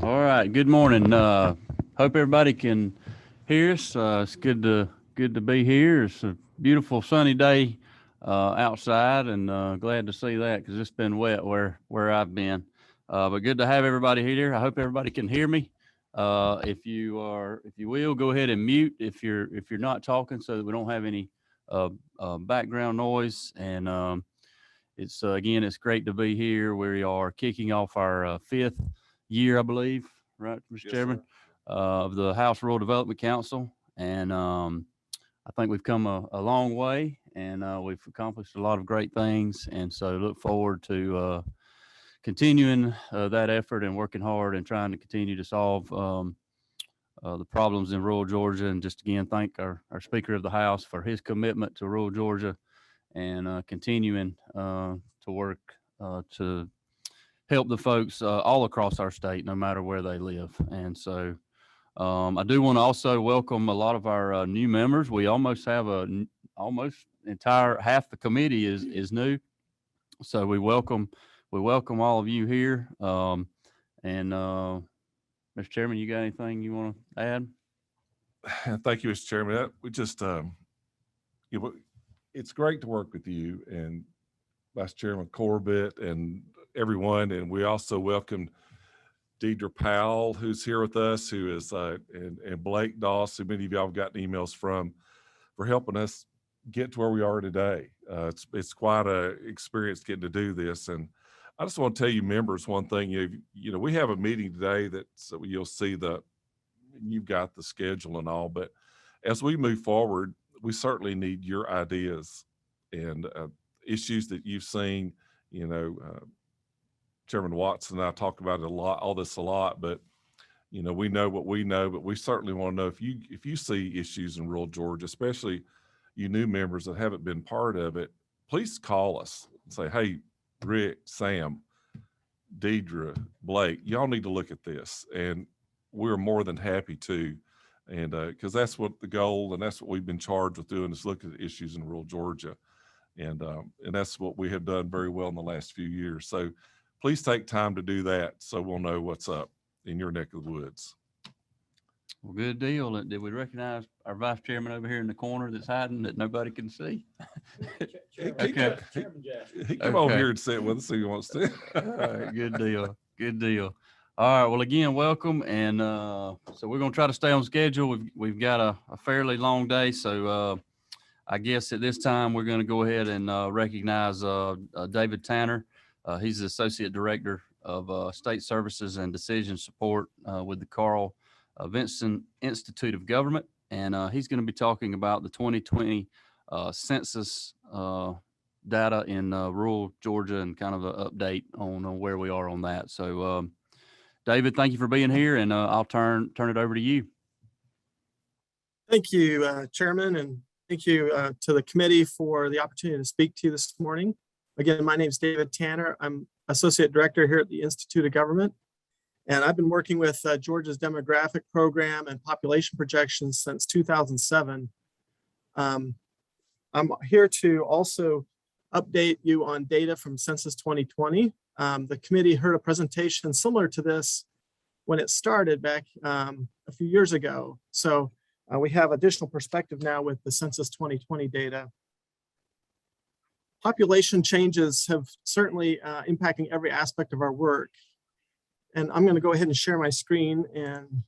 All right. Good morning. Hope everybody can hear us. It's good to be here. It's a beautiful sunny day outside, and glad to see that because it's been wet where I've been. But good to have everybody here. I hope everybody can hear me. If you will, go ahead and mute if you're not talking, so that we don't have any background noise. And it's again, it's great to be here. We are kicking off our fifth year, I believe, right, Mr. Yes, Chairman, sir. of the House Rural Development Council, and I think we've come a long way, and we've accomplished a lot of great things, and so look forward to continuing that effort and working hard and trying to continue to solve the problems in rural Georgia. And just again, thank our Speaker of the House for his commitment to rural Georgia and continuing to work to help the folks all across our state, no matter where they live. And so I do want to also welcome a lot of our new members. We almost have almost entire half the committee is new. So we welcome all of you here. And Mr. Chairman, you got anything you want to add? Thank you, Mr. Chairman. We just, it's great to work with you and Vice Chairman Corbett and everyone. And we also welcomed Deidre Powell, who's here with us, who is, and Blake Doss, who many of y'all have gotten emails from, for helping us get to where we are today. It's quite a experience getting to do this. And I just want to tell you members one thing, we have a meeting today that so you'll see you've got the schedule and all, but as we move forward, we certainly need your ideas and issues that you've seen. Chairman Watson and I talk about it a lot, but we know what we know, but we certainly want to know if you see issues in rural Georgia, especially you new members that haven't been part of it, please call us and say, hey, Rick, Sam, Deidre, Blake, y'all need to look at this. And we're more than happy to. And because that's what the goal, and that's what we've been charged with doing, is look at the issues in rural Georgia. And that's what we have done very well in the last few years. So please take time to do that so we'll know what's up in your neck of the woods. Well, good deal. Did we recognize our vice chairman over here in the corner that's hiding that nobody can see? Okay. He come over here and sit with us if he wants to. All right, good deal. Good deal. All right. Well, again, welcome. And so we're going to try to stay on schedule. We've got a fairly long day. So I guess at this time, we're going to go ahead and recognize David Tanner. He's the Associate Director of State Services and Decision Support with the Carl Vinson Institute of Government. And he's going to be talking about the 2020 census data in rural Georgia and kind of an update on where we are on that. So, David, thank you for being here, and I'll turn it over to you. Thank you, Chairman, and thank you to the committee for the opportunity to speak to you this morning. Again, my name is David Tanner. I'm Associate Director here at the Institute of Government, and I've been working with Georgia's demographic program and population projections since 2007. I'm here to also update you on data from Census 2020. The committee heard a presentation similar to this when it started back a few years ago. So we have additional perspective now with the Census 2020 data. Population changes have certainly impacting every aspect of our work. And I'm going to go ahead and share my screen and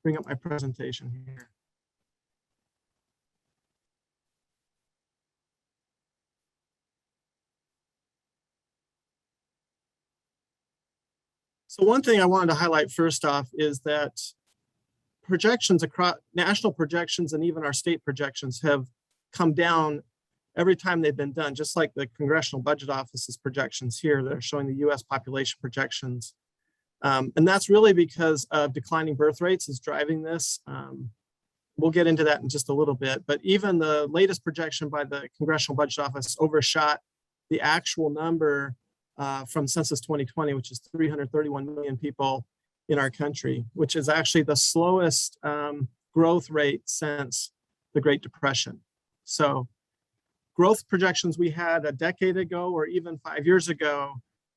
bring up my presentation here. So one thing I wanted to highlight first off is that projections across national projections and even our state projections have come down every time they've been done, just like the Congressional Budget Office's projections here that are showing the US population projections. And that's really because of declining birth rates is driving this. We'll get into that in just a little bit, but even the latest projection by the Congressional Budget Office overshot the actual number from Census 2020, which is 331 million people in our country, which is actually the slowest growth rate since the Great Depression. So growth projections we had a decade ago or even 5 years ago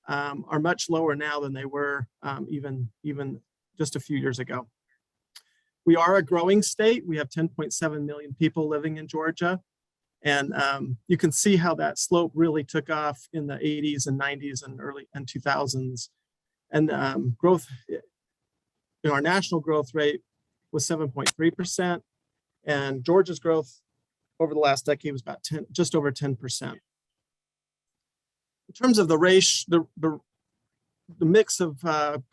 are much lower now than they were even just a few years ago. We are a growing state. We have 10.7 million people living in Georgia. And you can see how that slope really took off in the 80s and 90s and early and 2000s. And growth, our national growth rate was 7.3%. And Georgia's growth over the last decade was about just over 10%. In terms of the race, the mix of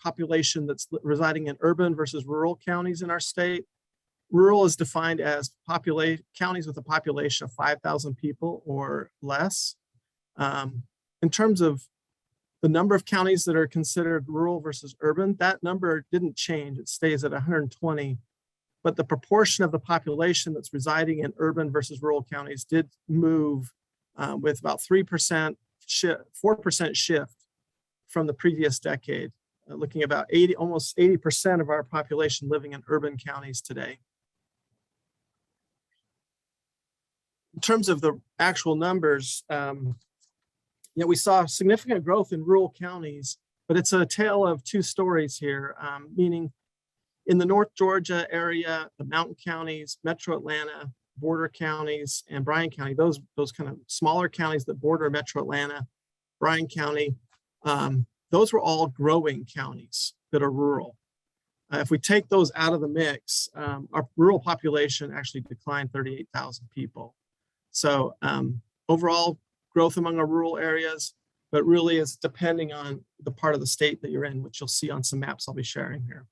population that's residing in urban versus rural counties in our state, rural is defined as counties with a population of 5,000 people or less. In terms of the number of counties that are considered rural versus urban, that number didn't change. It stays at 120. But the proportion of the population that's residing in urban versus rural counties did move with about 3% shift, 4% shift from the previous decade, looking about almost 80% of our population living in urban counties today. In terms of the actual numbers, we saw significant growth in rural counties, but it's a tale of two stories here, meaning in the North Georgia area, the mountain counties, Metro Atlanta, border counties, and Bryan County, those kind of smaller counties that border Metro Atlanta, Bryan County, those were all growing counties that are rural. If we take those out of the mix, our rural population actually declined 38,000 people. So overall growth among our rural areas, but really it's depending on the part of the state that you're in, which you'll see on some maps I'll be sharing here.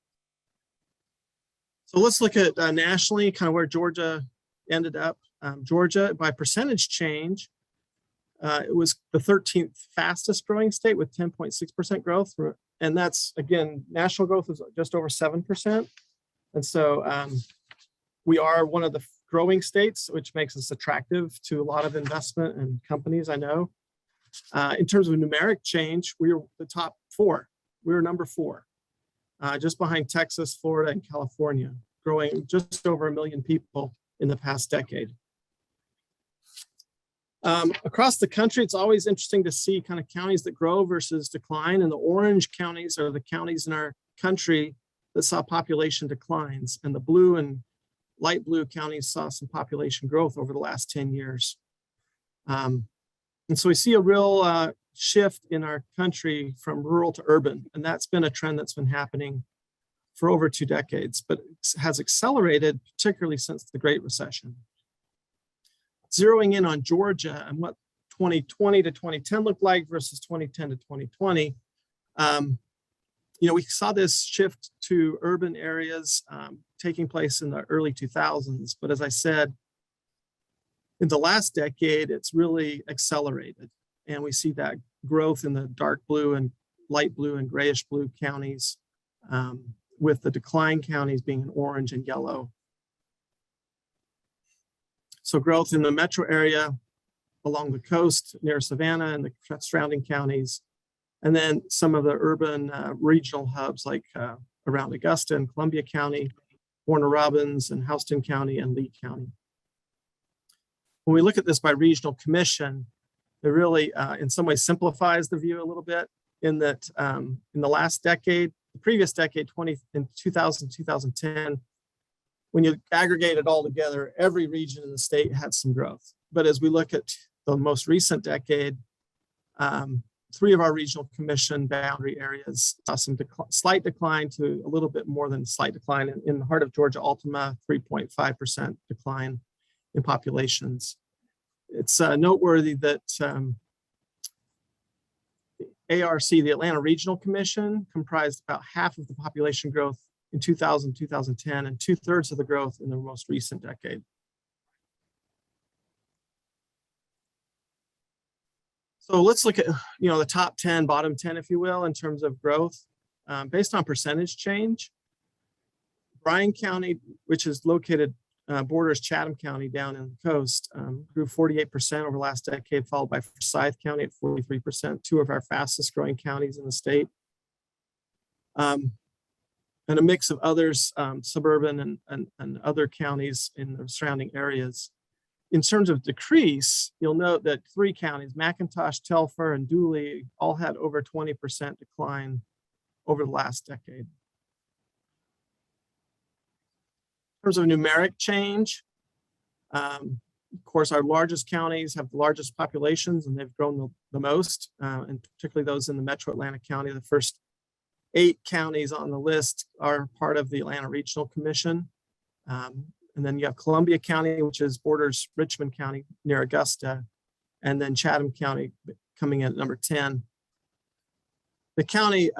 So let's look at nationally, kind of where Georgia ended up. Georgia, by percentage change, it was the 13th fastest growing state with 10.6% growth. And that's, again, national growth is just over 7%. And so we are one of the growing states, which makes us attractive to a lot of investment and companies, I know. In terms of numeric change, we were the top 4. We were number 4, just behind Texas, Florida, and California, growing just over 1 million people in the past decade. Across the country, it's always interesting to see kind of counties that grow versus decline. And the orange counties are the counties in our country that saw population declines. And the blue and light blue counties saw some population growth over the last 10 years. And so we see a real shift in our country from rural to urban. And that's been a trend that's been happening for over 2 decades, but has accelerated, particularly since the Great Recession. Zeroing in on Georgia and what 2020 to 2010 looked like versus 2010 to 2020, we saw this shift to urban areas taking place in the early 2000s. But as I said, in the last decade, it's really accelerated. And we see that growth in the dark blue and light blue and grayish blue counties, with the decline counties being in orange and yellow. So growth in the metro area along the coast near Savannah and the surrounding counties, and then some of the urban regional hubs like around Augusta and Columbia County, Warner Robins and Houston County and Lee County. When we look at this by regional commission, it really in some ways simplifies the view a little bit, in that in the last decade, the previous decade, in 2000, 2010, when you aggregate it all together, every region in the state had some growth. But as we look at the most recent decade, 3 of our regional commission boundary areas saw some slight decline to a little bit more than slight decline. In the heart of Georgia, Altima, 3.5% decline in populations. It's noteworthy that ARC, the Atlanta Regional Commission, comprised about half of the population growth in 2000, 2010, and 2/3 of the growth in the most recent decade. So let's look at the top 10, bottom 10, if you will, in terms of growth based on percentage change. Bryan County, which is located borders Chatham County down in the coast, grew 48% over the last decade, followed by Forsyth County at 43%, 2 of our fastest growing counties in the state. And a mix of others, suburban and other counties in the surrounding areas. In terms of decrease, you'll note that 3 counties, McIntosh, Telfair, and Dooley, all had over 20% decline over the last decade. terms of numeric change, of course, our largest counties have the largest populations and they've grown the most, and particularly those in the Metro Atlanta County. The first 8 counties on the list are part of the Atlanta Regional Commission. And then you have Columbia County, which borders Richmond County near Augusta, and then Chatham County coming in at number 10. The county,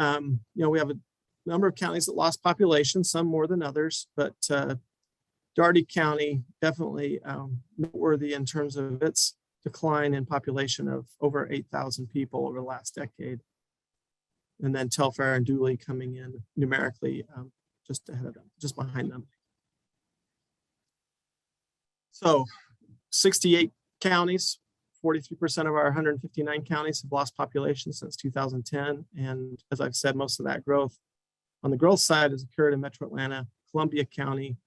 we have a number of counties that lost population, some more than others, but Dougherty County definitely noteworthy in terms of its decline in population of over 8,000 people over the last decade. And then Telfair and Dooley coming in numerically just ahead of them, just behind them. So 68 counties, 43% of our 159 counties have lost population since 2010. And as I've said, most of that growth on the growth side has occurred in Metro Atlanta, Columbia County,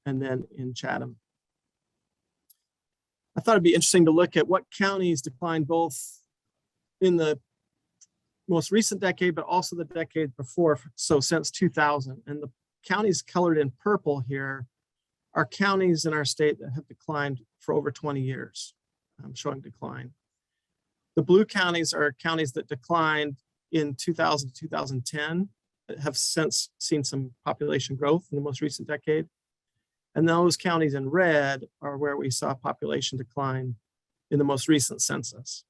and then in Chatham. I thought it'd be interesting to look at what counties declined both in the most recent decade, but also the decade before, so since 2000. And the counties colored in purple here are counties in our state that have declined for over 20 years, showing decline. The blue counties are counties that declined in 2000 to 2010, that have since seen some population growth in the most recent decade. And those counties in red are where we saw population decline in the most recent census.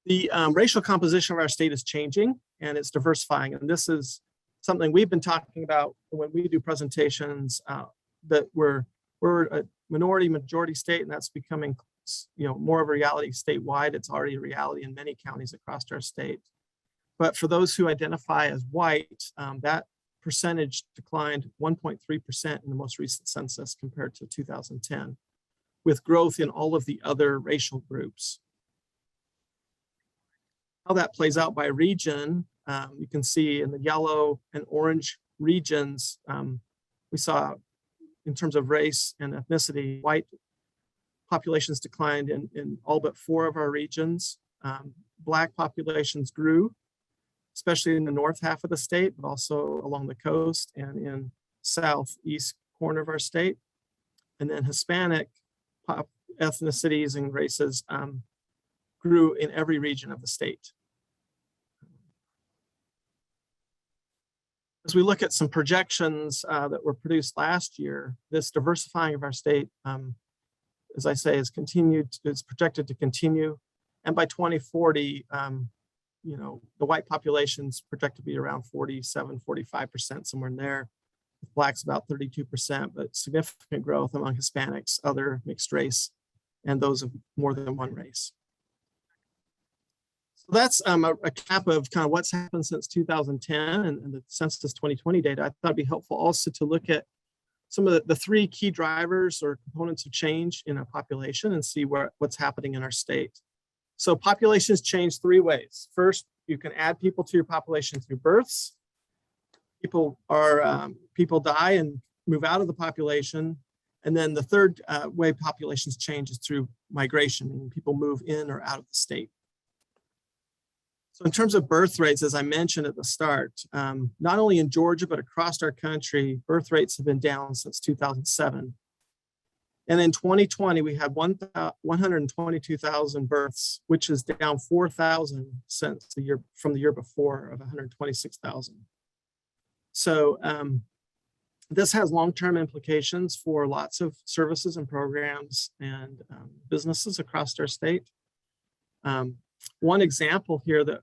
The racial composition of our state is changing and it's diversifying. And this is something we've been talking about when we do presentations, that we're a minority majority state, and that's becoming more of a reality statewide. It's already a reality in many counties across our state. But for those who identify as white, that percentage declined 1.3% in the most recent census compared to 2010, with growth in all of the other racial groups. How that plays out by region, you can see in the yellow and orange regions, we saw in terms of race and ethnicity, white populations declined in all but 4 of our regions. Black populations grew, especially in the north half of the state, but also along the coast and in southeast corner of our state. And then Hispanic ethnicities and races grew in every region of the state. As we look at some projections that were produced last year, this diversifying of our state, as I say, is projected to continue. And by 2040, the white population's projected to be around 47, 45%, somewhere in there. Blacks about 32%, but significant growth among Hispanics, other mixed race, and those of more than one race. So that's a cap of kind of what's happened since 2010 and the Census 2020 data. I thought it'd be helpful also to look at some of the 3 key drivers or components of change in a population and see what's happening in our state. So populations change 3 ways. First, you can add people to your population through births. People die and move out of the population. And then the third way populations change is through migration, meaning people move in or out of the state. So in terms of birth rates, as I mentioned at the start, not only in Georgia, but across our country, birth rates have been down since 2007. And in 2020, we had 122,000 births, which is down 4,000 since from the year before of 126,000. So this has long-term implications for lots of services and programs and businesses across our state. One example here that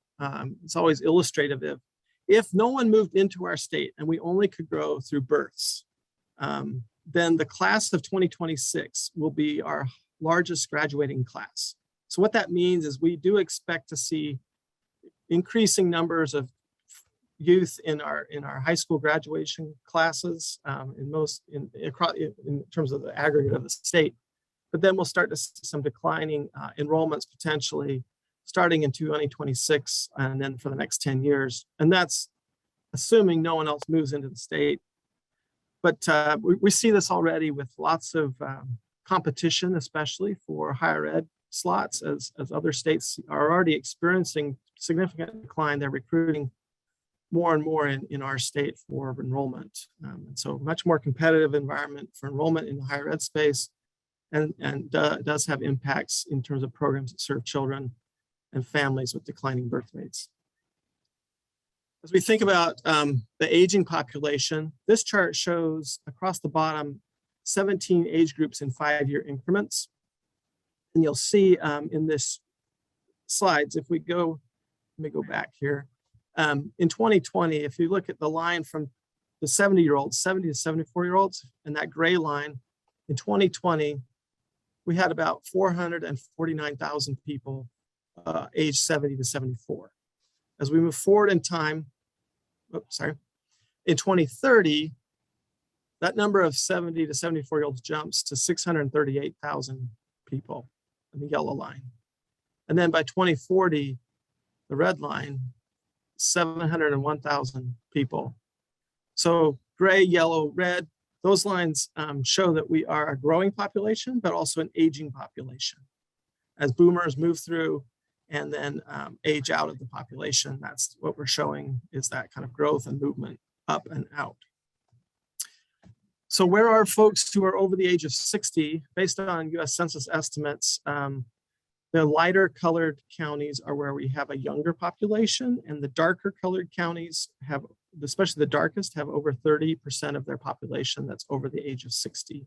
is always illustrative of, if no one moved into our state and we only could grow through births, then the class of 2026 will be our largest graduating class. So what that means is we do expect to see increasing numbers of youth in our high school graduation classes in terms of the aggregate of the state. But then we'll start to see some declining enrollments potentially starting in 2026 and then for the next 10 years. And that's assuming no one else moves into the state. But we see this already with lots of competition, especially for higher ed slots, as other states are already experiencing significant decline. They're recruiting more and more in our state for enrollment. And so much more competitive environment for enrollment in the higher ed space, and does have impacts in terms of programs that serve children and families with declining birth rates. As we think about the aging population, this chart shows across the bottom 17 age groups in 5-year increments. And you'll see in this slides, if we go, let me go back here. In 2020, if you look at the line from the 70-year-olds, 70 to 74-year-olds, and that gray line, in 2020, we had about 449,000 people aged 70 to 74. As we move forward in time, in 2030, that number of 70 to 74-year-olds jumps to 638,000 people in the yellow line. And then by 2040, the red line, 701,000 people. So gray, yellow, red, those lines show that we are a growing population, but also an aging population. As boomers move through and then age out of the population, that's what we're showing, is that kind of growth and movement up and out. So where are folks who are over the age of 60? Based on US Census estimates, the lighter colored counties are where we have a younger population, and the darker colored counties have, especially the darkest, have over 30% of their population that's over the age of 60.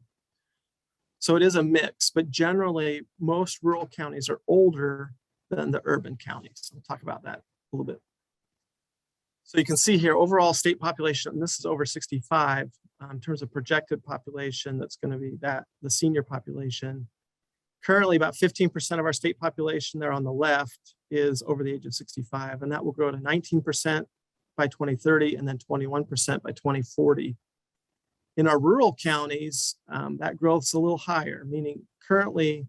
So it is a mix, but generally most rural counties are older than the urban counties. We'll talk about that a little bit. So you can see here, overall state population, and this is over 65 in terms of projected population, that's going to be the senior population. Currently, about 15% of our state population there on the left is over the age of 65, and that will grow to 19% by 2030 and then 21% by 2040. In our rural counties, that growth's a little higher, meaning currently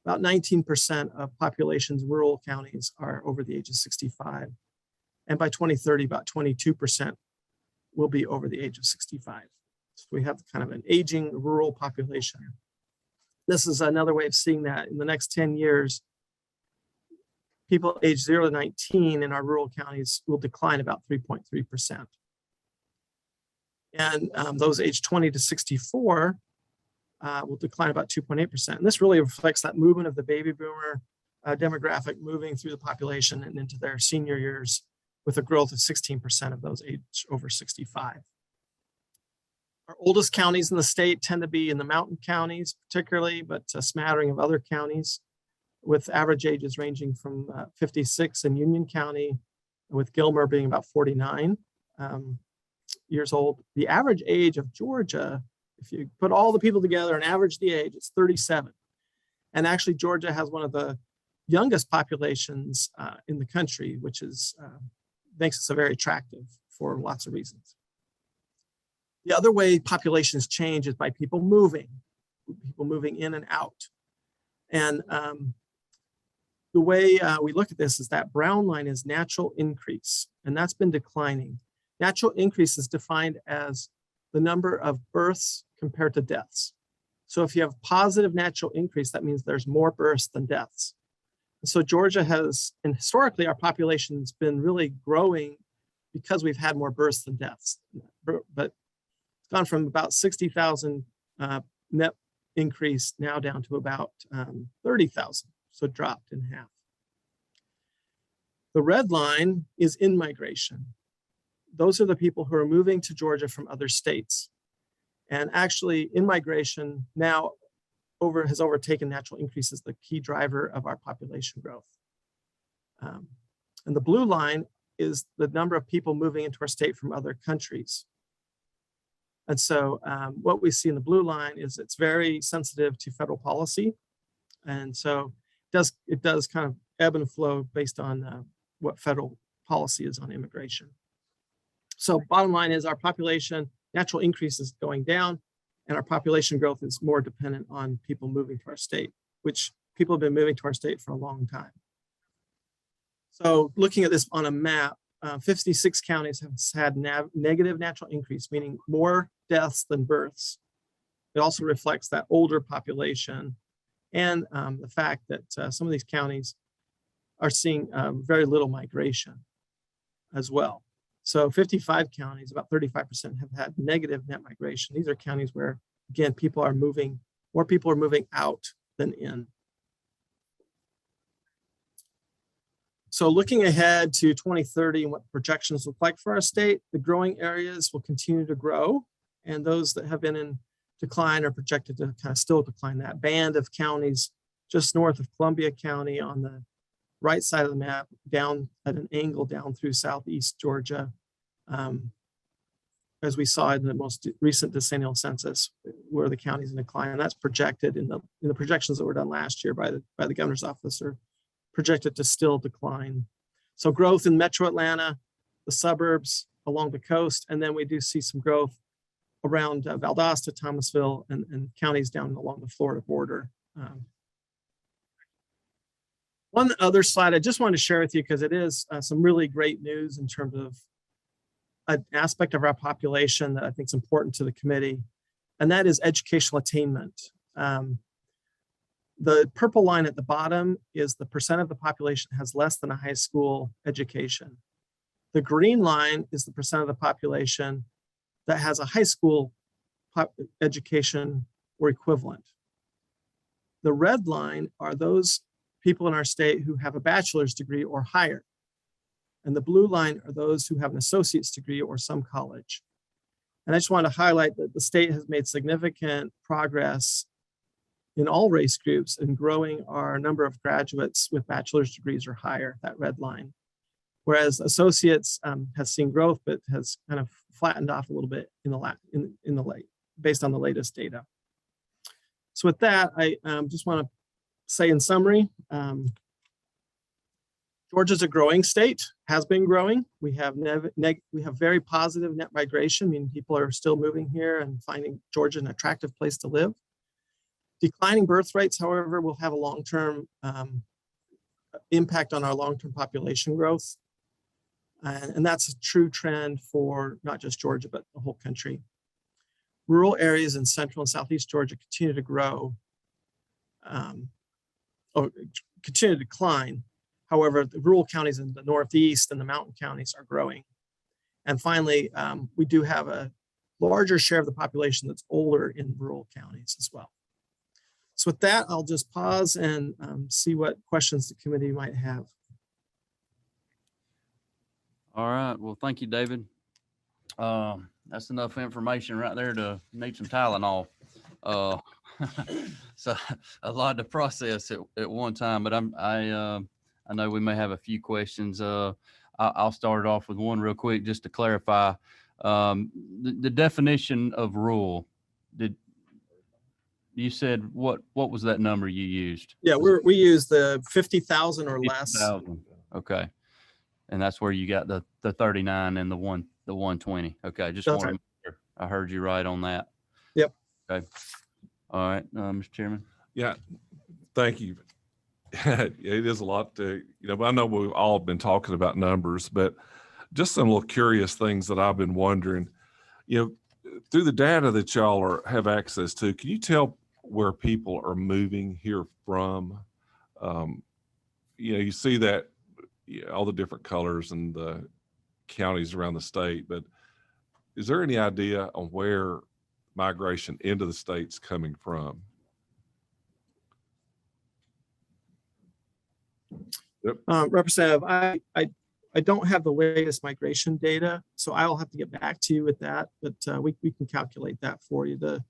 about 19% of populations in rural counties are over the age of 65. And by 2030, about 22% will be over the age of 65. So we have kind of an aging rural population. This is another way of seeing that in the next 10 years, people aged 0 to 19 in our rural counties will decline about 3.3%. And those aged 20 to 64 will decline about 2.8%. And this really reflects that movement of the baby boomer demographic moving through the population and into their senior years, with a growth of 16% of those aged over 65. Our oldest counties in the state tend to be in the mountain counties particularly, but a smattering of other counties, with average ages ranging from 56 in Union County, with Gilmer being about 49 years old. The average age of Georgia, if you put all the people together and average the age, it's 37. And actually Georgia has one of the youngest populations in the country, which is makes us very attractive for lots of reasons. The other way populations change is by people moving in and out. And the way we look at this is that brown line is natural increase, and that's been declining. Natural increase is defined as the number of births compared to deaths. So if you have positive natural increase, that means there's more births than deaths. So Georgia has, and historically our population's been really growing because we've had more births than deaths. But it's gone from about 60,000 net increase now down to about 30,000, so it dropped in half. The red line is in-migration. Those are the people who are moving to Georgia from other states. And actually in-migration now has overtaken natural increase as the key driver of our population growth. And the blue line is the number of people moving into our state from other countries. And so what we see in the blue line is it's very sensitive to federal policy. And so it does kind of ebb and flow based on what federal policy is on immigration. So bottom line is our population, natural increase is going down, and our population growth is more dependent on people moving to our state, which people have been moving to our state for a long time. So looking at this on a map, 56 counties have had negative natural increase, meaning more deaths than births. It also reflects that older population and the fact that some of these counties are seeing very little migration as well. So 55 counties, about 35% have had negative net migration. These are counties where, again, more people are moving out than in. So looking ahead to 2030 and what projections look like for our state, the growing areas will continue to grow, and those that have been in decline are projected to kind of still decline. That band of counties just north of Columbia County on the right side of the map, down at an angle down through southeast Georgia, as we saw in the most recent decennial census, where the counties in decline. And that's projected in the projections that were done last year by the governor's office, are projected to still decline. So growth in Metro Atlanta, the suburbs along the coast, and then we do see some growth around Valdosta, Thomasville, and counties down along the Florida border. One other slide I just wanted to share with you, because it is some really great news in terms of an aspect of our population that I think is important to the committee, and that is educational attainment. The purple line at the bottom is the percent of the population has less than a high school education. The green line is the percent of the population that has a high school education or equivalent. The red line are those people in our state who have a bachelor's degree or higher. And the blue line are those who have an associate's degree or some college. And I just want to highlight that the state has made significant progress in all race groups in growing our number of graduates with bachelor's degrees or higher, that red line. Whereas associates has seen growth, but has kind of flattened off a little bit based on the latest data. So with that, I just want to say in summary, Georgia's a growing state, has been growing. We have very positive net migration, meaning people are still moving here and finding Georgia an attractive place to live. Declining birth rates, however, will have a long-term impact on our long-term population growth. And that's a true trend for not just Georgia, but the whole country. Rural areas in central and southeast Georgia continue to grow, or continue to decline. However, the rural counties in the northeast and the mountain counties are growing. And finally, we do have a larger share of the population that's older in rural counties as well. So with that, I'll just pause and see what questions the committee might have. All right. Well, thank you, David. That's enough information right there to need some Tylenol. So a lot to process at one time, but I know we may have a few questions. I'll start it off with one real quick just to clarify. The definition of rural, you said what was that number you used? Yeah, we use the 50,000 or less. 50,000. Okay. And that's where you got the 39 and the 120. Okay. Just want to make sure I heard you right on that. Yep. Okay. All right. Mr. Chairman. Yeah. Thank you. It is a lot to, but I know we've all been talking about numbers, but just some little curious things that I've been wondering, through the data that y'all have access to, can you tell where people are moving here from? You see that all the different colors and the counties around the state, but is there any idea on where migration into the state's coming from? Yep. Representative, I don't have the latest migration data, so I'll have to get back to you with that, but we can calculate that for you. The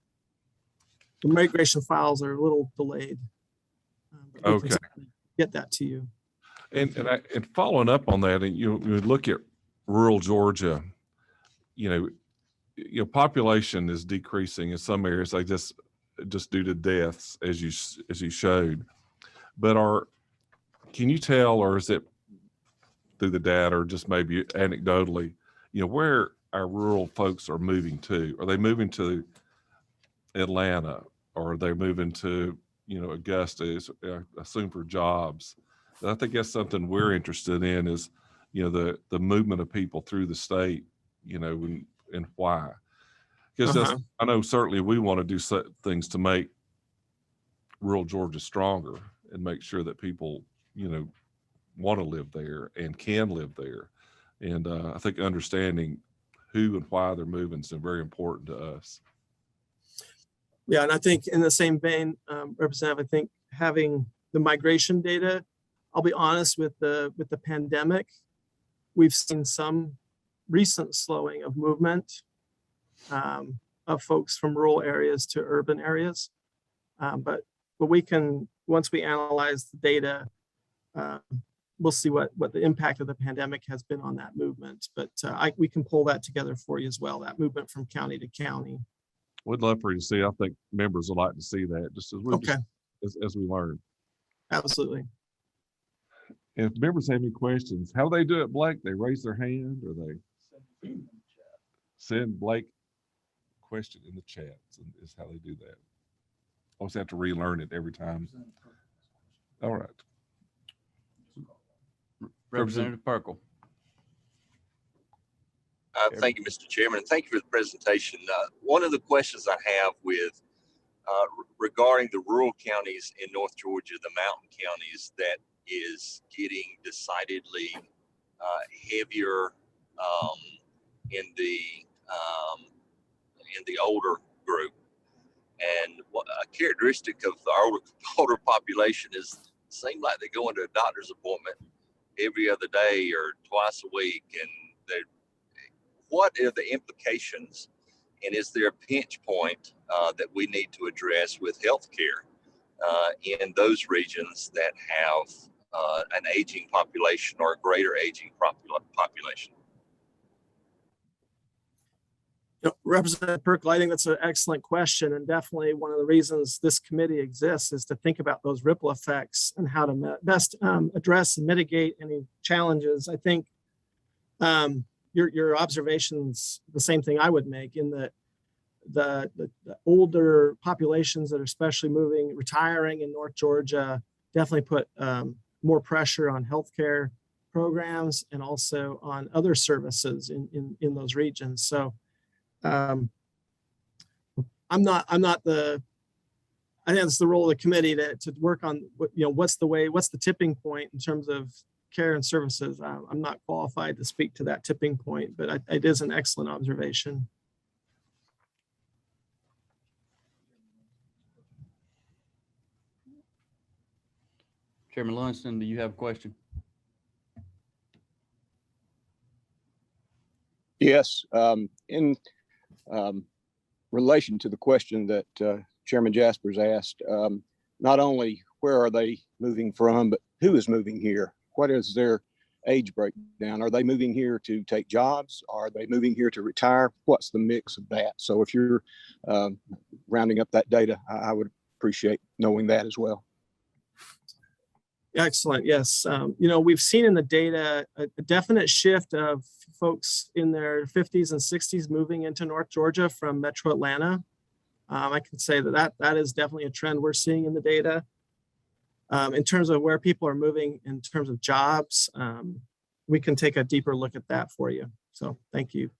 migration files are a little delayed. Okay. Get that to you. And following up on that, and you look at rural Georgia, population is decreasing in some areas, like just due to deaths, as you showed. But can you tell, or is it through the data, or just maybe anecdotally, where our rural folks are moving to? Are they moving to Atlanta, or are they moving to Augusta? I assume for jobs. And I think that's something we're interested in, is the movement of people through the state, and why. Because I know certainly we want to do things to make rural Georgia stronger and make sure that people want to live there and can live there. And I think understanding who and why they're moving is very important to us. Yeah, and I think in the same vein, Representative, I think having the migration data, I'll be honest, with the pandemic, we've seen some recent slowing of movement of folks from rural areas to urban areas. But we can, once we analyze the data, we'll see what the impact of the pandemic has been on that movement. But we can pull that together for you as well, that movement from county to county. We'd love for you to see. I think members would like to see that just as we as we learn. Absolutely. And if members have any questions, how do they do it, Blake? They raise their hand or they send Blake a question in the chat is how they do that. Always have to relearn it every time. All right. Representative Perkle. Thank you, Mr. Chairman, and thank you for the presentation. One of the questions I have with regarding the rural counties in North Georgia, the mountain counties, that is getting decidedly heavier in the older group, and a characteristic of the older population is it seems like they go into a doctor's appointment every other day or twice a week, and what are the implications, and is there a pinch point that we need to address with healthcare in those regions that have an aging population or a greater aging population? Representative Perkle, I think that's an excellent question, and definitely one of the reasons this committee exists is to think about those ripple effects and how to best address and mitigate any challenges. I think your observation's the same thing I would make, in that the older populations that are especially retiring in North Georgia definitely put more pressure on healthcare programs and also on other services in those regions. So I think it's the role of the committee to work on what's the tipping point in terms of care and services. I'm not qualified to speak to that tipping point, but it is an excellent observation. Chairman Lunston, do you have a question? Yes, in relation to the question that Chairman Jaspers asked, not only where are they moving from, but who is moving here? What is their age breakdown? Are they moving here to take jobs? Are they moving here to retire? What's the mix of that? So if you're rounding up that data, I would appreciate knowing that as well. Excellent. Yes. We've seen in the data a definite shift of folks in their 50s and 60s moving into North Georgia from Metro Atlanta. I can say that is definitely a trend we're seeing in the data. In terms of where people are moving in terms of jobs, we can take a deeper look at that for you. So thank you.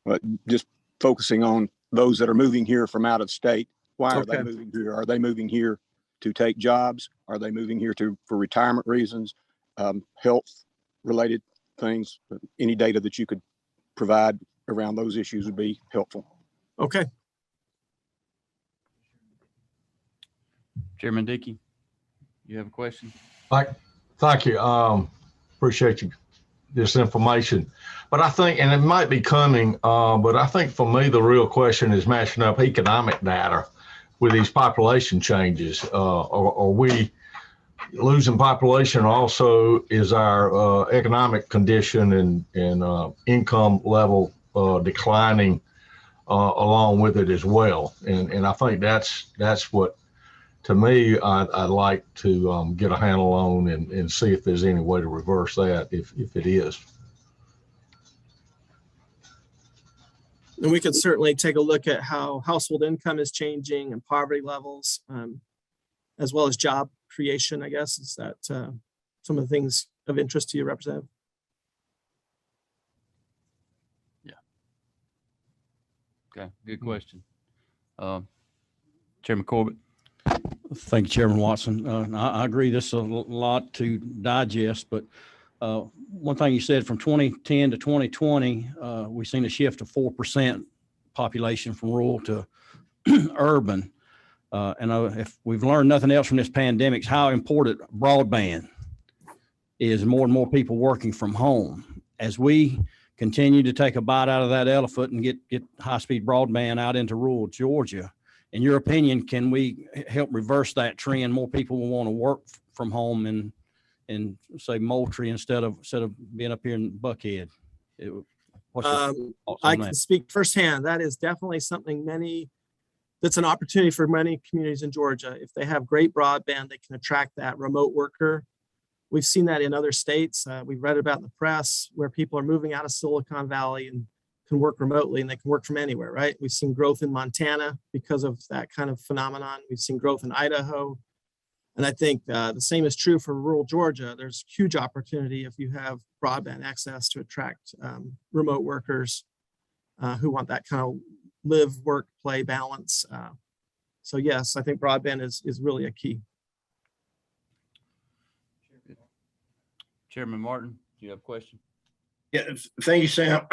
But just focusing on those that are moving here from out of state, why are Okay. they moving here? Are they moving here to take jobs? Are they moving here for retirement reasons, health related things? Any data that you could provide around those issues would be helpful. Okay. Chairman Dickey, you have a question? Thank you. Appreciate you this information. But I think, and it might be coming, but I think for me, the real question is matching up economic data with these population changes. Are we losing population? Also, is our economic condition and income level declining along with it as well? And I think that's what, to me, I'd like to get a handle on and see if there's any way to reverse that, if it is. And we could certainly take a look at how household income is changing and poverty levels, as well as job creation, I guess. Is that some of the things of interest to you, Representative? Yeah. Okay, good question. Chairman Corbett. Thank you, Chairman Watson. I agree. This is a lot to digest, but One thing you said from 2010 to 2020, we've seen a shift of 4% population from rural to urban. And if we've learned nothing else from this pandemic, it's how important broadband is. More and more people working from home. As we continue to take a bite out of that elephant and get high-speed broadband out into rural Georgia, in your opinion, can we help reverse that trend? More people will want to work from home in say Moultrie instead of being up here in Buckhead. What's your thoughts I on can that? speak firsthand. That is definitely something that's an opportunity for many communities in Georgia. If they have great broadband, they can attract that remote worker. We've seen that in other states. We've read about in the press where people are moving out of Silicon Valley and can work remotely, and they can work from anywhere, right? We've seen growth in Montana because of that kind of phenomenon. We've seen growth in Idaho. And I think the same is true for rural Georgia. There's huge opportunity if you have broadband access to attract remote workers who want that kind of live, work, play balance. So yes, I think broadband is really a key. Chairman Martin, do you have a question? Yeah, thank you, Sam.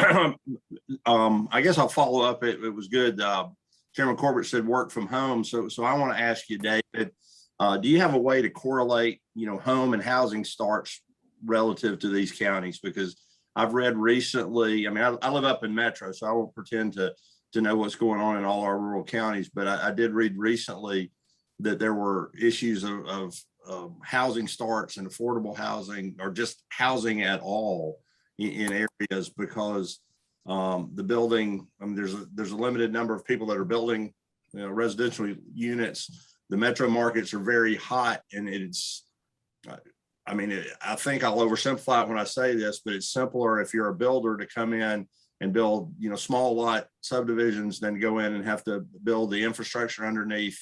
I guess I'll follow up. It was good. Chairman Corbett said work from home. So I want to ask you, David, do you have a way to correlate, home and housing starts relative to these counties? Because I've read recently, I live up in Metro, so I won't pretend to know what's going on in all our rural counties, but I did read recently that there were issues of housing starts and affordable housing, or just housing at all in areas, because the building, there's a limited number of people that are building residential units. The metro markets are very hot, and I think I'll oversimplify it when I say this, but it's simpler if you're a builder to come in and build, small lot subdivisions than go in and have to build the infrastructure underneath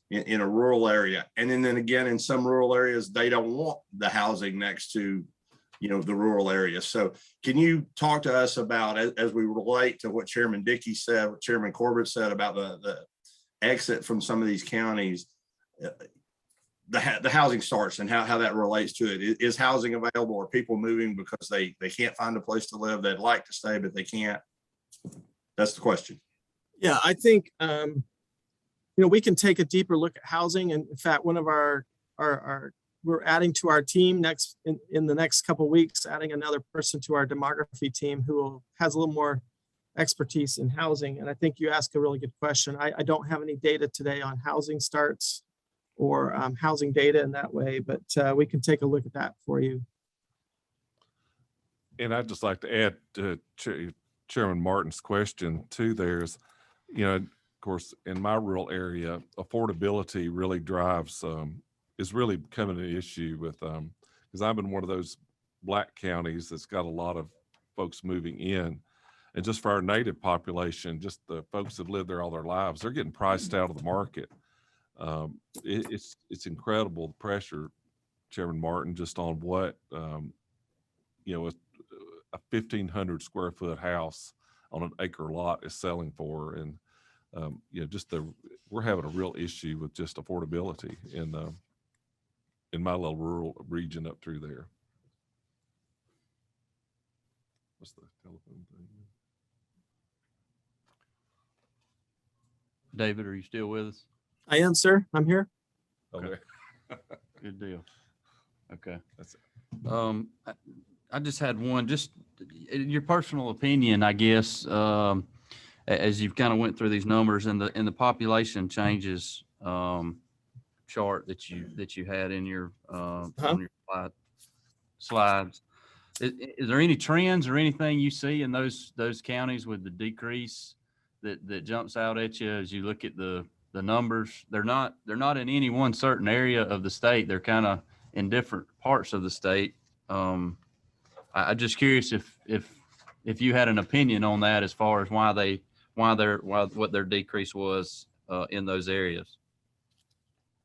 in a rural area. And then again, in some rural areas, they don't want the housing next to, the rural area. So can you talk to us about, as we relate to what Chairman Dickey said, what Chairman Corbett said about the exit from some of these counties, the housing starts and how that relates to it? Is housing available? Are people moving because they can't find a place to live? They'd like to stay, but they can't. That's the question. Yeah, I think, we can take a deeper look at housing. And in fact, one of our we're adding to our team in the next couple of weeks, adding another person to our demography team who has a little more expertise in housing. And I think you asked a really good question. I don't have any data today on housing starts or housing data in that way, but we can take a look at that for you. And I'd just like to add to Chairman Martin's question too. There's, of course, in my rural area, affordability really drives, is really becoming an issue with, because I'm in one of those black counties that's got a lot of folks moving in. And just for our native population, just the folks that lived there all their lives, they're getting priced out of the market. It's incredible, the pressure, Chairman Martin, just on what, a 1,500 square foot house on an acre lot is selling for. And, we're having a real issue with just affordability in my little rural region up through there. What's the telephone thing? David, are you still with us? I am, sir. I'm here. Okay. Good deal. Okay. That's it. I just had one, just in your personal opinion, I guess, as you've kind of went through these numbers and the population changes chart that you had in your on your slides. Is there any trends or anything you see in those counties with the decrease that jumps out at you as you look at the numbers? They're not in any one certain area of the state. They're kind of in different parts of the state. I'm just curious if you had an opinion on that as far as what their decrease was in those areas.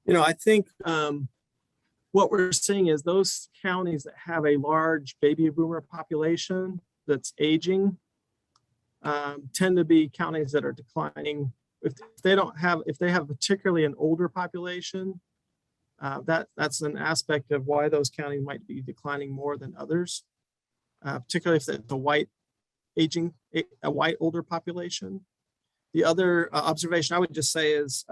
I think what we're seeing is those counties that have a large baby boomer population that's aging tend to be counties that are declining. If they have particularly an older population, That's an aspect of why those counties might be declining more than others, particularly if it's a white older population. The other observation I would just say is,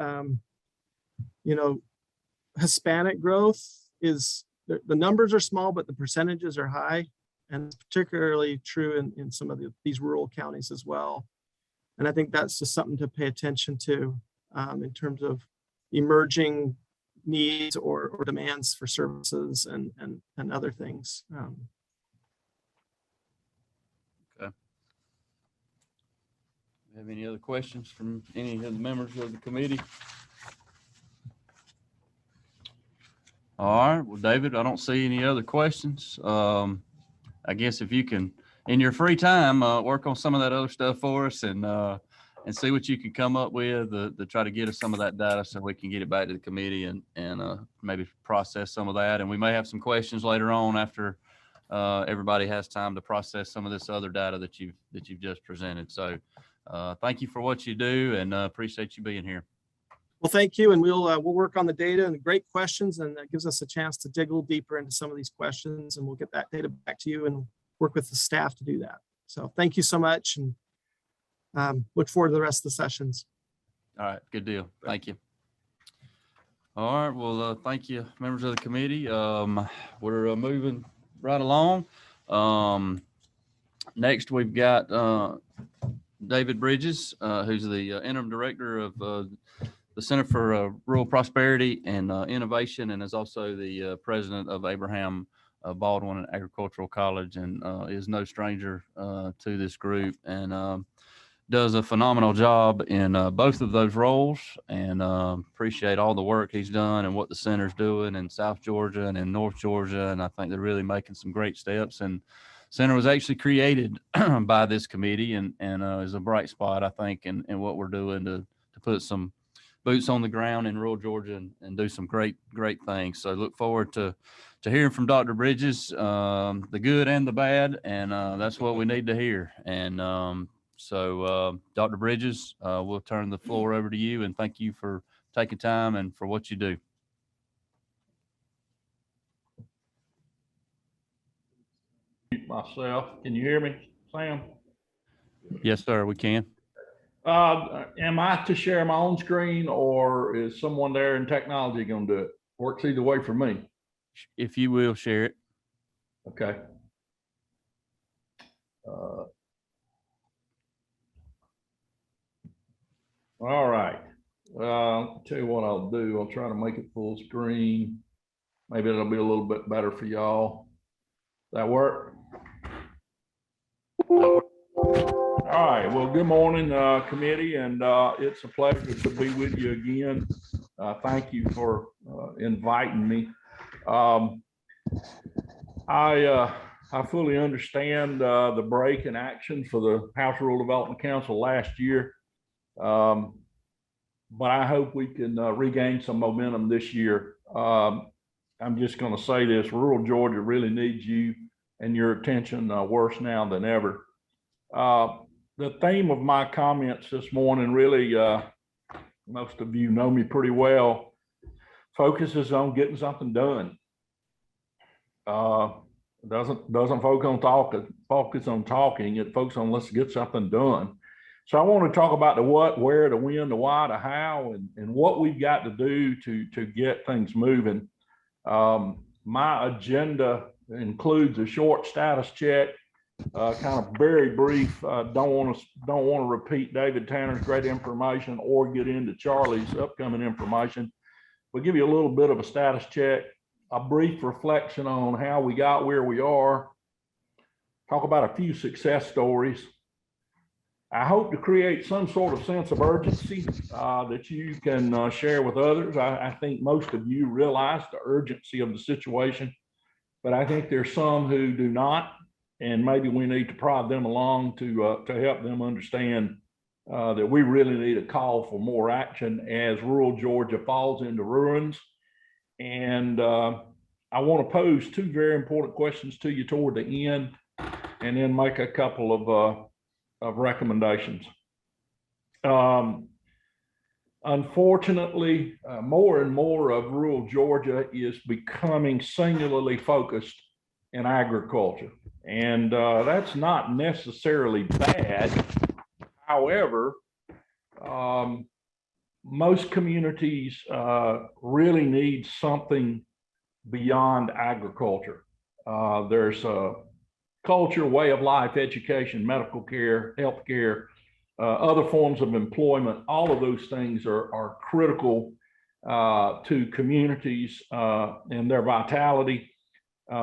Hispanic growth is, the numbers are small, but the percentages are high. And it's particularly true in some of these rural counties as well. And I think that's just something to pay attention to in terms of emerging needs or demands for services and other things. Okay. Have any other questions from any of the members of the committee? All right, well, David, I don't see any other questions. I guess if you can, in your free time, work on some of that other stuff for us and see what you can come up with to try to get us some of that data so we can get it back to the committee and maybe process some of that. And we may have some questions later on after everybody has time to process some of this other data that you've just presented. So thank you for what you do, and appreciate you being here. Well, thank you. And we'll work on the data, and great questions. And that gives us a chance to dig a little deeper into some of these questions, and we'll get that data back to you and work with the staff to do that. So thank you so much, and look forward to the rest of the sessions. All right, good deal. Thank you. All right, well, thank you, members of the committee. We're moving right along. Next, we've got David Bridges, who's the interim director of the Center for Rural Prosperity and Innovation, and is also the president of Abraham Baldwin Agricultural College, and is no stranger to this group, and does a phenomenal job in both of those roles, and appreciate all the work he's done and what the center's doing in South Georgia and in North Georgia. And I think they're really making some great steps. And center was actually created by this committee, and is a bright spot, I think, in what we're doing to put some boots on the ground in rural Georgia and do some great things. So look forward to hearing from Dr. Bridges, the good and the bad, and that's what we need to hear. And so Dr. Bridges, we'll turn the floor over to you, and thank you for taking time and for what you do. Myself, can you hear me, Sam? Yes, sir, we can. Am I to share my own screen, or is someone there in technology going to do it? Works either way for me. If you will, share it. Okay. All right. I'll tell you what I'll do. I'll try to make it full screen. Maybe it'll be a little bit better for y'all. That work? All right. Well, good morning, committee, and it's a pleasure to be with you again. Thank you for inviting me. I fully understand the break in action for the House Rural Development Council last year, but I hope we can regain some momentum this year. I'm just going to say this: rural Georgia really needs you and your attention worse now than ever. The theme of my comments this morning, really, most of you know me pretty well, focuses on getting something done. Doesn't focus on talking. It focuses on let's get something done. So I want to talk about the what, where, the when, the why, the how, and what we've got to do to get things moving. My agenda includes a short status check, kind of very brief. Don't want to repeat David Tanner's great information or get into Charlie's upcoming information. We'll give you a little bit of a status check, a brief reflection on how we got where we are, talk about a few success stories. I hope to create some sort of sense of urgency that you can share with others. I think most of you realize the urgency of the situation, but I think there's some who do not, and maybe we need to prod them along to help them understand that we really need a call for more action as rural Georgia falls into ruins. And I want to pose two very important questions to you toward the end, and then make a couple of recommendations. Unfortunately, more and more of rural Georgia is becoming singularly focused in agriculture. And that's not necessarily bad. However, most communities really need something beyond agriculture. There's a culture, way of life, education, medical care, healthcare, other forms of employment. All of those things are critical to communities and their vitality.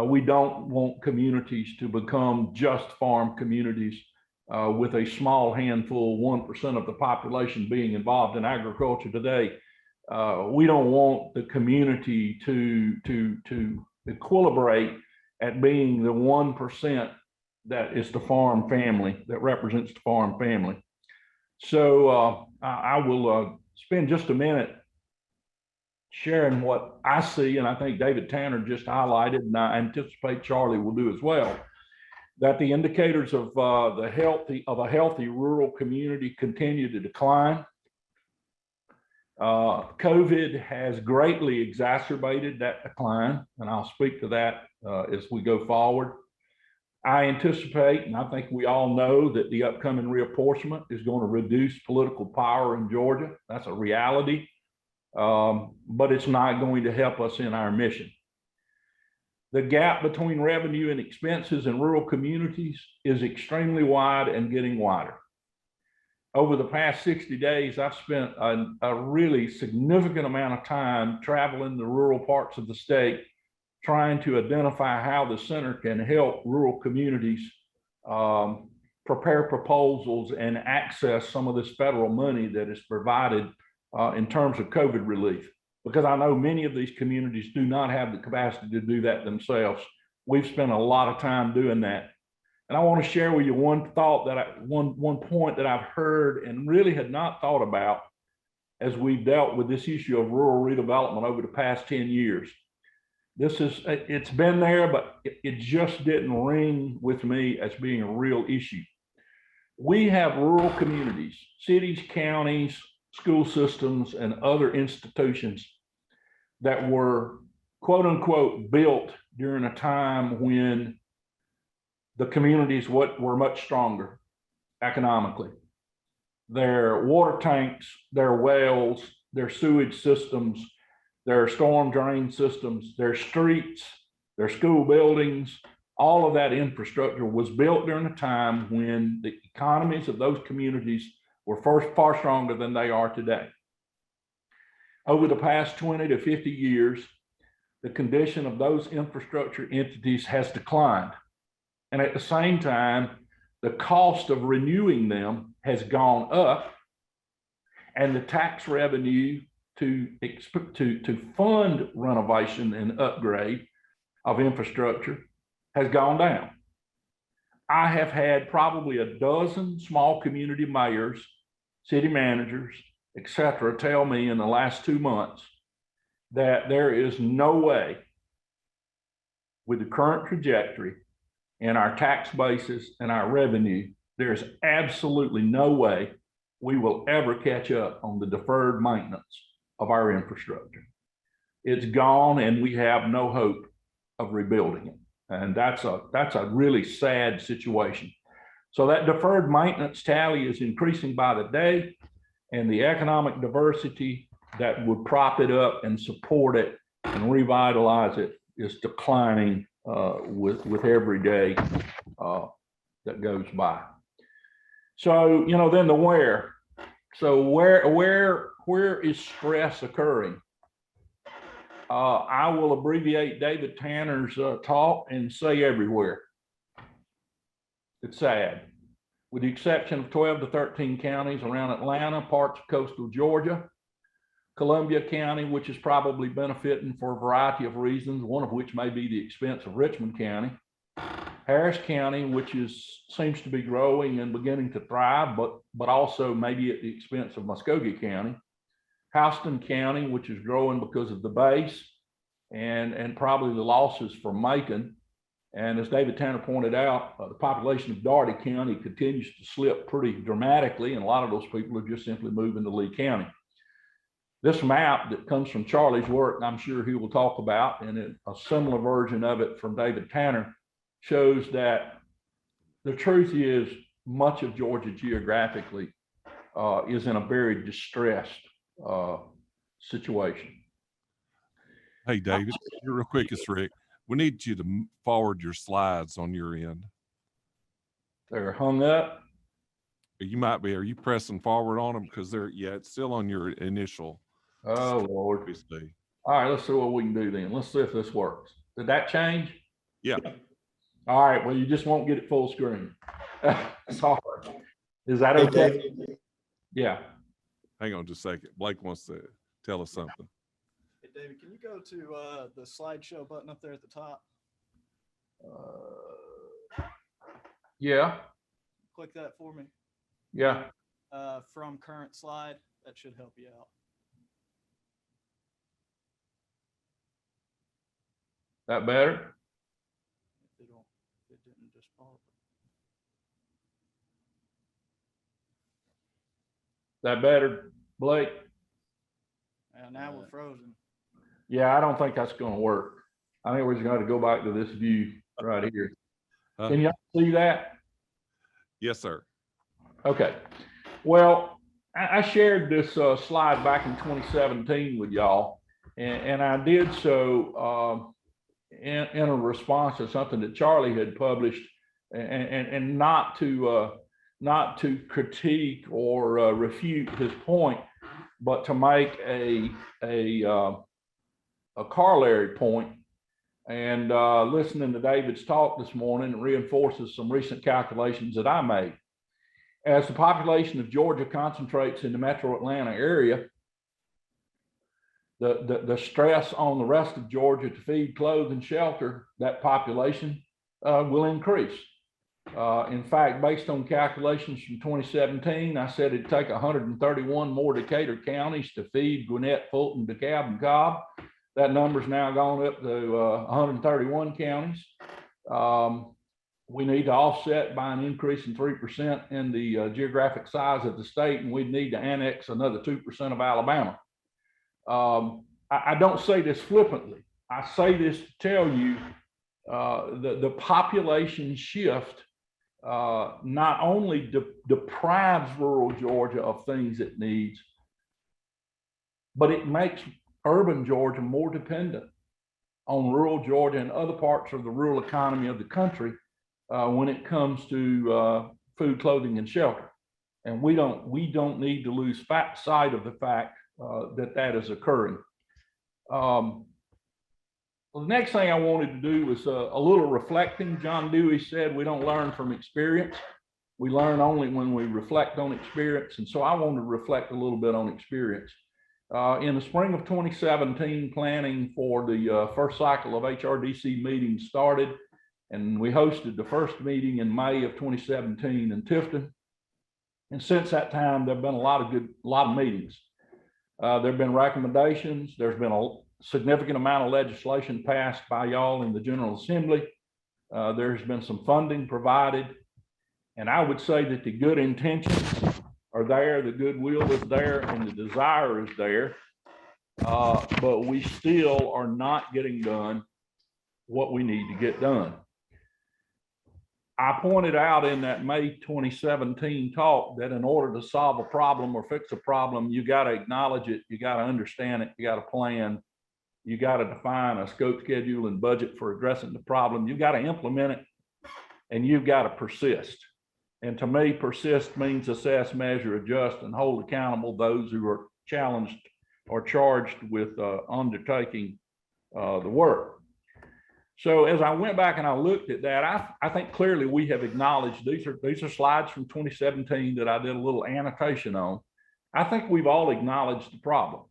We don't want communities to become just farm communities with a small handful, 1% of the population being involved in agriculture today. We don't want the community to equilibrate at being the 1% that is the farm family, that represents the farm family. So I will spend just a minute sharing what I see, and I think David Tanner just highlighted, and I anticipate Charlie will do as well, that the indicators of a healthy rural community continue to decline. COVID has greatly exacerbated that decline, and I'll speak to that as we go forward. I anticipate, and I think we all know, that the upcoming reapportionment is going to reduce political power in Georgia. That's a reality, but it's not going to help us in our mission. The gap between revenue and expenses in rural communities is extremely wide and getting wider. Over the past 60 days, I've spent a really significant amount of time traveling the rural parts of the state, trying to identify how the center can help rural communities prepare proposals and access some of this federal money that is provided in terms of COVID relief. Because I know many of these communities do not have the capacity to do that themselves. We've spent a lot of time doing that. And I want to share with you one thought that one point that I've heard and really had not thought about as we've dealt with this issue of rural redevelopment over the past 10 years. It's been there, but it just didn't ring with me as being a real issue. We have rural communities, cities, counties, school systems, and other institutions that were, quote unquote, built during a time when the communities were much stronger economically. Their water tanks, their wells, their sewage systems, their storm drain systems, their streets, their school buildings, all of that infrastructure was built during a time when the economies of those communities were far stronger than they are today. Over the past 20 to 50 years, the condition of those infrastructure entities has declined. And at the same time, the cost of renewing them has gone up, and the tax revenue to fund renovation and upgrade of infrastructure has gone down. I have had probably a dozen small community mayors, city managers, etc., tell me in the last 2 months that there is no way, with the current trajectory and our tax basis and our revenue, there's absolutely no way we will ever catch up on the deferred maintenance of our infrastructure. It's gone, and we have no hope of rebuilding it. And that's a really sad situation. So that deferred maintenance tally is increasing by the day, and the economic diversity that would prop it up and support it and revitalize it is declining with every day that goes by. So, then the where. So where is stress occurring? I will abbreviate David Tanner's talk and say everywhere. It's sad. With the exception of 12 to 13 counties around Atlanta, parts of coastal Georgia, Columbia County, which is probably benefiting for a variety of reasons, one of which may be the expense of Richmond County, Harris County, which seems to be growing and beginning to thrive, but also maybe at the expense of Muskogee County, Houston County, which is growing because of the base and probably the losses from Macon. And as David Tanner pointed out, the population of Dougherty County continues to slip pretty dramatically, and a lot of those people are just simply moving to Lee County. This map that comes from Charlie's work, and I'm sure he will talk about, and a similar version of it from David Tanner, shows that the truth is much of Georgia geographically is in a very distressed situation. Hey, David, you're real quick, it's Rick. We need you to forward your slides on your end. They're hung up. You might be, are you pressing forward on them? Because it's still on your initial. Oh, Lord. Obviously. All right, let's see what we can do then. Let's see if this works. Did that change? Yeah. All right, well, you just won't get it full screen. It's hard. Is that okay? Yeah. Hang on just a second. Blake wants to tell us something. Hey, David, can you go to the slideshow button up there at the top? Yeah. Click that for me. Yeah. From current slide, that should help you out. That better? If it didn't just pop. That better, Blake? Now we're frozen. Yeah, I don't think that's going to work. I think we're just going to go back to this view right here. Can y'all see that? Yes, sir. Okay. Well, I shared this slide back in 2017 with y'all, and I did so in a response to something that Charlie had published, and not to critique or refute his point, but to make a corollary point. And listening to David's talk this morning reinforces some recent calculations that I made. As the population of Georgia concentrates in the metro Atlanta area, the stress on the rest of Georgia to feed, clothe, and shelter that population will increase. In fact, based on calculations from 2017, I said it'd take 131 more Decatur counties to feed Gwinnett, Fulton, DeKalb, and Cobb. That number's now gone up to 131 counties. We need to offset by an increase in 3% in the geographic size of the state, and we'd need to annex another 2% of Alabama. I don't say this flippantly. I say this to tell you the population shift not only deprives rural Georgia of things it needs, but it makes urban Georgia more dependent on rural Georgia and other parts of the rural economy of the country when it comes to food, clothing, and shelter. And we don't need to lose sight of the fact that is occurring. Well, the next thing I wanted to do was a little reflecting. John Dewey said we don't learn from experience. We learn only when we reflect on experience. And so I want to reflect a little bit on experience. In the spring of 2017, planning for the first cycle of HRDC meetings started, and we hosted the first meeting in May of 2017 in Tifton. And since that time, there have been a lot of meetings. There have been recommendations. There's been a significant amount of legislation passed by y'all in the General Assembly. There's been some funding provided. And I would say that the good intentions are there, the goodwill is there, and the desire is there. But we still are not getting done what we need to get done. I pointed out in that May 2017 talk that in order to solve a problem or fix a problem, you got to acknowledge it, you got to understand it, you got to plan, you got to define a scope, schedule, and budget for addressing the problem. You got to implement it, and you've got to persist. And to me, persist means assess, measure, adjust, and hold accountable those who are challenged or charged with undertaking the work. So as I went back and I looked at that, I think clearly we have acknowledged these are slides from 2017 that I did a little annotation on. I think we've all acknowledged the problem.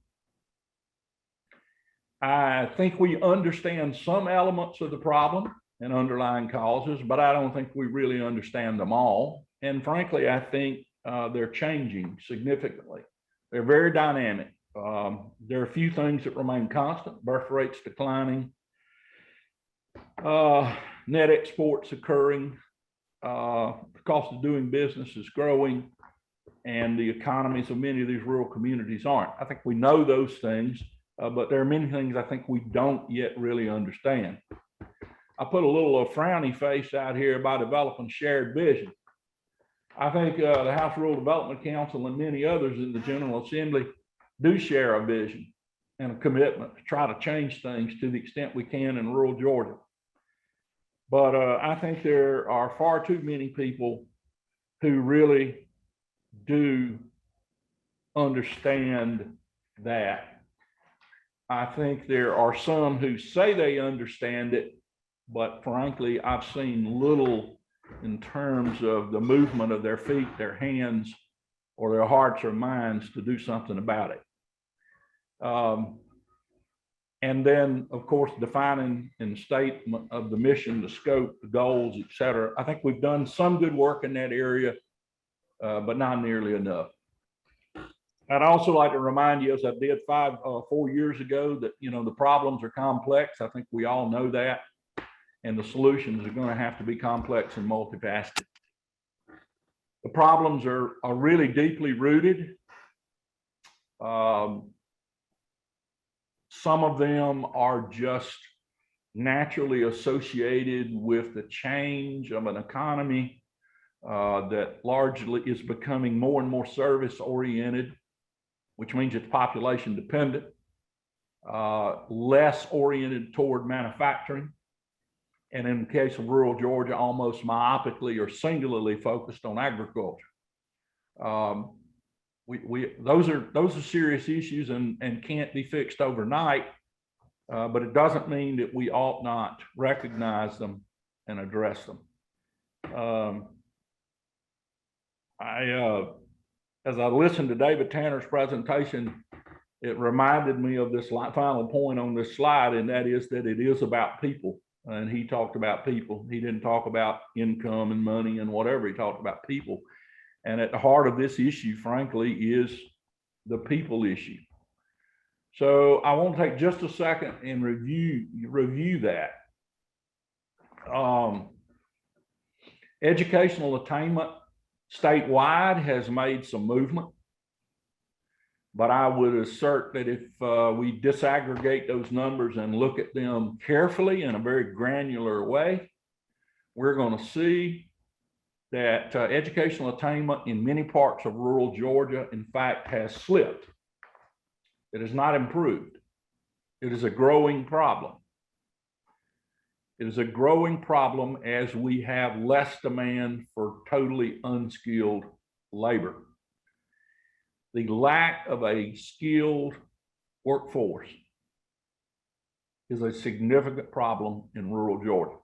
I think we understand some elements of the problem and underlying causes, but I don't think we really understand them all. And frankly, I think they're changing significantly. They're very dynamic. There are a few things that remain constant: birth rates declining, net exports occurring, the cost of doing business is growing, and the economies of many of these rural communities aren't. I think we know those things, but there are many things I think we don't yet really understand. I put a little frowny face out here by developing shared vision. I think the House Rural Development Council and many others in the General Assembly do share a vision and a commitment to try to change things to the extent we can in rural Georgia. But I think there are far too many people who really do understand that. I think there are some who say they understand it, but frankly, I've seen little in terms of the movement of their feet, their hands, or their hearts or minds to do something about it. And then, of course, defining in the statement of the mission, the scope, the goals, et cetera. I think we've done some good work in that area, but not nearly enough. I'd also like to remind you, as I did 4 years ago, that, you know, the problems are complex. I think we all know that. And the solutions are going to have to be complex and multifaceted. The problems are really deeply rooted. Some of them are just naturally associated with the change of an economy that largely is becoming more and more service oriented, which means it's population dependent, less oriented toward manufacturing. And in the case of rural Georgia, almost myopically or singularly focused on agriculture. Those are serious issues and can't be fixed overnight, but it doesn't mean that we ought not recognize them and address them. As I listened to David Tanner's presentation, it reminded me of this final point on this slide, and that is that it is about people. And he talked about people. He didn't talk about income and money and whatever. He talked about people. And at the heart of this issue, frankly, is the people issue. So I want to take just a second and review that. Educational attainment statewide has made some movement. But I would assert that if we disaggregate those numbers and look at them carefully in a very granular way, we're going to see that educational attainment in many parts of rural Georgia, in fact, has slipped. It has not improved. It is a growing problem. It is a growing problem as we have less demand for totally unskilled labor. The lack of a skilled workforce is a significant problem in rural Georgia.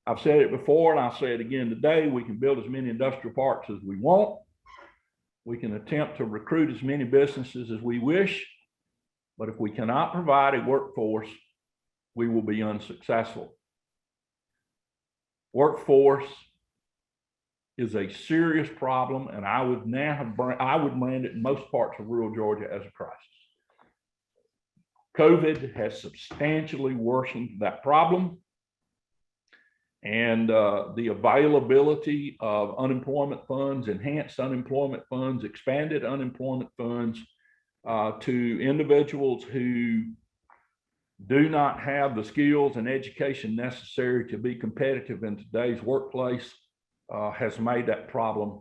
I've said it before and I'll say it again today. We can build as many industrial parks as we want. We can attempt to recruit as many businesses as we wish, but if we cannot provide a workforce, we will be unsuccessful. Workforce is a serious problem, and I would brand it in most parts of rural Georgia as a crisis. COVID has substantially worsened that problem, and the availability of unemployment funds, enhanced unemployment funds, expanded unemployment funds to individuals who do not have the skills and education necessary to be competitive in today's workplace has made that problem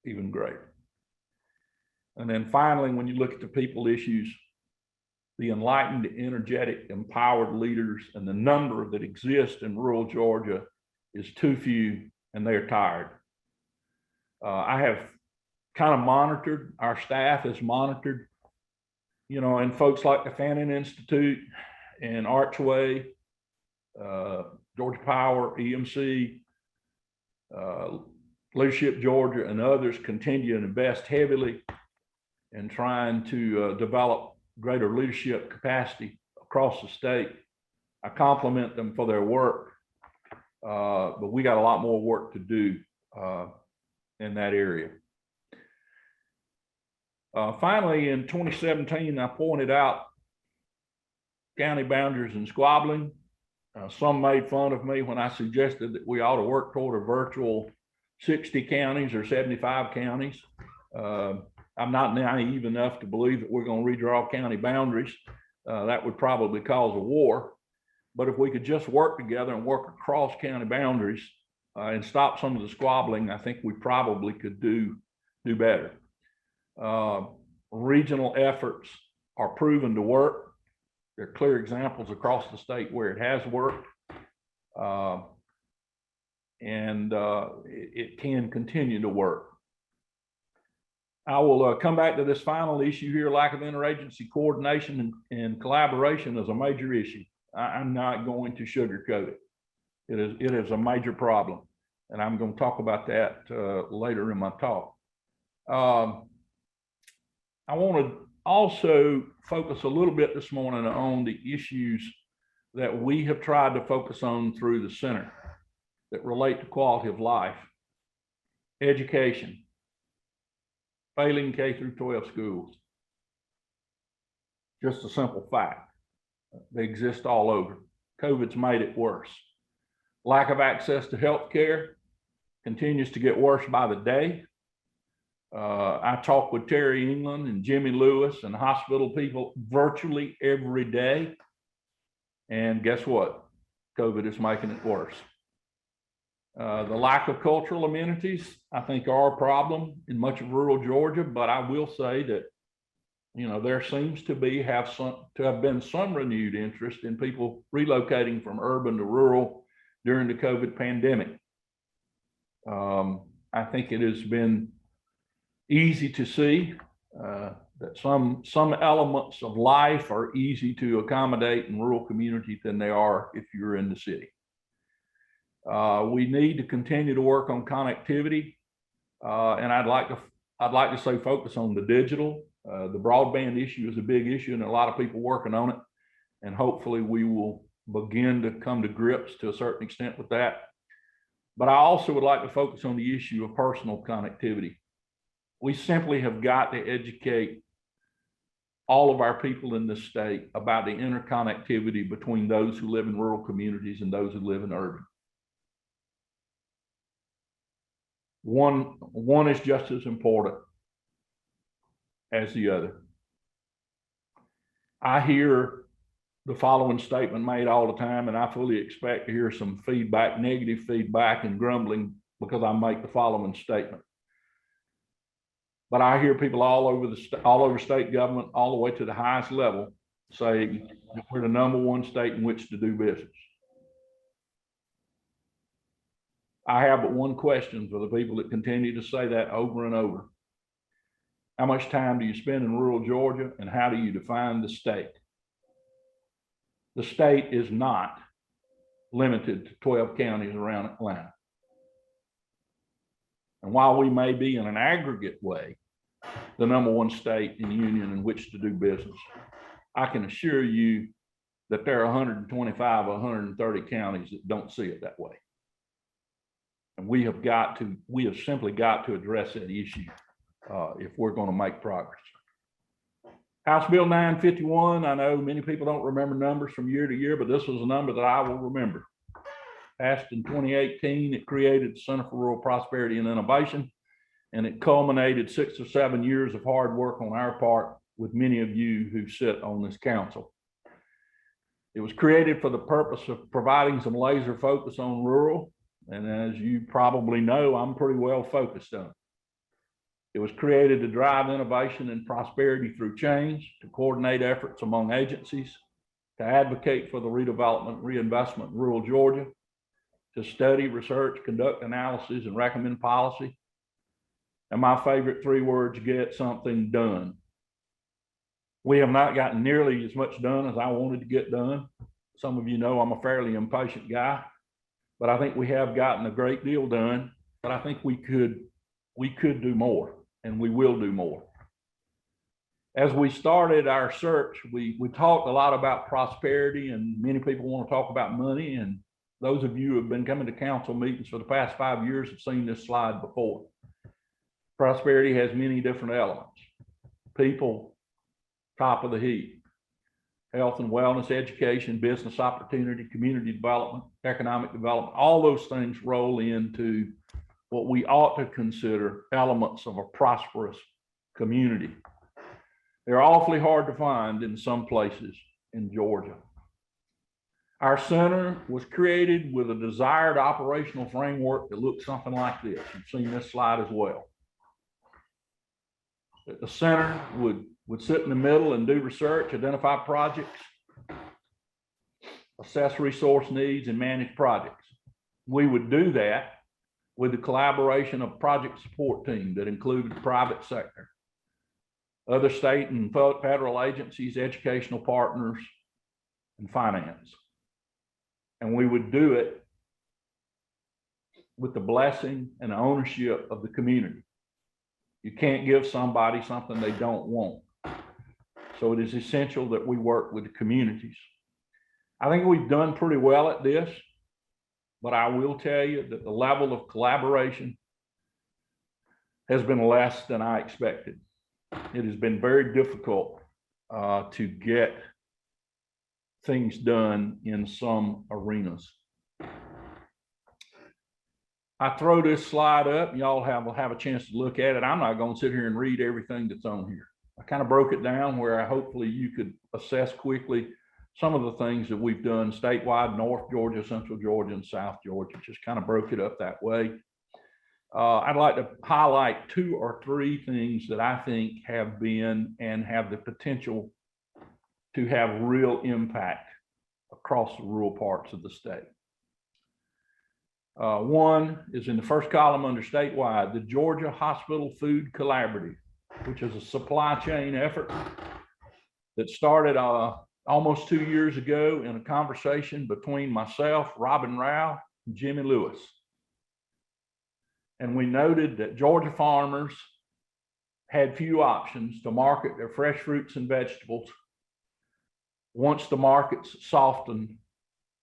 even greater. And then finally, when you look at the people issues, the enlightened, energetic, empowered leaders and the number that exist in rural Georgia is too few, and they're tired. I have kind of monitored, our staff has monitored, you know, and folks like the Fannin Institute and Archway, Georgia Power, EMC, Leadership Georgia, and others continue to invest heavily in trying to develop greater leadership capacity across the state. I compliment them for their work, but we got a lot more work to do in that area. Finally, in 2017, I pointed out county boundaries and squabbling. Some made fun of me when I suggested that we ought to work toward a virtual 60 counties or 75 counties. I'm not naive enough to believe that we're going to redraw county boundaries. That would probably cause a war. But if we could just work together and work across county boundaries and stop some of the squabbling, I think we probably could do better. Regional efforts are proven to work. There are clear examples across the state where it has worked. It can continue to work. I will come back to this final issue here. Lack of interagency coordination and collaboration is a major issue. I'm not going to sugarcoat it. It is a major problem, and I'm going to talk about that later in my talk. I want to also focus a little bit this morning on the issues that we have tried to focus on through the center that relate to quality of life, education, failing K through 12 schools. Just a simple fact. They exist all over. COVID's made it worse. Lack of access to health care continues to get worse by the day. I talk with Terry England and Jimmy Lewis and hospital people virtually every day. And guess what? COVID is making it worse. The lack of cultural amenities, I think, are a problem in much of rural Georgia, but I will say that, you know, there seems to have been some renewed interest in people relocating from urban to rural during the COVID pandemic. I think it has been easy to see that some elements of life are easy to accommodate in rural communities than they are if you're in the city. We need to continue to work on connectivity, and I'd like to say focus on the digital. The broadband issue is a big issue, and a lot of people working on it, and hopefully we will begin to come to grips to a certain extent with that. But I also would like to focus on the issue of personal connectivity. We simply have got to educate all of our people in this state about the interconnectivity between those who live in rural communities and those who live in urban. One is just as important as the other. I hear the following statement made all the time, and I fully expect to hear some feedback, negative feedback and grumbling because I make the following statement. But I hear people all over state government, all the way to the highest level, say we're the #1 state in which to do business. I have but one question for the people that continue to say that over and over. How much time do you spend in rural Georgia, and how do you define the state? The state is not limited to 12 counties around Atlanta. And while we may be in an aggregate way the #1 state in the union in which to do business, I can assure you that there are 125 or 130 counties that don't see it that way. And we have simply got to address that issue if we're going to make progress. House Bill 951, I know many people don't remember numbers from year to year, but this was a number that I will remember. Passed in 2018, it created the Center for Rural Prosperity and Innovation, and it culminated 6 or 7 years of hard work on our part with many of you who sit on this council. It was created for the purpose of providing some laser focus on rural, and as you probably know, I'm pretty well focused on it. It was created to drive innovation and prosperity through change, to coordinate efforts among agencies, to advocate for the redevelopment and reinvestment in rural Georgia, to study, research, conduct analysis, and recommend policy. And my favorite 3 words, get something done. We have not gotten nearly as much done as I wanted to get done. Some of you know I'm a fairly impatient guy, but I think we have gotten a great deal done, but I think we could do more, and we will do more. As we started our search, we talked a lot about prosperity, and many people want to talk about money, and those of you who have been coming to council meetings for the past 5 years have seen this slide before. Prosperity has many different elements. People, top of the heap. Health and wellness, education, business opportunity, community development, economic development, all those things roll into what we ought to consider elements of a prosperous community. They're awfully hard to find in some places in Georgia. Our center was created with a desired operational framework that looks something like this. You've seen this slide as well. The center would sit in the middle and do research, identify projects, assess resource needs, and manage projects. We would do that with the collaboration of project support team that included the private sector, other state and federal agencies, educational partners, and finance. And we would do it with the blessing and ownership of the community. You can't give somebody something they don't want. So it is essential that we work with the communities. I think we've done pretty well at this, but I will tell you that the level of collaboration has been less than I expected. It has been very difficult to get things done in some arenas. I throw this slide up, and y'all have a chance to look at it. I'm not going to sit here and read everything that's on here. I kind of broke it down where hopefully you could assess quickly some of the things that we've done statewide, North Georgia, Central Georgia, and South Georgia. Just kind of broke it up that way. I'd like to highlight 2 or 3 things that I think have been and have the potential to have real impact across the rural parts of the state. One is in the first column under statewide, the Georgia Hospital Food Collaborative, which is a supply chain effort that started almost 2 years ago in a conversation between myself, Robin Rao, and Jimmy Lewis. And we noted that Georgia farmers had few options to market their fresh fruits and vegetables once the markets softened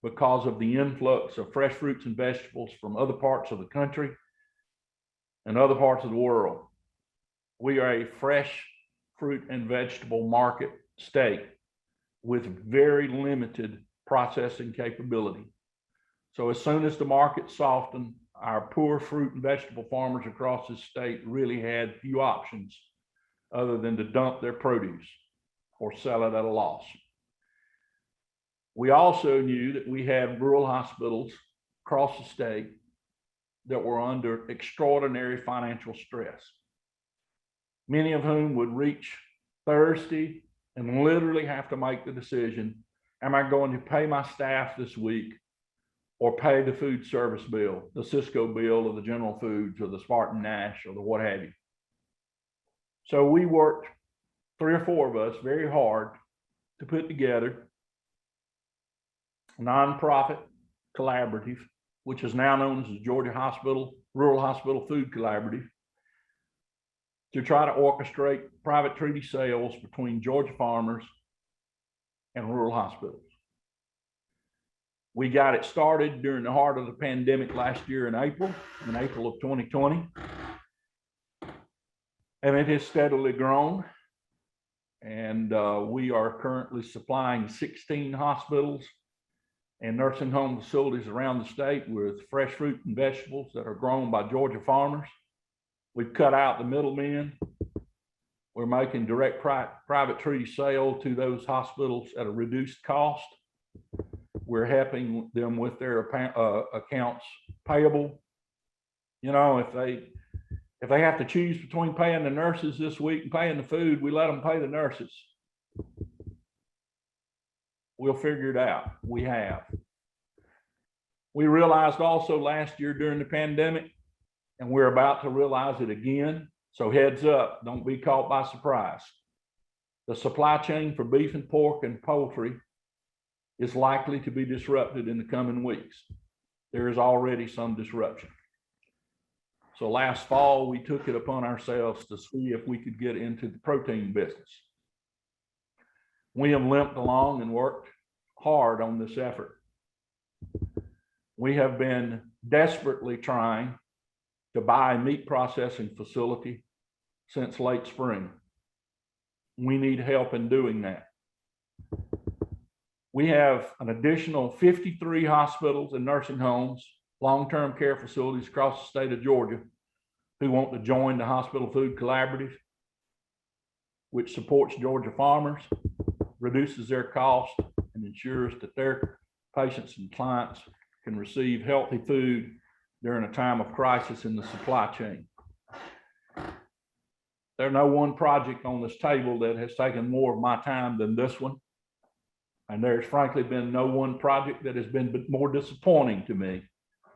because of the influx of fresh fruits and vegetables from other parts of the country and other parts of the world. We are a fresh fruit and vegetable market state with very limited processing capability. So as soon as the market softened, our poor fruit and vegetable farmers across the state really had few options other than to dump their produce or sell it at a loss. We also knew that we had rural hospitals across the state that were under extraordinary financial stress, many of whom would reach Thursday and literally have to make the decision, am I going to pay my staff this week or pay the food service bill, the Cisco bill or the General Foods or the Spartan Nash or the what have you. So we worked, 3 or 4 of us, very hard to put together a nonprofit collaborative, which is now known as the Georgia Rural Hospital Food Collaborative, to try to orchestrate private treaty sales between Georgia farmers and rural hospitals. We got it started during the heart of the pandemic last year in April of 2020. And it has steadily grown. And we are currently supplying 16 hospitals and nursing home facilities around the state with fresh fruit and vegetables that are grown by Georgia farmers. We've cut out the middlemen. We're making direct private treaty sale to those hospitals at a reduced cost. We're helping them with their accounts payable. You know, if they have to choose between paying the nurses this week and paying the food, we let them pay the nurses. We'll figure it out. We have. We realized also last year during the pandemic, and we're about to realize it again. So heads up, don't be caught by surprise. The supply chain for beef and pork and poultry is likely to be disrupted in the coming weeks. There is already some disruption. So last fall, we took it upon ourselves to see if we could get into the protein business. We have limped along and worked hard on this effort. We have been desperately trying to buy a meat processing facility since late spring. We need help in doing that. We have an additional 53 hospitals and nursing homes long-term care facilities across the state of Georgia who want to join the Hospital Food Collaborative, which supports Georgia farmers, reduces their cost, and ensures that their patients and clients can receive healthy food during a time of crisis in the supply chain. There's no one project on this table that has taken more of my time than this one. And there's frankly been no one project that has been more disappointing to me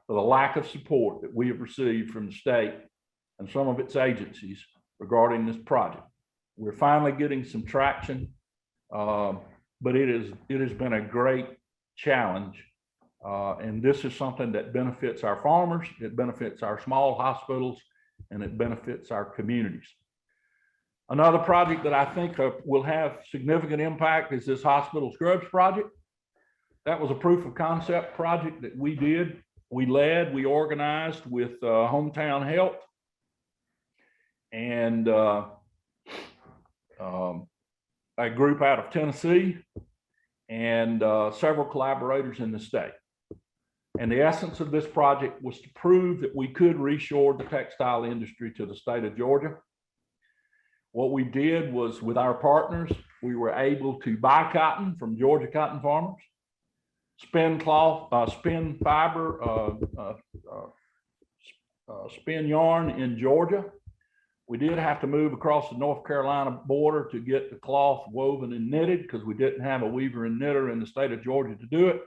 for the lack of support that we have received from the state and some of its agencies regarding this project. We're finally getting some traction, but it has been a great challenge. And this is something that benefits our farmers, it benefits our small hospitals, and it benefits our communities. Another project that I think will have significant impact is this hospital scrubs project. That was a proof of concept project that we did. We led, we organized with Hometown Health and a group out of Tennessee and several collaborators in the state. And the essence of this project was to prove that we could reshore the textile industry to the state of Georgia. What we did was, with our partners, we were able to buy cotton from Georgia cotton farmers, spin cloth, spin fiber, spin yarn in Georgia. We did have to move across the North Carolina border to get the cloth woven and knitted because we didn't have a weaver and knitter in the state of Georgia to do it.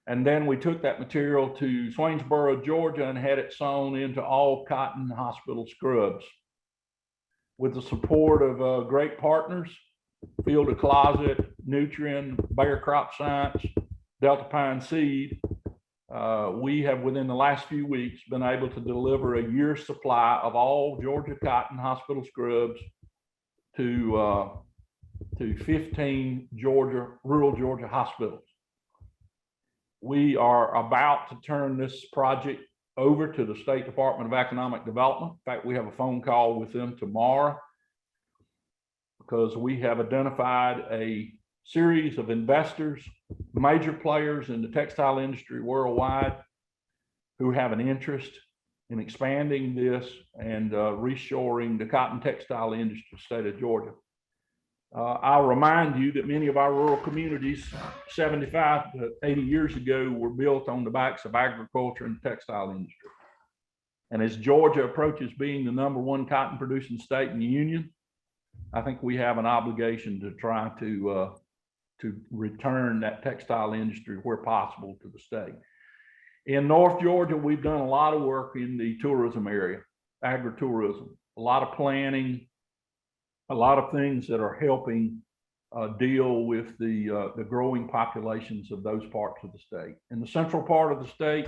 And then we took that material to Swainsboro, Georgia, and had it sewn into all cotton hospital scrubs. With the support of great partners, Field of Closet, Nutrien, Bayer Crop Science, Delta Pine Seed, we have within the last few weeks been able to deliver a year's supply of all Georgia cotton hospital scrubs to 15 rural Georgia hospitals. We are about to turn this project over to the State Department of Economic Development. In fact, we have a phone call with them tomorrow because we have identified a series of investors, major players in the textile industry worldwide who have an interest in expanding this and reshoring the cotton textile industry in the state of Georgia. I'll remind you that many of our rural communities 75 to 80 years ago were built on the backs of agriculture and the textile industry. And as Georgia approaches being the #1 cotton producing state in the union, I think we have an obligation to try to return that textile industry where possible to the state. In North Georgia, we've done a lot of work in the tourism area, agritourism, a lot of planning, a lot of things that are helping deal with the growing populations of those parts of the state. In the central part of the state,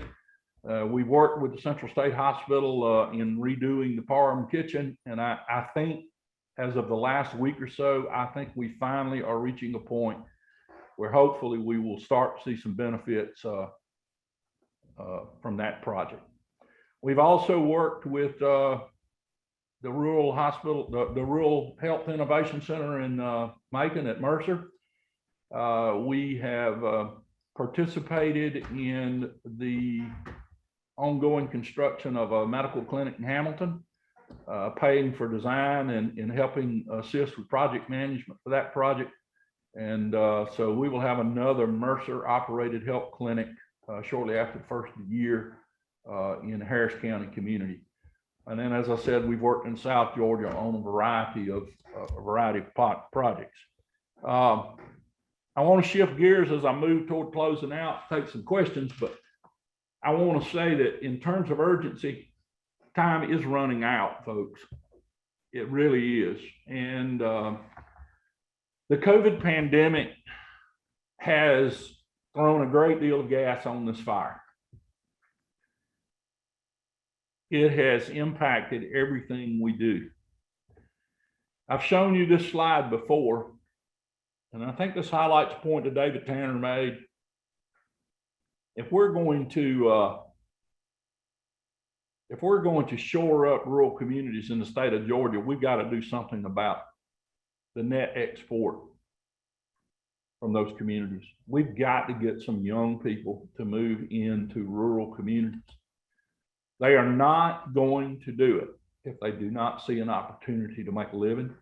we've worked with the Central State Hospital in redoing the Parham kitchen. And I think as of the last week or so, I think we finally are reaching a point where hopefully we will start to see some benefits from that project. We've also worked with the rural hospital, the Rural Health Innovation Center in Macon at Mercer. We have participated in the ongoing construction of a medical clinic in Hamilton, paying for design and helping assist with project management for that project. And so we will have another Mercer operated health clinic shortly after the first of the year in Harris County community. And then, as I said, we've worked in South Georgia on a variety of projects. I want to shift gears as I move toward closing out, take some questions, but I want to say that in terms of urgency, time is running out, folks. It really is. And the COVID pandemic has thrown a great deal of gas on this fire. It has impacted everything we do. I've shown you this slide before, and I think this highlights a point that David Tanner made. If we're going to shore up rural communities in the state of Georgia, we've got to do something about the net export from those communities. We've got to get some young people to move into rural communities. They are not going to do it if they do not see an opportunity to make a living.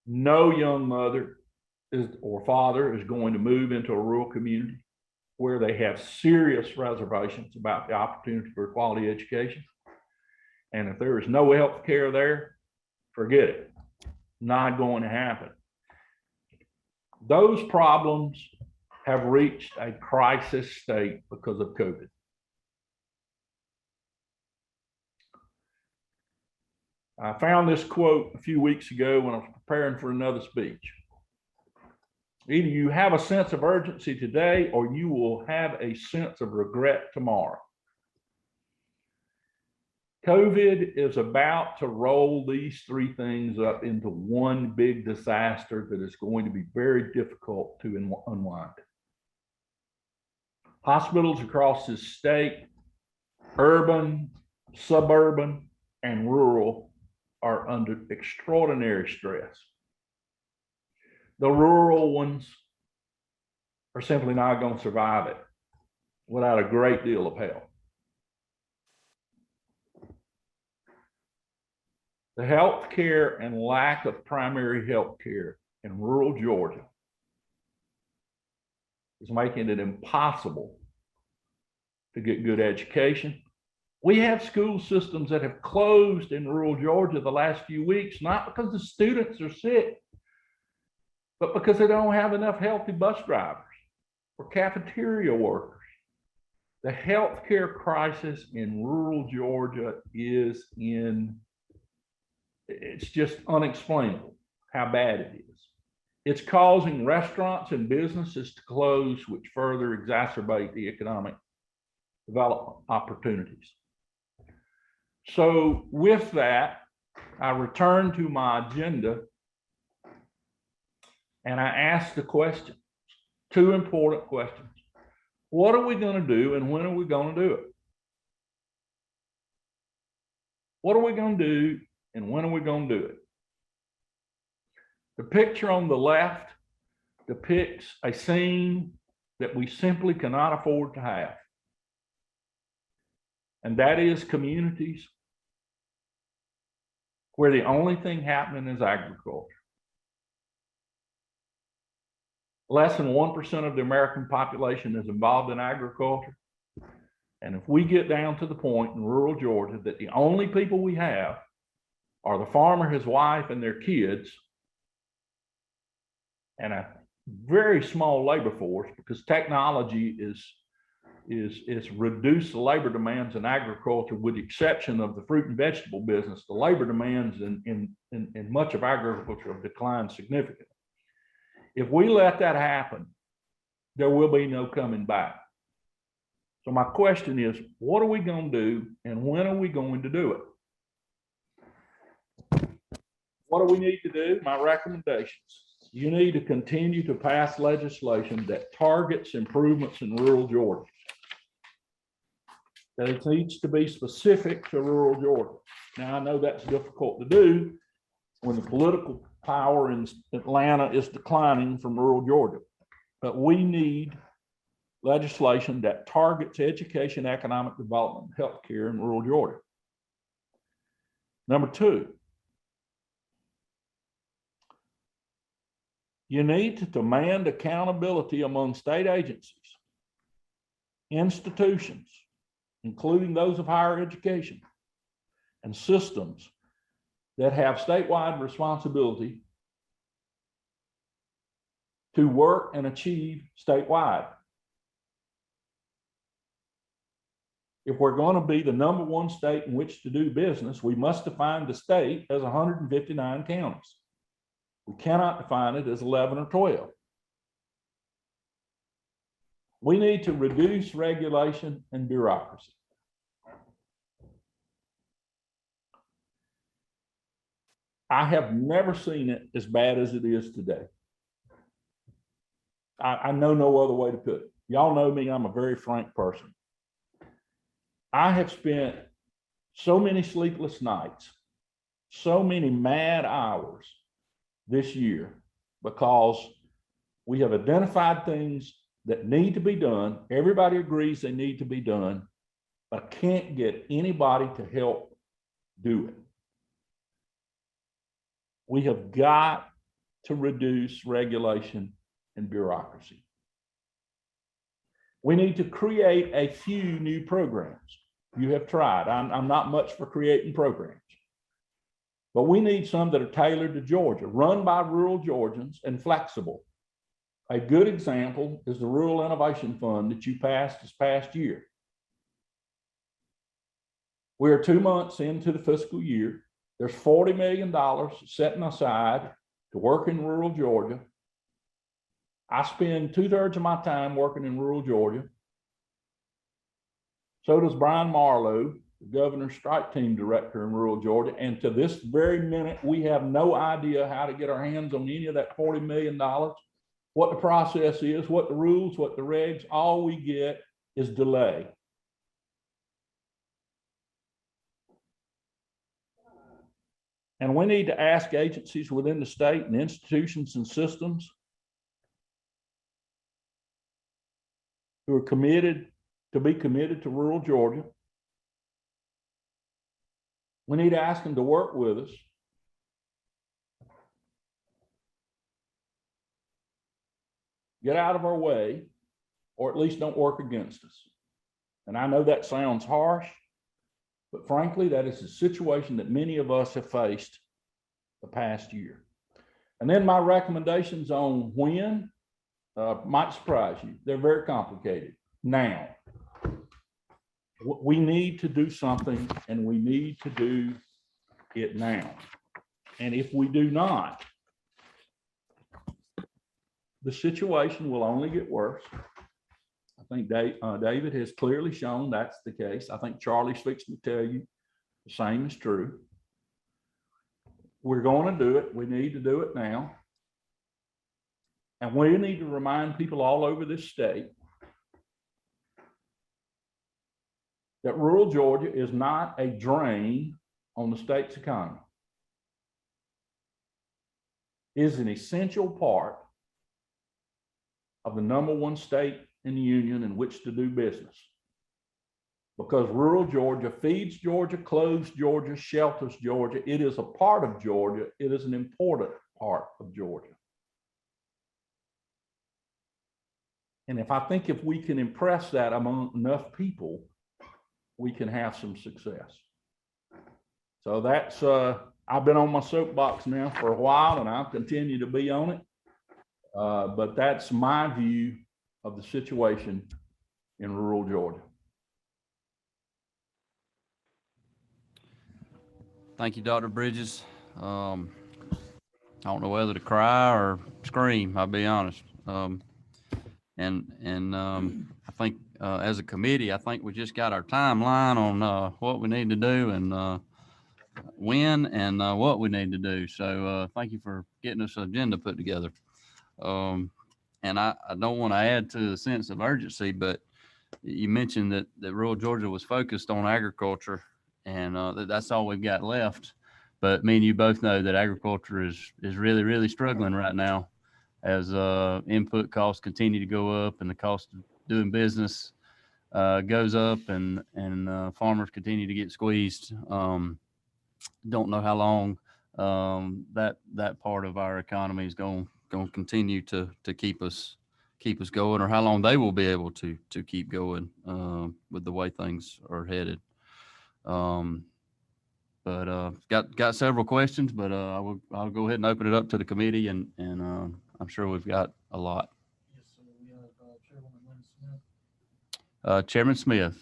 No young mother or father is going to move into a rural community where they have serious reservations about the opportunity for quality education. And if there is no health care there, forget it. Not going to happen. Those problems have reached a crisis state because of COVID. I found this quote a few weeks ago when I was preparing for another speech. Either you have a sense of urgency today or you will have a sense of regret tomorrow. COVID is about to roll these three things up into one big disaster that is going to be very difficult to unwind. Hospitals across this state, urban, suburban, and rural, are under extraordinary stress. The rural ones are simply not going to survive it without a great deal of help. The health care and lack of primary health care in rural Georgia is making it impossible to get good education. We have school systems that have closed in rural Georgia the last few weeks, not because the students are sick, but because they don't have enough healthy bus drivers or cafeteria workers. The healthcare crisis in rural Georgia is it's just unexplainable how bad it is. It's causing restaurants and businesses to close, which further exacerbate the economic development opportunities. So with that, I return to my agenda and I ask the question, two important questions. What are we going to do and when are we going to do it? What are we going to do and when are we going to do it? The picture on the left depicts a scene that we simply cannot afford to have. And that is communities where the only thing happening is agriculture. Less than 1% of the American population is involved in agriculture. And if we get down to the point in rural Georgia that the only people we have are the farmer, his wife, and their kids, and a very small labor force, because technology is reduced the labor demands in agriculture, with the exception of the fruit and vegetable business. The labor demands in much of agriculture have declined significantly. If we let that happen, there will be no coming back. So my question is, what are we going to do and when are we going to do it? What do we need to do? My recommendations. You need to continue to pass legislation that targets improvements in rural Georgia. That it needs to be specific to rural Georgia. Now, I know that's difficult to do when the political power in Atlanta is declining from rural Georgia, but we need legislation that targets education, economic development, and healthcare in rural Georgia. Number two, you need to demand accountability among state agencies, institutions, including those of higher education, and systems that have statewide responsibility to work and achieve statewide. If we're going to be the #1 state in which to do business, we must define the state as 159 counties. We cannot define it as 11 or 12. We need to reduce regulation and bureaucracy. I have never seen it as bad as it is today. I know no other way to put it. Y'all know me, I'm a very frank person. I have spent so many sleepless nights, so many mad hours this year, because We have identified things that need to be done. Everybody agrees they need to be done, but I can't get anybody to help do it. We have got to reduce regulation and bureaucracy. We need to create a few new programs. You have tried. I'm not much for creating programs, but we need some that are tailored to Georgia, run by rural Georgians and flexible. A good example is the Rural Innovation Fund that you passed this past year. We are 2 months into the fiscal year. There's $40 million setting aside to work in rural Georgia. I spend 2/3 of my time working in rural Georgia. So does Brian Marlowe, the governor's strike team director in rural Georgia. And to this very minute, we have no idea how to get our hands on any of that $40 million, what the process is, what the rules, what the regs. All we get is delay. And we need to ask agencies within the state and institutions and systems who are committed to rural Georgia. We need to ask them to work with us. Get out of our way, or at least don't work against us. And I know that sounds harsh, but frankly, that is a situation that many of us have faced the past year. And then my recommendations on when might surprise you. They're very complicated. Now, we need to do something, and we need to do it now. And if we do not, the situation will only get worse. I think David has clearly shown that's the case. I think Charlie's fixing to tell you the same is true. We're going to do it. We need to do it now. And we need to remind people all over this state that rural Georgia is not a drain on the state's economy. It is an essential part of the #1 state in the union in which to do business. Because rural Georgia feeds Georgia, clothes Georgia, shelters Georgia. It is a part of Georgia. It is an important part of Georgia. And if we can impress that among enough people, we can have some success. So that's, I've been on my soapbox now for a while, and I'll continue to be on it. But that's my view of the situation in rural Georgia. Thank you, Dr. Bridges. I don't know whether to cry or scream, I'll be honest. I think as a committee, I think we just got our timeline on what we need to do and when and what we need to do. So thank you for getting this agenda put together. And I don't want to add to the sense of urgency, but you mentioned that rural Georgia was focused on agriculture, and that's all we've got left. But me and you both know that agriculture is really, really struggling right now as input costs continue to go up and the cost of doing business goes up, and farmers continue to get squeezed. Don't know how long that part of our economy is going to continue to keep us going, or how long they will be able to keep going with the way things are headed. But got several questions, but I'll go ahead and open it up to the committee, and I'm sure we've got a lot. Yes, sir. We have Chairwoman Lynn Smith. Chairman Smith.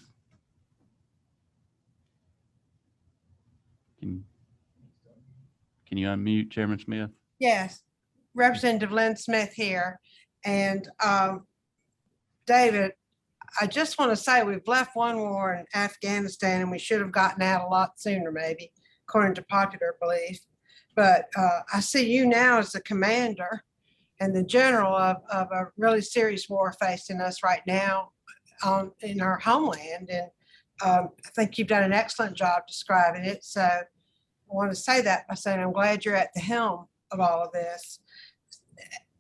Can you unmute Chairman Smith? Yes, Representative Lynn Smith here. And David, I just want to say we've left one war in Afghanistan, and we should have gotten out a lot sooner, maybe, according to popular belief. But I see you now as the commander and the general of a really serious war facing us right now in our homeland. And I think you've done an excellent job describing it. So I want to say that by saying I'm glad you're at the helm of all of this.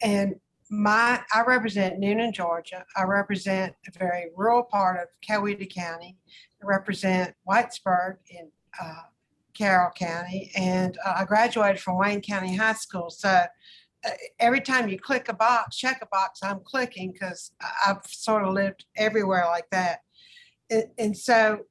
And I represent Noonan, Georgia. I represent a very rural part of Coweta County. I represent Whitesburg in Carroll County, and I graduated from Wayne County High School. So every time you click a box, check a box, I'm clicking because I've sort of lived everywhere like that. And so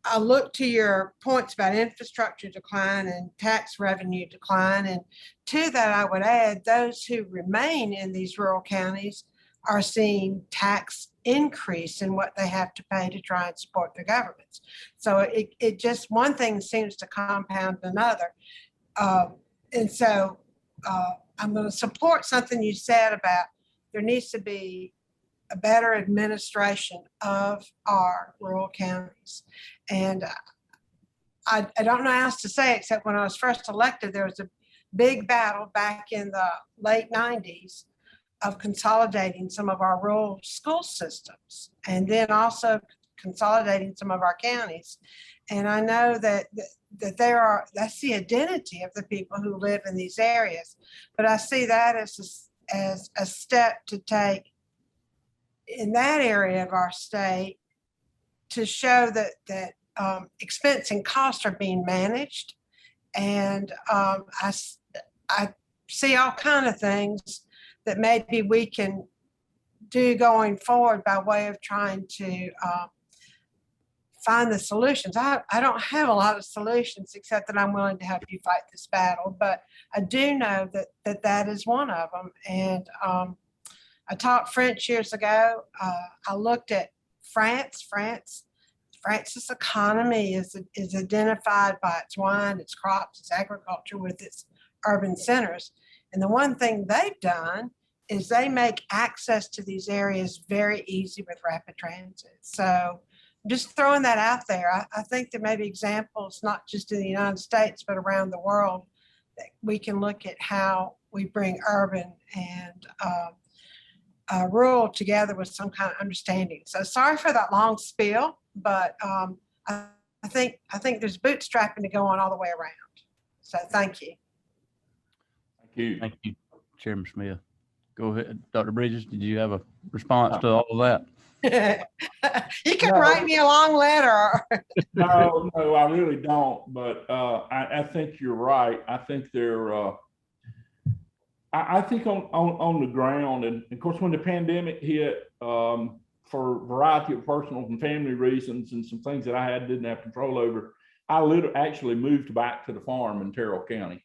I look to your points about infrastructure decline and tax revenue decline. And to that, I would add those who remain in these rural counties are seeing tax increase in what they have to pay to try and support their governments. So it just, one thing seems to compound another. And so I'm going to support something you said about there needs to be a better administration of our rural counties. And I don't know how else to say, except when I was first elected, there was a big battle back in the late 90s of consolidating some of our rural school systems and then also consolidating some of our counties. And I know that that's the identity of the people who live in these areas. But I see that as a step to take in that area of our state to show that expense and costs are being managed. And I see all kinds of things that maybe we can do going forward by way of trying to find the solutions. I don't have a lot of solutions except that I'm willing to help you fight this battle, but I do know that is one of them. And I taught French years ago. I looked at France. France's economy is identified by its wine, its crops, its agriculture with its urban centers. And the one thing they've done is they make access to these areas very easy with rapid transit. So just throwing that out there, I think there may be examples, not just in the United States, but around the world, that we can look at how we bring urban and rural together with some kind of understanding. So sorry for that long spiel, but I think there's bootstrapping to go on all the way around. So thank you. Thank you. Thank you, Chairman Smith. Go ahead, Dr. Bridges. Did you have a response to all of that? You can write me a long letter. No, I really don't. But I think you're right. I think they're. I think on the ground, and of course, when the pandemic hit, for a variety of personal and family reasons, and some things that I didn't have control over, I actually moved back to the farm in Terrell County.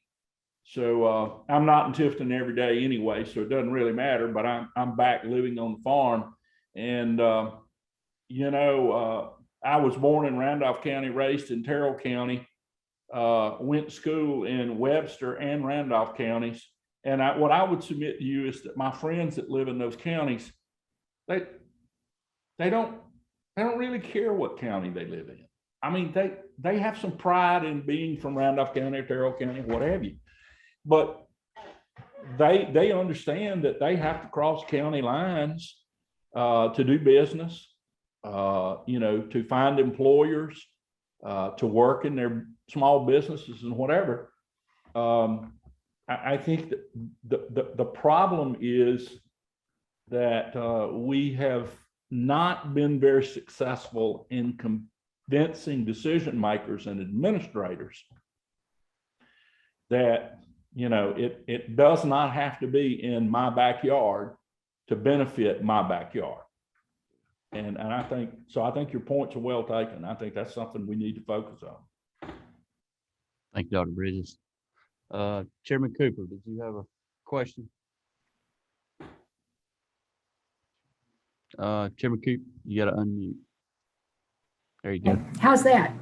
So I'm not in Tifton every day anyway, so it doesn't really matter. But I'm back living on the farm, and I was born in Randolph County, raised in Terrell County, went to school in Webster and Randolph counties. And what I would submit to you is that my friends that live in those counties, they don't really care what county they live in. I mean, they have some pride in being from Randolph County or Terrell County, what have you. But they understand that they have to cross county lines to do business, to find employers, to work in their small businesses and whatever. I think that the problem is that we have not been very successful in convincing decision makers and administrators that it does not have to be in my backyard to benefit my backyard. And I think your points are well taken. I think that's something we need to focus on. Thank you, Dr. Bridges. Chairman Cooper, did you have a question? Chairman Cooper, you got to unmute. There you go. How's that?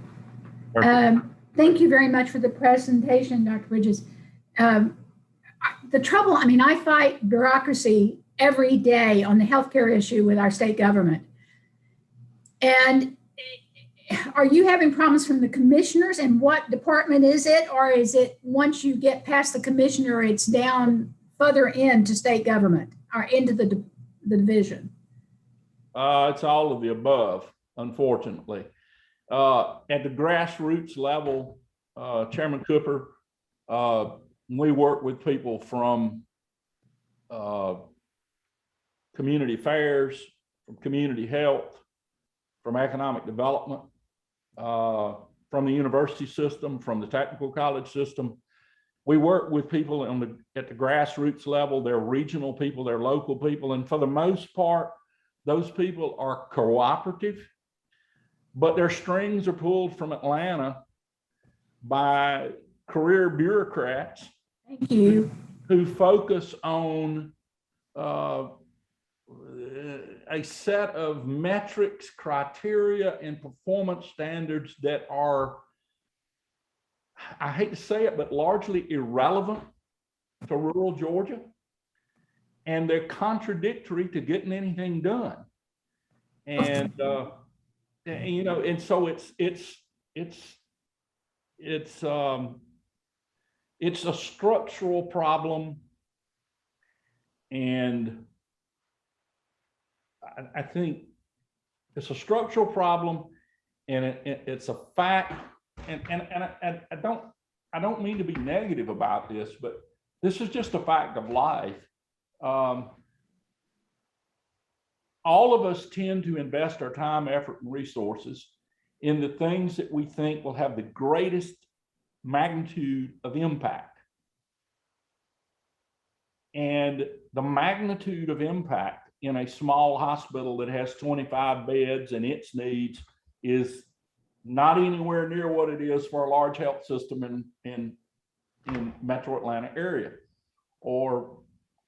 Thank you very much for the presentation, Dr. Bridges. The trouble, I fight bureaucracy every day on the healthcare issue with our state government. And are you having problems from the commissioners, and what department is it? Or is it once you get past the commissioner, it's down further into state government or into the division? It's all of the above, unfortunately. At the grassroots level, Chairman Cooper, we work with people from community affairs, from community health, from economic development, from the university system, from the technical college system. We work with people at the grassroots level. They're regional people, they're local people. And for the most part, those people are cooperative, but their strings are pulled from Atlanta by career bureaucrats. Thank you. Who focus on a set of metrics, criteria, and performance standards that are, I hate to say it, but largely irrelevant to rural Georgia. And they're contradictory to getting anything done. And, you know, and so it's a structural problem, and I think it's a structural problem, and it's a fact. And I don't mean to be negative about this, but this is just a fact of life. All of us tend to invest our time, effort, and resources in the things that we think will have the greatest magnitude of impact. And the magnitude of impact in a small hospital that has 25 beds and its needs is not anywhere near what it is for a large health system in Metro Atlanta area, or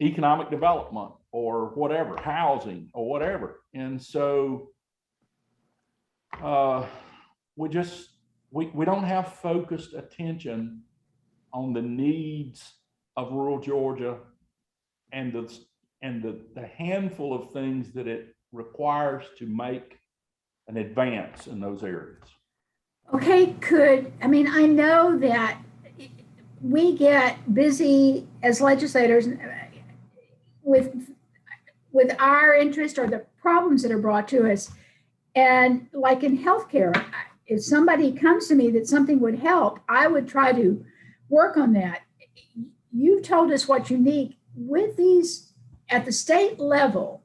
economic development, or whatever, housing, or whatever. And so we don't have focused attention on the needs of rural Georgia and the handful of things that it requires to make an advance in those areas. Okay, I know that we get busy as legislators with our interest or the problems that are brought to us. And like in healthcare, if somebody comes to me that something would help, I would try to work on that. You've told us what's unique with these at the state level.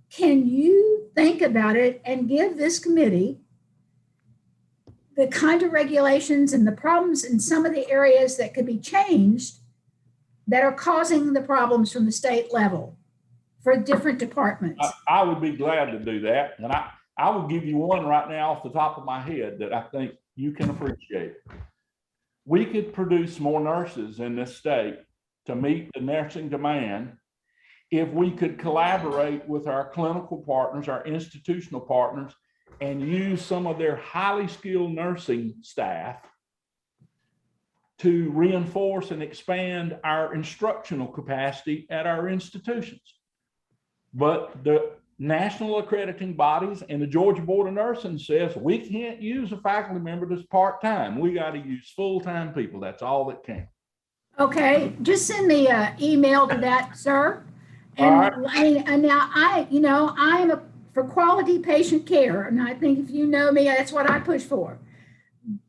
Can you think about it and give this committee the kind of regulations and the problems in some of the areas that could be changed that are causing the problems from the state level for different departments? I would be glad to do that. And I will give you one right now off the top of my head that I think you can appreciate. We could produce more nurses in this state to meet the nursing demand if we could collaborate with our clinical partners, our institutional partners, and use some of their highly skilled nursing staff to reinforce and expand our instructional capacity at our institutions. But the national accrediting bodies and the Georgia Board of Nursing says we can't use a faculty member that's part-time. We got to use full-time people. That's all that can. Okay, just send me an email to that, sir. And, and now I am for quality patient care. And I think if you know me, that's what I push for.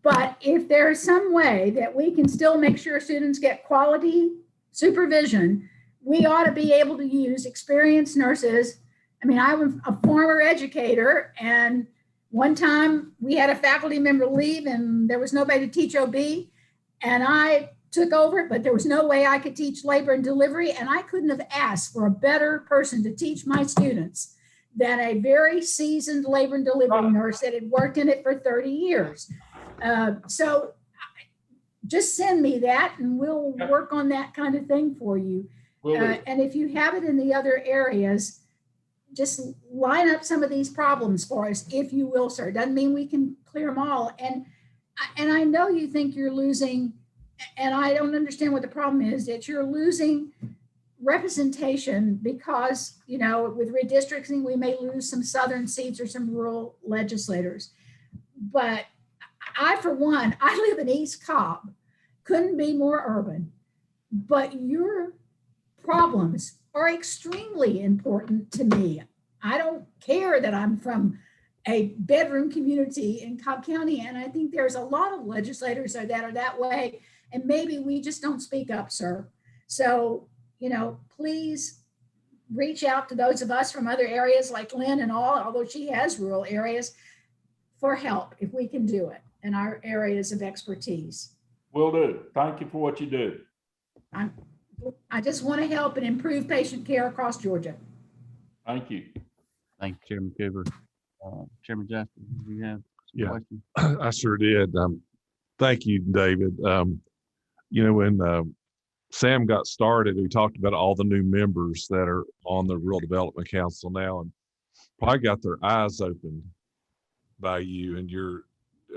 But if there's some way that we can still make sure students get quality supervision, we ought to be able to use experienced nurses. I mean, I'm a former educator, and one time we had a faculty member leave and there was nobody to teach OB, and I took over it, but there was no way I could teach labor and delivery, and I couldn't have asked for a better person to teach my students than a very seasoned labor and delivery nurse that had worked in it for 30 years. So just send me that and we'll work on that kind of thing for you. And if you have it in the other areas, just line up some of these problems for us, if you will, sir. Doesn't mean we can clear them all. And I know you think you're losing, and I don't understand what the problem is, that you're losing representation because, you know, with redistricting, we may lose some southern seats or some rural legislators. But I, for one, I live in East Cobb, couldn't be more urban, but your problems are extremely important to me. I don't care that I'm from a bedroom community in Cobb County, and I think there's a lot of legislators that are that way, and maybe we just don't speak up, sir. So, you know, please reach out to those of us from other areas like Lynn and all, although she has rural areas, for help if we can do it in our areas of expertise. Will do. Thank you for what you do. I just want to help and improve patient care across Georgia. Thank you. Thank you, Chairman Cooper. Chairman Jasper, do you have some Yeah. questions? I sure did. Thank you, David. You know, when Sam got started, we talked about all the new members that are on the Rural Development Council now, and probably got their eyes opened by you and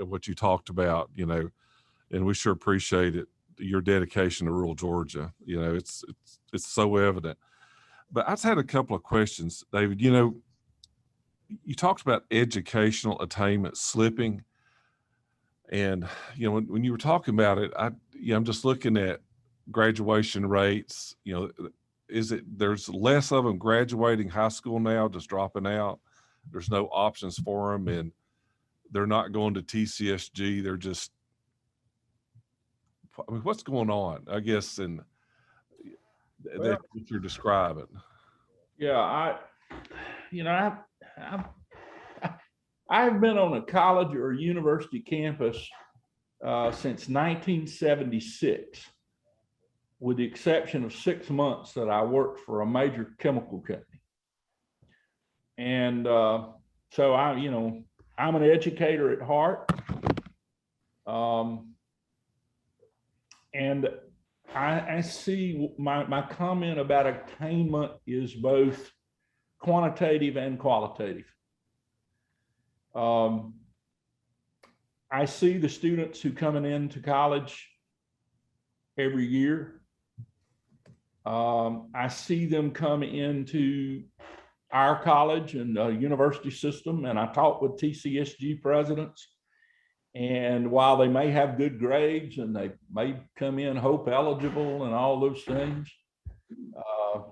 what you talked about, you know, and we sure appreciate it, your dedication to rural Georgia. You know, it's so evident. But I just had a couple of questions, David. You know, you talked about educational attainment slipping, and you know, when you were talking about it, I'm just looking at graduation rates. You know, there's less of them graduating high school now, just dropping out. There's no options for them, and they're not going to TCSG. They're just, I mean, what's going on, I guess, and that what you're describing. Yeah, I've been on a college or a university campus since 1976, with the exception of 6 months that I worked for a major chemical company. And so I'm an educator at heart. And I see my comment about attainment is both quantitative and qualitative. I see the students who coming into college every year. I see them come into our college and university system, and I talk with TCSG presidents. And while they may have good grades and they may come in Hope eligible and all those things,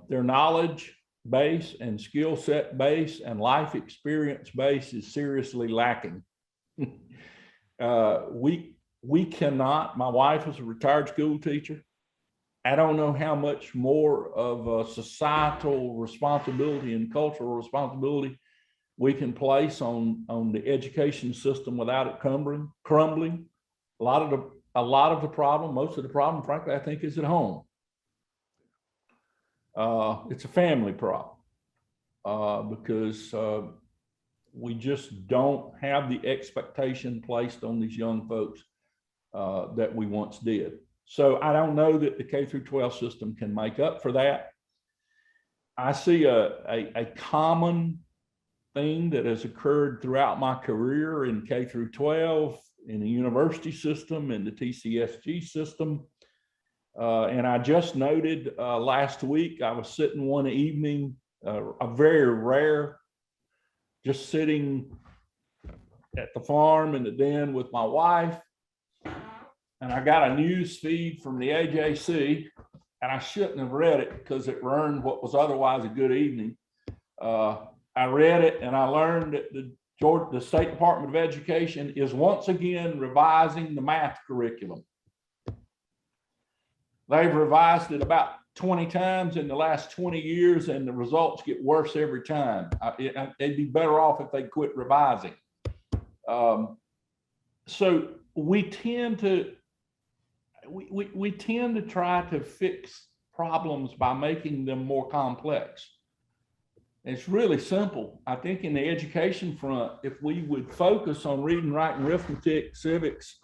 their knowledge base and skill set base and life experience base is seriously lacking. We cannot, my wife is a retired school teacher. I don't know how much more of a societal responsibility and cultural responsibility we can place on the education system without it crumbling. A lot of the problem, most of the problem, frankly, I think is at home. It's a family problem because we just don't have the expectation placed on these young folks that we once did. So I don't know that the K through 12 system can make up for that. I see a common thing that has occurred throughout my career in K through 12, in the university system, in the TCSG system. And I just noted last week, I was sitting one evening, a very rare, just sitting at the farm in the den with my wife. And I got a news feed from the AJC, and I shouldn't have read it because it ruined what was otherwise a good evening. I read it and I learned that the State Department of Education is once again revising the math curriculum. They've revised it about 20 times in the last 20 years, and the results get worse every time. They'd be better off if they quit revising. So we tend to try to fix problems by making them more complex. It's really simple. I think in the education front, if we would focus on reading, writing, arithmetic, civics,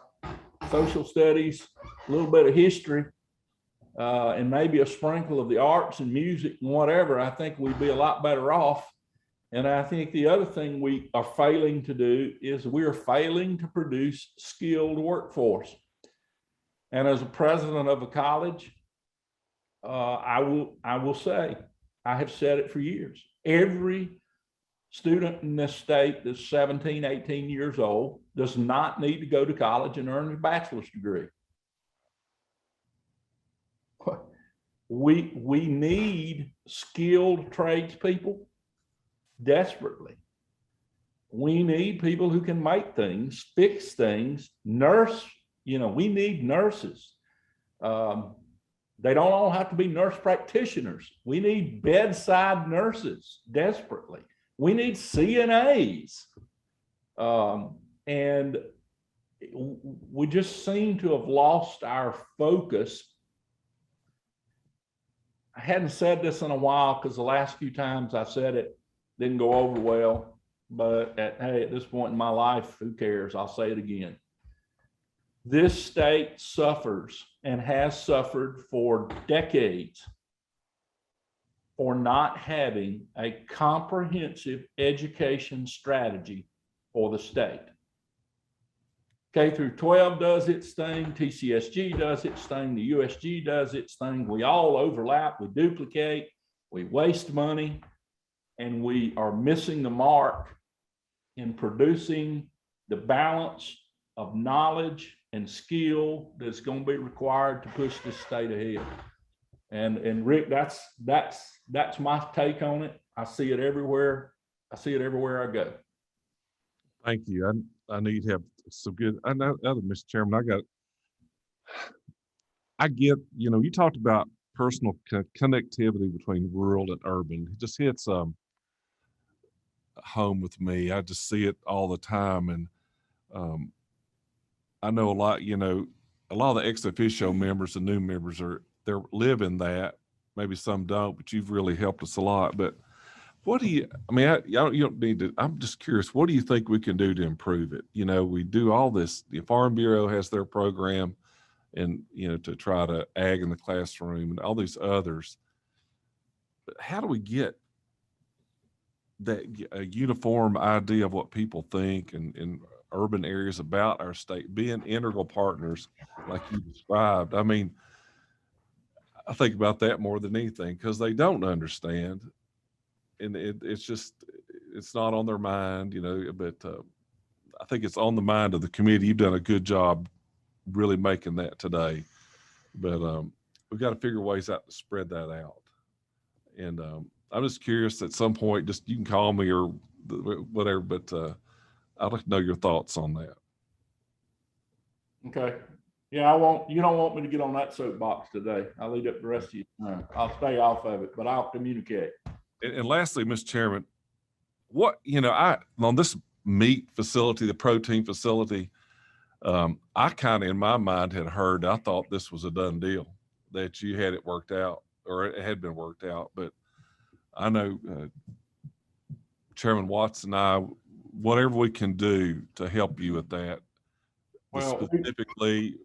social studies, a little bit of history, and maybe a sprinkle of the arts and music and whatever, I think we'd be a lot better off. And I think the other thing we are failing to do is we're failing to produce skilled workforce. And as a president of a college, I will say, I have said it for years, every student in this state that's 17, 18 years old does not need to go to college and earn a bachelor's degree. We need skilled tradespeople desperately. We need people who can make things, fix things, nurse. We need nurses. They don't all have to be nurse practitioners. We need bedside nurses desperately. We need CNAs. And we just seem to have lost our focus. I hadn't said this in a while because the last few times I said it didn't go over well, but at this point in my life, who cares? I'll say it again. This state suffers and has suffered for decades for not having a comprehensive education strategy for the state. K through 12 does its thing, TCSG does its thing, the USG does its thing. We all overlap, we duplicate, we waste money, and we are missing the mark in producing the balance of knowledge and skill that's going to be required to push this state ahead. And Rick, that's my take on it. I see it everywhere. I see it everywhere I go. Thank you. I need to have some good, Mr. Chairman, I get, you talked about personal connectivity between rural and urban. It just hits home with me. I just see it all the time. And I know a lot of the ex officio members and new members they're living that. Maybe some don't, but you've really helped us a lot. But what do you, you don't need to, I'm just curious, what do you think we can do to improve it? We do all this, the Farm Bureau has their program and, to try to ag in the classroom and all these others. But how do we get a uniform idea of what people think in urban areas about our state, being integral partners like you described? I think about that more than anything because they don't understand. And it's not on their mind, but I think it's on the mind of the committee. You've done a good job really making that today, but we've got to figure ways out to spread that out. And I'm just curious at some point, just you can call me or whatever, but I'd like to know your thoughts on that. Okay. Yeah, you don't want me to get on that soapbox today. I'll leave it the rest of you. I'll stay off of it, but I'll communicate. And lastly, Mr. Chairman, what, on this meat facility, the protein facility, I kind of in my mind had heard, I thought this was a done deal, that you had it worked out or it had been worked out. But I know Chairman Watts and I, whatever we can do to help you with that, specifically,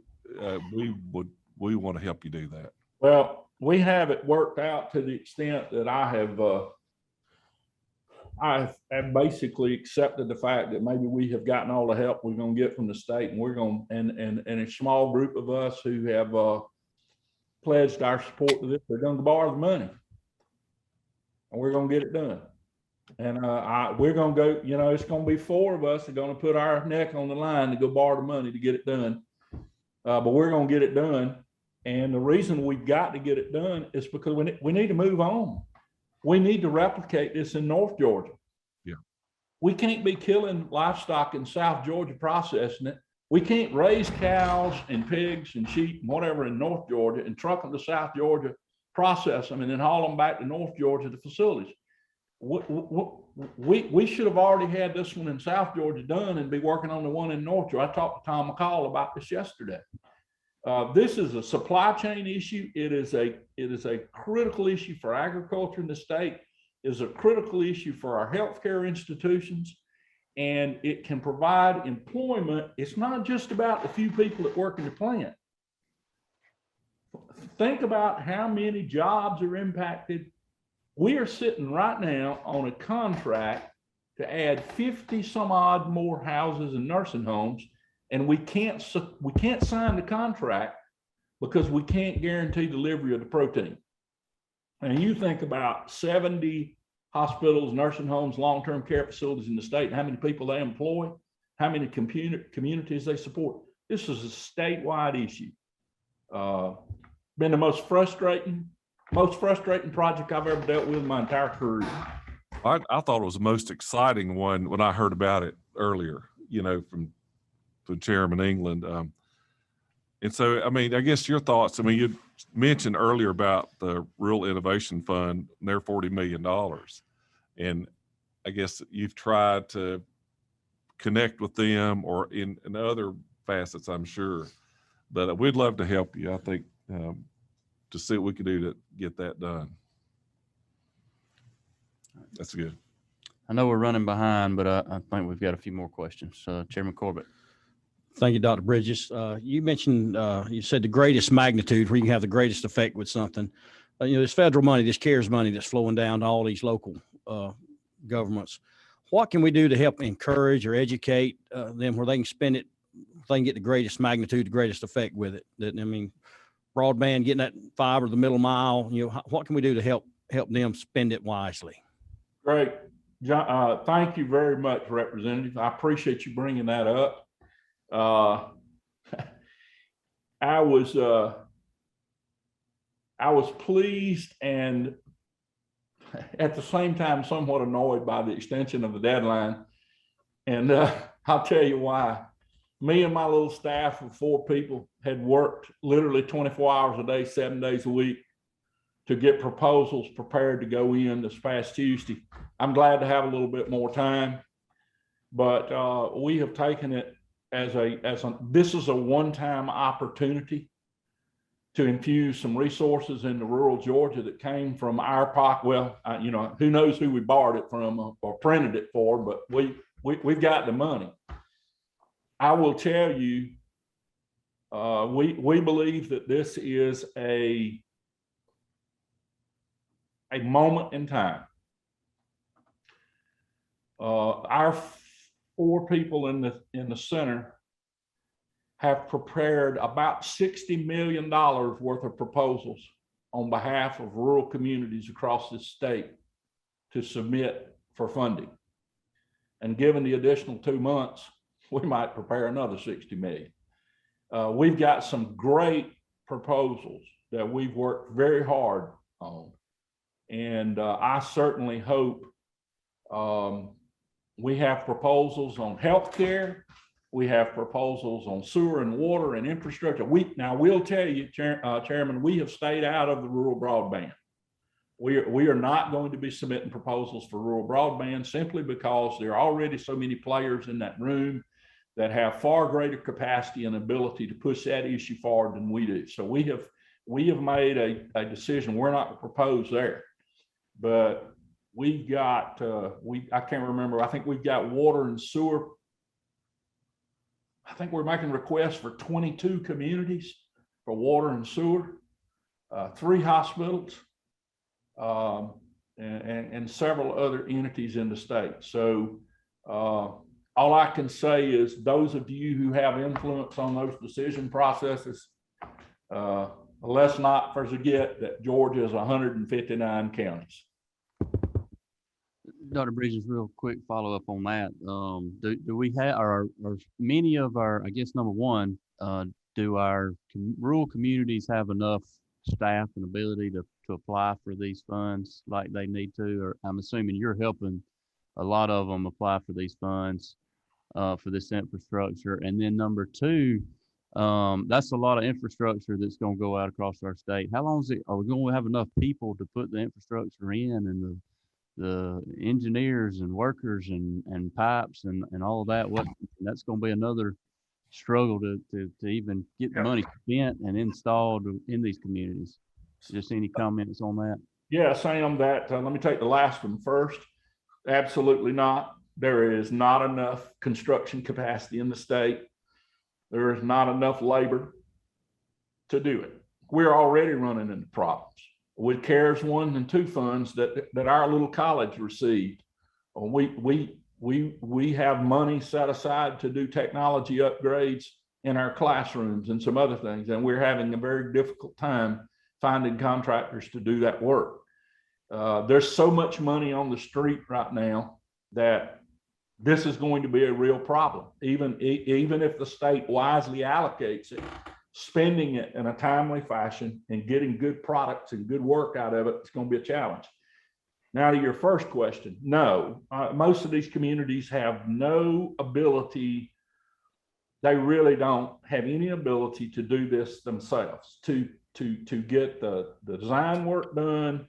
we want to help you do that. Well, we have it worked out to the extent that I have basically accepted the fact that maybe we have gotten all the help we're going to get from the state, and we're going and a small group of us who have pledged our support to this, they're going to borrow the money, and we're going to get it done. And we're going to go, it's going to be 4 of us that are going to put our neck on the line to go borrow the money to get it done. But we're going to get it done. And the reason we've got to get it done is because we need to move on. We need to replicate this in North Georgia. Yeah. We can't be killing livestock in South Georgia processing it. We can't raise cows and pigs and sheep and whatever in North Georgia and truck them to South Georgia, process them, and then haul them back to North Georgia to facilities. We should have already had this one in South Georgia done and be working on the one in North Georgia. I talked to Tom McCall about this yesterday. This is a supply chain issue. It is a critical issue for agriculture in the state. It is a critical issue for our healthcare institutions, and it can provide employment. It's not just about the few people that work in the plant. Think about how many jobs are impacted. We are sitting right now on a contract to add 50 some odd more houses and nursing homes, and we can't sign the contract because we can't guarantee delivery of the protein. And you think about 70 hospitals, nursing homes, long-term care facilities in the state, and how many people they employ, how many communities they support. This is a statewide issue. Been the most frustrating project I've ever dealt with in my entire career. I thought it was the most exciting one when I heard about it earlier, from Chairman England. And so, I guess your thoughts, mentioned earlier about the Rural Innovation Fund, and their $40 million. And I guess you've tried to connect with them or in other facets, I'm sure. But we'd love to help you, I think, to see what we can do to get that done. That's good. I know we're running behind, but I think we've got a few more questions. Chairman Corbett. Thank you, Dr. Bridges. You mentioned, you said the greatest magnitude where you can have the greatest effect with something. You know, this federal money, this CARES money that's flowing down to all these local governments. What can we do to help encourage or educate them where they can spend it, they can get the greatest magnitude, the greatest effect with it? I mean, broadband, getting that fiber, the middle mile, you know, what can we do to help them spend it wisely? Great. John, thank you very much, Representative. I appreciate you bringing that up. I was pleased and at the same time somewhat annoyed by the extension of the deadline. And I'll tell you why. Me and my little staff of 4 people had worked literally 24 hours a day, 7 days a week to get proposals prepared to go in this past Tuesday. I'm glad to have a little bit more time, but we have taken it as this is a one-time opportunity to infuse some resources into rural Georgia that came from our pocket. Well, you know, who knows who we borrowed it from or printed it for, but we've got the money. I will tell you, we believe that this is a moment in time. Our 4 people in the center have prepared about $60 million worth of proposals on behalf of rural communities across this state to submit for funding. And given the additional 2 months, we might prepare another 60 million. We've got some great proposals that we've worked very hard on. And I certainly hope we have proposals on healthcare. We have proposals on sewer and water and infrastructure. Now we'll tell you, Chairman, we have stayed out of the rural broadband. We are not going to be submitting proposals for rural broadband simply because there are already so many players in that room that have far greater capacity and ability to push that issue forward than we do. So we have made a decision. We're not going to propose there, but we've got, I can't remember, I think we've got water and sewer. I think we're making requests for 22 communities for water and sewer, 3 hospitals, and several other entities in the state. So all I can say is those of you who have influence on those decision processes, let's not forget that Georgia is 159 counties. Dr. Bridges, real quick follow-up on that. Do we have, are many of our, I guess, number one, do our rural communities have enough staff and ability to apply for these funds like they need to? Or I'm assuming you're helping a lot of them apply for these funds for this infrastructure. And then number 2, that's a lot of infrastructure that's going to go out across our state. How long is it? Are we going to have enough people to put the infrastructure in, and the engineers and workers and pipes and all of that? That's going to be another struggle to even get the money spent and installed in these communities. Just any comments on that? Yeah, Sam, that let me take the last one first. Absolutely not. There is not enough construction capacity in the state. There is not enough labor to do it. We're already running into problems with CARES 1 and 2 funds that our little college received. We have money set aside to do technology upgrades in our classrooms and some other things, and we're having a very difficult time finding contractors to do that work. There's so much money on the street right now that this is going to be a real problem. Even if the state wisely allocates it, spending it in a timely fashion and getting good products and good work out of it, it's going to be a challenge. Now to your first question, no, most of these communities have no ability. They really don't have any ability to do this themselves, to to get the design work done,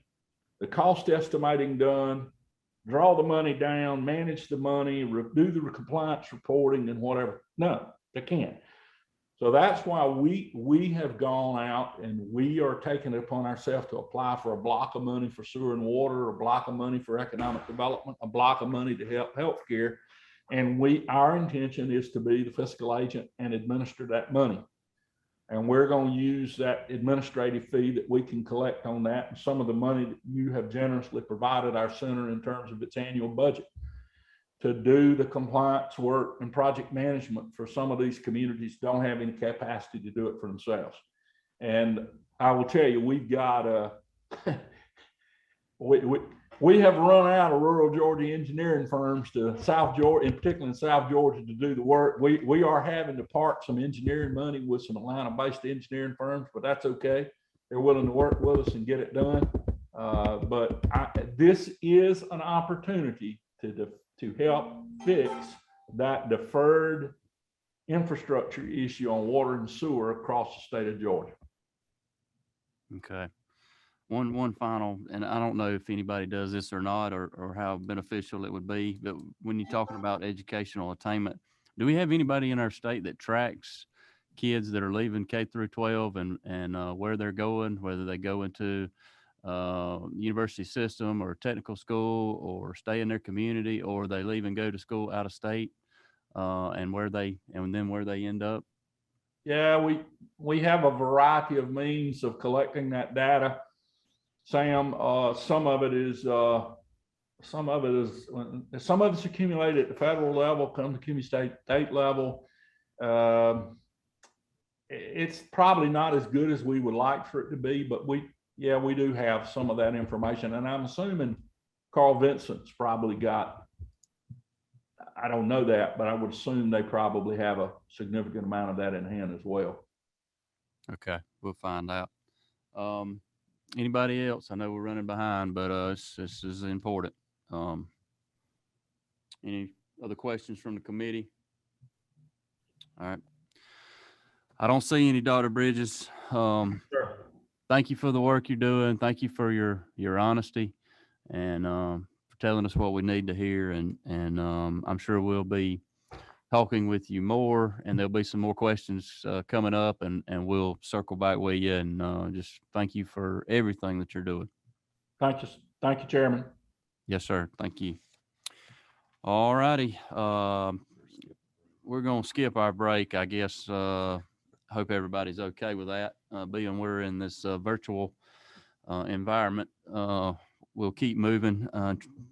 the cost estimating done, draw the money down, manage the money, do the compliance reporting and whatever. No, they can't. So that's why we have gone out and we are taking it upon ourselves to apply for a block of money for sewer and water, a block of money for economic development, a block of money to help healthcare. And our intention is to be the fiscal agent and administer that money. And we're going to use that administrative fee that we can collect on that and some of the money that you have generously provided our center in terms of its annual budget to do the compliance work and project management for some of these communities don't have any capacity to do it for themselves. And I will tell you, we've got we have run out of rural Georgia engineering firms to South Georgia, in particular in South Georgia, to do the work. We are having to part some engineering money with some Atlanta-based engineering firms, but that's okay. They're willing to work with us and get it done. But this is an opportunity to help fix that deferred infrastructure issue on water and sewer across the state of Georgia. Okay. One final, and I don't know if anybody does this or not, or how beneficial it would be, but when you're talking about educational attainment, do we have anybody in our state that tracks kids that are leaving K through 12 and where they're going, whether they go into university system or technical school or stay in their community, or they leave and go to school out of state, and then where they end up? Yeah, we have a variety of means of collecting that data, Sam. Some of it's accumulated at the federal level, come to community state level. It's probably not as good as we would like for it to be, but we do have some of that information. And I'm assuming Carl Vincent's probably got, I don't know that, but I would assume they probably have a significant amount of that in hand as well. Okay, we'll find out. Anybody else? I know we're running behind, but this is important. Any other questions from the committee? All right. I don't see any, Dr. Bridges. Sure. Thank you for the work you're doing. Thank you for your honesty and for telling us what we need to hear. And I'm sure we'll be talking with you more, and there'll be some more questions coming up, and we'll circle back with you. And just thank you for everything that you're doing. Thank you, Chairman. Yes, sir. Thank you. All righty. We're going to skip our break, I guess. Hope everybody's okay with that. Being we're in this virtual environment, we'll keep moving.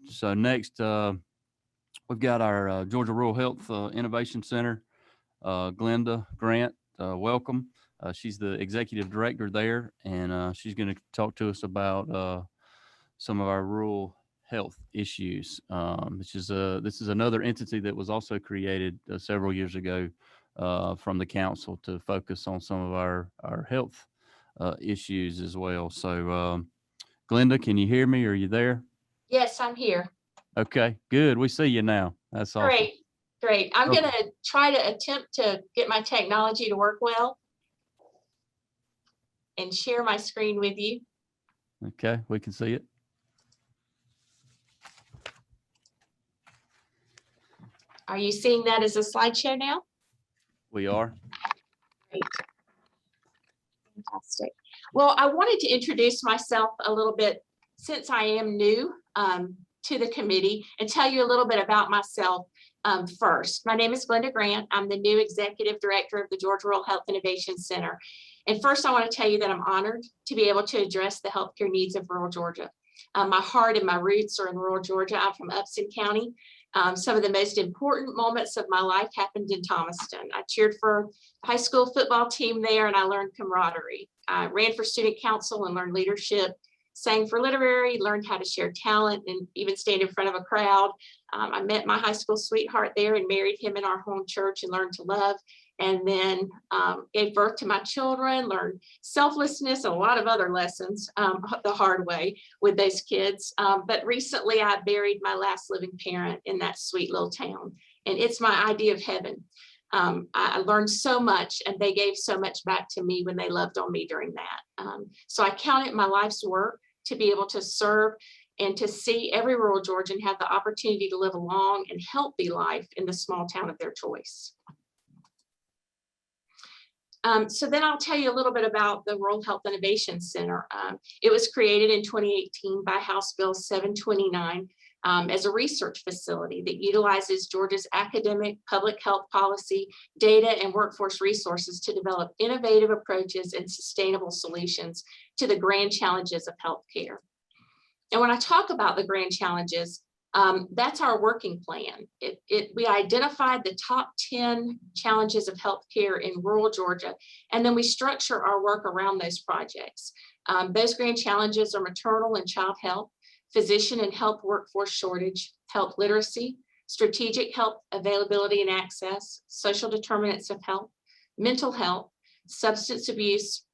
So next, we've got our Georgia Rural Health Innovation Center, Glenda Grant. Welcome. She's the executive director there, and she's going to talk to us about some of our rural health issues. This is another entity that was also created several years ago from the council to focus on some of our health issues as well. So Glenda, can you hear me? Are you there? Yes, I'm here. Okay, good. We see you now. That's awesome. Great. I'm going to try to attempt to get my technology to work well and share my screen with you. Okay, we can see it. Are you seeing that as a slideshow now? We are. Great. Fantastic. Well, I wanted to introduce myself a little bit since I am new to the committee and tell you a little bit about myself first. My name is Glenda Grant. I'm the new executive director of the Georgia Rural Health Innovation Center. And first, I want to tell you that I'm honored to be able to address the healthcare needs of rural Georgia. My heart and my roots are in rural Georgia. I'm from Upson County. Some of the most important moments of my life happened in Thomaston. I cheered for a high school football team there, and I learned camaraderie. I ran for student council and learned leadership, sang for literary, learned how to share talent, and even stand in front of a crowd. I met my high school sweetheart there and married him in our home church and learned to love. And then gave birth to my children, learned selflessness and a lot of other lessons the hard way with those kids. But recently I buried my last living parent in that sweet little town. And it's my idea of heaven. I learned so much, and they gave so much back to me when they loved on me during that. So I count it my life's work to be able to serve and to see every rural Georgian have the opportunity to live a long and healthy life in the small town of their choice. So then I'll tell you a little bit about the Rural Health Innovation Center. It was created in 2018 by House Bill 729 as a research facility that utilizes Georgia's academic, public health policy, data, and workforce resources to develop innovative approaches and sustainable solutions to the grand challenges of healthcare. And when I talk about the grand challenges, that's our working plan. We identified the top 10 challenges of healthcare in rural Georgia, and then we structure our work around those projects. Those grand challenges are maternal and child health, physician and health workforce shortage, health literacy, strategic health availability and access, social determinants of health, mental health, substance abuse,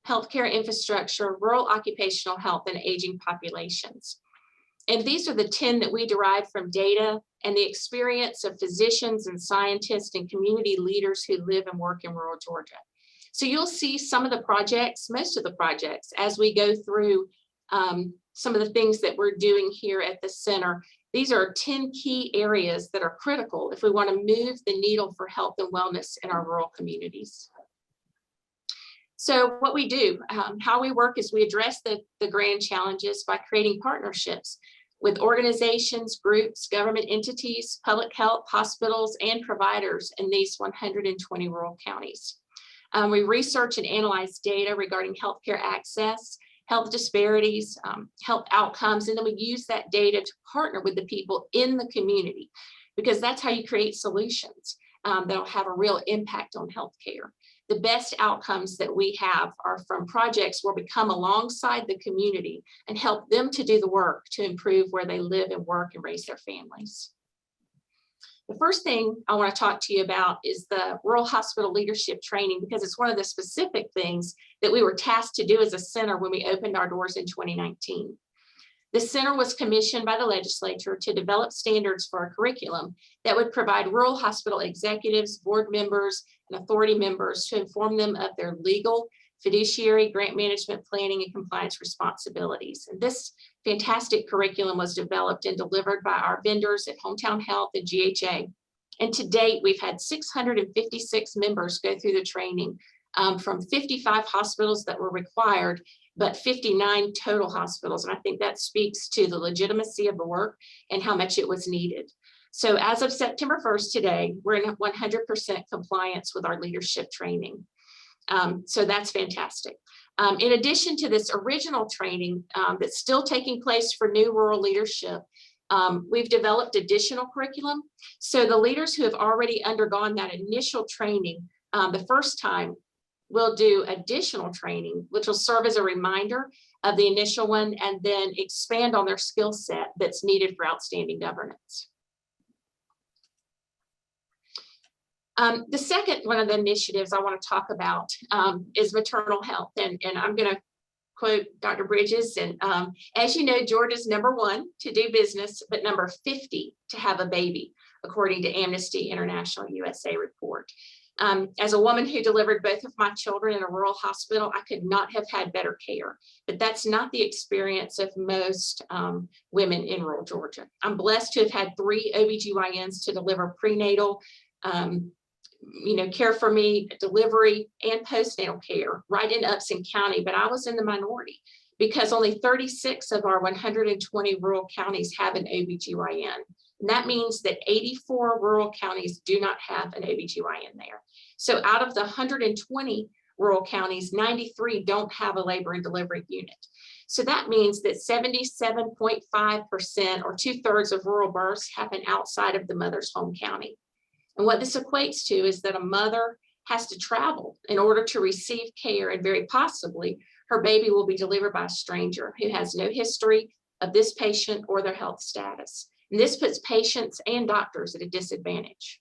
healthcare infrastructure, rural occupational health, and aging populations. And these are the 10 that we derived from data and the experience of physicians and scientists and community leaders who live and work in rural Georgia. So you'll see some of the projects, most of the projects, as we go through some of the things that we're doing here at the center. These are 10 key areas that are critical if we want to move the needle for health and wellness in our rural communities. So what we do, how we work is we address the grand challenges by creating partnerships with organizations, groups, government entities, public health, hospitals, and providers in these 120 rural counties. We research and analyze data regarding healthcare access, health disparities, health outcomes, and then we use that data to partner with the people in the community, because that's how you create solutions that'll have a real impact on healthcare. The best outcomes that we have are from projects where we come alongside the community and help them to do the work to improve where they live and work and raise their families. The first thing I want to talk to you about is the Rural Hospital Leadership Training, because it's one of the specific things that we were tasked to do as a center when we opened our doors in 2019. The center was commissioned by the legislature to develop standards for a curriculum that would provide rural hospital executives, board members, and authority members to inform them of their legal, fiduciary, grant management, planning, and compliance responsibilities. And this fantastic curriculum was developed and delivered by our vendors at Hometown Health and GHA. And to date, we've had 656 members go through the training from 55 hospitals that were required, but 59 total hospitals. And I think that speaks to the legitimacy of the work and how much it was needed. So as of September 1st today, we're in 100% compliance with our leadership training. So that's fantastic. In addition to this original training that's still taking place for new rural leadership, we've developed additional curriculum. So the leaders who have already undergone that initial training the first time will do additional training, which will serve as a reminder of the initial one and then expand on their skill set that's needed for outstanding governance. The second one of the initiatives I want to talk about is maternal health. And I'm going to quote Dr. Bridges. And as you know, Georgia's #1 to do business, but number 50 to have a baby, according to Amnesty International USA report. As a woman who delivered both of my children in a rural hospital, I could not have had better care. But that's not the experience of most women in rural Georgia. I'm blessed to have had 3 OBGYNs to deliver prenatal care for me, delivery, and postnatal care right in Upson County, but I was in the minority because only 36 of our 120 rural counties have an OBGYN. And that means that 84 rural counties do not have an OBGYN there. So out of the 120 rural counties, 93 don't have a labor and delivery unit. So that means that 77.5% or 2/3 of rural births happen outside of the mother's home county. And what this equates to is that a mother has to travel in order to receive care, and very possibly her baby will be delivered by a stranger who has no history of this patient or their health status. And this puts patients and doctors at a disadvantage.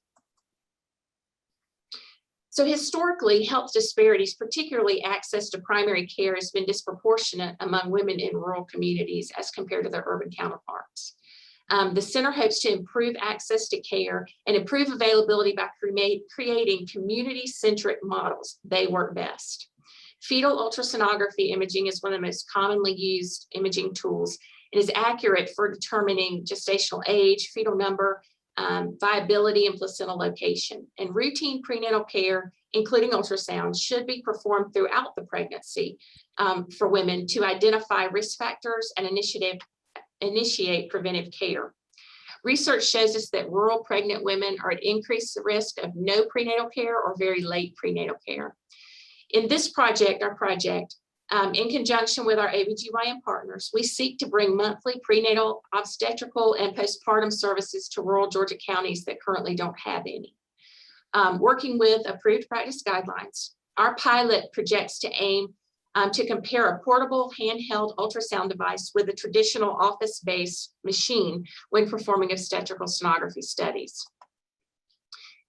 So historically, health disparities, particularly access to primary care, has been disproportionate among women in rural communities as compared to their urban counterparts. The center hopes to improve access to care and improve availability by creating community-centric models. They work best. Fetal ultrasonography imaging is one of the most commonly used imaging tools. It is accurate for determining gestational age, fetal number, viability, and placental location. And routine prenatal care, including ultrasound, should be performed throughout the pregnancy for women to identify risk factors and initiate preventive care. Research shows us that rural pregnant women are at increased risk of no prenatal care or very late prenatal care. In this project, in conjunction with our OBGYN partners, we seek to bring monthly prenatal, obstetrical, and postpartum services to rural Georgia counties that currently don't have any. Working with approved practice guidelines, our pilot projects to aim to compare a portable handheld ultrasound device with a traditional office-based machine when performing obstetrical sonography studies.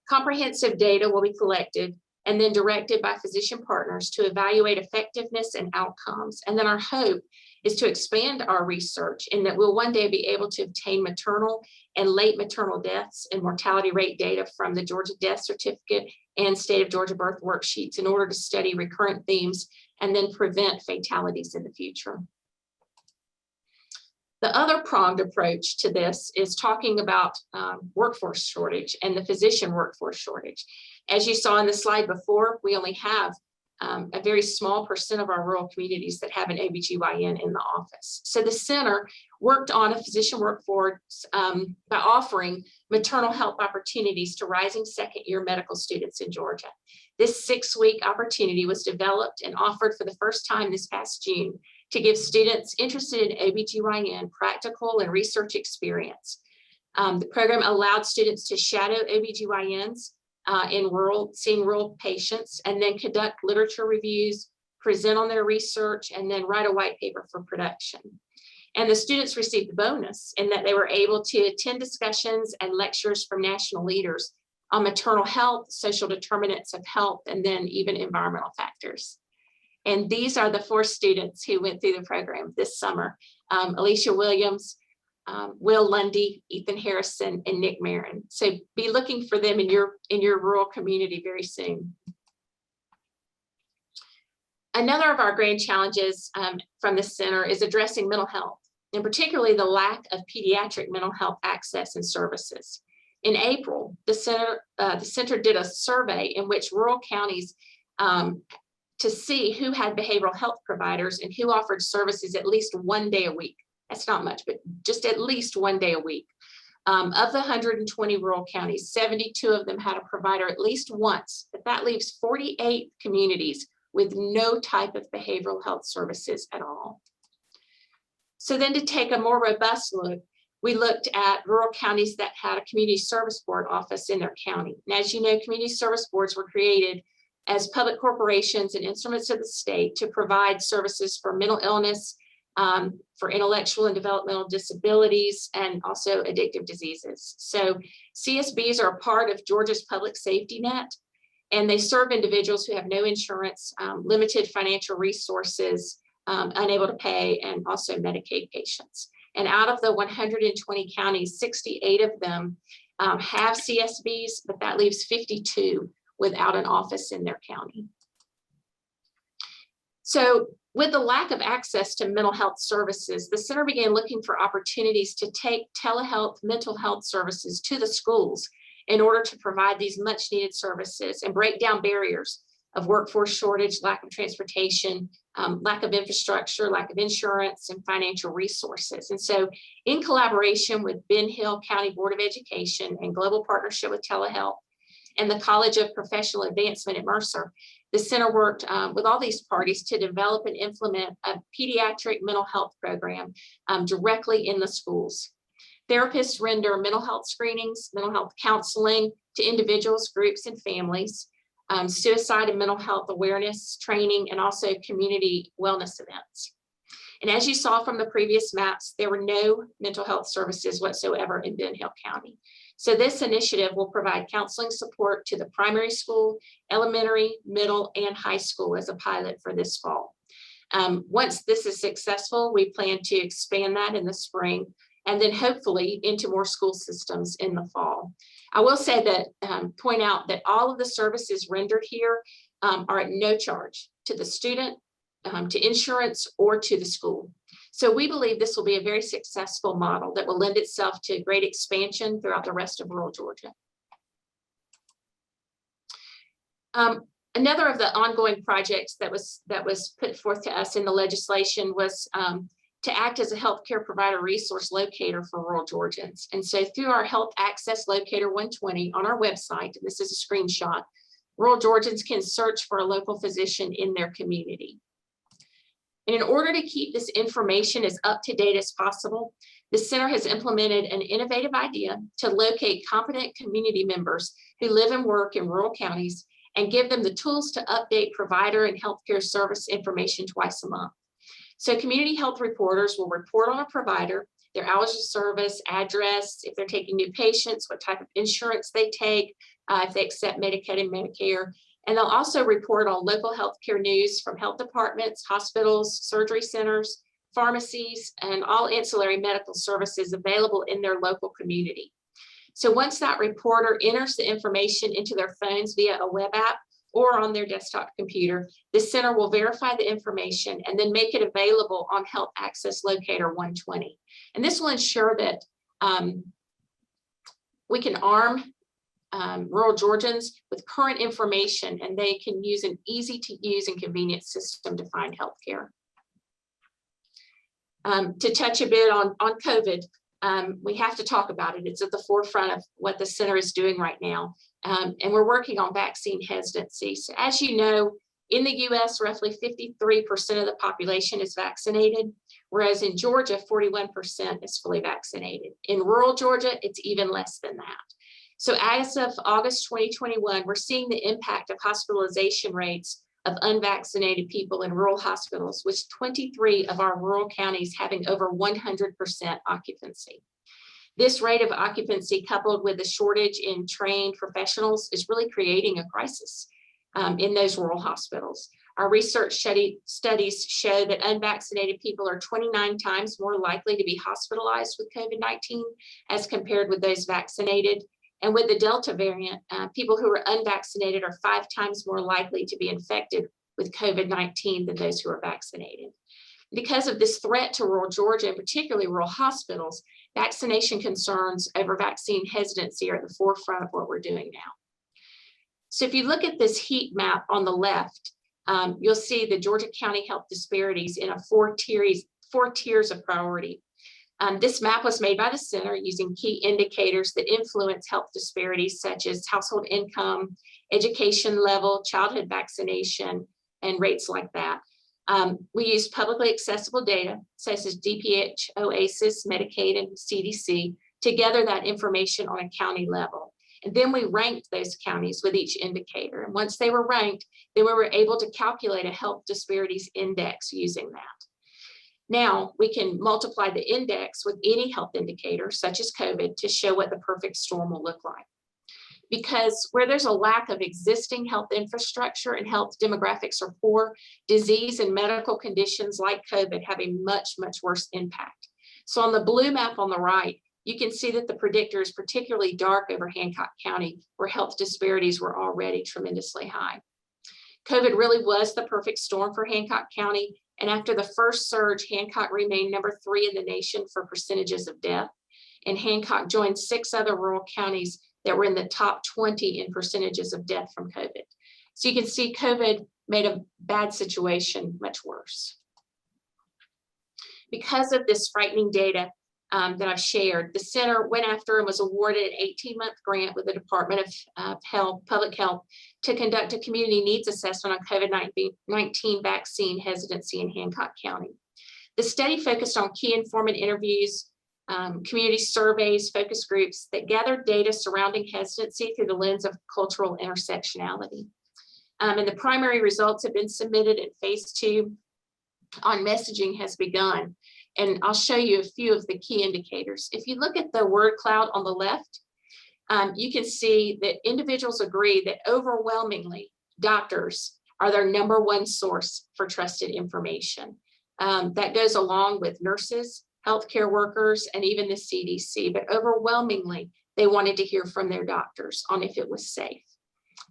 Comprehensive data will be collected and then directed by physician partners to evaluate effectiveness and outcomes. And then our hope is to expand our research in that we'll one day be able to obtain maternal and late maternal deaths and mortality rate data from the Georgia Death Certificate and State of Georgia Birth Worksheets in order to study recurrent themes and then prevent fatalities in the future. The other pronged approach to this is talking about workforce shortage and the physician workforce shortage. As you saw in the slide before, we only have a very small percent of our rural communities that have an OBGYN in the office. So the center worked on a physician workforce by offering maternal health opportunities to rising second-year medical students in Georgia. This 6-week opportunity was developed and offered for the first time this past June to give students interested in OBGYN practical and research experience. The program allowed students to shadow OBGYNs seeing rural patients, and then conduct literature reviews, present on their research, and then write a white paper for production. And the students received the bonus in that they were able to attend discussions and lectures from national leaders on maternal health, social determinants of health, and then even environmental factors. And these are the 4 students who went through the program this summer: Alicia Williams, Will Lundy, Ethan Harrison, and Nick Marin. So be looking for them in your rural community very soon. Another of our grand challenges from the center is addressing mental health, and particularly the lack of pediatric mental health access and services. In April, the center did a survey in which rural counties to see who had behavioral health providers and who offered services at least 1 day a week. That's not much, but just at least 1 day a week. Of the 120 rural counties, 72 of them had a provider at least once, but that leaves 48 communities with no type of behavioral health services at all. So then, to take a more robust look, we looked at rural counties that had a community service board office in their county. And as you know, community service boards were created as public corporations and instruments of the state to provide services for mental illness, for intellectual and developmental disabilities, and also addictive diseases. So CSBs are a part of Georgia's public safety net, and they serve individuals who have no insurance, limited financial resources, unable to pay, and also Medicaid patients. And out of the 120 counties, 68 of them have CSBs, but that leaves 52 without an office in their county. So with the lack of access to mental health services, the center began looking for opportunities to take telehealth mental health services to the schools in order to provide these much needed services and break down barriers of workforce shortage, lack of transportation, lack of infrastructure, lack of insurance, and financial resources. And so in collaboration with Ben Hill County Board of Education and Global Partnership with Telehealth and the College of Professional Advancement at Mercer, the center worked with all these parties to develop and implement a pediatric mental health program directly in the schools. Therapists render mental health screenings, mental health counseling to individuals, groups, and families, suicide and mental health awareness training, and also community wellness events. And as you saw from the previous maps, there were no mental health services whatsoever in Ben Hill County. So this initiative will provide counseling support to the primary school, elementary, middle, and high school as a pilot for this fall. Once this is successful, we plan to expand that in the spring and then hopefully into more school systems in the fall. I will say that, point out that all of the services rendered here are at no charge to the student, to insurance, or to the school. So we believe this will be a very successful model that will lend itself to great expansion throughout the rest of rural Georgia. Another of the ongoing projects that was put forth to us in the legislation was to act as a healthcare provider resource locator for rural Georgians. And so through our Health Access Locator 120 on our website, and this is a screenshot, rural Georgians can search for a local physician in their community. And in order to keep this information as up to date as possible, the center has implemented an innovative idea to locate competent community members who live and work in rural counties and give them the tools to update provider and healthcare service information twice a month. So community health reporters will report on a provider, their hours of service, address, if they're taking new patients, what type of insurance they take, if they accept Medicaid and Medicare. And they'll also report on local healthcare news from health departments, hospitals, surgery centers, pharmacies, and all ancillary medical services available in their local community. So once that reporter enters the information into their phones via a web app or on their desktop computer, the center will verify the information and then make it available on Health Access Locator 120. And this will ensure that we can arm rural Georgians with current information, and they can use an easy to use and convenient system to find healthcare. To touch a bit on COVID, we have to talk about it. It's at the forefront of what the center is doing right now. And we're working on vaccine hesitancy. So as you know, in the US, roughly 53% of the population is vaccinated, whereas in Georgia, 41% is fully vaccinated. In rural Georgia, it's even less than that. So as of August 2021, we're seeing the impact of hospitalization rates of unvaccinated people in rural hospitals, with 23 of our rural counties having over 100% occupancy. This rate of occupancy, coupled with the shortage in trained professionals, is really creating a crisis in those rural hospitals. Our research studies show that unvaccinated people are 29 times more likely to be hospitalized with COVID-19 as compared with those vaccinated. And with the Delta variant, people who are unvaccinated are 5 times more likely to be infected with COVID-19 than those who are vaccinated. Because of this threat to rural Georgia, and particularly rural hospitals, vaccination concerns over vaccine hesitancy are at the forefront of what we're doing now. So if you look at this heat map on the left, you'll see the Georgia County health disparities in a 4 tiers of priority. This map was made by the center using key indicators that influence health disparities, such as household income, education level, childhood vaccination, and rates like that. We use publicly accessible data, such as DPH, OASIS, Medicaid, and CDC, to gather that information on a county level. And then we ranked those counties with each indicator. And once they were ranked, then we were able to calculate a health disparities index using that. Now we can multiply the index with any health indicator, such as COVID, to show what the perfect storm will look like. Because where there's a lack of existing health infrastructure and health demographics are poor, disease and medical conditions like COVID have a much, much worse impact. So on the blue map on the right, you can see that the predictor is particularly dark over Hancock County, where health disparities were already tremendously high. COVID really was the perfect storm for Hancock County. And after the first surge, Hancock remained number 3 in the nation for percentages of death. And Hancock joined 6 other rural counties that were in the top 20 in percentages of death from COVID. So you can see COVID made a bad situation much worse. Because of this frightening data that I've shared, the center went after and was awarded an 18-month grant with the Department of Public Health to conduct a community needs assessment on COVID-19 vaccine hesitancy in Hancock County. The study focused on key informant interviews, community surveys, focus groups that gathered data surrounding hesitancy through the lens of cultural intersectionality. And the primary results have been submitted, and phase 2 on messaging has begun. And I'll show you a few of the key indicators. If you look at the word cloud on the left, you can see that individuals agree that overwhelmingly doctors are their #1 source for trusted information. That goes along with nurses, healthcare workers, and even the CDC, but overwhelmingly, they wanted to hear from their doctors on if it was safe.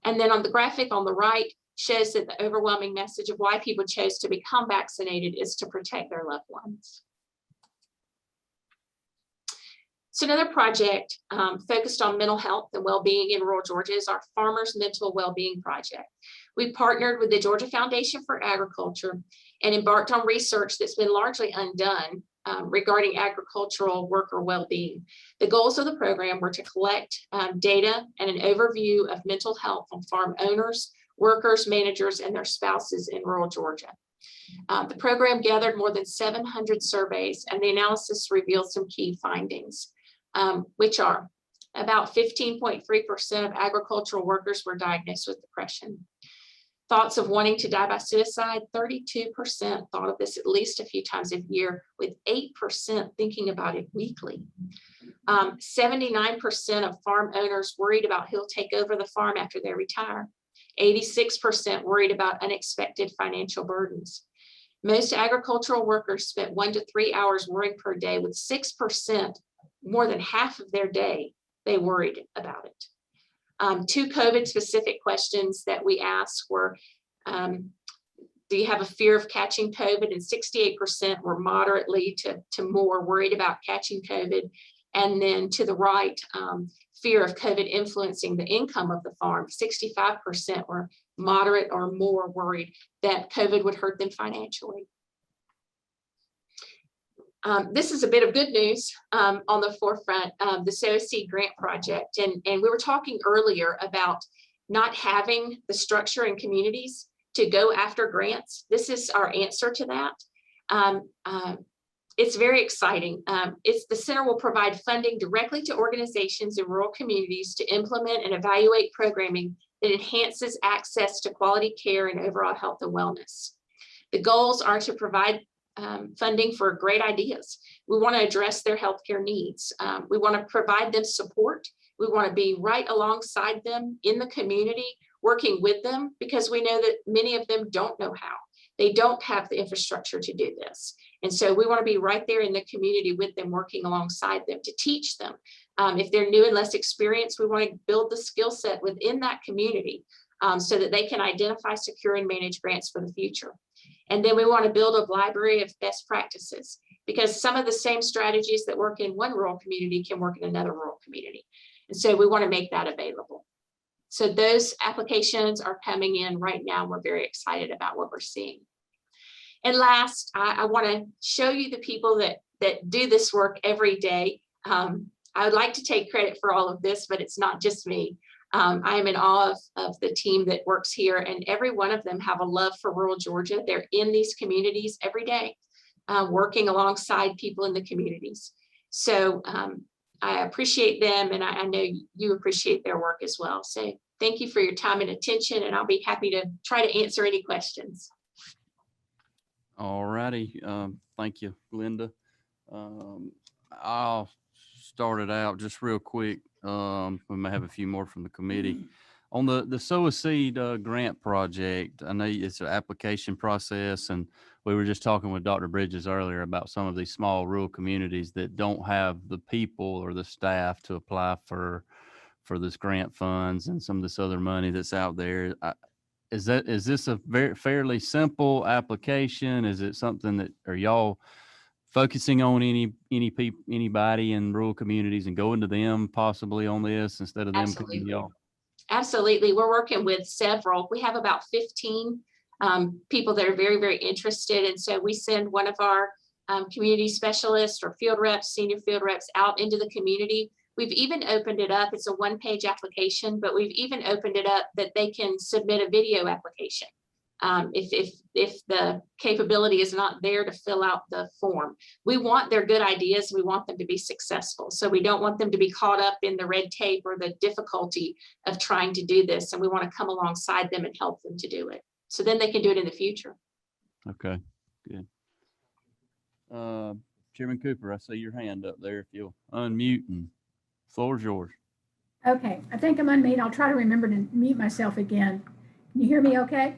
And then on the graphic on the right shows that the overwhelming message of why people chose to become vaccinated is to protect their loved ones. So another project focused on mental health and well-being in rural Georgia is our Farmers Mental Wellbeing Project. We partnered with the Georgia Foundation for Agriculture and embarked on research that's been largely undone regarding agricultural worker well-being. The goals of the program were to collect data and an overview of mental health on farm owners, workers, managers, and their spouses in rural Georgia. The program gathered more than 700 surveys, and the analysis revealed some key findings, which are about 15.3% of agricultural workers were diagnosed with depression. Thoughts of wanting to die by suicide, 32% thought of this at least a few times a year, with 8% thinking about it weekly. 79% of farm owners worried about who'll take over the farm after they retire. 86% worried about unexpected financial burdens. Most agricultural workers spent 1 to 3 hours worrying per day, with 6%, more than half of their day, they worried about it. 2 COVID specific questions that we asked were, do you have a fear of catching COVID? And 68% were moderately to more worried about catching COVID. And then to the right, fear of COVID influencing the income of the farm. 65% were moderate or more worried that COVID would hurt them financially. This is a bit of good news on the forefront of the SOC grant project. And we were talking earlier about not having the structure in communities to go after grants. This is our answer to that. It's very exciting. The center will provide funding directly to organizations in rural communities to implement and evaluate programming that enhances access to quality care and overall health and wellness. The goals are to provide funding for great ideas. We want to address their healthcare needs. We want to provide them support. We want to be right alongside them in the community, working with them, because we know that many of them don't know how. They don't have the infrastructure to do this. And so we want to be right there in the community with them, working alongside them to teach them. If they're new and less experienced, we want to build the skill set within that community so that they can identify, secure, and manage grants for the future. And then we want to build a library of best practices, because some of the same strategies that work in one rural community can work in another rural community. And so we want to make that available. So those applications are coming in right now. We're very excited about what we're seeing. And last, I want to show you the people that do this work every day. I would like to take credit for all of this, but it's not just me. I am in awe of the team that works here, and every one of them have a love for rural Georgia. They're in these communities every day, working alongside people in the communities. So I appreciate them, and I know you appreciate their work as well. So thank you for your time and attention, and I'll be happy to try to answer any questions. All righty. Thank you, Linda. I'll start it out just real quick. We may have a few more from the committee. On the Sow a Seed grant project, I know it's an application process, and we were just talking with Dr. Bridges earlier about some of these small rural communities that don't have the people or the staff to apply for this grant funds and some of this other money that's out there. Is this a fairly simple application? Is it something that, are y'all focusing on anybody in rural communities and going to them possibly on this instead of them coming to y'all? Absolutely. We're working with several. We have about 15 people that are very, very interested. And so we send one of our community specialists or field reps, senior field reps out into the community. We've even opened it up. It's a one-page application, but we've even opened it up that they can submit a video application if the capability is not there to fill out the form. We want their good ideas. We want them to be successful. So we don't want them to be caught up in the red tape or the difficulty of trying to do this. And we want to come alongside them and help them to do it. So then they can do it in the future. Okay, good. Chairman Cooper, I see your hand up there. If you'll unmute, and the floor is yours. Okay, I think I'm unmuted. I'll try to remember to mute myself again. Can you hear me okay?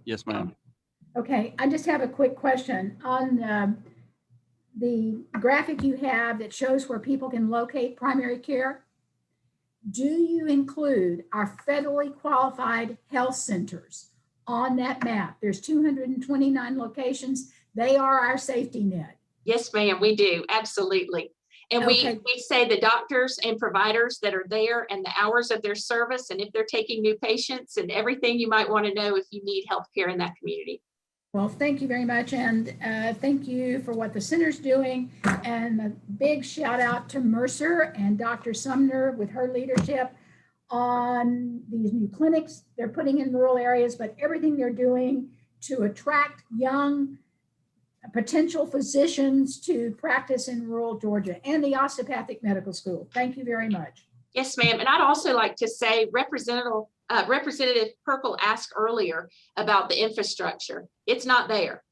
Yes, ma'am. Okay, I just have a quick question on the graphic you have that shows where people can locate primary care, do you include our federally qualified health centers on that map? There's 229 locations. They are our safety net. Yes, ma'am, we do. Absolutely. And Okay. we say the doctors and providers that are there and the hours of their service, and if they're taking new patients and everything you might want to know if you need healthcare in that community. Well, thank you very much. And thank you for what the center's doing. And a big shout out to Mercer and Dr. Sumner with her leadership on these new clinics they're putting in rural areas, but everything they're doing to attract young potential physicians to practice in rural Georgia, and the Osteopathic Medical School. Thank you very much. Yes, ma'am. And I'd also like to say Representative Perkle asked earlier about the infrastructure. It's not there.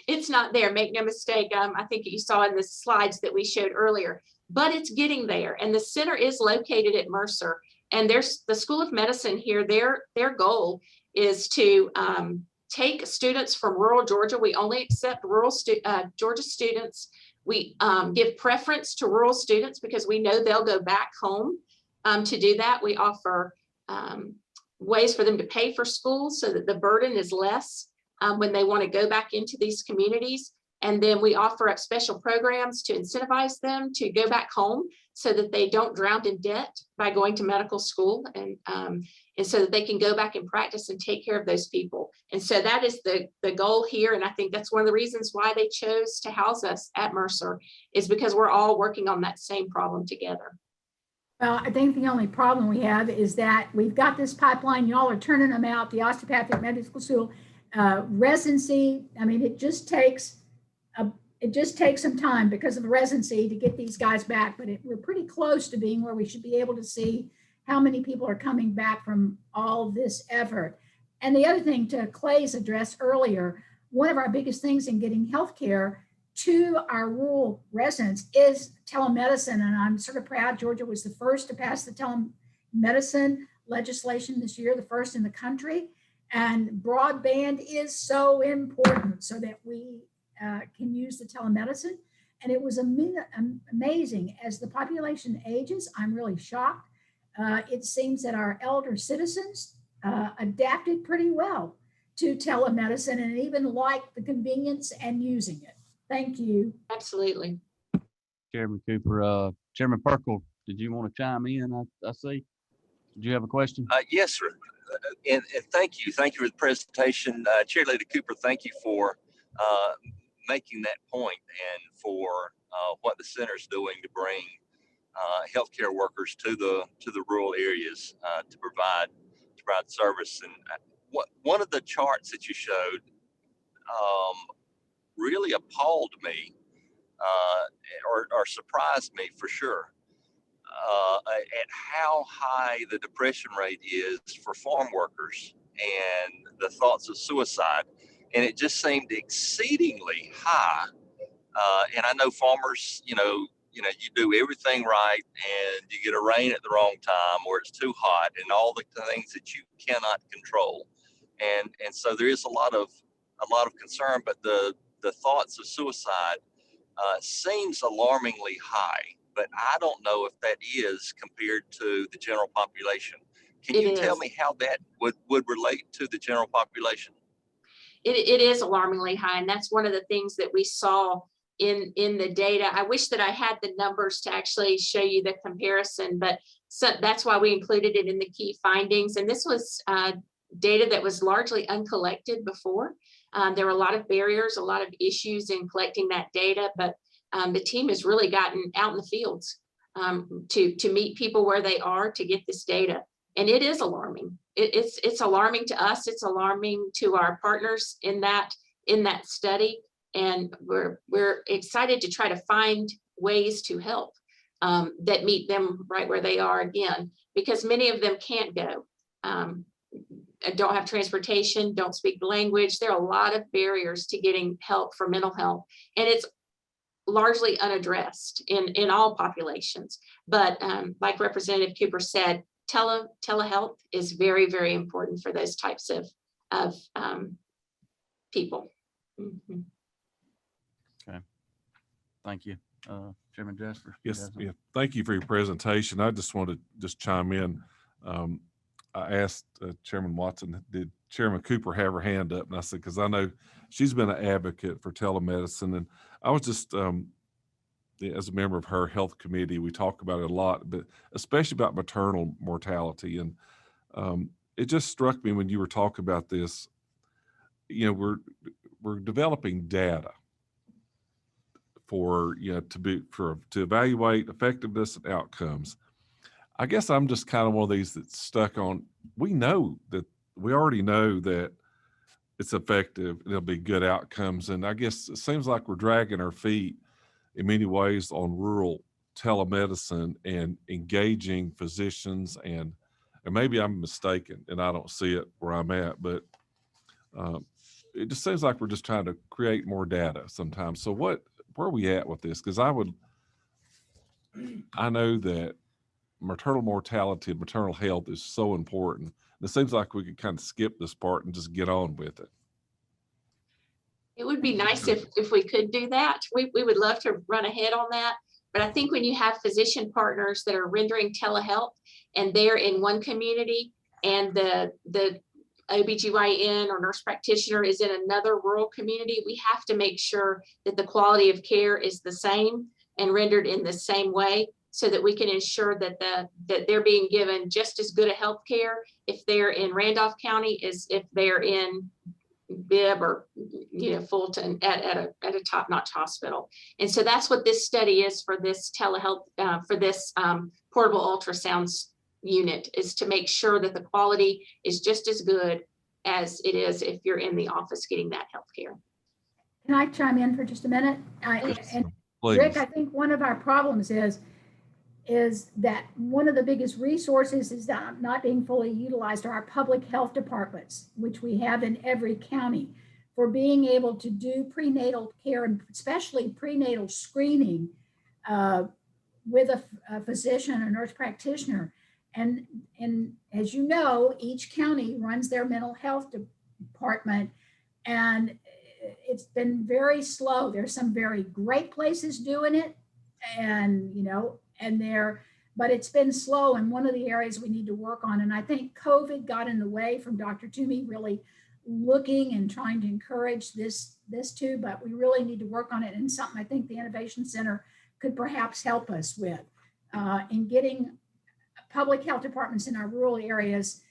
It's not there. Make no mistake. I think you saw in the slides that we showed earlier, but it's getting there. And the center is located at Mercer. And there's the School of Medicine here. Their goal is to take students from rural Georgia. We only accept rural Georgia students. We give preference to rural students because we know they'll go back home to do that. We offer ways for them to pay for school so that the burden is less when they want to go back into these communities. And then we offer up special programs to incentivize them to go back home so that they don't drown in debt by going to medical school, and so that they can go back and practice and take care of those people. And so that is the goal here. And I think that's one of the reasons why they chose to house us at Mercer, is because we're all working on that same problem together. Well, I think the only problem we have is that we've got this pipeline, y'all are turning them out, the Osteopathic Medical School residency. I mean, it just takes some time because of the residency to get these guys back, but we're pretty close to being where we should be able to see how many people are coming back from all this effort. And the other thing, to Clay's address earlier, one of our biggest things in getting healthcare to our rural residents is telemedicine. And I'm sort of proud Georgia was the first to pass the telemedicine legislation this year, the first in the country. And broadband is so important so that we can use the telemedicine. And it was amazing. As the population ages, I'm really shocked. It seems that our elder citizens adapted pretty well to telemedicine and even liked the convenience and using it. Thank you. Absolutely. Chairman Cooper, Chairman Perkle, did you want to chime in? I see. Did you have a question? Yes, sir. And thank you. Thank you for the presentation. Chair Lady Cooper, thank you for making that point and for what the center's doing to bring healthcare workers to the rural areas to provide service. And one of the charts that you showed really appalled me or surprised me for sure at how high the depression rate is for farm workers and the thoughts of suicide. And it just seemed exceedingly high. And I know farmers, you do everything right and you get a rain at the wrong time or it's too hot and all the things that you cannot control. And so there is a lot of concern, but the thoughts of suicide seems alarmingly high, but I don't know if that is compared to the general population. Can you tell me how that would relate to the general population? It is alarmingly high, and that's one of the things that we saw in the data. I wish that I had the numbers to actually show you the comparison, but that's why we included it in the key findings. And this was data that was largely uncollected before. There were a lot of barriers, a lot of issues in collecting that data, but the team has really gotten out in the fields to meet people where they are to get this data. And it is alarming. It's alarming to us. It's alarming to our partners in that study. And we're excited to try to find ways to help that meet them right where they are again, because many of them can't go, don't have transportation, don't speak the language. There are a lot of barriers to getting help for mental health, and it's largely unaddressed in all populations. But like Representative Cooper said, telehealth is very, very important for those types of people. Mm-hmm. Okay. Thank you, Chairman Jasper. Yes, yeah. Thank you for your presentation. I just want to just chime in. I asked Chairman Watson, did Chairman Cooper have her hand up? And I said, because I know she's been an advocate for telemedicine. And I was just, as a member of her health committee, we talk about it a lot, but especially about maternal mortality. And it just struck me when you were talking about this, you know, we're developing data for, you know, to evaluate effectiveness and outcomes. I guess I'm just kind of one of these that's stuck on, we already know that it's effective and it'll be good outcomes. And I guess it seems like we're dragging our feet in many ways on rural telemedicine and engaging physicians, and maybe I'm mistaken and I don't see it where I'm at, but it just seems like we're just trying to create more data sometimes. So where are we at with this? Because I know that maternal mortality and maternal health is so important. It seems like we could kind of skip this part and just get on with it. It would be nice if we could do that. We would love to run ahead on that. But I think when you have physician partners that are rendering telehealth and they're in one community and the OBGYN or nurse practitioner is in another rural community, we have to make sure that the quality of care is the same and rendered in the same way, so that we can ensure that they're being given just as good a health care if they're in Randolph County as if they're in Bibb or, you know, Fulton at a top-notch hospital. And so that's what this study is for this telehealth, for this portable ultrasounds unit, is to make sure that the quality is just as good as it is if you're in the office getting that health care. Can I chime in for just a minute? Rick, I think one of our problems is that one of the biggest resources is not being fully utilized are our public health departments, which we have in every county, for being able to do prenatal care and especially prenatal screening with a physician or nurse practitioner. And as you know, each county runs their mental health department, and it's been very slow. There's some very great places doing it, and but it's been slow, and one of the areas we need to work on. And I think COVID got in the way from Dr. Toomey really looking and trying to encourage this too, but we really need to work on it, and something I think the Innovation Center could perhaps help us with in getting public health departments in our rural areas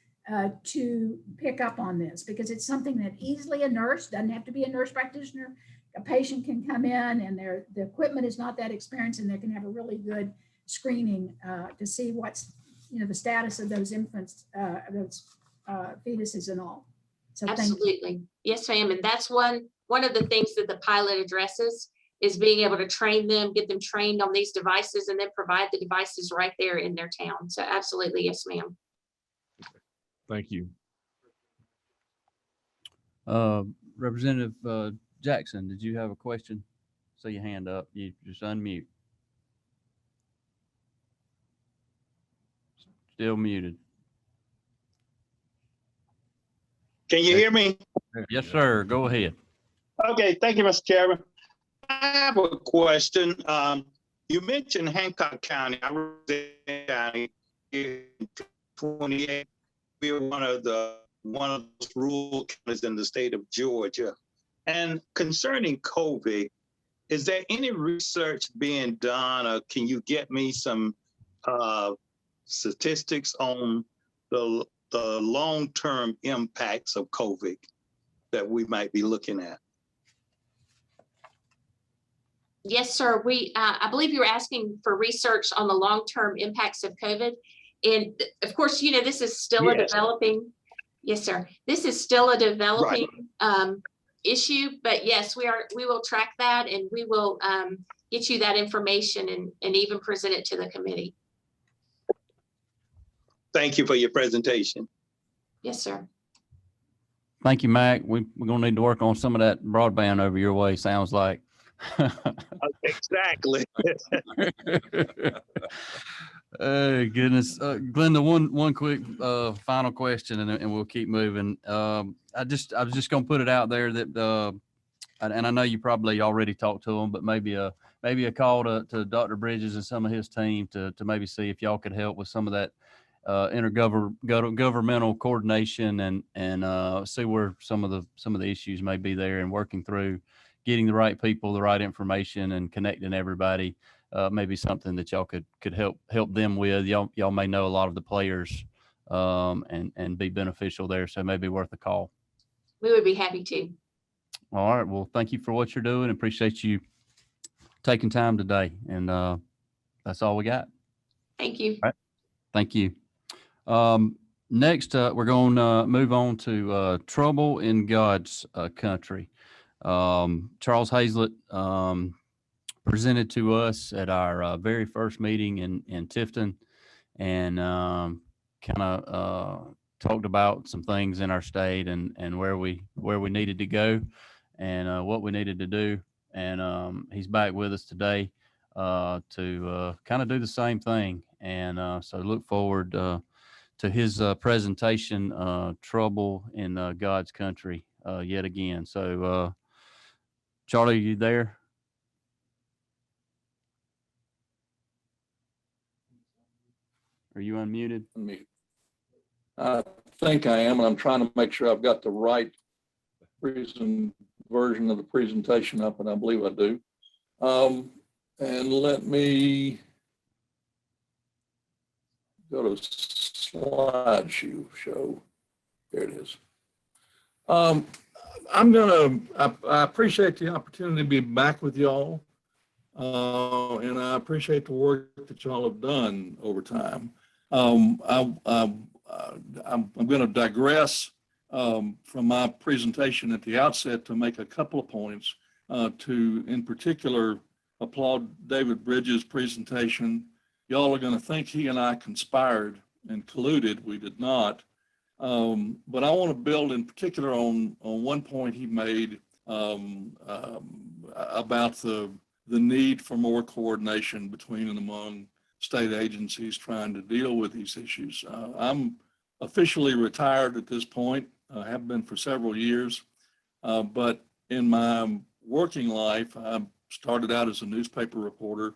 to pick up on this, because it's something that easily a nurse, doesn't have to be a nurse practitioner, a patient can come in and the equipment is not that experienced, and they can have a really good screening to see what's, the status of those infants, those fetuses and all. So absolutely. Yes, ma'am. And that's one of the things that the pilot addresses, is being able to train them, get them trained on these devices, and then provide the devices right there in their town. So absolutely. Yes, ma'am. Thank you. Representative Jackson, did you have a question? See your hand up. You just unmute. Still muted. Can you hear me? Yes, sir. Go ahead. Okay, thank you, Mr. Chairman. I have a question. You mentioned Hancock County. I represent County in 28. We're one of those rural counties in the state of Georgia. And concerning COVID, is there any research being done, or can you get me some statistics on the long-term impacts of COVID that we might be looking at? Yes, sir. I believe you were asking for research on the long-term impacts of COVID. And of course, this is still a developing, yes, sir. This is still a developing issue, but yes, we will track that, and we will get you that information and even present it to the committee. Thank you for your presentation. Yes, sir. Thank you, Mac. We're going to need to work on some of that broadband over your way, sounds like. Exactly. Goodness. Glenda, one quick final question, and we'll keep moving. I was just going to put it out there that, and I know you probably already talked to them, but maybe a maybe a call to Dr. Bridges and some of his team to maybe see if y'all could help with some of that intergovernmental coordination and see where some of the issues may be there, and working through getting the right people, the right information, and connecting everybody. Maybe something that y'all could help them with. Y'all may know a lot of the players and be beneficial there. So maybe worth a call. We would be happy to. All right. Well, thank you for what you're doing. Appreciate you taking time today. And that's all we got. Thank you. All right. Thank you. Next, we're going to move on to trouble in God's country. Charles Hazlett presented to us at our very first meeting in Tifton, and kind of talked about some things in our state and where we needed to go and what we needed to do. And he's back with us today to kind of do the same thing. And so look forward to his presentation, Trouble in God's Country, yet again. So Charlie, are you there? Are you unmuted? I think I am, and I'm trying to make sure I've got the right version of the presentation up, and I believe I do. And let me go to slideshow. There it is. I appreciate the opportunity to be back with y'all, and I appreciate the work that y'all have done over time. I'm going to digress from my presentation at the outset to make a couple of points, to, in particular, applaud David Bridges' presentation. Y'all are going to think he and I conspired and colluded. We did not. But I want to build in particular on one point he made about the need for more coordination between and among state agencies trying to deal with these issues. I'm officially retired at this point. I have been for several years, but in my working life, I started out as a newspaper reporter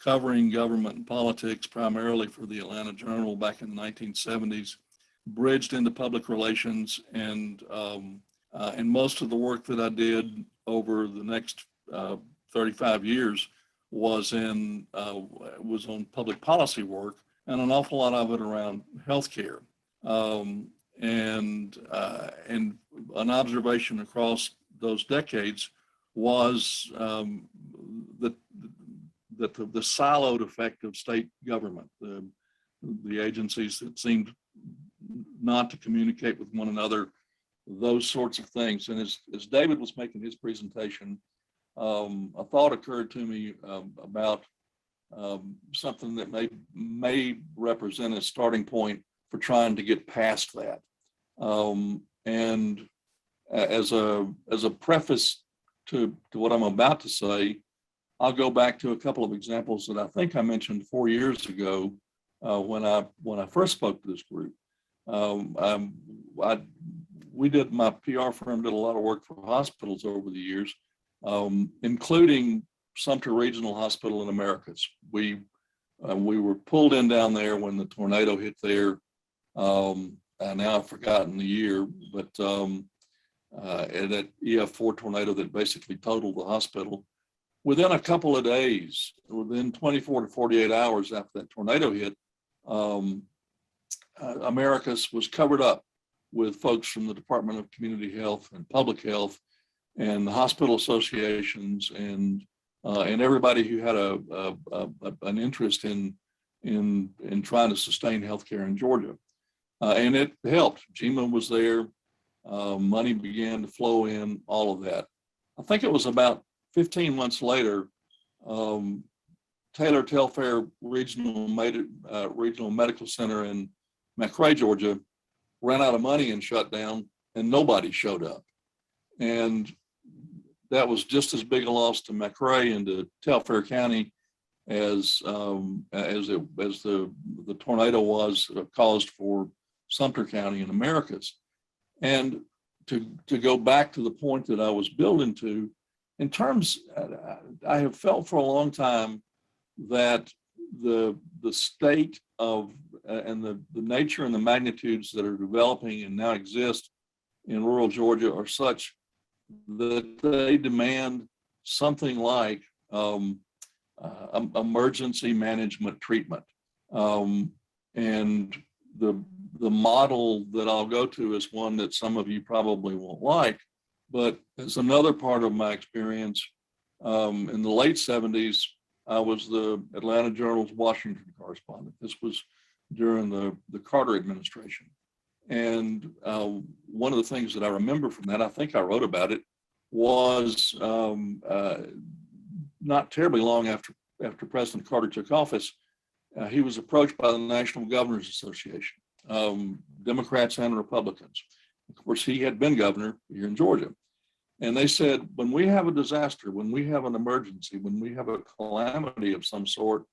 covering government and politics, primarily for the Atlanta Journal back in the 1970s, bridged into public relations, and most of the work that I did over the next 35 years was on public policy work, and an awful lot of it around healthcare. And an observation across those decades was that the siloed effect of state government, the agencies that seemed not to communicate with one another, those sorts of things. And as David was making his presentation, a thought occurred to me about something that may represent a starting point for trying to get past that. And as a preface to what I'm about to say, I'll go back to a couple of examples that I think I mentioned 4 years ago when I first spoke to this group. My PR firm did a lot of work for hospitals over the years, including Sumter Regional Hospital in Americas. We were pulled in down there when the tornado hit there. Now I've forgotten the year, but that EF4 tornado that basically totaled the hospital. Within a couple of days, within 24 to 48 hours after that tornado hit, Americas was covered up with folks from the Department of Community Health and Public Health and the hospital associations and everybody who had an interest in trying to sustain healthcare in Georgia. And it helped. GMA was there. Money began to flow in, all of that. I think it was about 15 months later, Taylor Telfair Regional Medical Center in McRae, Georgia, ran out of money and shut down, and nobody showed up. And that was just as big a loss to McRae and to Telfair County as the tornado was caused for Sumter County in Americas. And to go back to the point that I was building to, in terms, I have felt for a long time that the state of and the nature and the magnitudes that are developing and now exist in rural Georgia are such that they demand something like emergency management treatment. And the model that I'll go to is one that some of you probably won't like, but as another part of my experience, in the late 70s, I was the Atlanta Journal's Washington correspondent. This was during the Carter administration. And one of the things that I remember from that, I think I wrote about it, was not terribly long after President Carter took office, he was approached by the National Governors Association, Democrats and Republicans. Of course, he had been governor here in Georgia. And they said, when we have a disaster, when we have an emergency, when we have a calamity of some sort,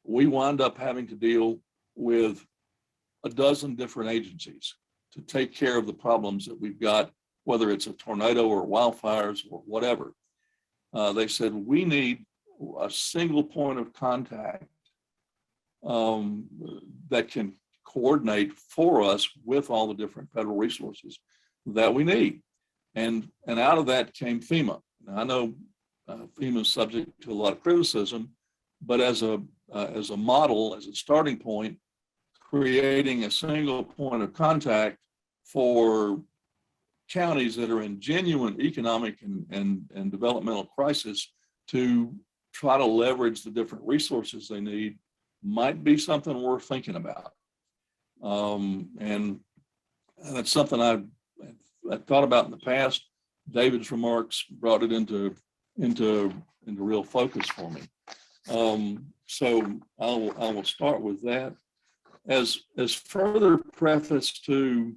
we wind up having to deal with a dozen different agencies to take care of the problems that we've got, whether it's a tornado or wildfires or whatever. They said, we need a single point of contact that can coordinate for us with all the different federal resources that we need. And out of that came FEMA. Now, I know FEMA is subject to a lot of criticism, but as a model, as a starting point, creating a single point of contact for counties that are in genuine economic and developmental crisis to try to leverage the different resources they need might be something worth thinking about. And that's something I thought about in the past. David's remarks brought it into real focus for me. So I will start with that. As further preface to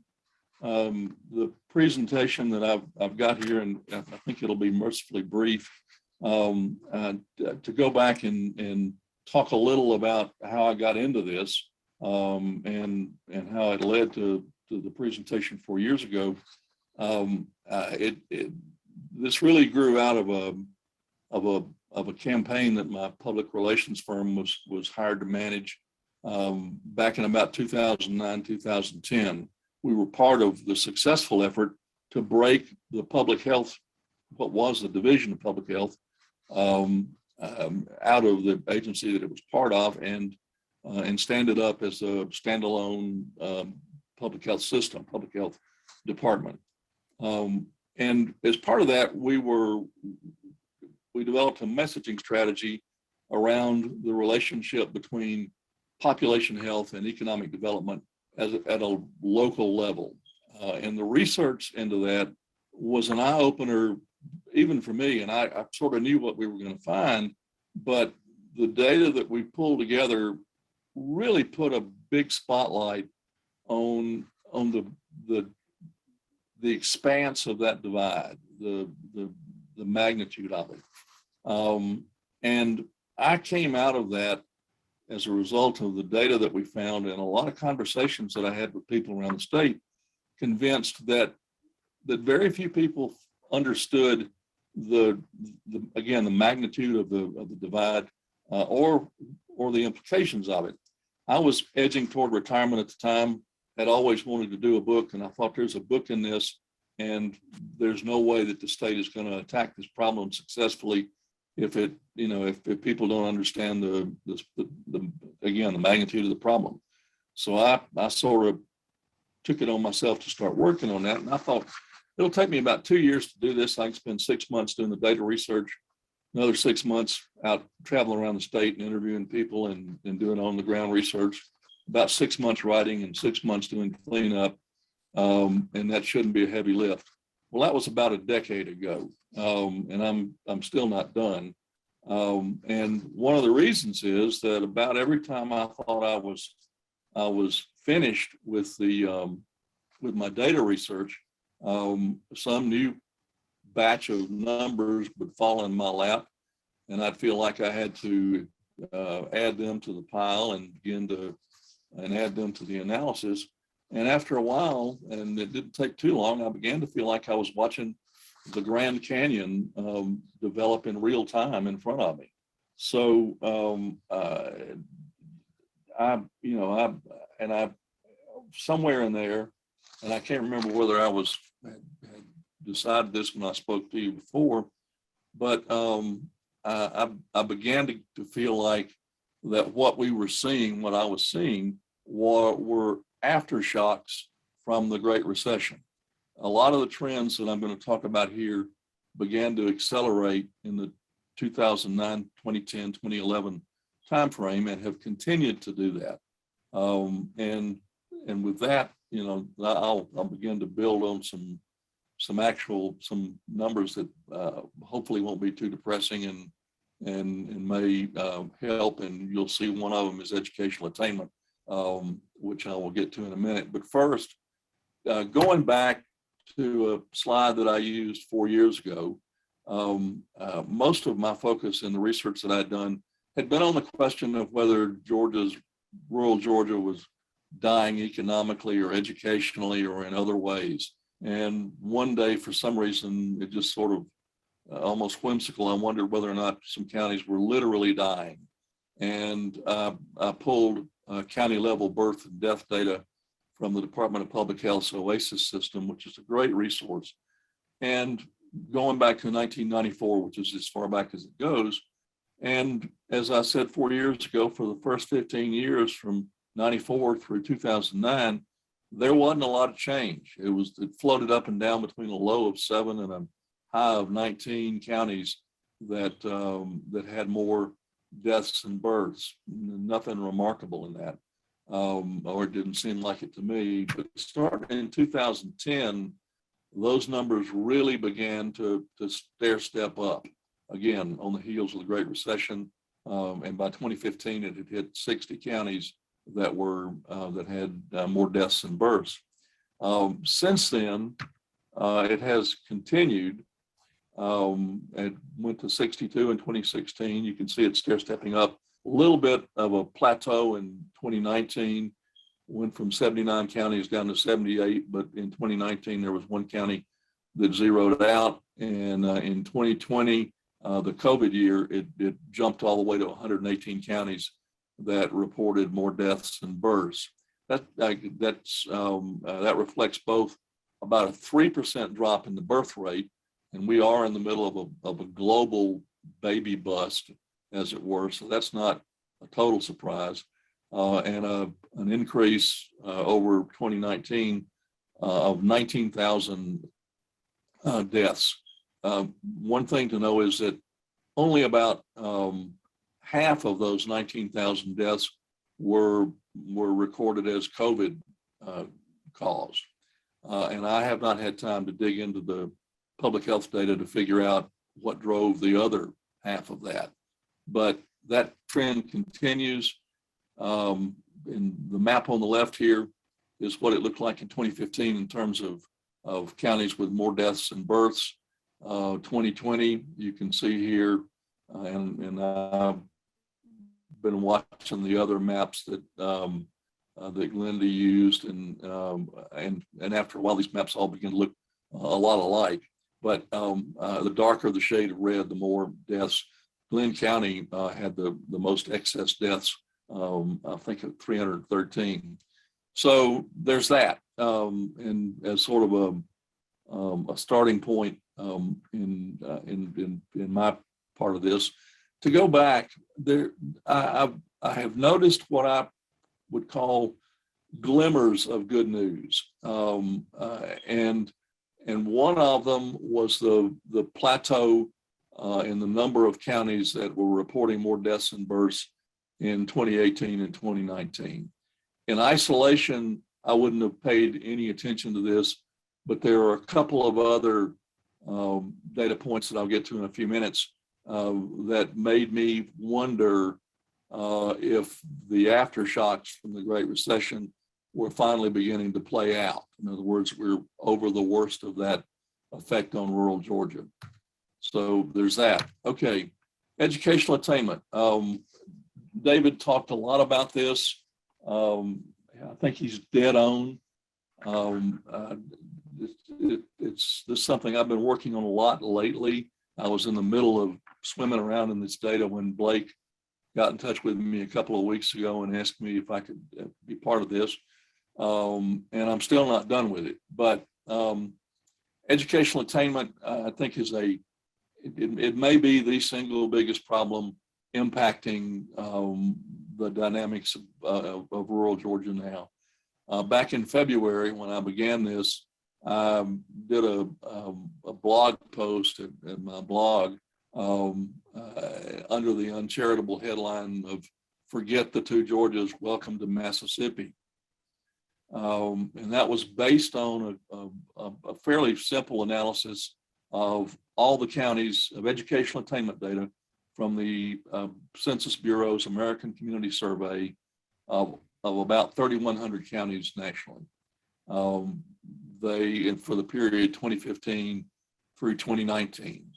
the presentation that I've got here, and I think it'll be mercifully brief, to go back and talk a little about how I got into this and how it led to the presentation 4 years ago. This really grew out of a campaign that my public relations firm was hired to manage back in about 2009, 2010. We were part of the successful effort to break the public health, what was the Division of Public Health, out of the agency that it was part of and stand it up as a standalone public health system, public health department. And as part of that, we developed a messaging strategy around the relationship between population health and economic development at a local level. And the research into that was an eye-opener, even for me, and I sort of knew what we were going to find, but the data that we pulled together really put a big spotlight on the expanse of that divide, the magnitude of it. And I came out of that as a result of the data that we found and a lot of conversations that I had with people around the state, convinced that very few people understood again, the magnitude of the divide or the implications of it. I was edging toward retirement at the time, had always wanted to do a book, and I thought there's a book in this, and there's no way that the state is going to attack this problem successfully if people don't understand the magnitude of the problem. So I sort of took it on myself to start working on that, and I thought it'll take me about 2 years to do this. I can spend 6 months doing the data research, another 6 months out traveling around the state and interviewing people and doing on the ground research, about 6 months writing and 6 months doing cleanup. And that shouldn't be a heavy lift. Well, that was about a decade ago. And I'm still not done. And one of the reasons is that about every time I thought I was finished with with my data research, some new batch of numbers would fall in my lap, and I'd feel like I had to add them to the pile and begin to add them to the analysis. And after a while, and it didn't take too long, I began to feel like I was watching the Grand Canyon develop in real time in front of me. So I somewhere in there, and I can't remember whether I had decided this when I spoke to you before, but I began to feel like that what we were seeing, what I was seeing, were aftershocks from the Great Recession. A lot of the trends that I'm going to talk about here began to accelerate in the 2009, 2010, 2011 timeframe and have continued to do that. And with that, you know, I'll begin to build on some numbers that hopefully won't be too depressing and may help. And you'll see one of them is educational attainment, which I will get to in a minute. But first, going back to a slide that I used 4 years ago, most of my focus in the research that I'd done had been on the question of whether rural Georgia was dying economically or educationally or in other ways. And one day, for some reason, it just sort of almost whimsical, I wondered whether or not some counties were literally dying. And I pulled county level birth and death data from the Department of Public Health's OASIS system, which is a great resource. And going back to 1994, which is as far back as it goes. And as I said 4 years ago, for the first 15 years from 94 through 2009, there wasn't a lot of change. It floated up and down between a low of 7 and a high of 19 counties that had more deaths and births. Nothing remarkable in that, or it didn't seem like it to me. But starting in 2010, those numbers really began to stair step up again on the heels of the Great Recession. And by 2015, it had hit 60 counties that had more deaths than births. Since then, it has continued. It went to 62 in 2016. You can see it stair stepping up. A little bit of a plateau in 2019. Went from 79 counties down to 78, but in 2019 there was one county that zeroed out, and in 2020, the COVID year, it jumped all the way to 118 counties that reported more deaths than births. That reflects both about a 3% drop in the birth rate, and we are in the middle of a global baby bust, as it were. So that's not a total surprise. And an increase over 2019 of 19,000 deaths. One thing to know is that only about half of those 19,000 deaths were recorded as COVID caused. And I have not had time to dig into the public health data to figure out what drove the other half of that. But that trend continues. And the map on the left here is what it looked like in 2015 in terms of counties with more deaths and births. 2020, you can see here, and I've been watching the other maps that that Linda used, and after a while, these maps all begin to look a lot alike. But the darker the shade of red, the more deaths. Glenn County had the most excess deaths. I think at 313. So there's that, and as sort of a starting point in my part of this. To go back there, I have noticed what I would call glimmers of good news, and one of them was the plateau in the number of counties that were reporting more deaths and births in 2018 and 2019. In isolation, I wouldn't have paid any attention to this, but there are a couple of other data points that I'll get to in a few minutes that made me wonder if the aftershocks from the Great Recession were finally beginning to play out. In other words, we're over the worst of that effect on rural Georgia. So there's that. Okay, educational attainment. David talked a lot about this. I think he's dead on. this is something I've been working on a lot lately. I was in the middle of swimming around in this data when Blake got in touch with me a couple of weeks ago and asked me if I could be part of this. And I'm still not done with it. But educational attainment, I think, is it may be the single biggest problem impacting the dynamics of rural Georgia now. Back in February, when I began this, I did a blog post at my blog under the uncharitable headline of "Forget the Two Georgias, Welcome to Mississippi." And that was based on a fairly simple analysis of all the counties of educational attainment data from the Census Bureau's American Community Survey of about 3,100 counties nationally. For the period 2015 through 2019,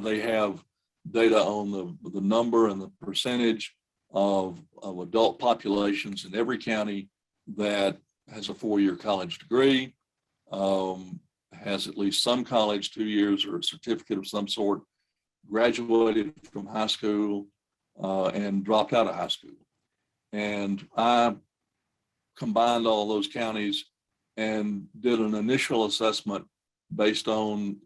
they have data on the number and the percentage of adult populations in every county that has a 4-year college degree, has at least some college, 2 years, or a certificate of some sort, graduated from high school, and dropped out of high school. And I combined all those counties and did an initial assessment based on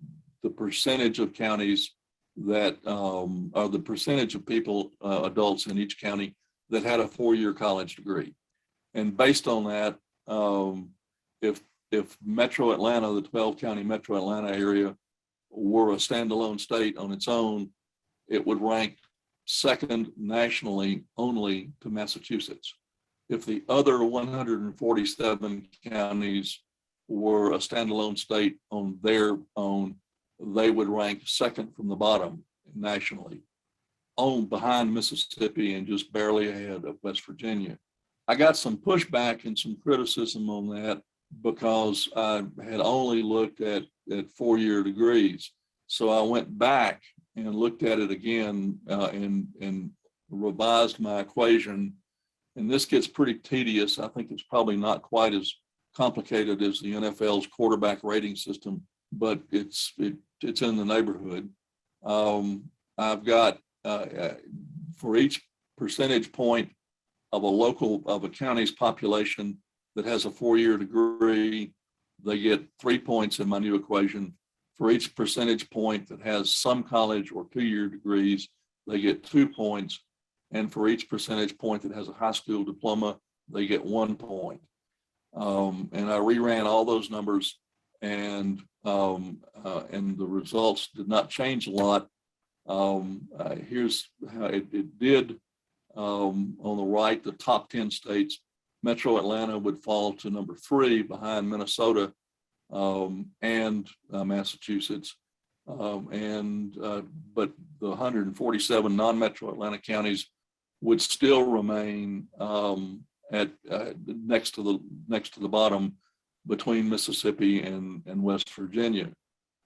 the percentage of counties that are the percentage of people, adults in each county that had a 4-year college degree. And based on that, if Metro Atlanta, the 12-county Metro Atlanta area, were a standalone state on its own, it would rank second nationally only to Massachusetts. If the other 147 counties were a standalone state on their own, they would rank second from the bottom nationally, behind Mississippi and just barely ahead of West Virginia. I got some pushback and some criticism on that because I had only looked at 4-year degrees. So I went back and looked at it again and revised my equation. And this gets pretty tedious. I think it's probably not quite as complicated as the NFL's quarterback rating system, but it's in the neighborhood. I've got for each percentage point of a county's population that has a 4-year degree, they get 3 points in my new equation. For each percentage point that has some college or 2-year degrees, they get 2 points. And for each percentage point that has a high school diploma, they get 1 point. And I reran all those numbers, and the results did not change a lot. Here's how it did. On the right, the top 10 states, Metro Atlanta would fall to number 3 behind Minnesota and Massachusetts. But the 147 non-Metro Atlanta counties would still remain at next to the bottom between Mississippi and West Virginia.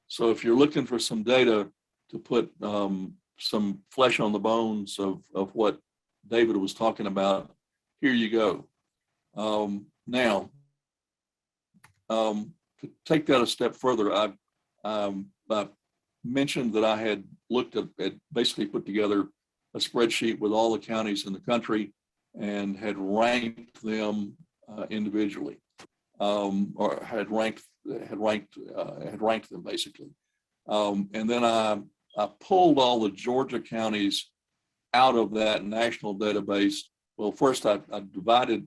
So if you're looking for some data to put some flesh on the bones of what David was talking about, here you go. Now, to take that a step further, I mentioned that I had looked at basically put together a spreadsheet with all the counties in the country and had ranked them individually, or had ranked them basically. And then I pulled all the Georgia counties out of that national database. Well, first I divided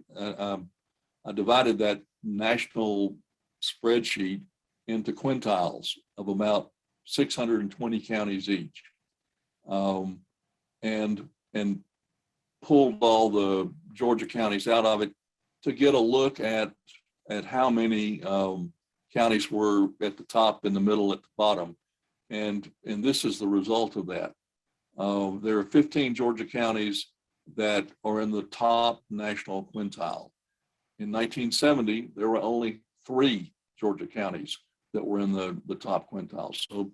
that national spreadsheet into quintiles of about 620 counties each, and pulled all the Georgia counties out of it to get a look at how many counties were at the top, in the middle, at the bottom, and this is the result of that. There are 15 Georgia counties that are in the top national quintile. In 1970, there were only 3 Georgia counties that were in the top quintile. So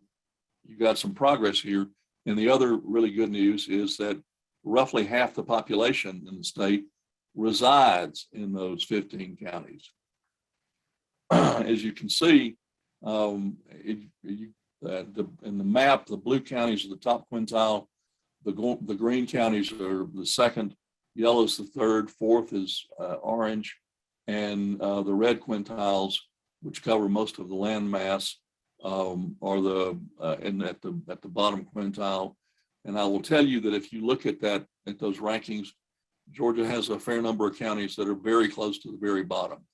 you got some progress here. And the other really good news is that roughly half the population in the state resides in those 15 counties. as you can see, in the map, the blue counties are the top quintile, the green counties are the second, yellow is the third, fourth is orange, and the red quintiles, which cover most of the land mass, are the at the bottom quintile. And I will tell you that if you look at those rankings, Georgia has a fair number of counties that are very close to the very bottom.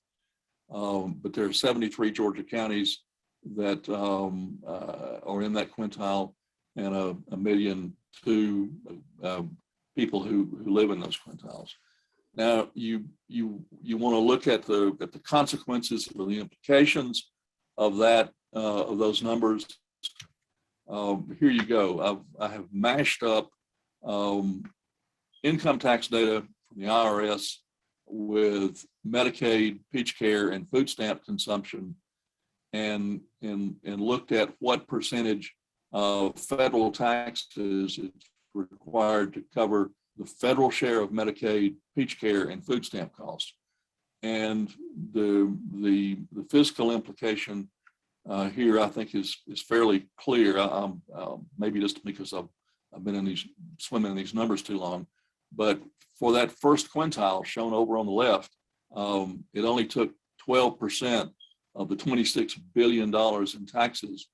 But there are 73 Georgia counties that are in that quintile, and a 1.2 million people who live in those quintiles. Now, you want to look at the consequences or the implications of that of those numbers. Here you go. I have mashed up income tax data from the IRS with Medicaid, Peach Care, and food stamp consumption, and looked at what percentage of federal taxes is required to cover the federal share of Medicaid, Peach Care, and food stamp costs. And the fiscal implication here, I think, is fairly clear. Maybe just because I've been swimming in these numbers too long, but for that first quintile shown over on the left, it only took 12% of the $26 billion in taxes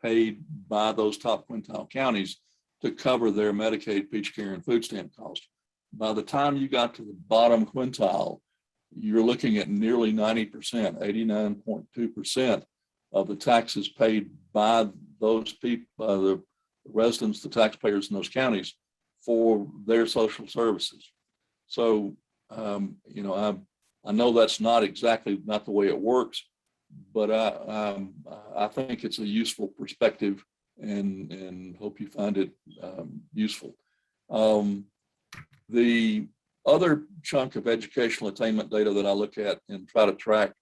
paid by those top quintile counties to cover their Medicaid, Peach Care, and food stamp costs. By the time you got to the bottom quintile, you're looking at nearly 90%, 89.2% of the taxes paid by those people, the residents, the taxpayers in those counties for their social services. So, you know, I know that's not the way it works, but I think it's a useful perspective, and hope you find it useful. The other chunk of educational attainment data that I look at and try to track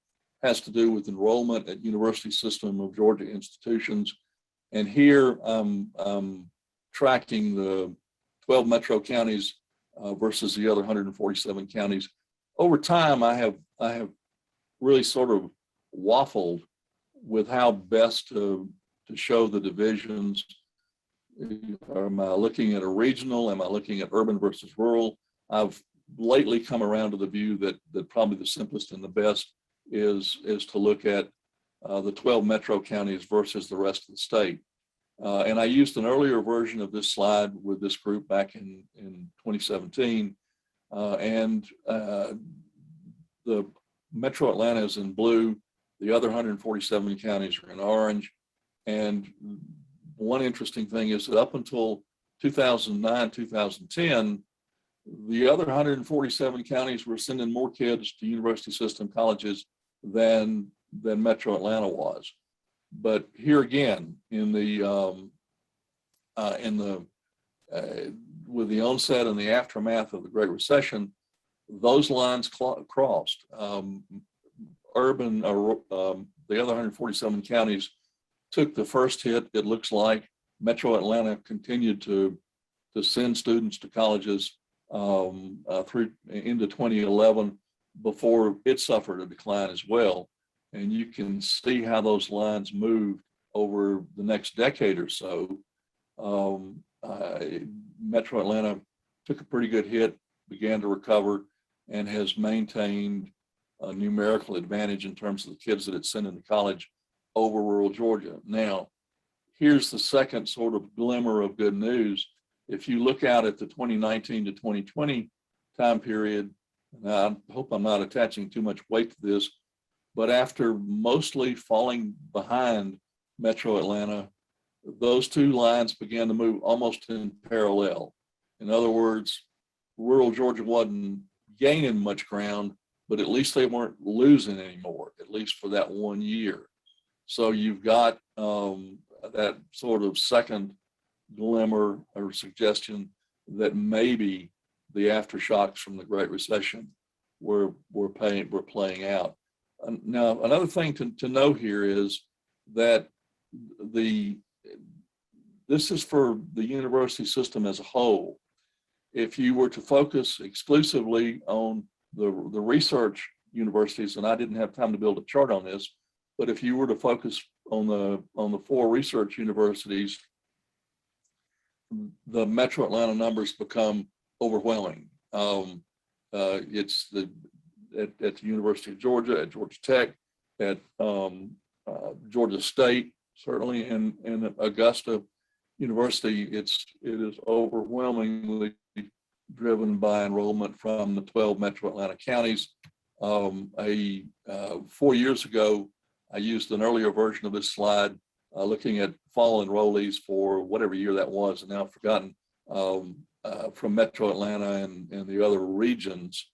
has to do with enrollment at University System of Georgia institutions. And here I'm tracking the 12 metro counties versus the other 147 counties. Over time, I have really sort of waffled with how best to show the divisions. Am I looking at a regional? Am I looking at urban versus rural? I've lately come around to the view that probably the simplest and the best is to look at the 12 metro counties versus the rest of the state. And I used an earlier version of this slide with this group back in 2017. And the Metro Atlanta is in blue. The other 147 counties are in orange. And one interesting thing is that up until 2009, 2010, the other 147 counties were sending more kids to university system colleges than Metro Atlanta was. But here again, with the onset and the aftermath of the Great Recession, those lines crossed. Urban, the other 147 counties took the first hit. It looks like Metro Atlanta continued to send students to colleges through into 2011 before it suffered a decline as well. And you can see how those lines moved over the next decade or so. Metro Atlanta took a pretty good hit, began to recover, and has maintained a numerical advantage in terms of the kids that it's sending to college over rural Georgia. Now, here's the second sort of glimmer of good news. If you look out at the 2019 to 2020 time period, and I hope I'm not attaching too much weight to this, but after mostly falling behind Metro Atlanta, those two lines began to move almost in parallel. In other words, rural Georgia wasn't gaining much ground, but at least they weren't losing anymore, at least for that 1 year. So you've got that sort of second glimmer or suggestion that maybe the aftershocks from the Great Recession were playing out. Now, another thing to know here is that this is for the university system as a whole. If you were to focus exclusively on the research universities, and I didn't have time to build a chart on this, But if you were to focus on the 4 research universities, the Metro Atlanta numbers become overwhelming. It's at the University of Georgia, at Georgia Tech, at Georgia State, certainly, and Augusta University. It is overwhelmingly driven by enrollment from the 12 Metro Atlanta counties. 4 years ago, I used an earlier version of this slide, looking at fall enrollees for whatever year that was, and now I've forgotten, from Metro Atlanta and the other regions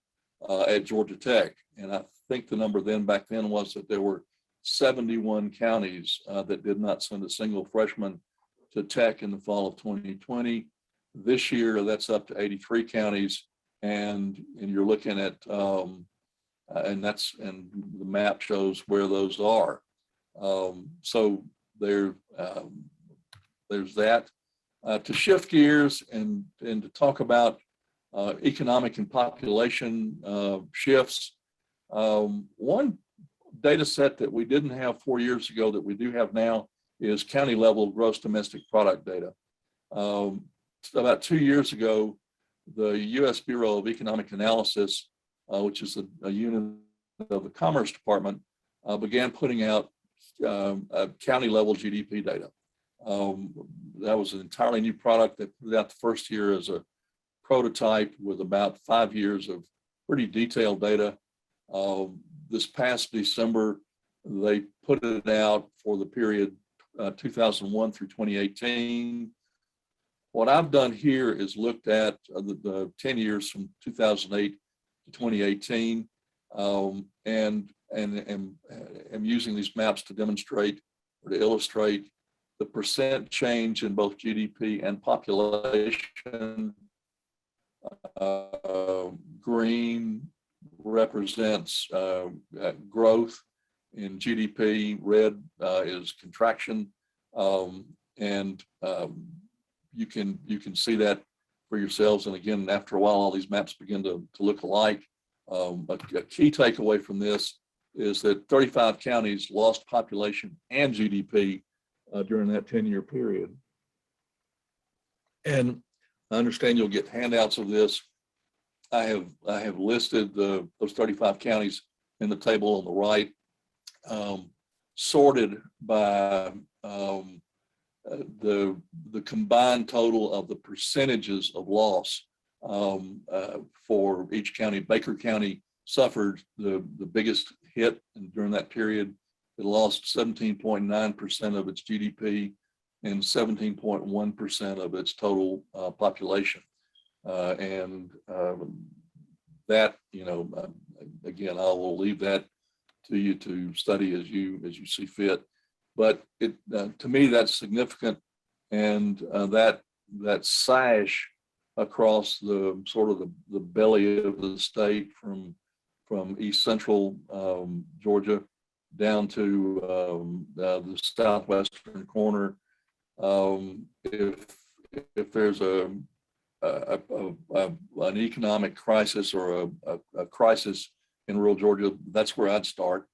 at Georgia Tech. And I think the number back then was that there were 71 counties that did not send a single freshman to Tech in the fall of 2020. This year, that's up to 83 counties, and you're looking at and the map shows where those are. So there's that. To shift gears and to talk about economic and population shifts, one data set that we didn't have 4 years ago that we do have now is county level gross domestic product data. About 2 years ago, the U.S. Bureau of Economic Analysis, which is a unit of the Commerce Department, began putting out county level GDP data. That was an entirely new product. They put it out the first year as a prototype with about 5 years of pretty detailed data. This past December, they put it out for the period 2001 through 2018. What I've done here is looked at the 10 years from 2008 to 2018, and am using these maps to demonstrate or to illustrate the percent change in both GDP and population. Green represents growth in GDP, red is contraction, and you can see that for yourselves. And again, after a while, all these maps begin to look alike. A key takeaway from this is that 35 counties lost population and GDP during that 10-year period. And I understand you'll get handouts of this. I have listed those 35 counties in the table on the right, sorted by the combined total of the percentages of loss for each county. Baker County suffered the biggest hit during that period. It lost 17.9% of its GDP and 17.1% of its total population. That, again, I will leave that to you to study as you see fit. But to me, that's significant, and that sash across the sort of the belly of the state from east central Georgia down to the southwestern corner. If there's an economic crisis or a crisis in rural Georgia, that's where I'd start.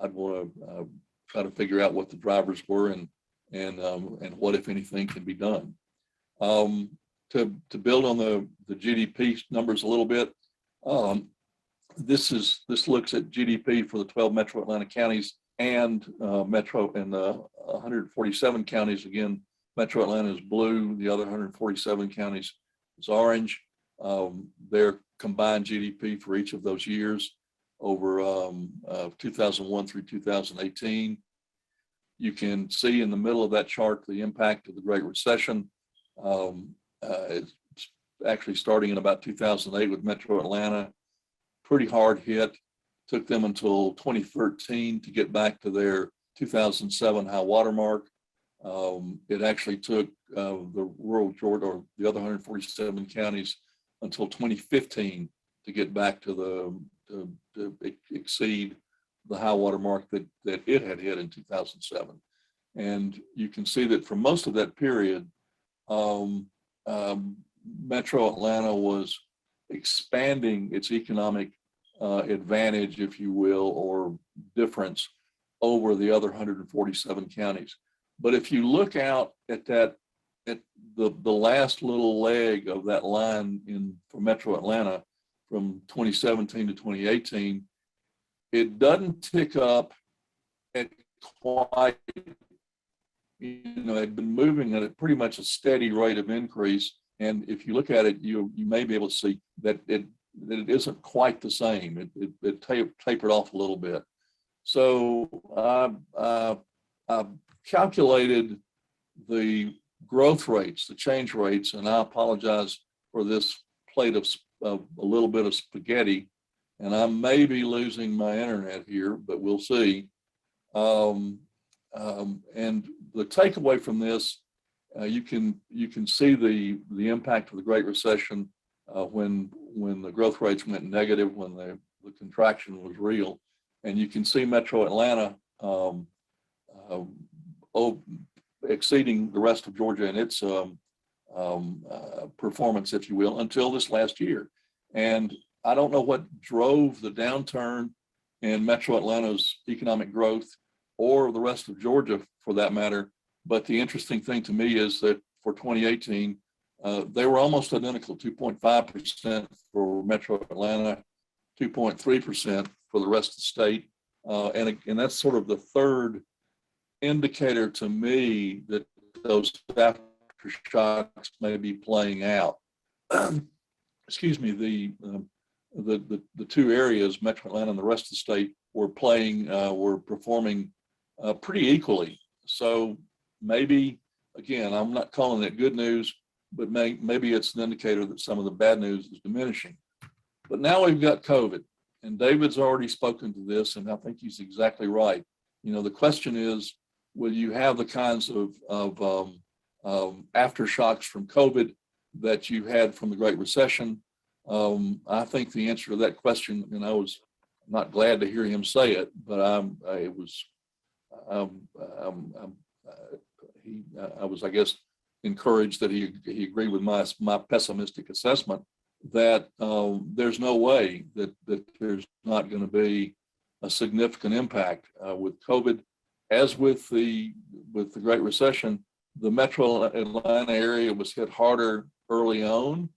I'd want to try to figure out what the drivers were and what, if anything, can be done. To build on the GDP numbers a little bit, this looks at GDP for the 12 Metro Atlanta counties and Metro and the 147 counties. Again, Metro Atlanta is blue, the other 147 counties is orange. Their combined GDP for each of those years over 2001 through 2018. You can see in the middle of that chart the impact of the Great Recession. It's actually starting in about 2008 with Metro Atlanta. Pretty hard hit. Took them until 2013 to get back to their 2007 high water mark. It actually took the rural Georgia or the other 147 counties until 2015 to get back to exceed the high water mark that it had hit in 2007. And you can see that for most of that period, Metro Atlanta was expanding its economic advantage, if you will, or difference over the other 147 counties. But if you look out at that, at the last little leg of that line for Metro Atlanta from 2017 to 2018, it doesn't tick up at quite, it's been moving at a pretty much a steady rate of increase. And if you look at it, you may be able to see that it isn't quite the same. It tapered off a little bit. So I calculated the growth rates, the change rates, and I apologize for this plate of a little bit of spaghetti, and I may be losing my internet here, but we'll see. And the takeaway from this, you can see the impact of the Great Recession when the growth rates went negative, when the contraction was real, and you can see Metro Atlanta exceeding the rest of Georgia in its performance, if you will, until this last year. And I don't know what drove the downturn in Metro Atlanta's economic growth, or the rest of Georgia for that matter. But the interesting thing to me is that for 2018, they were almost identical, 2.5% for Metro Atlanta, 2.3% for the rest of the state. And that's sort of the third indicator to me that those aftershocks may be playing out. Excuse me, the two areas, Metro Atlanta and the rest of the state, were performing pretty equally. So maybe, again, I'm not calling it good news, but maybe it's an indicator that some of the bad news is diminishing. But now we've got COVID, and David's already spoken to this, and I think he's exactly right. The question is, will you have the kinds of aftershocks from COVID that you had from the Great Recession? I think the answer to that question, and I was not glad to hear him say it, but I was, I guess, encouraged that he agreed with my pessimistic assessment that there's no way that there's not going to be a significant impact with COVID. As with the Great Recession, the Metro Atlanta area was hit harder early on.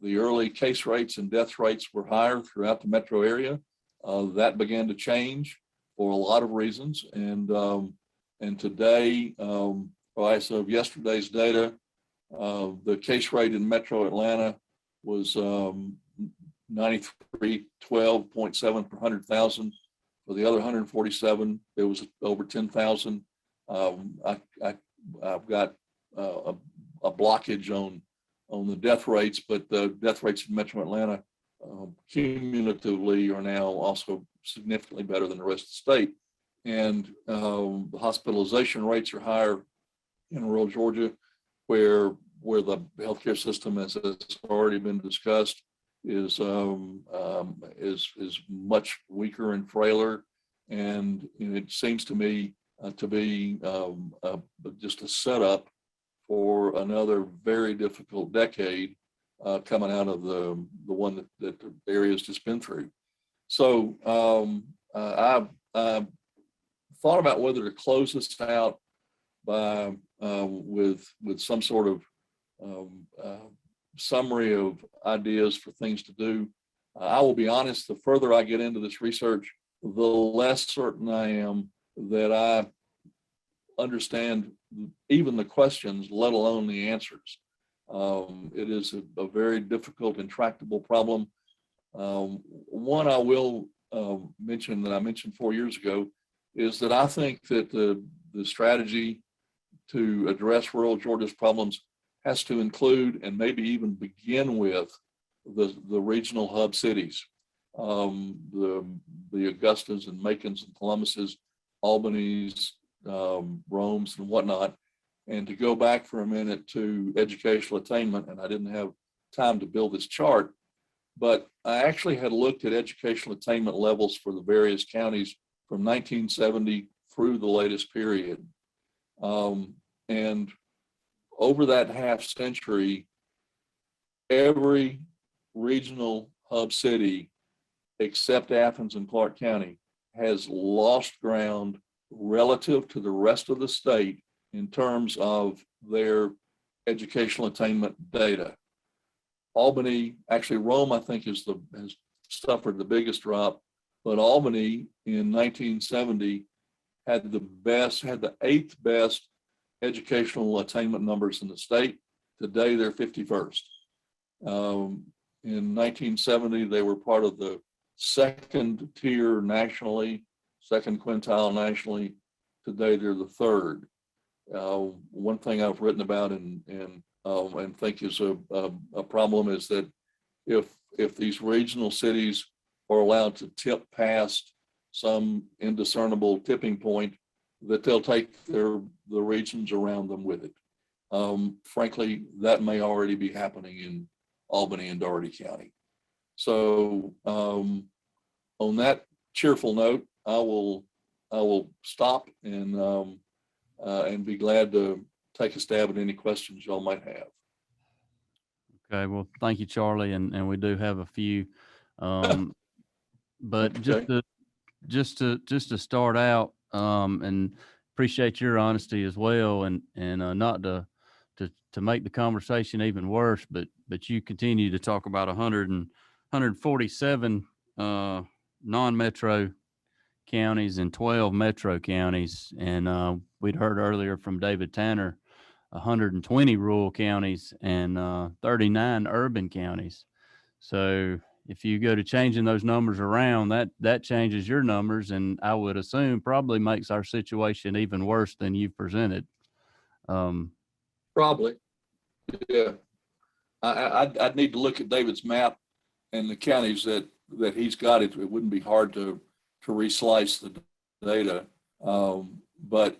The early case rates and death rates were higher throughout the metro area. That began to change for a lot of reasons. And today, as of yesterday's data, the case rate in Metro Atlanta was 93.12.7 per 100,000. For the other 147, it was over 10,000. I've got a blockage on the death rates, but the death rates in Metro Atlanta cumulatively are now also significantly better than the rest of the state. And the hospitalization rates are higher in rural Georgia, where the healthcare system, as has already been discussed, is much weaker and frailer, and it seems to me to be just a setup for another very difficult decade coming out of the one that the area's just been through. So I thought about whether to close this out by with some sort of summary of ideas for things to do. I will be honest, the further I get into this research, the less certain I am that I understand even the questions, let alone the answers. It is a very difficult, intractable problem. One I will mention that I mentioned 4 years ago is that I think that the strategy to address rural Georgia's problems has to include and maybe even begin with the regional hub cities, the Augustas and Macons and Columbuses, Albany's, Rome's and whatnot. And to go back for a minute to educational attainment, and I didn't have time to build this chart, but I actually had looked at educational attainment levels for the various counties from 1970 through the latest period. And over that half century, every regional hub city except Athens and Clark County has lost ground relative to the rest of the state in terms of their educational attainment data. Albany, actually Rome, I think has suffered the biggest drop, but Albany in 1970 had the 8th best educational attainment numbers in the state. Today they're 51st. In 1970, they were part of the 2nd tier nationally, 2nd quintile nationally. Today they're the 3rd. One thing I've written about and think is a problem is that if these regional cities are allowed to tip past some indiscernible tipping point, that they'll take the regions around them with it. Frankly, that may already be happening in Albany and Dougherty County. So on that cheerful note, I will stop and be glad to take a stab at any questions y'all might have. Okay, well, thank you, Charlie, and we do have a few, but just to start out, and appreciate your honesty as well, and not to make the conversation even worse, but you continue to talk about 147 non-metro counties and 12 metro counties, and we'd heard earlier from David Tanner, 120 rural counties and 39 urban counties. So if you go to changing those numbers around, that changes your numbers, and I would assume probably makes our situation even worse than you've presented. Probably, yeah. I'd need to look at David's map and the counties that he's got. It wouldn't be hard to reslice the data, but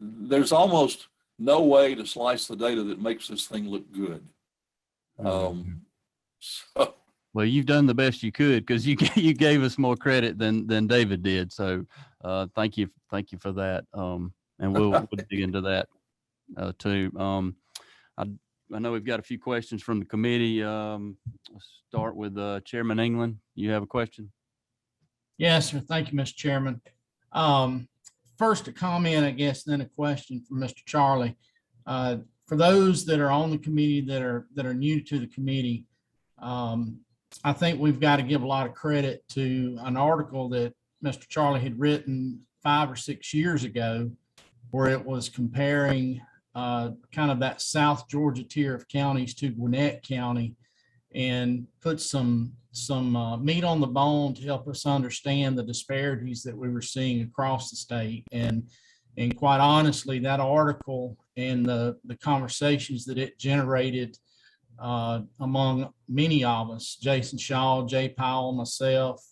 there's almost no way to slice the data that makes this thing look good. So, well, you've done the best you could, because you gave us more credit than David did. So thank you for that. And we'll dig into that too. I know we've got a few questions from the committee. Let's start with Chairman England. You have a question? Yes, sir. Thank you, Mr. Chairman. First, a comment, I guess, then a question for Mr. Charlie. For those that are on the committee that are new to the committee, I think we've got to give a lot of credit to an article that Mr. Charlie had written 5 or 6 years ago, where it was comparing kind of that South Georgia tier of counties to Gwinnett County, and put some meat on the bone to help us understand the disparities that we were seeing across the state. And quite honestly, that article and the conversations that it generated among many of us, Jason Shaw, Jay Powell, myself,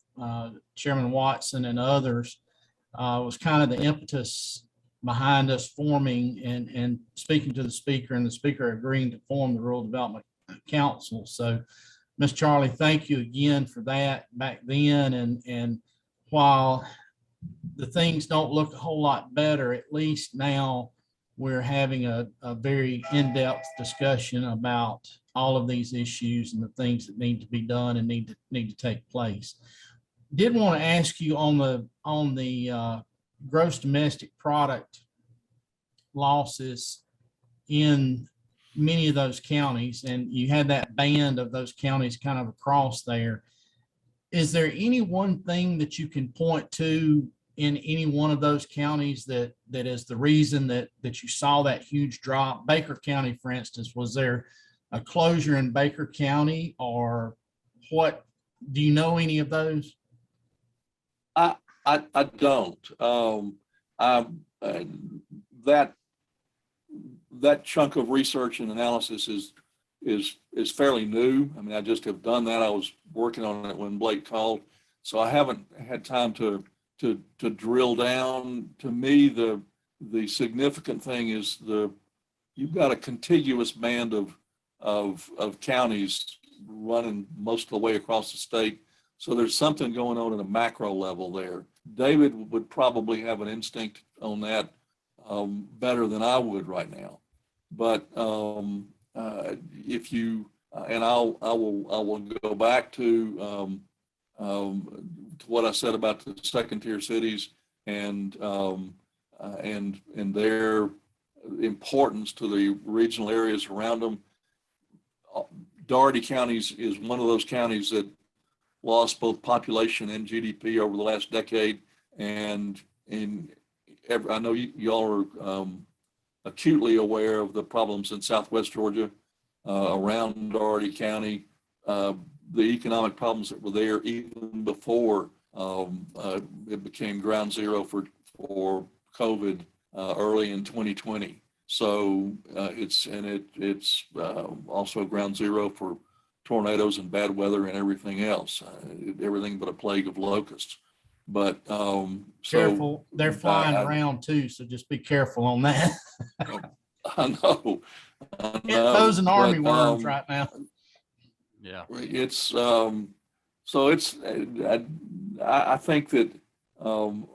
Chairman Watson, and others, was kind of the impetus behind us forming and speaking to the speaker, and the speaker agreeing to form the Rural Development Council. So, Ms. Charlie, thank you again for that back then. And while the things don't look a whole lot better, at least now we're having a very in-depth discussion about all of these issues and the things that need to be done and need to take place. Did want to ask you on the gross domestic product losses in many of those counties, and you had that band of those counties kind of across there. Is there any one thing that you can point to in any one of those counties that is the reason that you saw that huge drop? Baker County, for instance, was there a closure in Baker County, or what? Do you know any of those? I don't. That chunk of research and analysis is fairly new. I mean, I just have done that. I was working on it when Blake called, so I haven't had time to drill down. To me, the significant thing is you've got a contiguous band of counties running most of the way across the state. So there's something going on at a macro level there. David would probably have an instinct on that better than I would right now. But if you and I will go back to what I said about the second tier cities and their importance to the regional areas around them. Dougherty County is one of those counties that lost both population and GDP over the last decade. And I know y'all are acutely aware of the problems in Southwest Georgia around Dougherty County, the economic problems that were there even before it became ground zero for COVID early in 2020. So it's also ground zero for tornadoes and bad weather and everything else, everything but a plague of locusts. But careful, they're flying around too, so just be careful on that. I know. Those and army worms right now. Yeah, it's so it's. I think that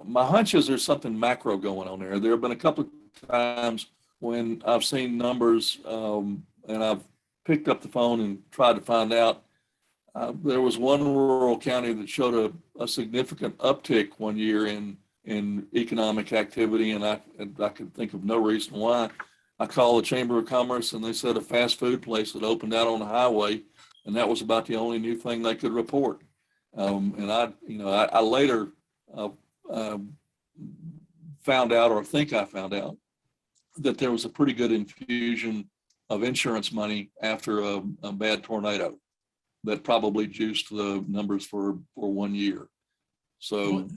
my hunch is there's something macro going on there. There have been a couple of times when I've seen numbers and I've picked up the phone and tried to find out. There was one rural county that showed a significant uptick one year in economic activity, and I could think of no reason why. I called the Chamber of Commerce, and they said a fast food place that opened out on the highway, and that was about the only new thing they could report. And I later found out, or think I found out, that there was a pretty good infusion of insurance money after a bad tornado that probably juiced the numbers for 1 year. So,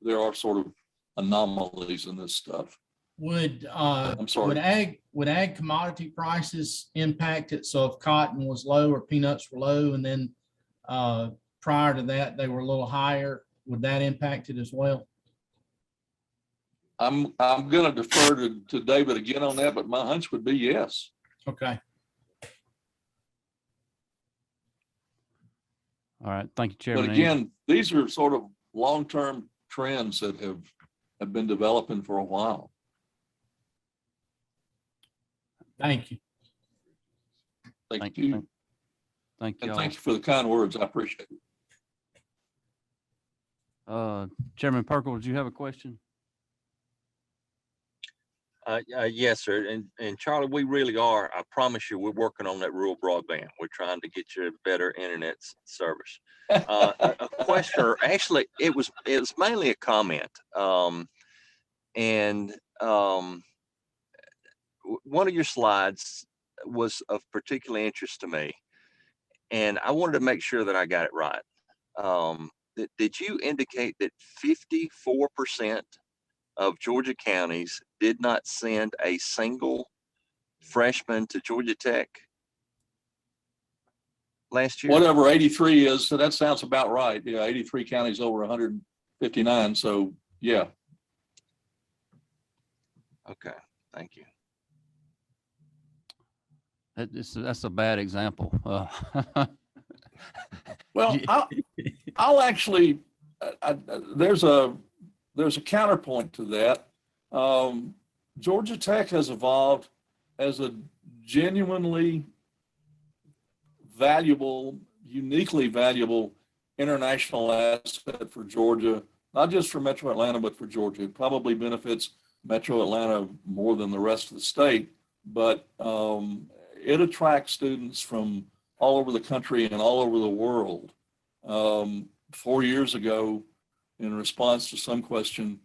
there are sort of anomalies in this stuff. I'm sorry. Would ag commodity prices impact it? So if cotton was low or peanuts were low, and then prior to that they were a little higher, would that impact it as well? I'm going to defer to David again on that, but my hunch would be yes. Okay. All right. Thank you, Chairman. But again, these are sort of long-term trends that have been developing for a while. Thank you. Thank you. Thank you. And thank you for the kind words. I appreciate it. Chairman Perkle, did you have a question? Yes, sir. And Charlie, we really are. I promise you, we're working on that rural broadband. We're trying to get you better internet service. A question, or actually, it was mainly a comment. One of your slides was of particular interest to me, and I wanted to make sure that I got it right. Did you indicate that 54% of Georgia counties did not send a single freshman to Georgia Tech last year? Whatever 83 is, so that sounds about right. Yeah, 83 counties over 159. So yeah. Okay, thank you. That's a bad example. Well, I'll actually, there's a counterpoint to that. Georgia Tech has evolved as a genuinely valuable, uniquely valuable international asset for Georgia, not just for Metro Atlanta, but for Georgia. It probably benefits Metro Atlanta more than the rest of the state, but it attracts students from all over the country and all over the world. 4 years ago, in response to some question,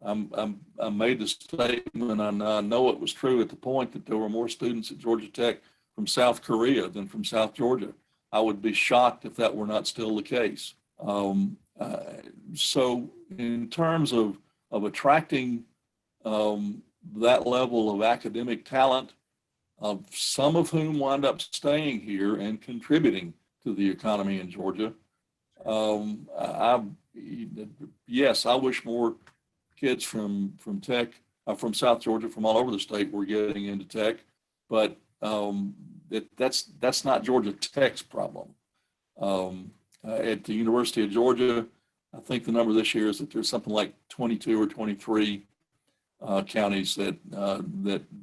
I made the statement, and I know it was true at the point, that there were more students at Georgia Tech from South Korea than from South Georgia. I would be shocked if that were not still the case. So in terms of attracting that level of academic talent, some of whom wind up staying here and contributing to the economy in Georgia, yes, I wish more kids from Tech, from South Georgia, from all over the state were getting into Tech, but that's not Georgia Tech's problem. At the University of Georgia, I think the number this year is that there's something like 22 or 23 counties that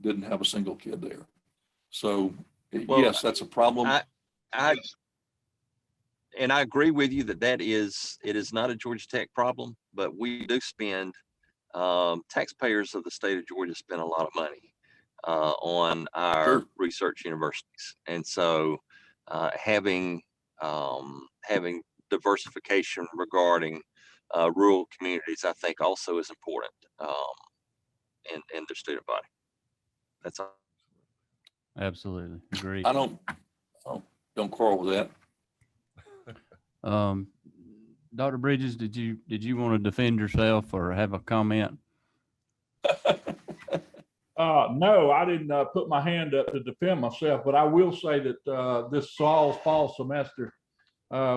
didn't have a single kid there. So yes, that's a problem. and I agree with you that it is not a Georgia Tech problem, but we do spend, taxpayers of the state of Georgia spend a lot of money on our Sure. research universities. And so having diversification regarding rural communities, I think also is important in the student body. That's all. Absolutely. Agree. I don't quarrel with that. Dr. Bridges, did you want to defend yourself or have a comment? No, I didn't put my hand up to defend myself, but I will say that this fall semester,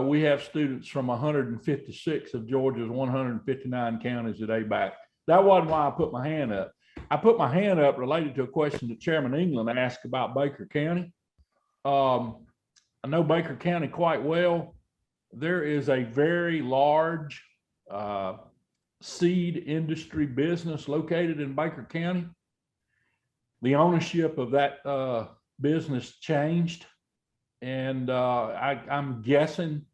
we have students from 156 of Georgia's 159 counties at ABAC. That wasn't why I put my hand up. I put my hand up related to a question that Chairman England asked about Baker County. I know Baker County quite well. There is a very large seed industry business located in Baker County. The ownership of that business changed, and I'm guessing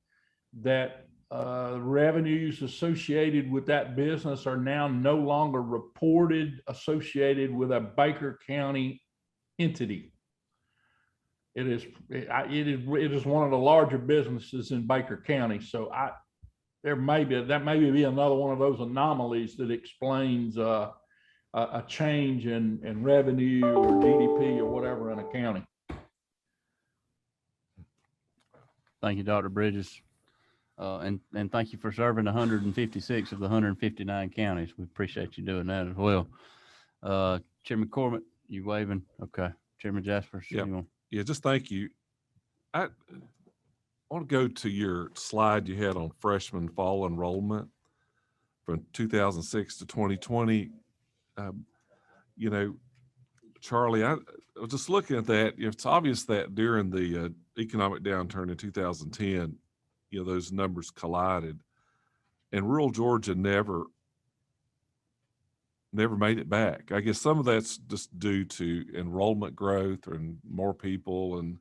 that revenues associated with that business are now no longer reported associated with a Baker County entity. It is one of the larger businesses in Baker County. So that may be another one of those anomalies that explains a change in revenue or GDP or whatever in a county. Thank you, Dr. Bridges. And thank you for serving 156 of the 159 counties. We appreciate you doing that as well. Chairman Corbett, you waving? Okay. Chairman Jaspers. Yeah, just thank you. I want to go to your slide you had on freshman fall enrollment from 2006 to 2020. You know, Charlie, I was just looking at that. It's obvious that during the economic downturn in 2010, you know, those numbers collided, and rural Georgia never made it back. I guess some of that's just due to enrollment growth and more people. And,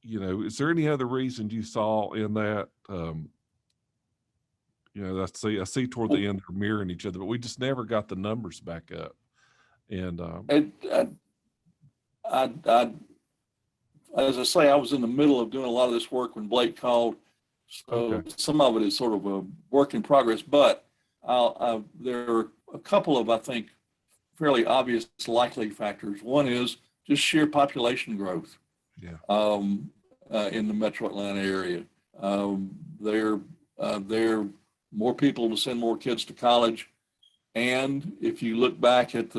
you know, is there any other reason you saw in that? You know, I see toward the end they're mirroring each other, but we just never got the numbers back up. And as I say, I was in the middle of doing a lot of this work when Blake called. So Okay. some of it is sort of a work in progress, but there are a couple of, I think, fairly obvious likely factors. One is just sheer population growth. Yeah. In the Metro Atlanta area. There are more people to send more kids to college. And if you look back at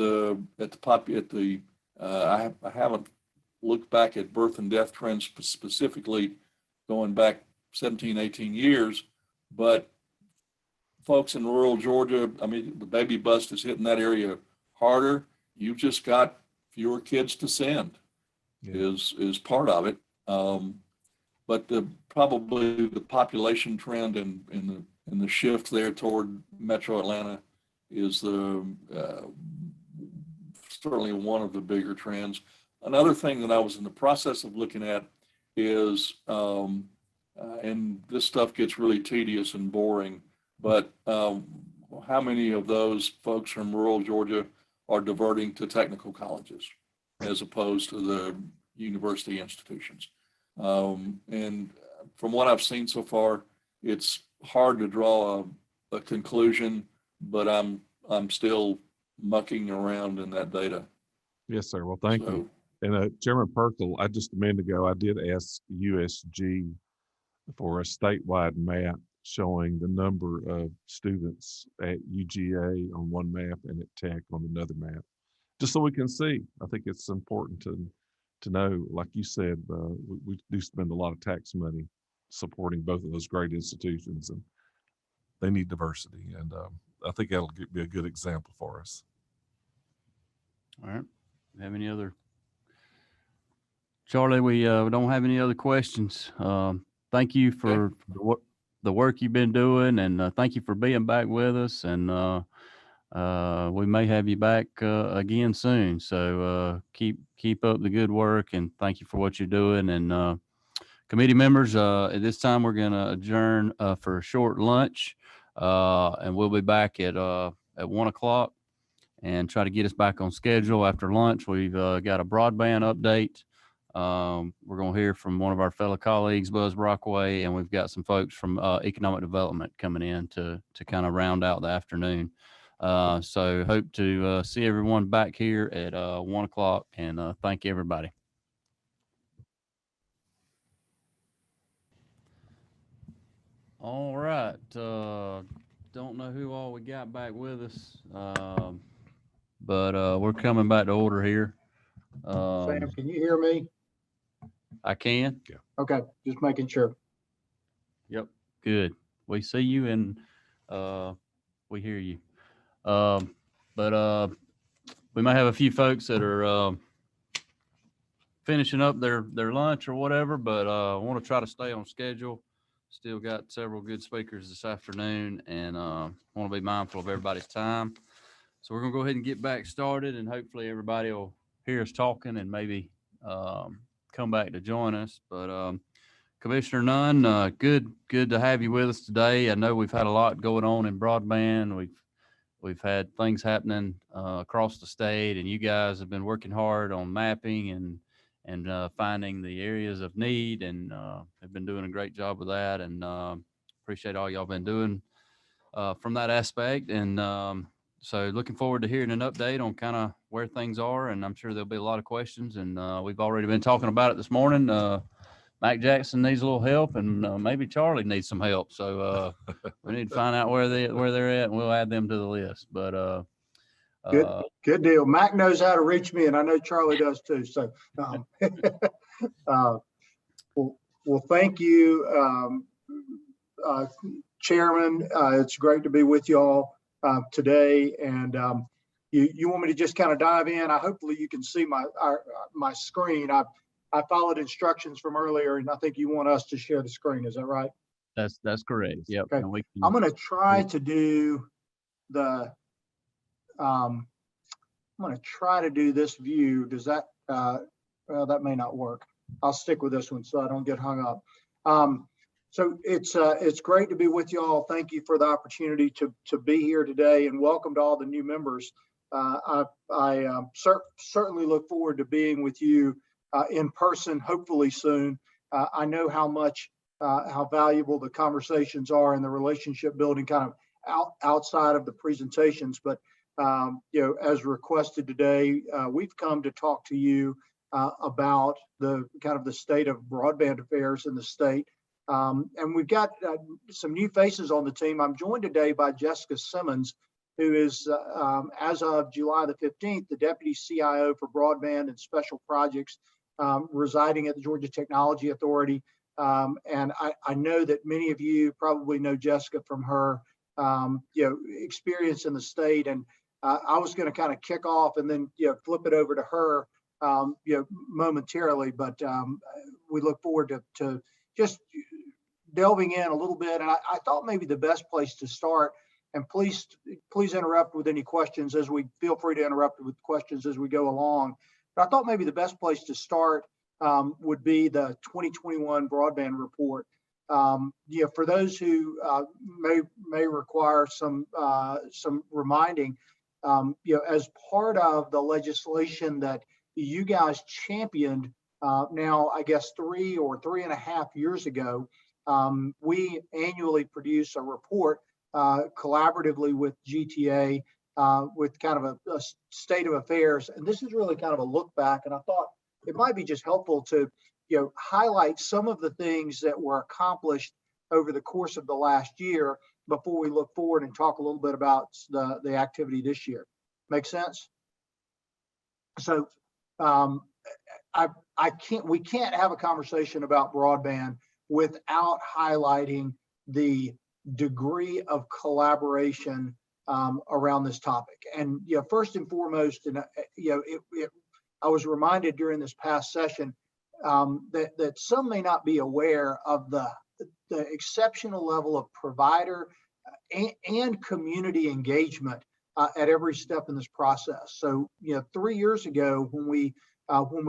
I haven't looked back at birth and death trends specifically going back 17, 18 years, but folks in rural Georgia, I mean, the baby bust is hitting that area harder. You've just got fewer kids to send is part of it. But probably the population trend and the shift there toward Metro Atlanta is certainly one of the bigger trends. Another thing that I was in the process of looking at is, and this stuff gets really tedious and boring, but how many of those folks from rural Georgia are diverting to technical colleges as opposed to the university institutions? And from what I've seen so far, it's hard to draw a conclusion, but I'm still mucking around in that data. Yes, sir. Well, thank you. And Chairman Perkle, just a minute ago, I did ask USG for a statewide map showing the number of students at UGA on one map and at Tech on another map, just so we can see. I think it's important to know, like you said, we do spend a lot of tax money supporting both of those great institutions, and they need diversity. And I think that'll be a good example for us. All right. Have any other? Charlie, we don't have any other questions. Thank you for the work you've been doing, and thank you for being back with us. And we may have you back again soon. So keep up the good work, and thank you for what you're doing. And committee members, at this time, we're going to adjourn for a short lunch, and we'll be back at 1 o'clock and try to get us back on schedule after lunch. We've got a broadband update. We're going to hear from one of our fellow colleagues, Buzz Brockway, and we've got some folks from economic development coming in to kind of round out the afternoon. So hope to see everyone back here at 1 o'clock, and thank you, everybody. All right. Don't know who all we got back with us, but we're coming back to order here. Sam, can you hear me? I can. Yeah. Okay, just making sure. Yep. Good. We see you and we hear you. But we might have a few folks that are finishing up their lunch or whatever, but I want to try to stay on schedule. Still got several good speakers this afternoon, and want to be mindful of everybody's time. So we're going to go ahead and get back started, and hopefully everybody will hear us talking and maybe come back to join us. But Commissioner Nunn, good to have you with us today. I know we've had a lot going on in broadband. We've had things happening across the state, and you guys have been working hard on mapping and finding the areas of need, and have been doing a great job with that, and appreciate all y'all been doing from that aspect. And so looking forward to hearing an update on kind of where things are, and I'm sure there'll be a lot of questions, and we've already been talking about it this morning. Mac Jackson needs a little help, and maybe Charlie needs some help. So we need to find out where they're at, and we'll add them to the list. But Good deal. Mac knows how to reach me, and I know Charlie does too. So, well, thank you, Chairman. It's great to be with you all today. And you want me to just kind of dive in? Hopefully you can see my screen. I followed instructions from earlier, and I think you want us to share the screen. Is that right? That's correct. Yep. Okay. I'm going to try to do the. I'm going to try to do this view. Does that, well, that may not work. I'll stick with this one so I don't get hung up. So it's great to be with you all. Thank you for the opportunity to be here today, and welcome to all the new members. I certainly look forward to being with you in person, hopefully soon. I know how much, how valuable the conversations are and the relationship building kind of outside of the presentations, but as requested today, we've come to talk to you about the kind of the state of broadband affairs in the state. And we've got some new faces on the team. I'm joined today by Jessica Simmons, who is, as of July the 15th, the Deputy CIO for Broadband and Special Projects, residing at the Georgia Technology Authority. And I know that many of you probably know Jessica from her experience in the state. And I was going to kind of kick off and then flip it over to her momentarily, but we look forward to just delving in a little bit. And I thought maybe the best place to start, and please interrupt with any questions as we feel free to interrupt with questions as we go along. But I thought maybe the best place to start would be the 2021 broadband report. For those who may require some reminding, as part of the legislation that you guys championed now, I guess 3 or 3.5 years ago, we annually produce a report collaboratively with GTA with kind of a state of affairs. And this is really kind of a look back. And I thought it might be just helpful to highlight some of the things that were accomplished over the course of the last year before we look forward and talk a little bit about the activity this year. Make sense? So we can't have a conversation about broadband without highlighting the degree of collaboration around this topic. And first and foremost, and I was reminded during this past session that some may not be aware of the exceptional level of provider and community engagement at every step in this process. So, 3 years ago when we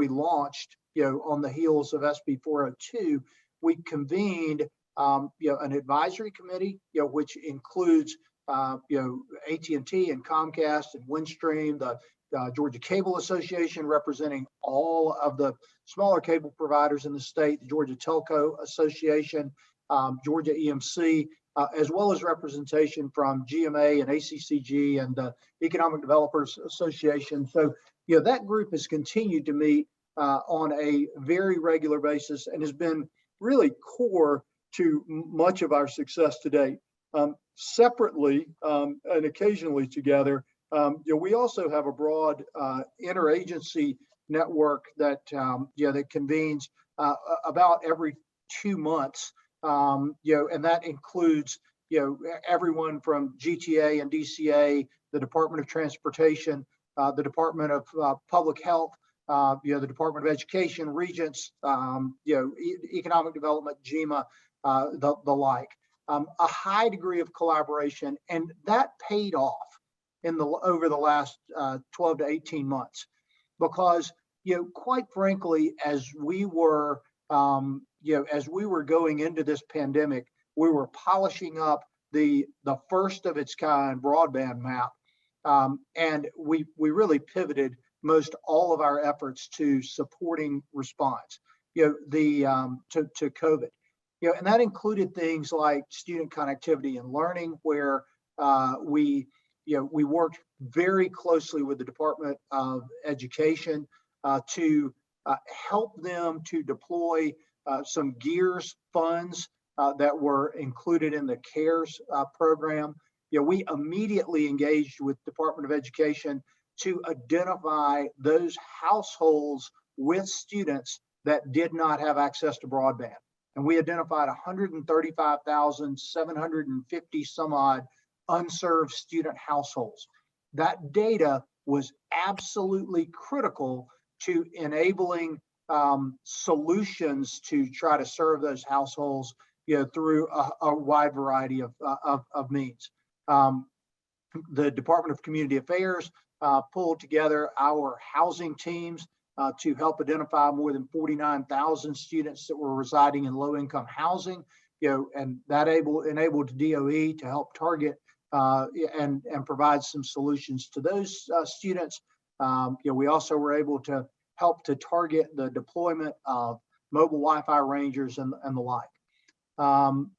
launched, on the heels of SB 402, we convened, an advisory committee, which includes, AT&T and Comcast and Windstream, the Georgia Cable Association representing all of the smaller cable providers in the state, the Georgia Telco Association, Georgia EMC, as well as representation from GMA and ACCG and the Economic Developers Association. So, that group has continued to meet on a very regular basis and has been really core to much of our success to date. Separately and occasionally together, we also have a broad interagency network that that convenes about every 2 months, and that includes everyone from GTA and DCA, the Department of Transportation, the Department of Public Health, the Department of Education, Regents, Economic Development, GEMA, the like. A high degree of collaboration, and that paid off over the last 12 to 18 months, because quite frankly, as we were going into this pandemic, we were polishing up the first of its kind broadband map, and we really pivoted most all of our efforts to supporting response, to COVID. And that included things like student connectivity and learning, where we worked very closely with the Department of Education to help them to deploy some GEARS funds that were included in the CARES program. We immediately engaged with Department of Education to identify those households with students that did not have access to broadband. And we identified 135,750 some odd unserved student households. That data was absolutely critical to enabling solutions to try to serve those households, through a wide variety of means. The Department of Community Affairs pulled together our housing teams to help identify more than 49,000 students that were residing in low-income housing, and that enabled DOE to help target and provide some solutions to those students. We also were able to help to target the deployment of mobile Wi-Fi rangers and the like. On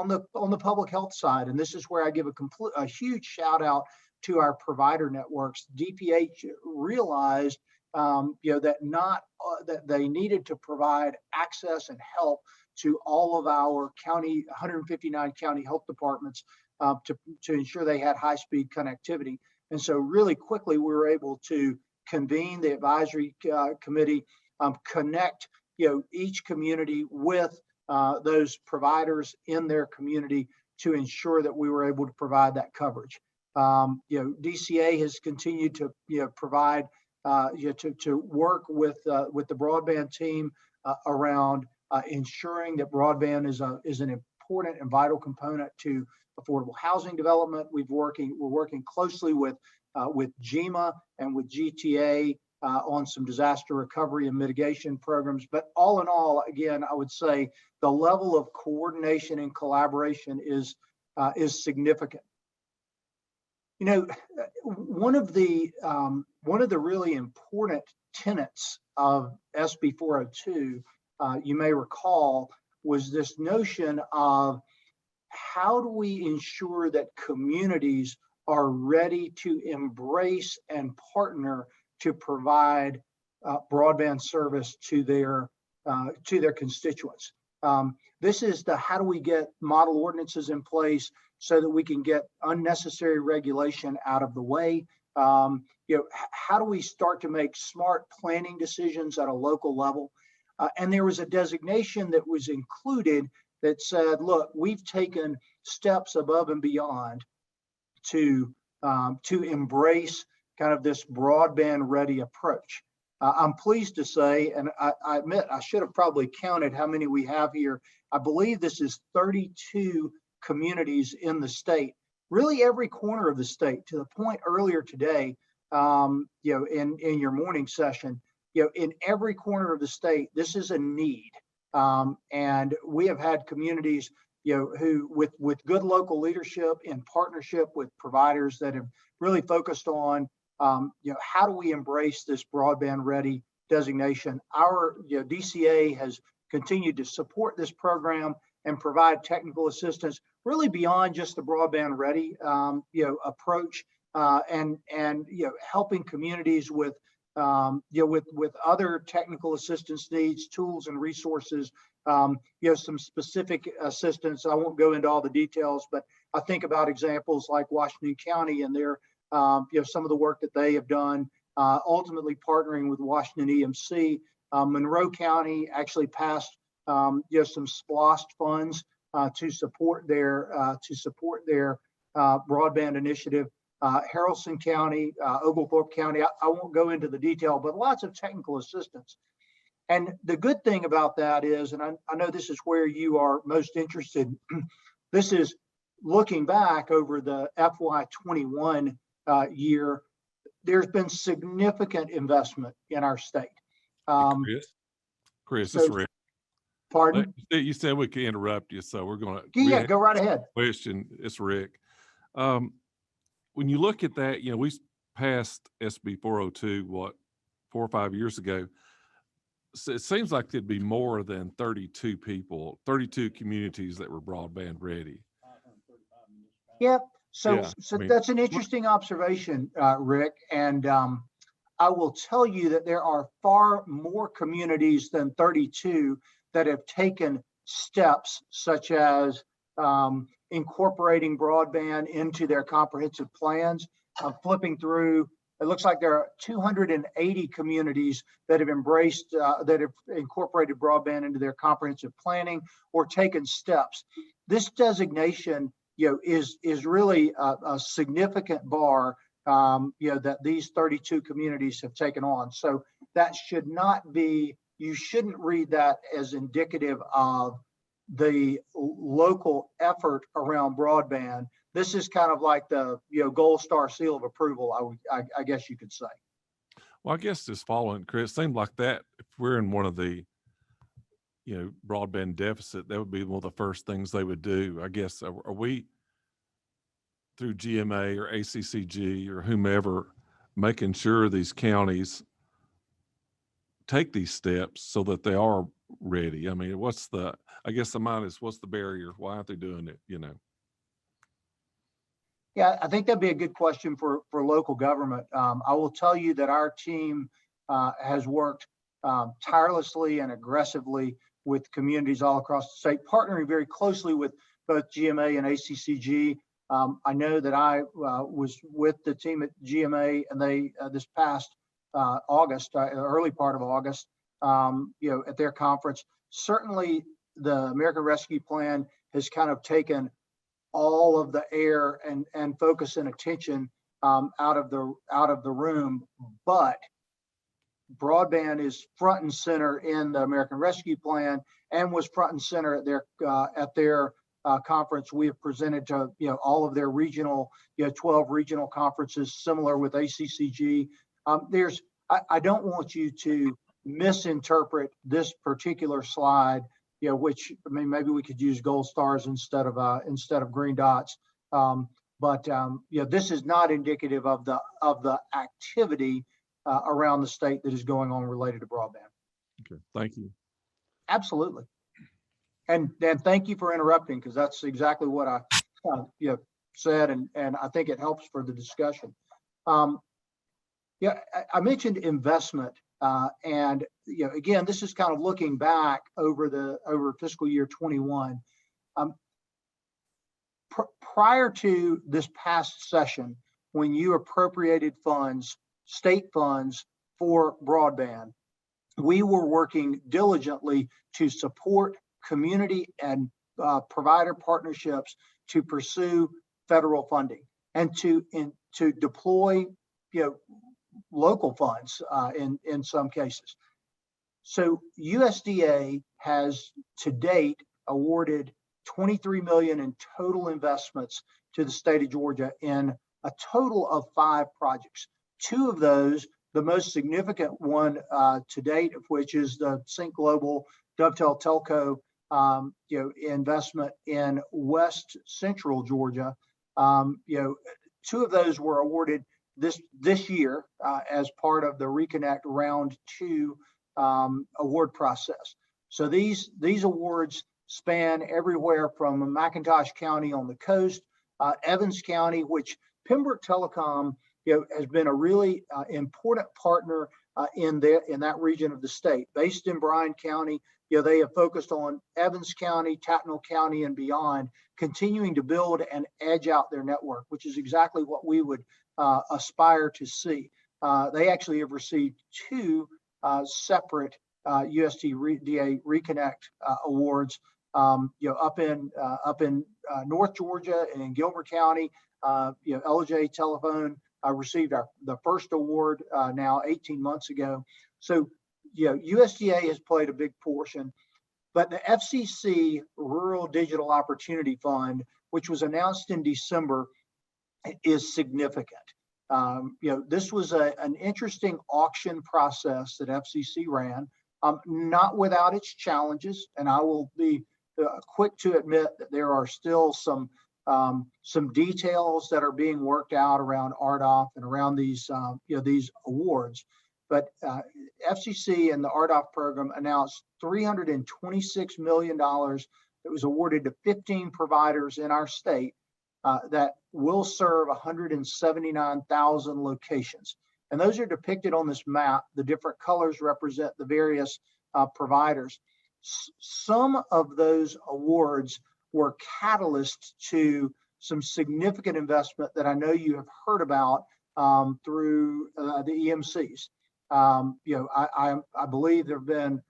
the public health side, and this is where I give a huge shout out to our provider networks. DPH realized that they needed to provide access and help to all of our 159 county health departments to ensure they had high-speed connectivity. And so really quickly, we were able to convene the advisory committee, connect each community with those providers in their community to ensure that we were able to provide that coverage. DCA has continued to provide to work with the broadband team around ensuring that broadband is an important and vital component to affordable housing development. We're working closely with GEMA and with GTA on some disaster recovery and mitigation programs. But all in all, again, I would say the level of coordination and collaboration is significant. One of the really important tenets of SB 402, you may recall, was this notion of how do we ensure that communities are ready to embrace and partner to provide broadband service to their constituents. This is the how do we get model ordinances in place so that we can get unnecessary regulation out of the way. How do we start to make smart planning decisions at a local level? And there was a designation that was included that said, look, we've taken steps above and beyond to embrace kind of this broadband ready approach. I'm pleased to say, and I admit I should have probably counted how many we have here. I believe this is 32 communities in the state, really every corner of the state, to the point earlier today, in your morning session, in every corner of the state, this is a need. And we have had communities, who with good local leadership in partnership with providers that have really focused on, how do we embrace this broadband ready designation? Our DCA has continued to support this program and provide technical assistance really beyond just the broadband ready approach, and helping communities with with other technical assistance needs, tools and resources, some specific assistance. I won't go into all the details, but I think about examples like Washington County and their some of the work that they have done, ultimately partnering with Washington EMC. Monroe County actually passed some SPLOST funds to support their broadband initiative. Haralson County, Oglethorpe County, I won't go into the detail, but lots of technical assistance. And the good thing about that is, and I know this is where you are most interested, this is looking back over the FY21 year, there's been significant investment in our state. Chris, it's Rick. Pardon? You said we could interrupt you, so we're going to. Yeah, go right ahead. Question, it's Rick. When you look at that, we passed SB 402, 4 or 5 years ago. So it seems like there'd be more than 32 communities that were broadband ready. Yep. So that's an interesting observation, Rick. And I will tell you that there are far more communities than 32 that have taken steps such as incorporating broadband into their comprehensive plans. Flipping through, it looks like there are 280 communities that have embraced, that have incorporated broadband into their comprehensive planning or taken steps. This designation, is really a significant bar, that these 32 communities have taken on. So that should not be, you shouldn't read that as indicative of the local effort around broadband. This is kind of like the gold star seal of approval, I guess you could say. Well, I guess just following Chris, seems like that if we're in one of the broadband deficit, that would be one of the first things they would do. I guess are we through GMA or ACCG or whomever making sure these counties take these steps so that they are ready? I mean, I guess the mind is, what's the barrier? Why aren't they doing it? Yeah, I think that'd be a good question for local government. I will tell you that our team has worked tirelessly and aggressively with communities all across the state, partnering very closely with both GMA and ACCG. I know that I was with the team at GMA, and they this past August, early part of August, at their conference. Certainly, the American Rescue Plan has kind of taken all of the air and focus and attention out of the room, but broadband is front and center in the American Rescue Plan and was front and center at their conference. We have presented to all of their regional 12 regional conferences, similar with ACCG. I don't want you to misinterpret this particular slide, which, I mean, maybe we could use gold stars instead of green dots. But this is not indicative of the activity around the state that is going on related to broadband. Okay, thank you. Absolutely. And thank you for interrupting, because that's exactly what I said, and I think it helps for the discussion. I mentioned investment, and again, this is kind of looking back over fiscal year 21. Prior to this past session, when you appropriated funds, state funds for broadband, we were working diligently to support community and provider partnerships to pursue federal funding and to deploy local funds in some cases. So USDA has to date awarded $23 million in total investments to the state of Georgia in a total of 5 projects. 2 of those, the most significant one to date of which is the Sync Global Dovetail Telco, investment in West Central Georgia. Two of those were awarded this year as part of the Reconnect Round 2 award process. So these awards span everywhere from McIntosh County on the coast, Evans County, which Pembroke Telecom has been a really important partner in that region of the state. Based in Bryan County, they have focused on Evans County, Tattnall County, and beyond, continuing to build and edge out their network, which is exactly what we would aspire to see. They actually have received two separate USTDA Reconnect awards, up in North Georgia and in Gilbert County. LJ Telephone received the first award now 18 months ago. So, USDA has played a big portion, but the FCC Rural Digital Opportunity Fund, which was announced in December, is significant. This was an interesting auction process that FCC ran, not without its challenges, and I will be quick to admit that there are still some details that are being worked out around RDOF and around these awards. But FCC and the RDOF program announced $326 million that was awarded to 15 providers in our state that will serve 179,000 locations. And those are depicted on this map. The different colors represent the various providers. Some of those awards were catalysts to some significant investment that I know you have heard about through the EMCs. I believe there have been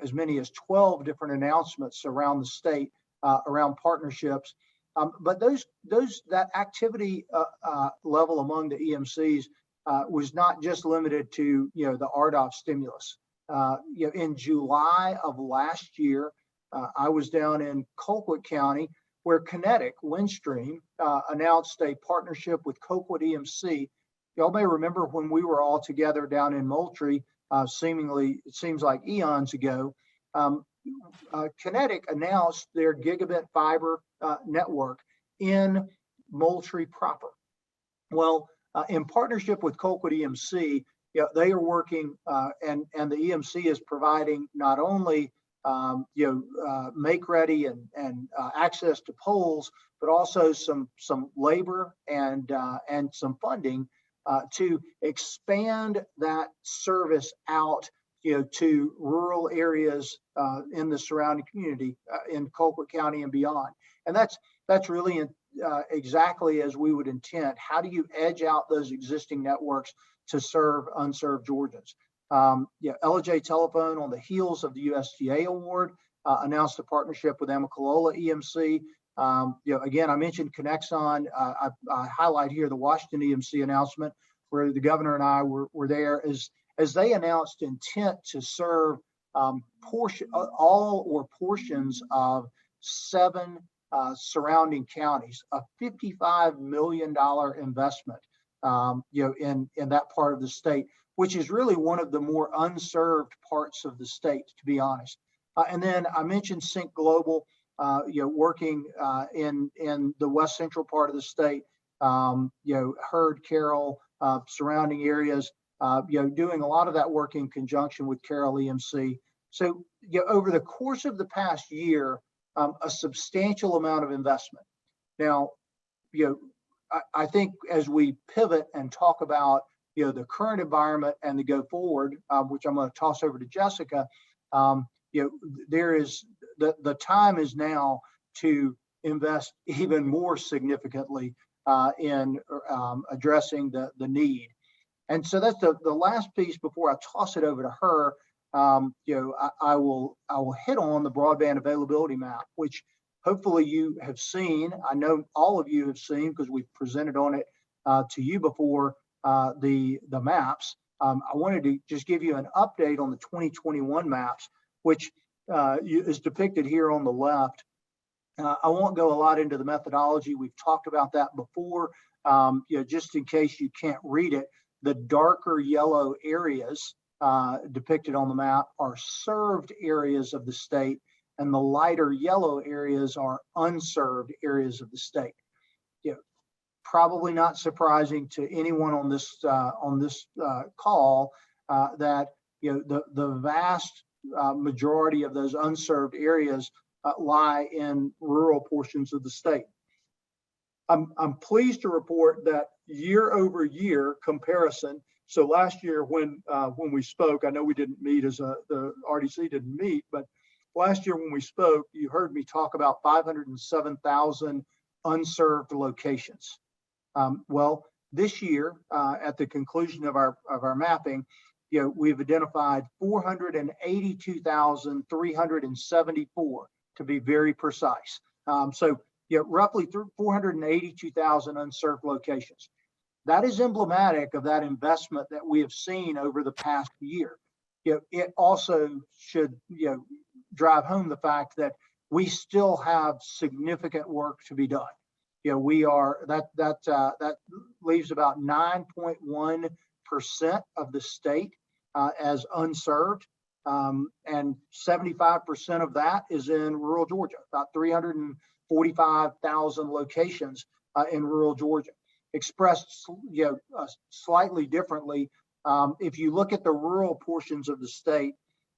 as many as 12 different announcements around the state around partnerships. But that activity level among the EMCs was not just limited to the RDOF stimulus. In July of last year, I was down in Colquitt County, where Kinetic Windstream announced a partnership with Colquitt EMC. Y'all may remember when we were all together down in Moultrie, it seems like eons ago. Kinetic announced their gigabit fiber network in Moultrie proper. Well, in partnership with Colquitt EMC, they are working, and the EMC is providing not only make ready and access to poles, but also some labor and some funding to expand that service out to rural areas in the surrounding community in Colquitt County and beyond. And that's really exactly as we would intend. How do you edge out those existing networks to serve unserved Georgians? LJ Telephone, on the heels of the USDA award, announced a partnership with Amicalola EMC. Again, I mentioned Connexon. I highlight here the Washington EMC announcement, where the governor and I were there as they announced intent to serve all or portions of 7 surrounding counties, a $55 million investment, in that part of the state, which is really one of the more unserved parts of the state, to be honest. And then I mentioned Sync Global, working in the west central part of the state, Heard, Carroll, surrounding areas, doing a lot of that work in conjunction with Carroll EMC. So, over the course of the past year, a substantial amount of investment. Now, I think as we pivot and talk about the current environment and the go forward, which I'm going to toss over to Jessica, there is the time is now to invest even more significantly in addressing the need. And so that's the last piece before I toss it over to her. I will hit on the broadband availability map, which hopefully you have seen. I know all of you have seen because we've presented on it to you before, the maps. I wanted to just give you an update on the 2021 maps, which is depicted here on the left. I won't go a lot into the methodology. We've talked about that before. Just in case you can't read it, the darker yellow areas depicted on the map are served areas of the state, and the lighter yellow areas are unserved areas of the state. You know, probably not surprising to anyone on this call that the vast majority of those unserved areas lie in rural portions of the state. I'm pleased to report that year-over-year comparison. So last year when we spoke, I know we didn't meet the RDC didn't meet, but last year when we spoke, you heard me talk about 507,000 unserved locations. Well, this year, at the conclusion of our mapping, we've identified 482,374 to be very precise. So roughly 482,000 unserved locations. That is emblematic of that investment that we have seen over the past year. It also should drive home the fact that we still have significant work to be done. We are that leaves about 9.1% of the state as unserved, and 75% of that is in rural Georgia. About 345,000 locations in rural Georgia. Expressed slightly differently, if you look at the rural portions of the state,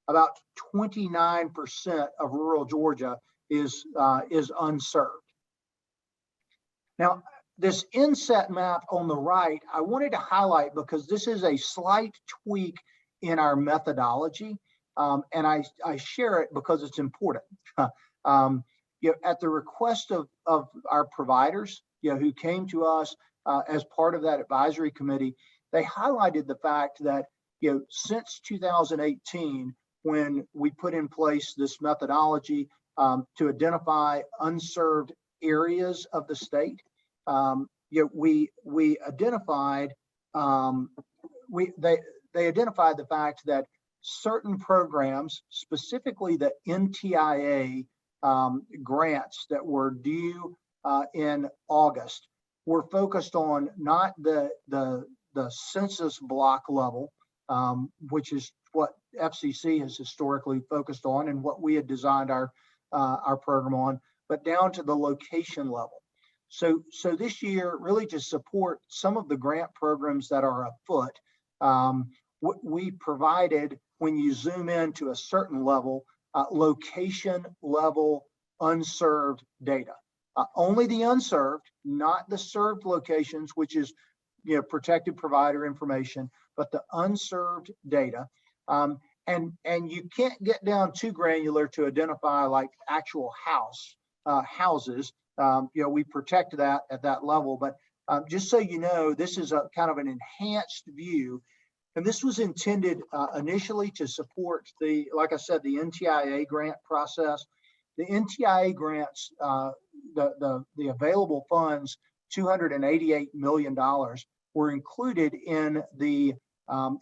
about 29% of rural Georgia is unserved. Now, this inset map on the right, I wanted to highlight because this is a slight tweak in our methodology, and I share it because it's important. At the request of our providers, who came to us as part of that advisory committee, they highlighted the fact that since 2018, when we put in place this methodology to identify unserved areas of the state, we identified they identified the fact that certain programs, specifically the NTIA grants that were due in August, were focused on not the census block level, which is what FCC has historically focused on and what we had designed our program on, but down to the location level. So this year, really to support some of the grant programs that are afoot, we provided, when you zoom in to a certain level, location level unserved data. Only the unserved, not the served locations, which is protected provider information, but the unserved data. And you can't get down too granular to identify like actual houses. We protect that at that level, but just so you know, this is a kind of an enhanced view. And this was intended initially to support like I said, the NTIA grant process. The NTIA grants, the available funds, $288 million, were included in the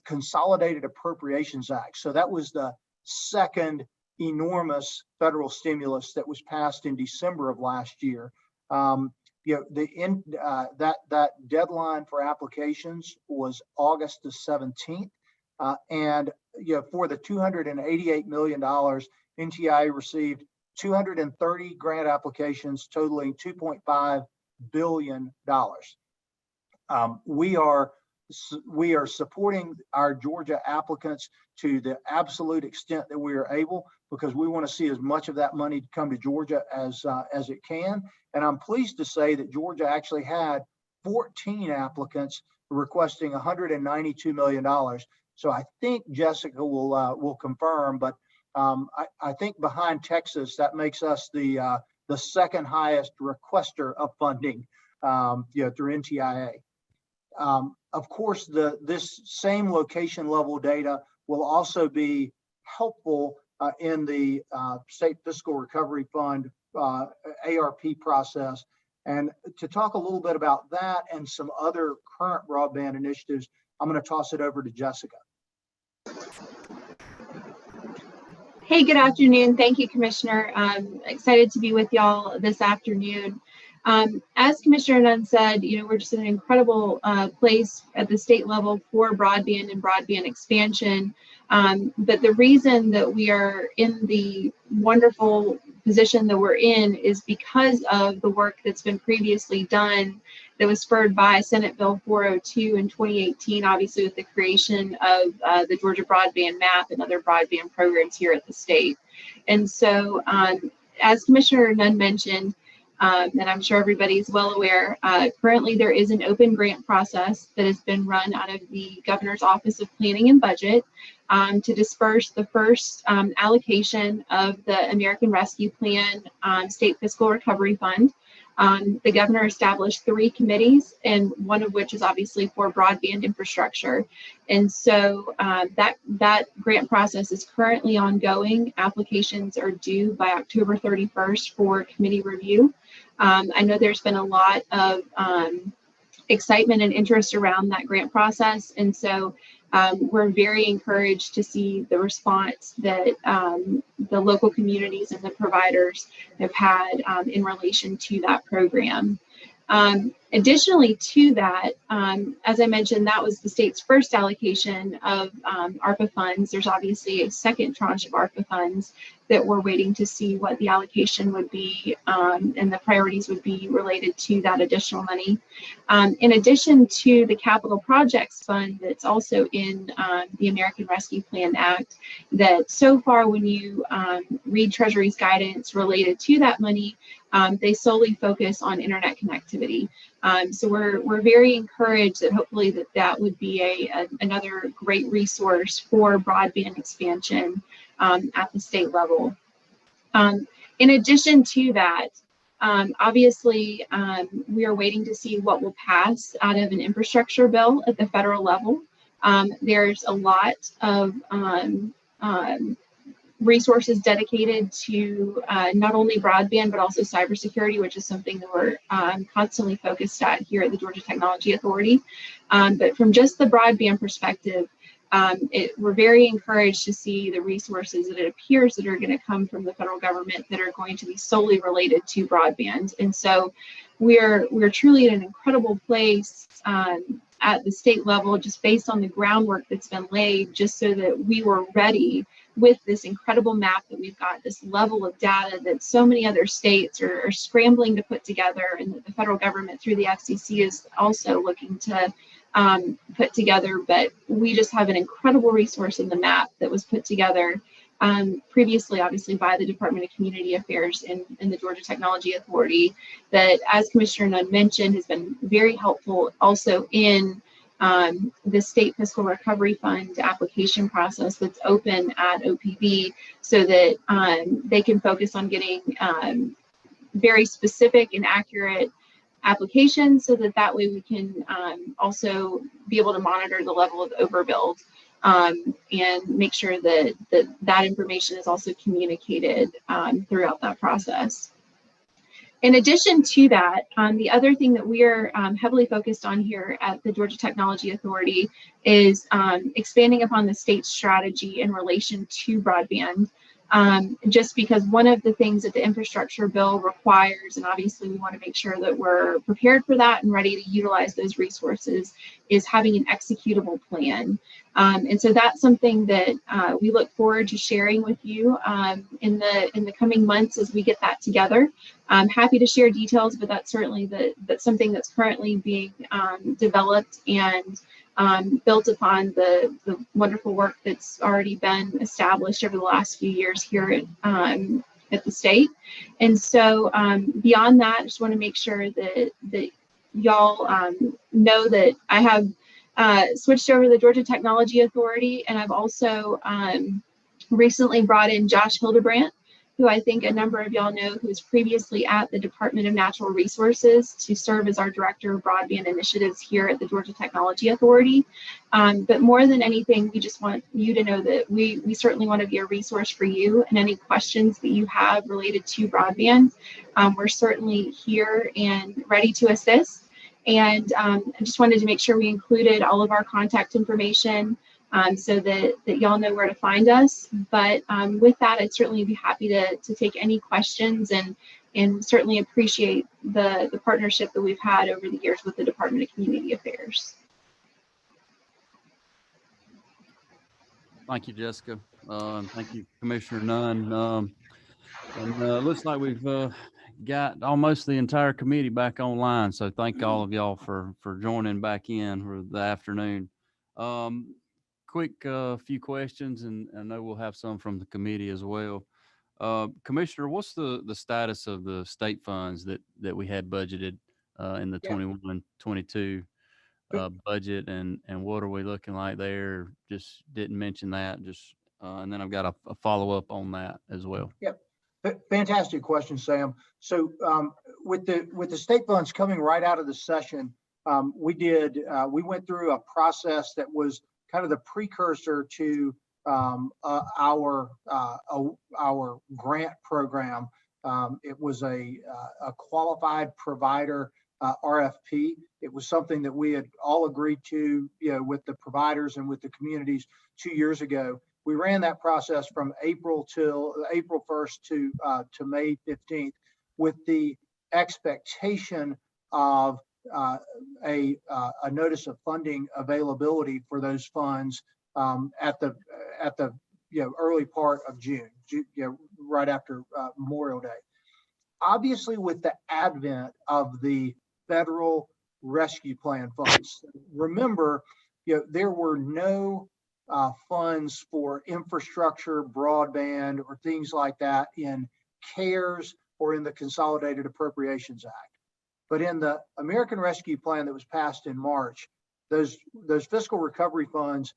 Consolidated Appropriations Act. So that was the second enormous federal stimulus that was passed in December of last year. That deadline for applications was August the 17th. And for the $288 million, NTIA received 230 grant applications totaling $2.5 billion. We are supporting our Georgia applicants to the absolute extent that we are able, because we want to see as much of that money come to Georgia as it can. And I'm pleased to say that Georgia actually had 14 applicants requesting $192 million. So I think Jessica will confirm, but I think behind Texas, that makes us the second highest requester of funding through NTIA. Of course, this same location level data will also be helpful in the State Fiscal Recovery Fund ARP process. And to talk a little bit about that and some other current broadband initiatives, I'm going to toss it over to Jessica. Hey, good afternoon. Thank you, Commissioner. I'm excited to be with y'all this afternoon. As Commissioner Nunn said, we're just in an incredible place at the state level for broadband and broadband expansion. But the reason that we are in the wonderful position that we're in is because of the work that's been previously done that was spurred by Senate Bill 402 in 2018, obviously with the creation of the Georgia Broadband Map and other broadband programs here at the state. And so as Commissioner Nunn mentioned, and I'm sure everybody is well aware, currently there is an open grant process that has been run out of the Governor's Office of Planning and Budget to disperse the first allocation of the American Rescue Plan State Fiscal Recovery Fund. The governor established 3 committees, and one of which is obviously for broadband infrastructure. And so that grant process is currently ongoing. Applications are due by October 31st for committee review. I know there's been a lot of excitement and interest around that grant process. And so we're very encouraged to see the response that the local communities and the providers have had in relation to that program. Additionally to that, as I mentioned, that was the state's first allocation of ARPA funds. There's obviously a second tranche of ARPA funds that we're waiting to see what the allocation would be and the priorities would be related to that additional money. In addition to the Capital Projects Fund that's also in the American Rescue Plan Act, that so far when you read Treasury's guidance related to that money, they solely focus on internet connectivity. So we're very encouraged that hopefully that would be another great resource for broadband expansion at the state level. In addition to that, obviously, we are waiting to see what will pass out of an infrastructure bill at the federal level. There's a lot of resources dedicated to not only broadband, but also cybersecurity, which is something that we're constantly focused at here at the Georgia Technology Authority. But from just the broadband perspective, we're very encouraged to see the resources that it appears that are going to come from the federal government that are going to be solely related to broadband. And so we're truly in an incredible place at the state level, just based on the groundwork that's been laid, just so that we were ready with this incredible map that we've got, this level of data that so many other states are scrambling to put together, and that the federal government through the FCC is also looking to put together. But we just have an incredible resource in the map that was put together previously, obviously, by the Department of Community Affairs and the Georgia Technology Authority, that, as Commissioner Nunn mentioned, has been very helpful also in the State Fiscal Recovery Fund application process that's open at OPB, so that they can focus on getting very specific and accurate applications, so that way we can also be able to monitor the level of overbuild and make sure that that information is also communicated throughout that process. In addition to that, the other thing that we are heavily focused on here at the Georgia Technology Authority is expanding upon the state's strategy in relation to broadband. Just because one of the things that the infrastructure bill requires, and obviously we want to make sure that we're prepared for that and ready to utilize those resources, is having an executable plan. And so that's something that we look forward to sharing with you in the coming months as we get that together. I'm happy to share details, but that's certainly that's something that's currently being developed and built upon the wonderful work that's already been established over the last few years here at the state. And so beyond that, I just want to make sure that y'all know that I have switched over to the Georgia Technology Authority, and I've also recently brought in Josh Hildebrandt, who I think a number of y'all know, who was previously at the Department of Natural Resources, to serve as our Director of Broadband Initiatives here at the Georgia Technology Authority. But more than anything, we just want you to know that we certainly want to be a resource for you, and any questions that you have related to broadband, we're certainly here and ready to assist. And I just wanted to make sure we included all of our contact information so that y'all know where to find us. But with that, I'd certainly be happy to take any questions and and certainly appreciate the partnership that we've had over the years with the Department of Community Affairs. Thank you, Jessica. And thank you, Commissioner Nunn. Looks like we've got almost the entire committee back online. So thank all of y'all for joining back in for the afternoon. Quick few questions, and I know we'll have some from the committee as well. Commissioner, what's the status of the state funds that we had budgeted in the 21-22 budget, and what are we looking like there? Just didn't mention that. Just and then I've got a follow-up on that as well. Yep. Fantastic question, Sam. So with the state funds coming right out of the session, we went through a process that was kind of the precursor to our grant program. It was a qualified provider RFP. It was something that we had all agreed to, with the providers and with the communities 2 years ago. We ran that process from April 1st to May 15th, with the expectation of a notice of funding availability for those funds at the early part of June, right after Memorial Day. Obviously, with the advent of the federal rescue plan funds, remember, there were no funds for infrastructure, broadband, or things like that in CARES or in the Consolidated Appropriations Act. But in the American Rescue Plan that was passed in March, those fiscal recovery funds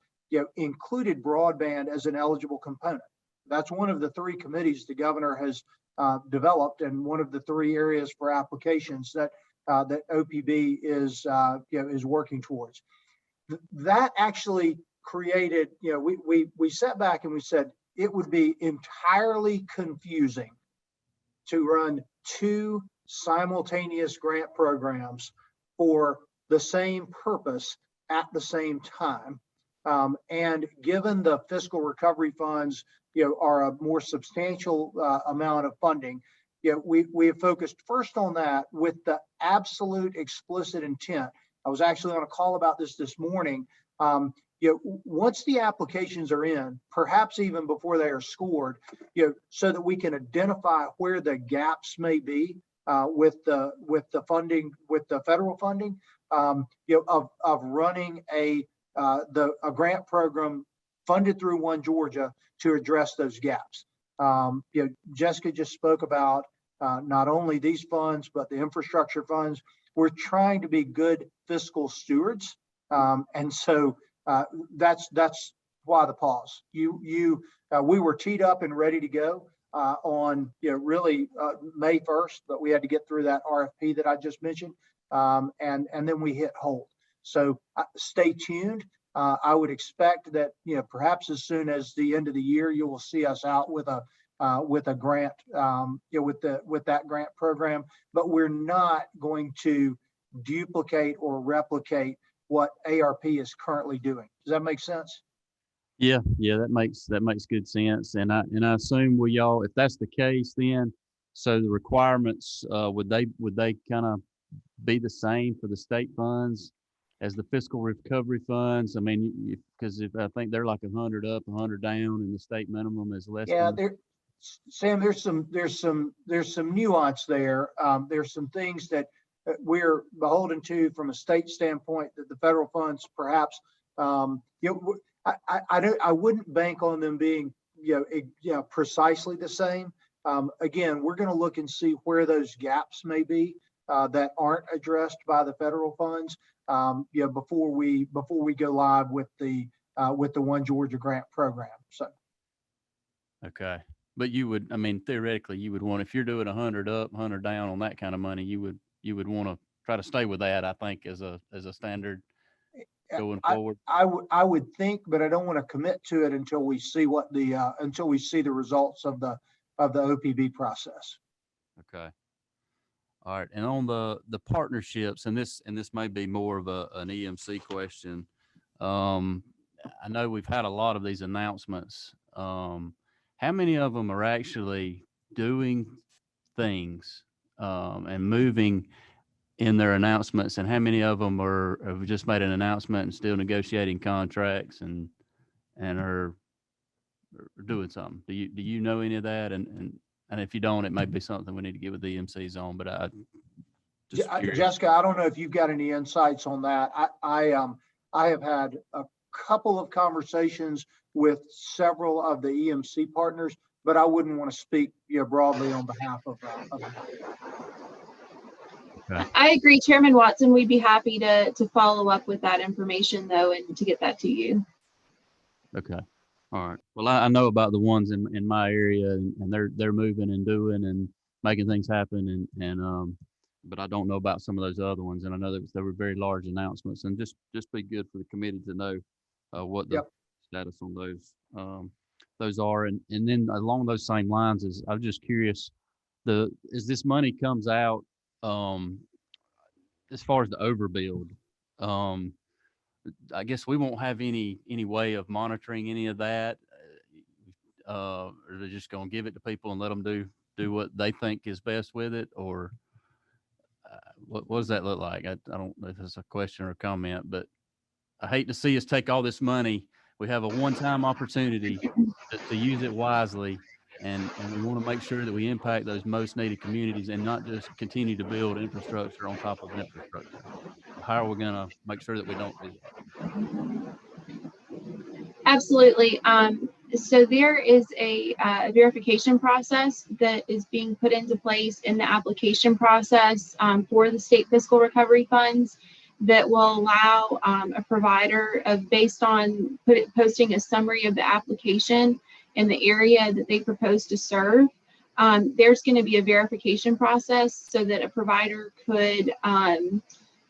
included broadband as an eligible component. That's one of the three committees the governor has developed, and one of the three areas for applications that OPB is working towards. That actually created, we sat back and we said it would be entirely confusing to run two simultaneous grant programs for the same purpose at the same time. And given the fiscal recovery funds, are a more substantial amount of funding, we have focused first on that with the absolute explicit intent. I was actually on a call about this morning. Once the applications are in, perhaps even before they are scored, so that we can identify where the gaps may be with the funding, with the federal funding, of running a grant program funded through One Georgia to address those gaps. Jessica just spoke about not only these funds, but the infrastructure funds. We're trying to be good fiscal stewards, and so that's why the pause. We were teed up and ready to go on really May 1st, but we had to get through that RFP that I just mentioned, and then we hit hold. So stay tuned. I would expect that perhaps as soon as the end of the year, you will see us out with a grant, with that grant program. But we're not going to duplicate or replicate what ARP is currently doing. Does that make sense? Yeah, that makes good sense. And I assume if that's the case, then so the requirements would they kind of be the same for the state funds as the fiscal recovery funds? I mean, because I think they're like 100 up, 100 down, and the state minimum is less. Yeah, Sam, there's some nuance there. There's some things that we're beholden to from a state standpoint that the federal funds perhaps. I wouldn't bank on them being precisely the same. Again, we're going to look and see where those gaps may be that aren't addressed by the federal funds. Before we go live with the One Georgia grant program. So. Okay. But theoretically you would want, if you're doing 100 up, 100 down on that kind of money, you would want to try to stay with that, I think, as a standard going forward. I would think, but I don't want to commit to it until we see the results of the OPB process. Okay. All right. And on the partnerships, and this may be more of an EMC question. I know we've had a lot of these announcements. How many of them are actually doing things and moving in their announcements, and how many of them have just made an announcement and still negotiating contracts and are doing something? Do you know any of that? And if you don't, it may be something we need to get with the EMCs on, but Jessica, I don't know if you've got any insights on that. I have had a couple of conversations with several of the EMC partners, but I wouldn't want to speak broadly on behalf of Okay. I agree, Chairman Watson. We'd be happy to follow up with that information though, and to get that to you. Okay. All right. Well, I know about the ones in my area, and they're moving and doing and making things happen, and but I don't know about some of those other ones, and I know that there were very large announcements, and just be good for the committee to know what the status on those are, and then along those same lines is I was just curious, as this money comes out, as far as the overbuild, I guess we won't have any way of monitoring any of that. Or they're just going to give it to people and let them do what they think is best with it, or what does that look like? I don't know if it's a question or a comment, but I hate to see us take all this money. We have a one-time opportunity to use it wisely, and we want to make sure that we impact those most needed communities and not just continue to build infrastructure on top of infrastructure. How are we going to make sure that we don't do that? Absolutely. So there is a verification process that is being put into place in the application process for the state fiscal recovery funds that will allow a provider based on posting a summary of the application in the area that they propose to serve. There's going to be a verification process so that a provider could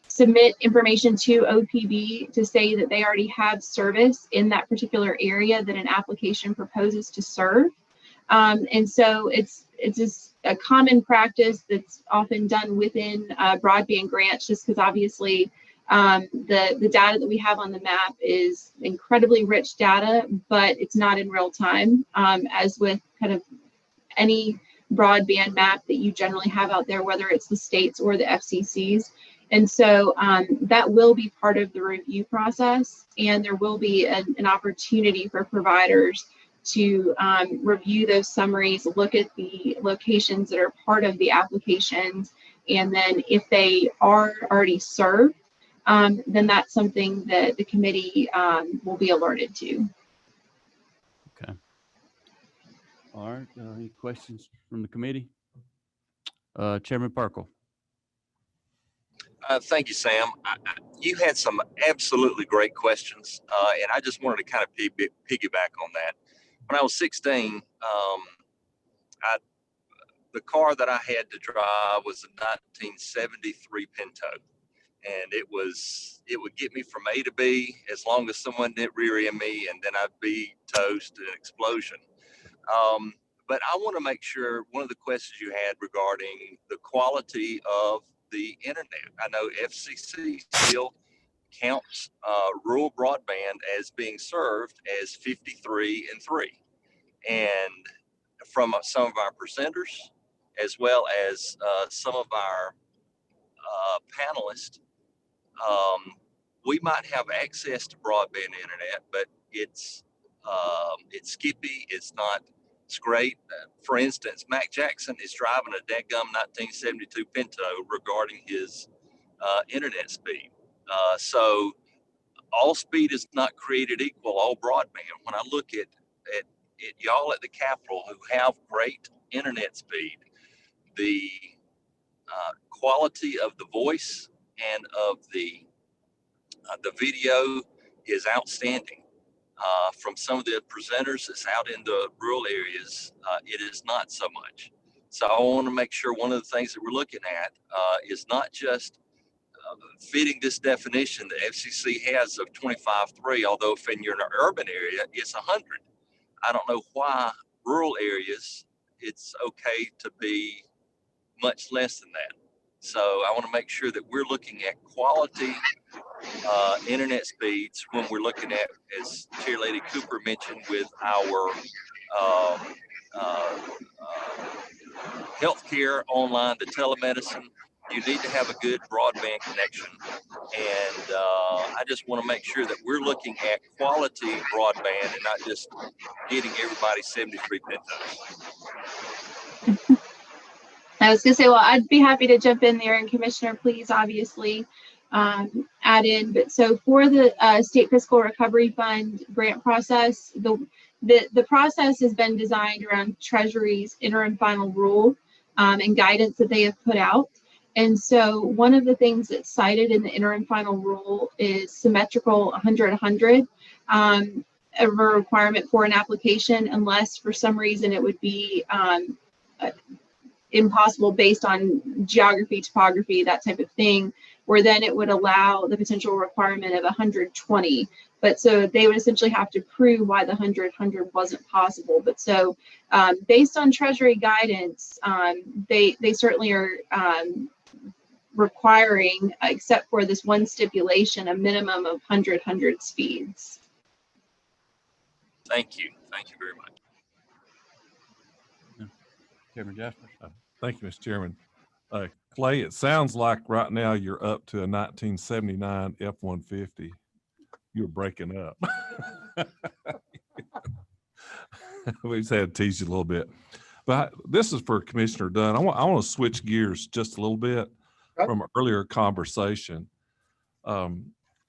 submit information to OPB to say that they already have service in that particular area that an application proposes to serve. And so it's just a common practice that's often done within broadband grants, just because obviously the data that we have on the map is incredibly rich data, but it's not in real time, as with kind of any broadband map that you generally have out there, whether it's the states or the FCCs. And so that will be part of the review process, and there will be an opportunity for providers to review those summaries, look at the locations that are part of the applications, and then if they are already served, then that's something that the committee will be alerted to. Okay. All right. Any questions from the committee? Chairman Perkle. Thank you, Sam. You had some absolutely great questions, and I just wanted to kind of piggyback on that. When I was 16, the car that I had to drive was a 1973 Pinto, and it would get me from A to B as long as someone didn't rear end me, and then I'd be toast and explosion. But I want to make sure, one of the questions you had regarding the quality of the internet. I know FCC still counts rural broadband as being served as 53 and 3. And from some of our presenters, as well as some of our panelists, we might have access to broadband internet, but it's skippy, it's not. It's great. For instance, Mac Jackson is driving a dadgum 1972 Pinto regarding his internet speed. So all speed is not created equal, all broadband. When I look at y'all at the Capitol who have great internet speed, the quality of the voice and of the video is outstanding. From some of the presenters that's out in the rural areas, it is not so much. So I want to make sure one of the things that we're looking at is not just fitting this definition that FCC has of 25.3, although if you're in an urban area, it's 100. I don't know why rural areas, it's okay to be much less than that. So I want to make sure that we're looking at quality internet speeds when we're looking at, as Chair Lady Cooper mentioned, with our healthcare online, the telemedicine, you need to have a good broadband connection. And I just want to make sure that we're looking at quality broadband and not just getting everybody 73 pentos. I was gonna say, well, I'd be happy to jump in there, and Commissioner, please obviously add in. But so for the State Fiscal Recovery Fund grant process, the process has been designed around Treasury's interim final rule and guidance that they have put out. And so one of the things that's cited in the interim final rule is symmetrical 100-100 a requirement for an application, unless for some reason it would be impossible based on geography, topography, that type of thing, where then it would allow the potential requirement of 120. But so they would essentially have to prove why the 100-100 wasn't possible. But so based on Treasury guidance, they certainly are requiring, except for this one stipulation, a minimum of 100-100 speeds. Thank you. Thank you very much. Chairman Jasper. Thank you, Mr. Chairman. Clay, it sounds like right now you're up to a 1979 F-150. You were breaking up. We just had to tease you a little bit. But this is for Commissioner Dunn. I want to switch gears just a little bit from an earlier conversation. You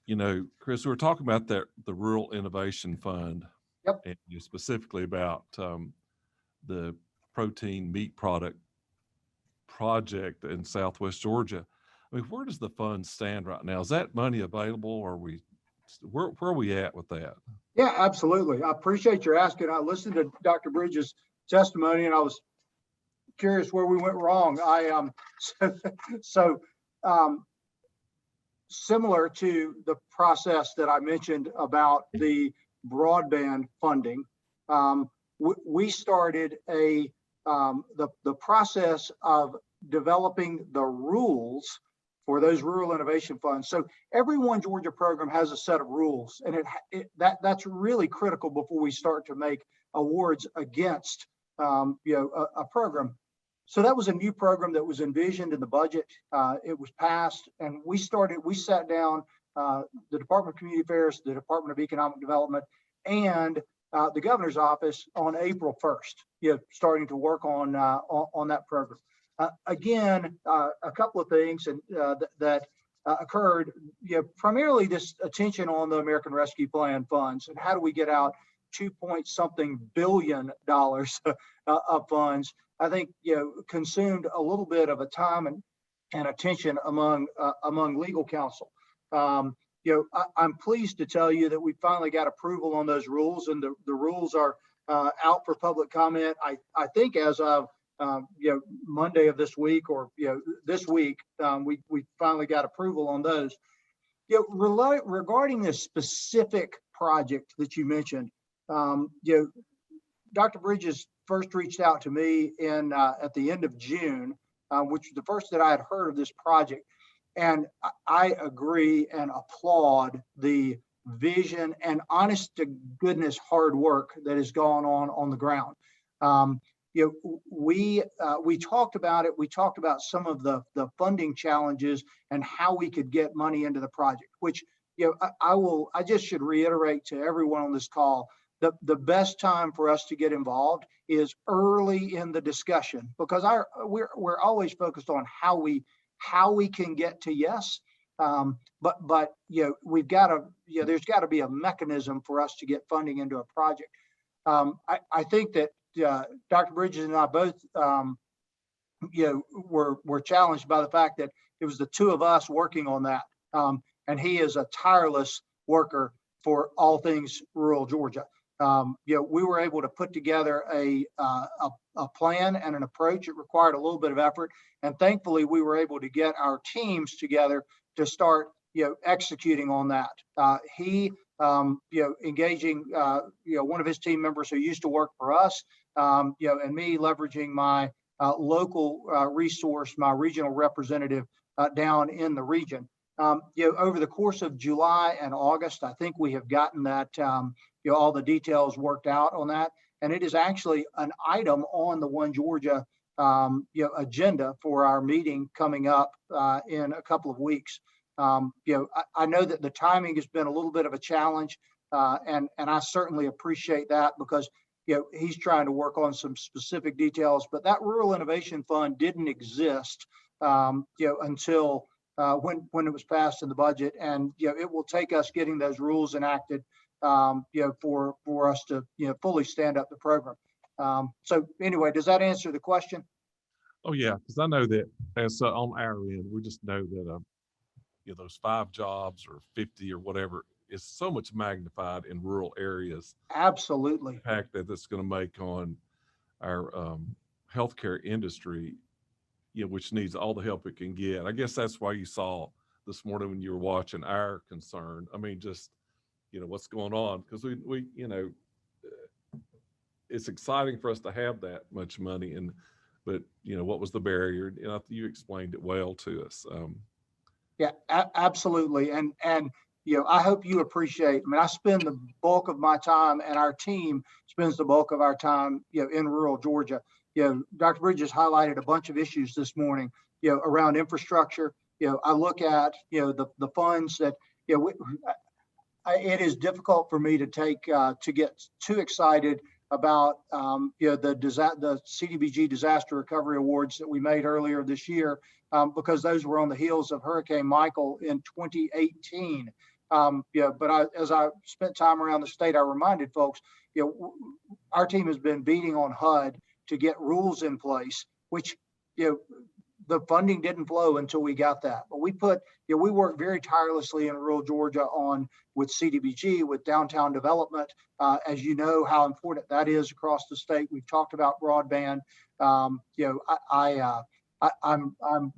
know, Chris, we were talking about the Rural Innovation Fund. Yep. And specifically about the protein meat product project in Southwest Georgia. I mean, where does the fund stand right now? Is that money available, or where are we at with that? Yeah, absolutely. I appreciate your asking. I listened to Dr. Bridges' testimony, and I was curious where we went wrong. Similar to the process that I mentioned about the broadband funding, we started the process of developing the rules for those rural innovation funds. So every One Georgia program has a set of rules, and that's really critical before we start to make awards against a program. So that was a new program that was envisioned in the budget. It was passed, and we sat down, the Department of Community Affairs, the Department of Economic Development, and the governor's office on April 1st, starting to work on that program. Again, a couple of things that occurred, primarily this attention on the American Rescue Plan funds and how do we get out $2-point-something billion of funds, I think, consumed a little bit of a time and attention among legal counsel. I'm pleased to tell you that we finally got approval on those rules, and the rules are out for public comment. I think as of Monday of this week, or this week, we finally got approval on those. Regarding this specific project that you mentioned, Dr. Bridges first reached out to me at the end of June, which was the first that I had heard of this project. And I agree and applaud the vision and honest to goodness hard work that has gone on the ground. We talked about it. We talked about some of the funding challenges and how we could get money into the project, which, I just should reiterate to everyone on this call, the best time for us to get involved is early in the discussion, because we're always focused on how we can get to yes. But we've got to, there's got to be a mechanism for us to get funding into a project. I think that Dr. Bridges and I both, were challenged by the fact that it was the two of us working on that. And he is a tireless worker for all things rural Georgia. We were able to put together a plan and an approach. It required a little bit of effort, and thankfully we were able to get our teams together to start, executing on that. He, engaging, one of his team members who used to work for us, and me leveraging my local resource, my regional representative down in the region. Over the course of July and August, I think we have gotten that, all the details worked out on that. And it is actually an item on the One Georgia agenda for our meeting coming up in a couple of weeks. I know that the timing has been a little bit of a challenge, and I certainly appreciate that because he's trying to work on some specific details. But that Rural Innovation Fund didn't exist, until when it was passed in the budget, and it will take us getting those rules enacted, for us to fully stand up the program. So anyway, does that answer the question? Oh, yeah, because I know that as on our end, we just know that those 5 jobs or 50 or whatever is so much magnified in rural areas. Absolutely. The impact that that's going to make on our healthcare industry, which needs all the help it can get. I guess that's why you saw this morning when you were watching our concern. I mean, just what's going on, because we it's exciting for us to have that much money, but what was the barrier? You explained it well to us. Yeah, absolutely. And I hope you appreciate, I mean, I spend the bulk of my time, and our team spends the bulk of our time, in rural Georgia. Dr. Bridges highlighted a bunch of issues this morning, around infrastructure. I look at, the funds that, it is difficult for me to get too excited about, the CDBG disaster recovery awards that we made earlier this year, because those were on the heels of Hurricane Michael in 2018. But as I spent time around the state, I reminded folks, our team has been beating on HUD to get rules in place, which, the funding didn't flow until we got that. But we worked very tirelessly in rural Georgia with CDBG, with downtown development. As you know, how important that is across the state. We've talked about broadband. I'm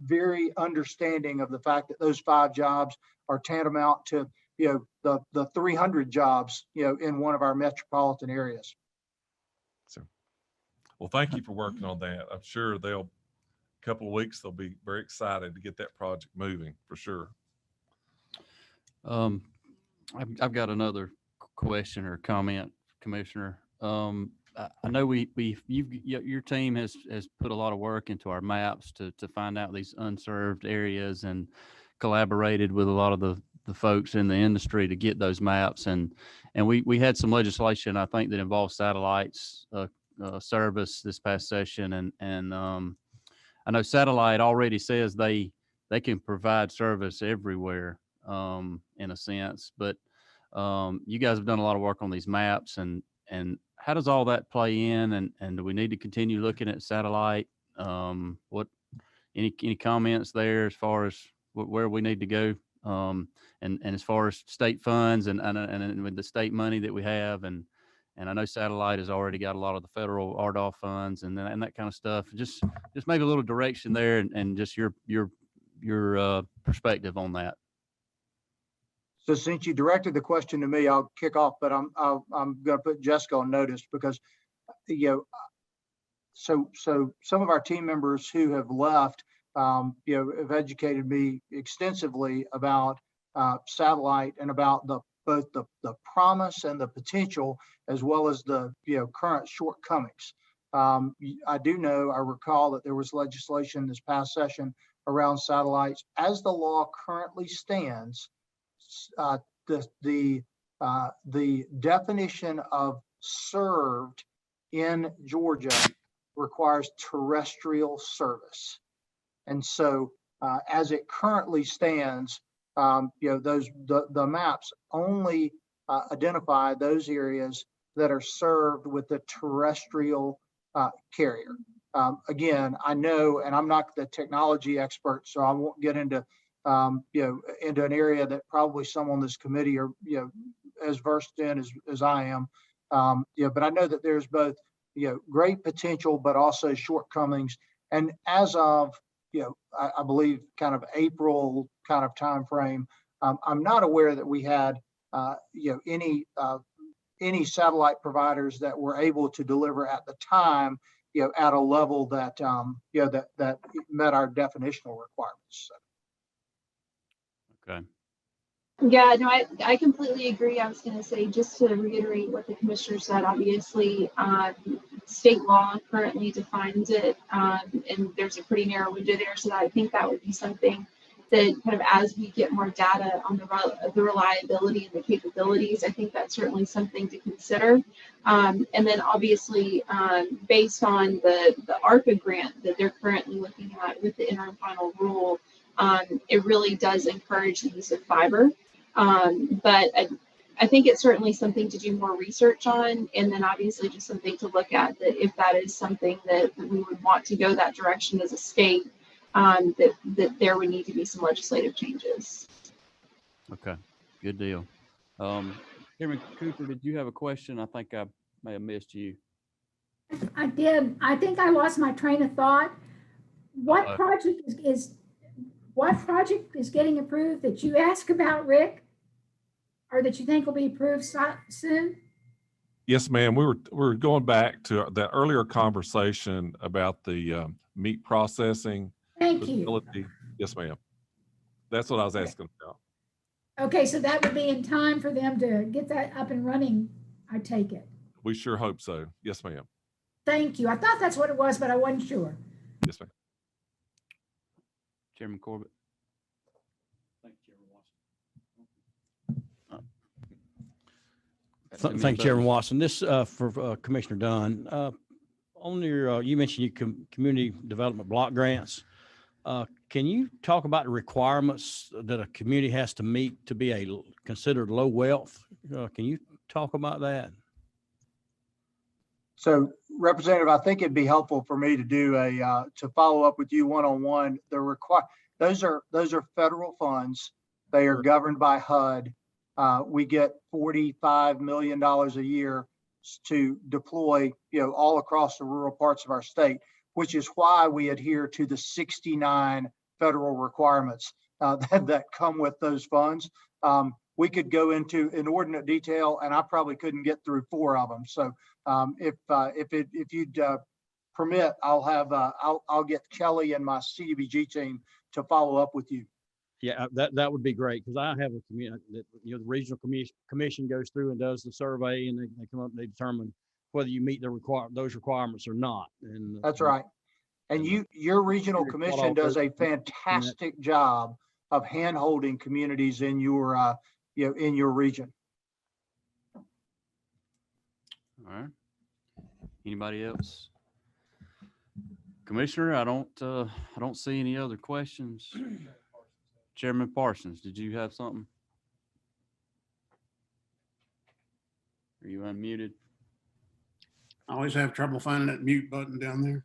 very understanding of the fact that those 5 jobs are tantamount to the 300 jobs in one of our metropolitan areas. So, well, thank you for working on that. I'm sure couple of weeks they'll be very excited to get that project moving for sure. I've got another question or comment, Commissioner. I know your team has put a lot of work into our maps to find out these unserved areas, and collaborated with a lot of the folks in the industry to get those maps. And we had some legislation, I think, that involves satellites service this past session, and I know Satellite already says they can provide service everywhere, in a sense, but you guys have done a lot of work on these maps, and how does all that play in, and do we need to continue looking at Satellite? Any comments there as far as where we need to go, and as far as state funds and with the state money that we have, and I know Satellite has already got a lot of the federal RDOF funds and that kind of stuff. Just maybe a little direction there, and just your perspective on that. So since you directed the question to me, I'll kick off, but I'm going to put Jessica on notice because, so some of our team members who have left, have educated me extensively about Satellite and about both the promise and the potential, as well as the current shortcomings. I recall that there was legislation this past session around satellites. As the law currently stands, the definition of served in Georgia requires terrestrial service, and so as it currently stands, the maps only identify those areas that are served with a terrestrial carrier. Again, I know, and I'm not the technology expert, so I won't get into into an area that probably some on this committee are as versed in as I am. But I know that there's both great potential, but also shortcomings. And as of I believe kind of April kind of time frame, I'm not aware that we had any satellite providers that were able to deliver at the time at a level that that met our definitional requirements. Okay. Yeah, no, I completely agree. I was going to say, just to reiterate what the commissioner said, obviously, state law currently defines it, and there's a pretty narrow window there. So I think that would be something that kind of, as we get more data on the reliability and the capabilities, I think that's certainly something to consider. And then obviously, based on the ARPA grant that they're currently looking at with the interim final rule, it really does encourage the use of fiber. But I think it's certainly something to do more research on, and then obviously just something to look at, that if that is something that we would want to go that direction as a state, that there would need to be some legislative changes. Okay, good deal. Chairman Cooper, did you have a question? I think I may have missed you. I did. I think I lost my train of thought. What Uh-oh. project what project is getting approved that you asked about, Rick? Or that you think will be approved soon? Yes, ma'am. We were going back to that earlier conversation about the meat processing. Thank you. facility. Yes, ma'am. That's what I was asking about. Okay, so that would be in time for them to get that up and running, I take it. We sure hope so. Yes, ma'am. Thank you. I thought that's what it was, but I wasn't sure. Yes, ma'am. Chairman Corbett. Thank you, Chairman Watson. This for Commissioner Dunn. On your, you mentioned your community development block grants. Can you talk about the requirements that a community has to meet to be considered low wealth? Can you talk about that? So Representative, I think it'd be helpful for me to do to follow up with you one-on-one. Those are federal funds. They are governed by HUD. We get $45 million a year to deploy, all across the rural parts of our state, which is why we adhere to the 69 federal requirements that come with those funds. We could go into inordinate detail, and I probably couldn't get through 4 of them. So if you'd permit, I'll get Kelly and my CDBG team to follow up with you. Yeah, that would be great, because I have a community, the regional commission goes through and does the survey, and they come up and they determine whether you meet those requirements or not. And that's right. And your regional commission does a fantastic job of hand-holding communities in your in your region. All right. Anybody else? Commissioner, I don't see any other questions. Chairman Parsons, did you have something? Are you unmuted? I always have trouble finding that mute button down there.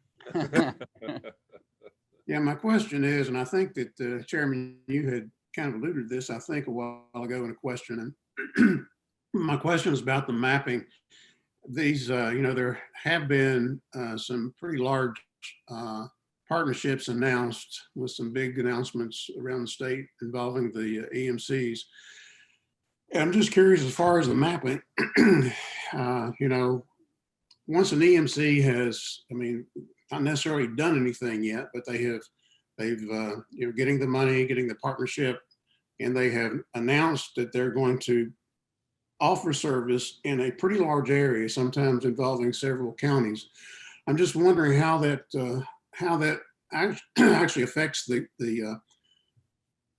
Yeah, my question is, and I think that Chairman, you had kind of alluded to this, I think a while ago in a question, and my question is about the mapping. These, there have been some pretty large partnerships announced, with some big announcements around the state involving the EMCs. And I'm just curious, as far as the mapping, once an EMC has, not necessarily done anything yet, but they've getting the money, getting the partnership, and they have announced that they're going to offer service in a pretty large area, sometimes involving several counties. I'm just wondering how that actually affects the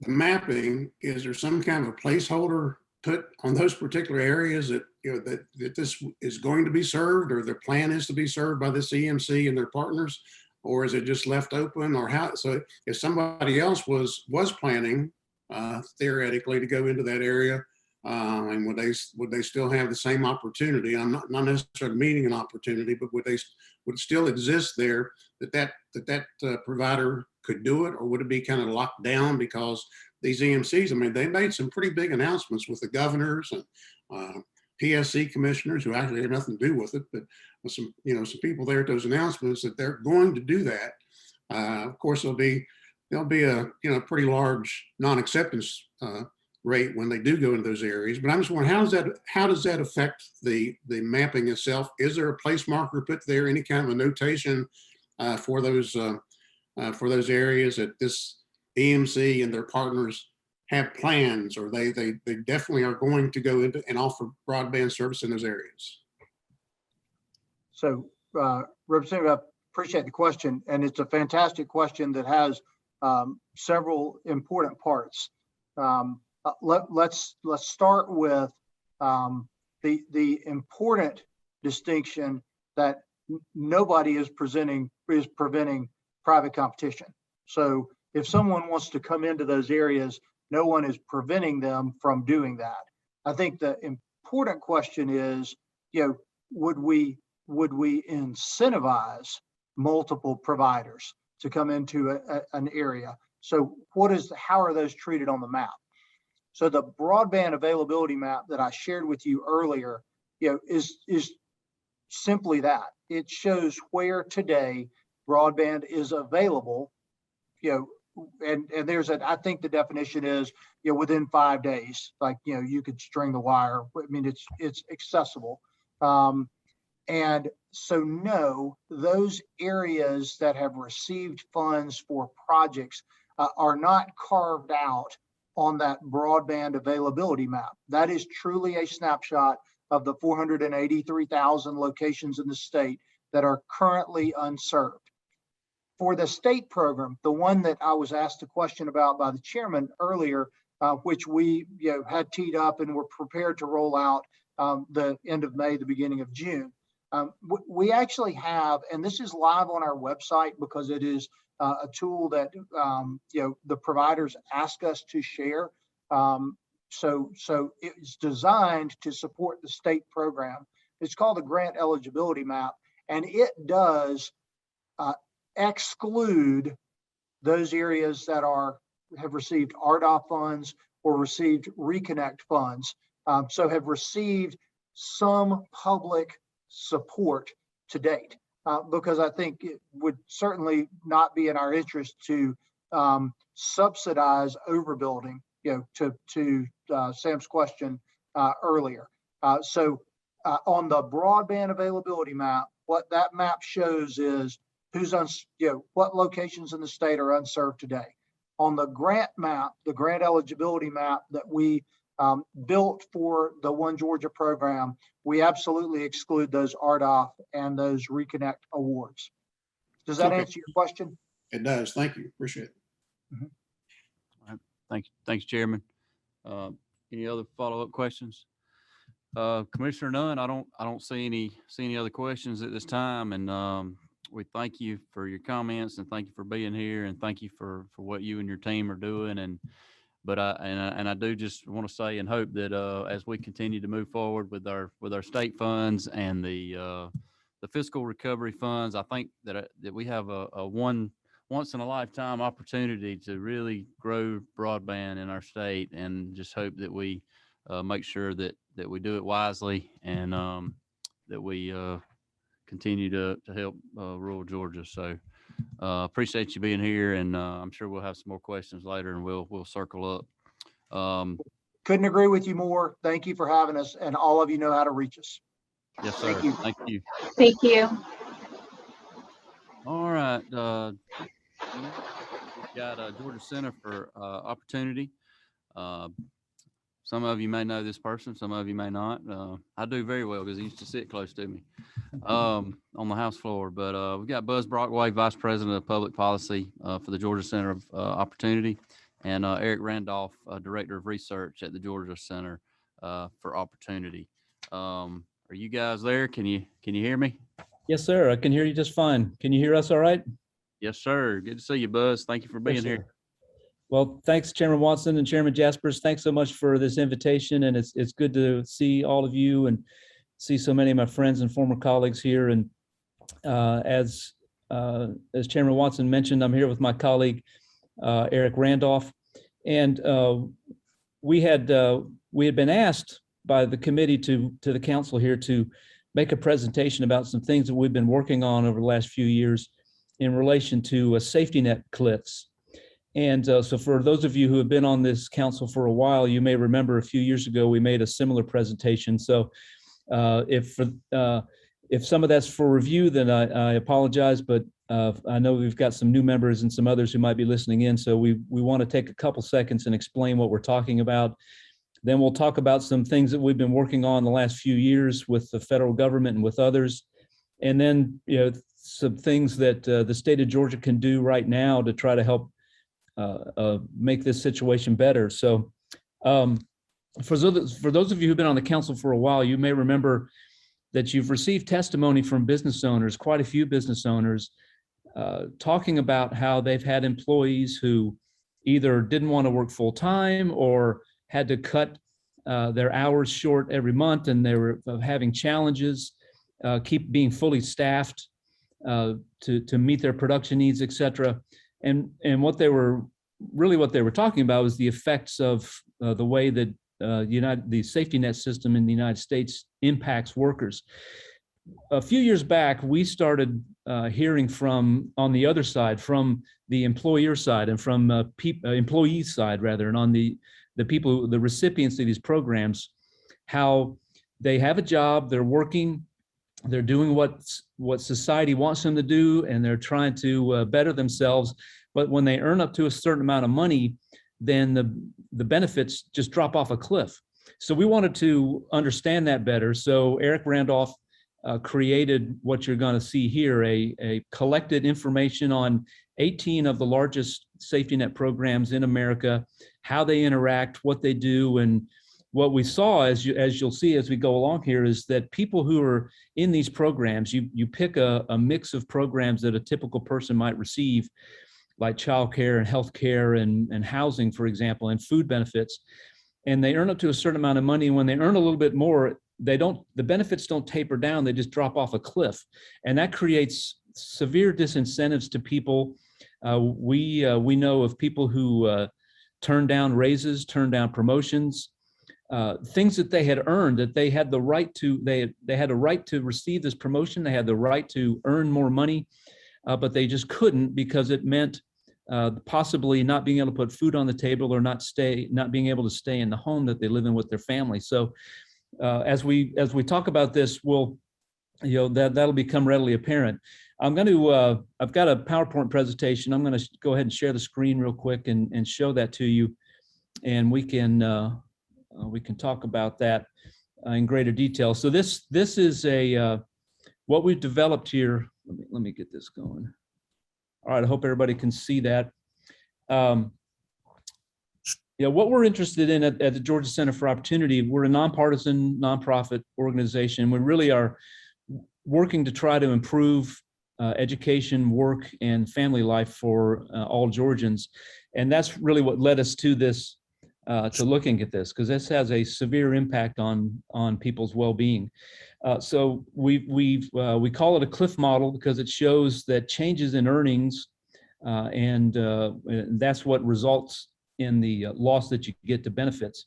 mapping. Is there some kind of a placeholder put on those particular areas that that this is going to be served, or their plan is to be served by this EMC and their partners, or is it just left open, or how? So if somebody else was planning theoretically to go into that area, and would they still have the same opportunity? I'm not necessarily meaning an opportunity, but would it still exist there that provider could do it, or would it be kind of locked down because these EMCs, they made some pretty big announcements with the governors and PSC commissioners, who actually had nothing to do with it, but with some people there at those announcements that they're going to do that. Of course, there'll be a pretty large non-acceptance rate when they do go into those areas. But I'm just wondering, how does that affect the mapping itself? Is there a place marker put there, any kind of a notation for those areas that this EMC and their partners have plans, or they definitely are going to go into and offer broadband service in those areas? So, Representative, I appreciate the question, and it's a fantastic question that has several important parts. Let's start with the important distinction that nobody is preventing private competition. So if someone wants to come into those areas, no one is preventing them from doing that. I think the important question is, would we incentivize multiple providers to come into an area? So how are those treated on the map? So the broadband availability map that I shared with you earlier, is simply that. It shows where today broadband is available, and there's I think the definition is, within 5 days, like, you could string the wire. I mean, it's accessible. And so no, those areas that have received funds for projects are not carved out on that broadband availability map. That is truly a snapshot of the 483,000 locations in the state that are currently unserved. For the state program, the one that I was asked a question about by the chairman earlier, which we had teed up and were prepared to roll out the end of May, the beginning of June. We actually have, and this is live on our website because it is a tool that the providers ask us to share. So it's designed to support the state program. It's called the Grant Eligibility Map, and it does exclude those areas that have received RDOF funds or received Reconnect funds, so have received some public support to date, because I think it would certainly not be in our interest to subsidize overbuilding, to Sam's question earlier. So on the broadband availability map, what that map shows is what locations in the state are unserved today. On the grant map, the grant eligibility map that we built for the One Georgia program, we absolutely exclude those RDOF and those Reconnect awards. Does that answer your question? It does. Thank you. Appreciate it. All right. Thanks, Chairman. Any other follow-up questions? Commissioner Nunn, I don't see any other questions at this time, and we thank you for your comments, and thank you for being here, and thank you for what you and your team are doing. But I do just want to say and hope that as we continue to move forward with our state funds and the fiscal recovery funds, I think that we have a once in a lifetime opportunity to really grow broadband in our state, and just hope that we make sure that we do it wisely, and that we continue to help rural Georgia. So appreciate you being here, and I'm sure we'll have some more questions later, and we'll circle up. Couldn't agree with you more. Thank you for having us, and all of you know how to reach us. Yes, sir. Thank you. Thank you. All right. We've got Georgia Center for Opportunity. Some of you may know this person, some of you may not. I do very well because he used to sit close to me on the House floor. But we've got Buzz Brockway, Vice President of Public Policy for the Georgia Center of Opportunity, and Eric Randolph, Director of Research at the Georgia Center for Opportunity. Are you guys there? Can you hear me? Yes, sir. I can hear you just fine. Can you hear us all right? Yes, sir. Good to see you, Buzz. Thank you for being here. Well, thanks, Chairman Watson and Chairman Jaspers. Thanks so much for this invitation, and it's good to see all of you and see so many of my friends and former colleagues here. And as Chairman Watson mentioned, I'm here with my colleague Eric Randolph, and we had been asked by the committee to the council here to make a presentation about some things that we've been working on over the last few years in relation to safety net cliffs. And so for those of you who have been on this council for a while, you may remember a few years ago, we made a similar presentation. So If some of that's for review, then I apologize, but I know we've got some new members and some others who might be listening in. So we want to take a couple seconds and explain what we're talking about. Then we'll talk about some things that we've been working on the last few years with the federal government and with others. And then, some things that the state of Georgia can do right now to try to help make this situation better. So for those of you who've been on the council for a while, you may remember that you've received testimony from business owners, quite a few business owners, talking about how they've had employees who either didn't want to work full time or had to cut their hours short every month, and they were having challenges, keep being fully staffed to meet their production needs, et cetera. And what they were talking about was the effects of the way that the safety net system in the United States impacts workers. A few years back, we started hearing from, on the other side, from the employer side and from employees side rather, and on the people, the recipients of these programs, how they have a job, they're working, they're doing what society wants them to do, and they're trying to better themselves. But when they earn up to a certain amount of money, then the benefits just drop off a cliff. So we wanted to understand that better. So Eric Randolph created what you're going to see here, a collected information on 18 of the largest safety net programs in America, how they interact, what they do. And what we saw, as you'll see as we go along here, is that people who are in these programs, you pick a mix of programs that a typical person might receive, like childcare and healthcare and housing, for example, and food benefits, and they earn up to a certain amount of money. And when they earn a little bit more, the benefits don't taper down, they just drop off a cliff. And that creates severe disincentives to people. We know of people who turn down raises, turn down promotions, things that they had earned, that they had the right to, they had a right to receive this promotion, they had the right to earn more money, but they just couldn't because it meant possibly not being able to put food on the table or not being able to stay in the home that they live in with their family. So as we talk about this, that'll become readily apparent. I've got a PowerPoint presentation. I'm going to go ahead and share the screen real quick and show that to you, and we can talk about that in greater detail. So this is what we've developed here. Let me get this going. All right, I hope everybody can see that. What we're interested in at the Georgia Center for Opportunity, we're a nonpartisan, nonprofit organization. We really are working to try to improve education, work, and family life for all Georgians. And that's really what led us to this, to looking at this, because this has a severe impact on people's well-being. So we call it a cliff model because it shows that changes in earnings, and that's what results in the loss that you get to benefits.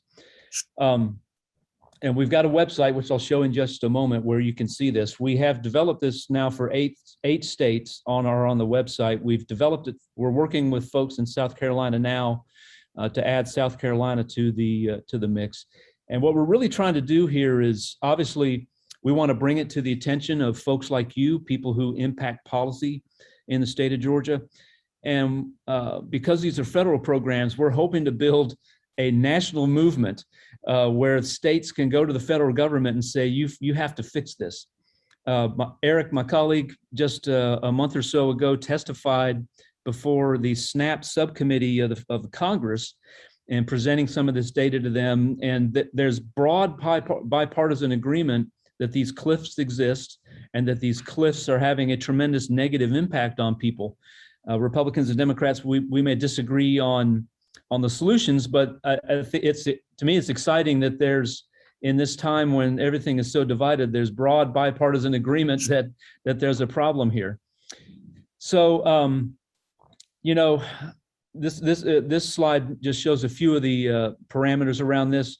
And we've got a website, which I'll show in just a moment, where you can see this. We have developed this now for eight states on the website. We've developed it. We're working with folks in South Carolina now to add South Carolina to the mix. And what we're really trying to do here is, obviously, we want to bring it to the attention of folks like you, people who impact policy in the state of Georgia. And because these are federal programs, we're hoping to build a national movement where states can go to the federal government and say, you have to fix this. Eric, my colleague, just a month or so ago testified before the SNAP subcommittee of the Congress and presenting some of this data to them. And there's broad bipartisan agreement that these cliffs exist and that these cliffs are having a tremendous negative impact on people. Republicans and Democrats, we may disagree on the solutions, but to me, it's exciting that there's, in this time when everything is so divided, there's broad bipartisan agreement that there's a problem here. So, this slide just shows a few of the parameters around this.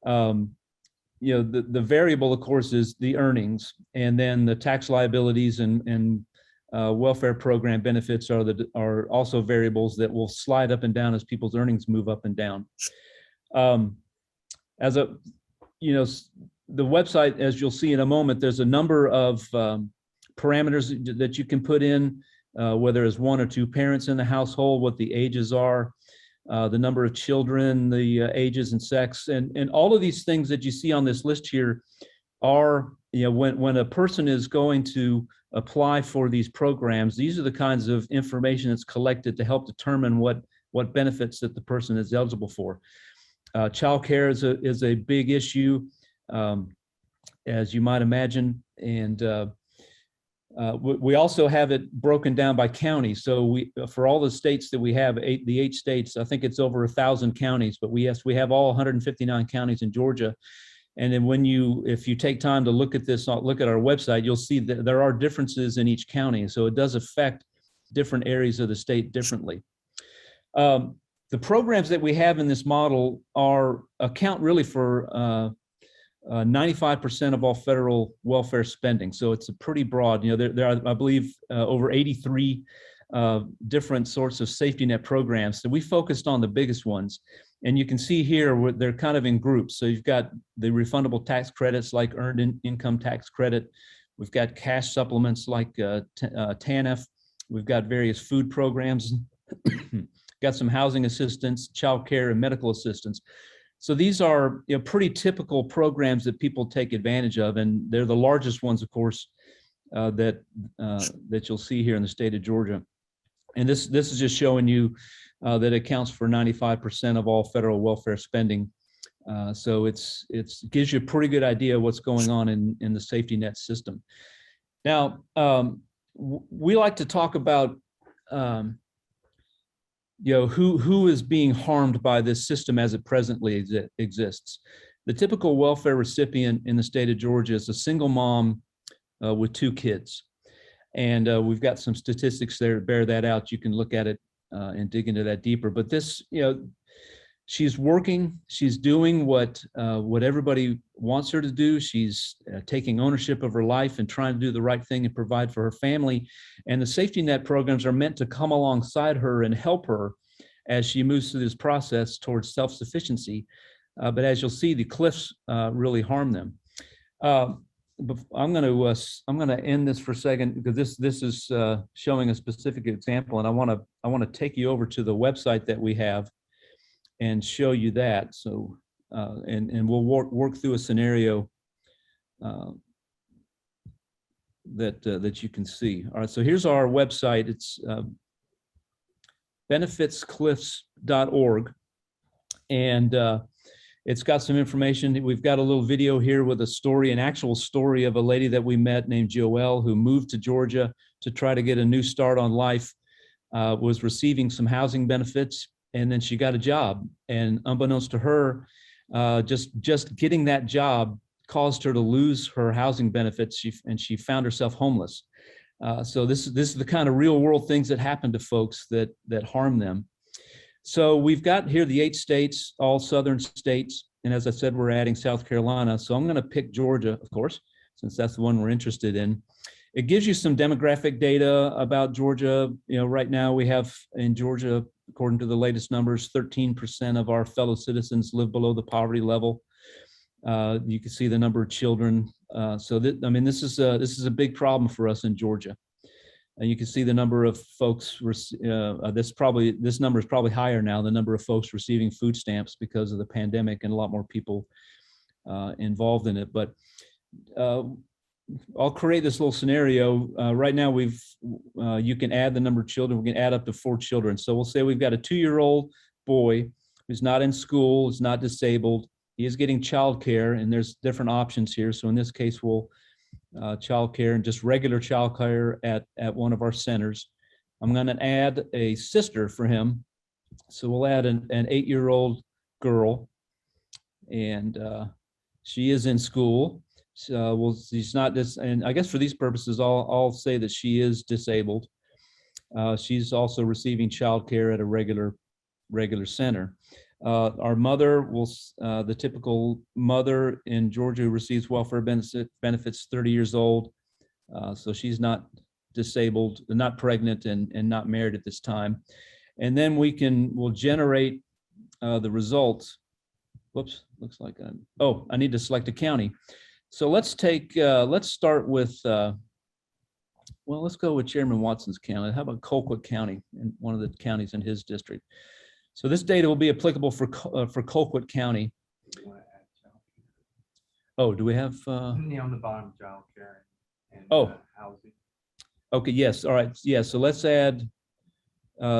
The variable, of course, is the earnings, and then the tax liabilities and welfare program benefits are also variables that will slide up and down as people's earnings move up and down. the website, as you'll see in a moment, there's a number of parameters that you can put in, whether it's 1 or 2 parents in the household, what the ages are, the number of children, the ages and sex, and all of these things that you see on this list here are, when a person is going to apply for these programs, these are the kinds of information that's collected to help determine what benefits that the person is eligible for. Childcare is a big issue, as you might imagine, and we also have it broken down by county. So for all the states that we have, the 8 states, I think it's over 1,000 counties, but we have all 159 counties in Georgia. And then if you take time to look at this, look at our website, you'll see that there are differences in each county. So it does affect different areas of the state differently. The programs that we have in this model account really for 95% of all federal welfare spending. So it's a pretty broad, there are, I believe, over 83 different sorts of safety net programs. So we focused on the biggest ones. And you can see here, they're kind of in groups. So you've got the refundable tax credits like earned income tax credit. We've got cash supplements like TANF. We've got various food programs, got some housing assistance, childcare, and medical assistance. So these are pretty typical programs that people take advantage of, and they're the largest ones, of course, that you'll see here in the state of Georgia. And this is just showing you that it accounts for 95% of all federal welfare spending. So it gives you a pretty good idea of what's going on in the safety net system. Now, we like to talk about who is being harmed by this system as it presently exists. The typical welfare recipient in the state of Georgia is a single mom with 2 kids. And we've got some statistics there to bear that out. You can look at it and dig into that deeper. But this, she's working, she's doing what everybody wants her to do. She's taking ownership of her life and trying to do the right thing and provide for her family. And the safety net programs are meant to come alongside her and help her as she moves through this process towards self-sufficiency. But as you'll see, the cliffs really harm them. I'm going to end this for a second because this is showing a specific example, and I want to take you over to the website that we have and show you that. So and we'll work through a scenario that you can see. All right, so here's our website. It's benefitscliffs.org, and it's got some information. We've got a little video here with an actual story of a lady that we met named Joelle, who moved to Georgia to try to get a new start on life, was receiving some housing benefits, and then she got a job. And unbeknownst to her, just getting that job caused her to lose her housing benefits, and she found herself homeless. So this is the kind of real world things that happen to folks that harm them. So we've got here the 8 states, all southern states. And as I said, we're adding South Carolina. So I'm going to pick Georgia, of course, since that's the one we're interested in. It gives you some demographic data about Georgia. Right now we have in Georgia, according to the latest numbers, 13% of our fellow citizens live below the poverty level. You can see the number of children. So this is a big problem for us in Georgia. And you can see the number of folks, this number is probably higher now, the number of folks receiving food stamps because of the pandemic and a lot more people involved in it. But I'll create this little scenario. Right now you can add the number of children. We can add up to 4 children. So we'll say we've got a 2-year-old boy who's not in school, is not disabled. He is getting childcare, and there's different options here. So in this case, we'll childcare and just regular childcare at one of our centers. I'm going to add a sister for him. So we'll add an 8-year-old girl, and she is in school. So she's not and I guess for these purposes, I'll say that she is disabled. She's also receiving childcare at a regular center. Our mother the typical mother in Georgia who receives welfare benefits, 30 years old. So she's not disabled, not pregnant, and not married at this time. And then we'll generate the results whoops, looks like I need to select a county. So let's start with, well, let's go with Chairman Watson's county. How about Colquitt County, and one of the counties in his district? So this data will be applicable for Colquitt County. Oh, do we have? On the bottom, childcare and housing. Okay, yes, all right, yeah, so let's add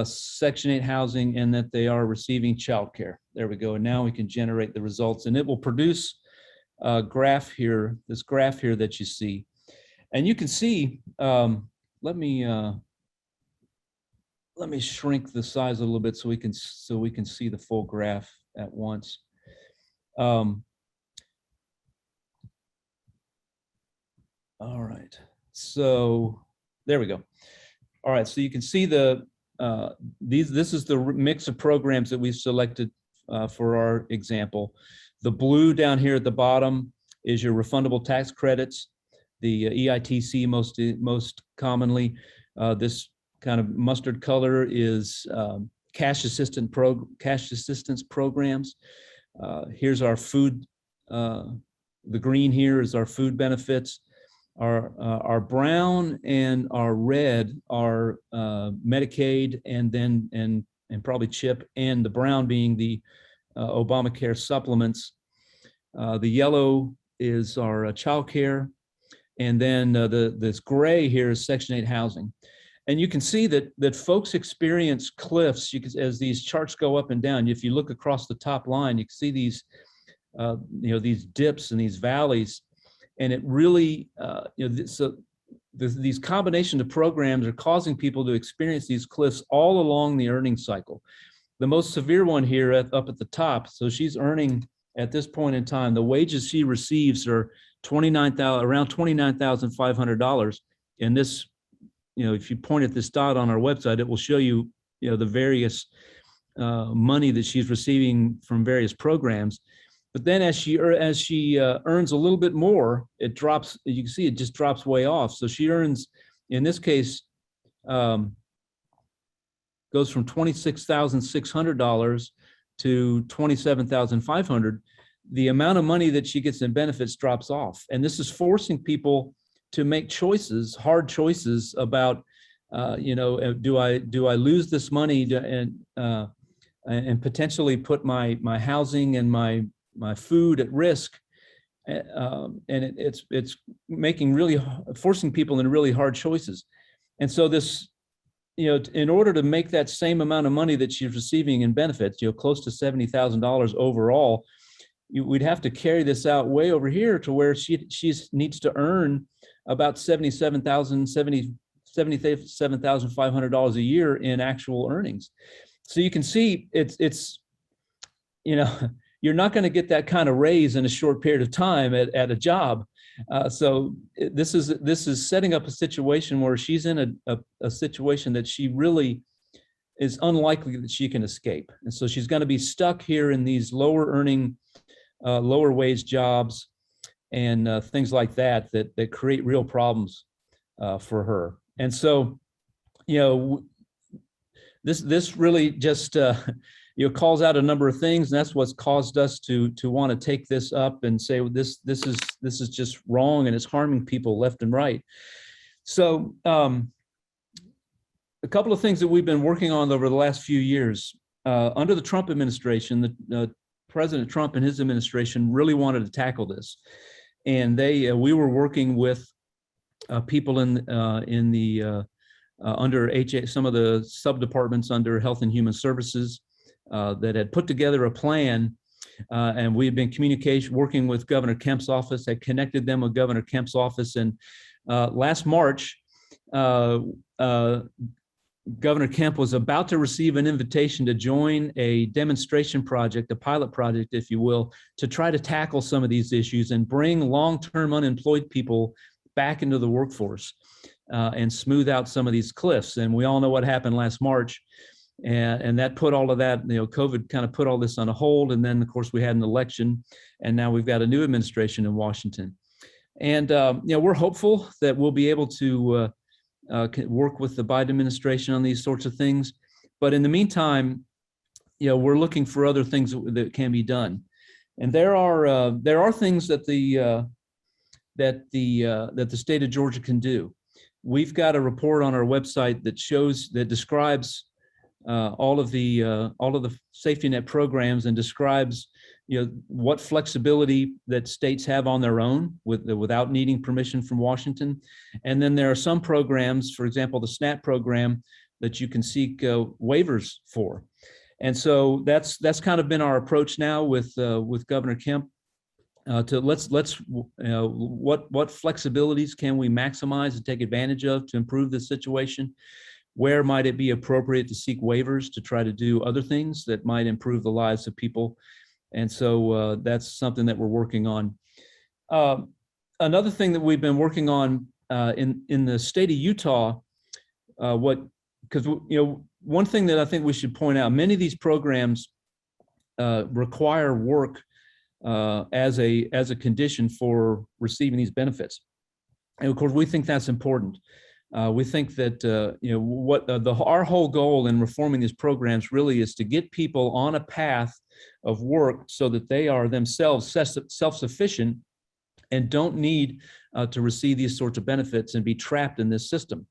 Section 8 housing and that they are receiving childcare. There we go, and now we can generate the results, and it will produce a graph here, this graph here that you see. And you can see, let me shrink the size a little bit so we can see the full graph at once. All right, so there we go. All right, so you can see the this is the mix of programs that we've selected for our example. The blue down here at the bottom is your refundable tax credits, the EITC most commonly. This kind of mustard color is cash assistance programs. Here's our food. The green here is our food benefits. Our brown and our red are Medicaid, and probably CHIP, and the brown being the Obamacare supplements. The yellow is our child care, and then this gray here is Section 8 housing. And you can see that folks experience cliffs as these charts go up and down. If you look across the top line, you can see these these dips and these valleys. And it really, these combination of programs are causing people to experience these cliffs all along the earnings cycle. The most severe one here up at the top, so she's earning at this point in time, the wages she receives are around $29,500. And this, if you point at this dot on our website, it will show you, the various money that she's receiving from various programs. But then as she earns a little bit more, it drops. You can see it just drops way off. So she earns, in this case, goes from $26,600 to $27,500. The amount of money that she gets in benefits drops off, and this is forcing people to make choices, hard choices about, do I lose this money and potentially put my housing and my food at risk, and it's forcing people into really hard choices. And so this, in order to make that same amount of money that she's receiving in benefits, close to $70,000 overall, we'd have to carry this out way over here to where she needs to earn about $77,500 a year in actual earnings. So you can see it's you're not going to get that kind of raise in a short period of time at a job. So this is setting up a situation where she's in a situation that she really is unlikely that she can escape. And so she's going to be stuck here in these lower earning, lower wage jobs and things like that create real problems for her. And so, this really just calls out a number of things, and that's what's caused us to want to take this up and say, well, this is just wrong and it's harming people left and right. So a couple of things that we've been working on over the last few years, under the Trump administration, President Trump and his administration really wanted to tackle this, and we were working with people in the under some of the sub-departments under Health and Human Services that had put together a plan, and we've been working with Governor Kemp's office, had connected them with Governor Kemp's office, and last March, Governor Kemp was about to receive an invitation to join a demonstration project, a pilot project, if you will, to try to tackle some of these issues and bring long-term unemployed people back into the workforce and smooth out some of these cliffs. And we all know what happened last March. And that put all of that, COVID kind of put all this on a hold. And then, of course, we had an election, and now we've got a new administration in Washington. And, we're hopeful that we'll be able to work with the Biden administration on these sorts of things. But in the meantime, we're looking for other things that can be done. And there are things that the state of Georgia can do. We've got a report on our website that describes all of the safety net programs and describes what flexibility that states have on their own without needing permission from Washington. And then there are some programs, for example, the SNAP program, that you can seek waivers for. And so that's kind of been our approach now with Governor Kemp. To what flexibilities can we maximize and take advantage of to improve this situation? Where might it be appropriate to seek waivers to try to do other things that might improve the lives of people? And so that's something that we're working on. Another thing that we've been working on in the state of Utah, because one thing that I think we should point out, many of these programs require work as a condition for receiving these benefits. And of course, we think that's important. We think that our whole goal in reforming these programs really is to get people on a path of work so that they are themselves self-sufficient and don't need to receive these sorts of benefits and be trapped in this system.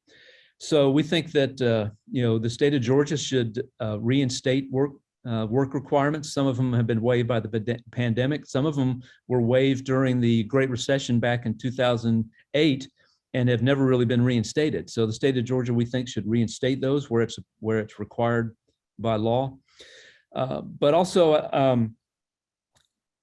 So we think that the state of Georgia should reinstate work requirements. Some of them have been waived by the pandemic. Some of them were waived during the Great Recession back in 2008 and have never really been reinstated. So the state of Georgia, we think, should reinstate those where it's required by law. But also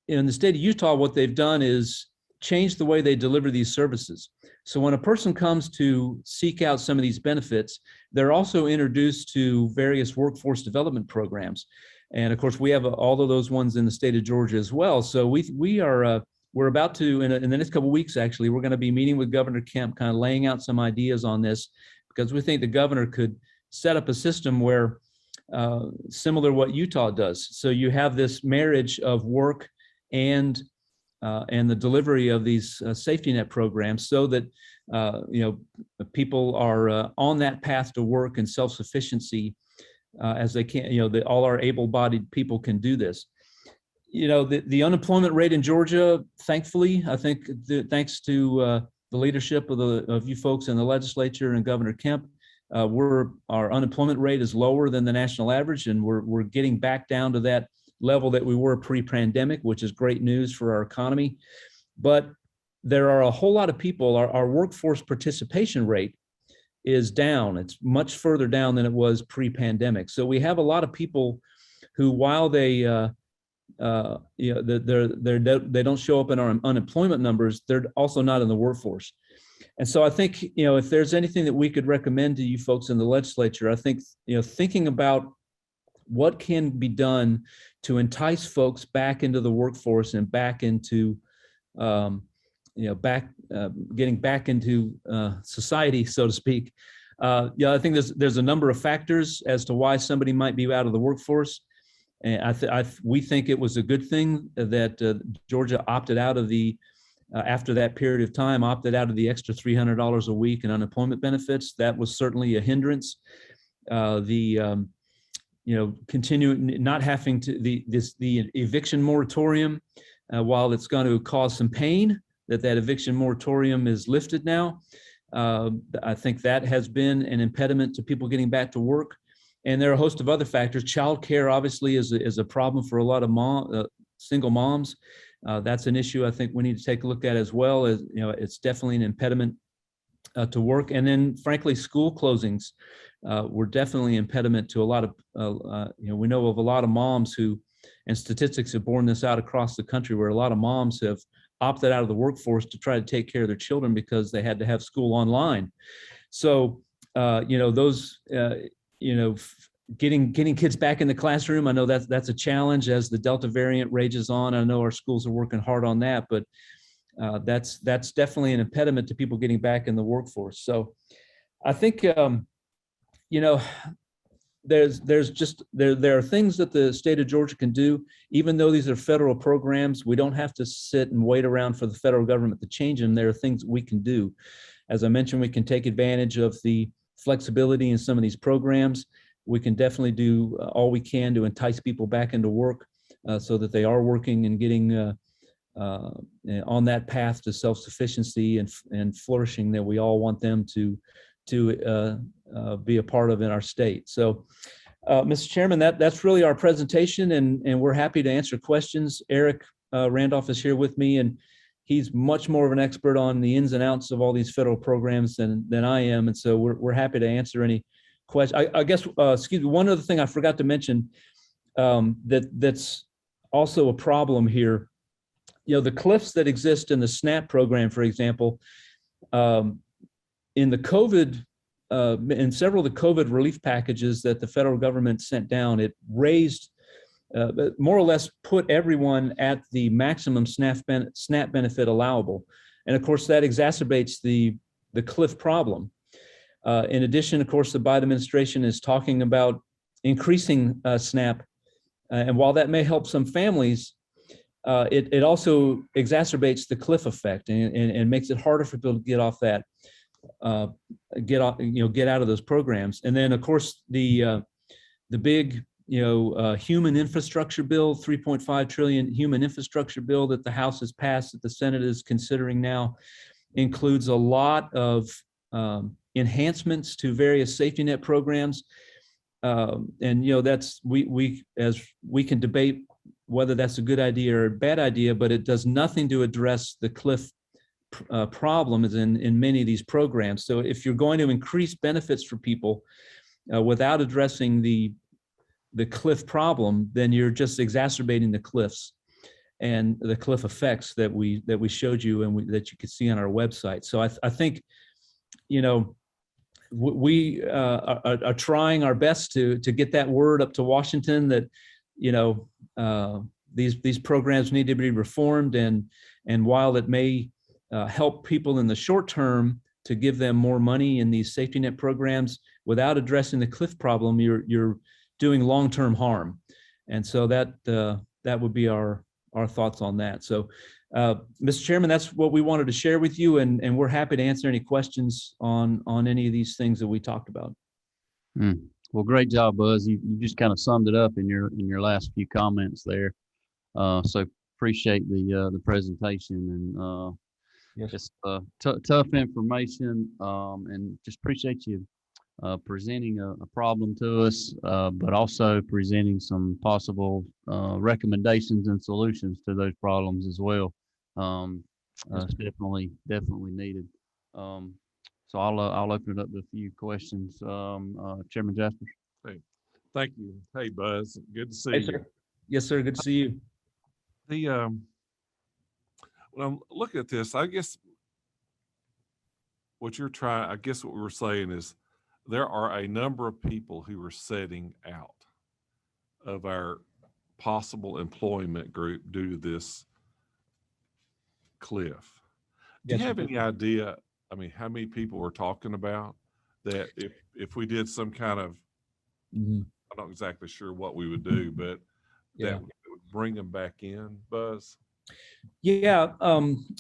in the state of Utah, what they've done is change the way they deliver these services. So when a person comes to seek out some of these benefits, they're also introduced to various workforce development programs. And of course, we have all of those ones in the state of Georgia as well. So we're about to, in the next couple of weeks, actually, we're going to be meeting with Governor Kemp, kind of laying out some ideas on this, because we think the governor could set up a system where similar to what Utah does. So you have this marriage of work and the delivery of these safety net programs, so that people are on that path to work and self-sufficiency as they can. All our able-bodied people can do this. The unemployment rate in Georgia, thankfully, I think thanks to the leadership of you folks in the legislature and Governor Kemp, our unemployment rate is lower than the national average, and we're getting back down to that level that we were pre-pandemic, which is great news for our economy. But there are a whole lot of people, our workforce participation rate is down. It's much further down than it was pre-pandemic. So we have a lot of people who, while they don't show up in our unemployment numbers, they're also not in the workforce. And so I think, if there's anything that we could recommend to you folks in the legislature, I think, thinking about what can be done to entice folks back into the workforce and back into, getting back into society, so to speak. I think there's a number of factors as to why somebody might be out of the workforce. And we think it was a good thing that Georgia opted out of after that period of time, opted out of the extra $300 a week in unemployment benefits. That was certainly a hindrance. Continuing not having to the eviction moratorium, while it's going to cause some pain that eviction moratorium is lifted now. I think that has been an impediment to people getting back to work. And there are a host of other factors. Child care obviously is a problem for a lot of single moms. That's an issue I think we need to take a look at as well. As it's definitely an impediment to work. And then frankly, school closings were definitely an impediment to a lot of, we know of a lot of moms who, and statistics have borne this out across the country, where a lot of moms have opted out of the workforce to try to take care of their children because they had to have school online. So, getting kids back in the classroom, I know that's a challenge as the Delta variant rages on. I know our schools are working hard on that, but that's definitely an impediment to people getting back in the workforce. So I think, there are things that the state of Georgia can do. Even though these are federal programs, we don't have to sit and wait around for the federal government to change them. There are things we can do. As I mentioned, we can take advantage of the flexibility in some of these programs. We can definitely do all we can to entice people back into work. so that they are working and getting on that path to self-sufficiency and flourishing that we all want them to be a part of in our state. So, Mr. Chairman, that's really our presentation, and we're happy to answer questions. Eric Randolph is here with me, and he's much more of an expert on the ins and outs of all these federal programs than I am, and so we're happy to answer any questions. I guess, excuse me, one other thing I forgot to mention that's also a problem here. The cliffs that exist in the SNAP program, for example, in the COVID, in several of the COVID relief packages that the federal government sent down, it raised, more or less put everyone at the maximum SNAP benefit allowable. And of course, that exacerbates the cliff problem. In addition, of course, the Biden administration is talking about increasing SNAP. And while that may help some families, it also exacerbates the cliff effect and makes it harder for people to get off that, get out of those programs. And then, of course, the big, human infrastructure bill, 3.5 trillion human infrastructure bill that the House has passed, that the Senate is considering now, includes a lot of enhancements to various safety net programs. And that's we can debate whether that's a good idea or a bad idea, but it does nothing to address the cliff problems in many of these programs. So if you're going to increase benefits for people without addressing the cliff problem, then you're just exacerbating the cliffs and the cliff effects that we showed you and that you could see on our website. So I think, we are trying our best to get that word up to Washington that, these programs need to be reformed, and while it may help people in the short term to give them more money in these safety net programs, without addressing the cliff problem, you're doing long-term harm. And so that would be our thoughts on that. So, Mr. Chairman, that's what we wanted to share with you, and we're happy to answer any questions on any of these things that we talked about. Well, great job, Buzz. You just kind of summed it up in your last few comments there. So appreciate the presentation, and yes. Just tough information, and just appreciate you presenting a problem to us, but also presenting some possible recommendations and solutions to those problems as well. It's definitely needed. So I'll open it up to a few questions. Chairman Jaspers. Hey, thank you. Hey, Buzz. Good to see Hey, you. sir. Yes, sir. Good to see you. When I'm looking at this, I guess what we were saying is there are a number of people who are setting out of our possible employment group due to this cliff. Do you Yes, have sir. any idea, how many people we're talking about that if we did some kind of, Mhm. I'm not exactly sure what we would do, but Yeah. that would bring them back in, Buzz? Yeah,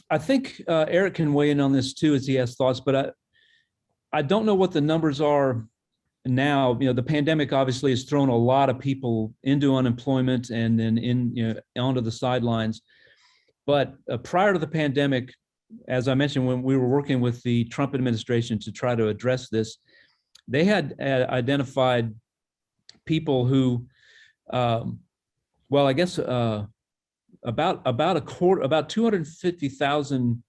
I think Eric can weigh in on this too as he has thoughts, but I don't know what the numbers are now. The pandemic obviously has thrown a lot of people into unemployment and then onto the sidelines. But prior to the pandemic, as I mentioned, when we were working with the Trump administration to try to address this, they had identified people who, about 250,000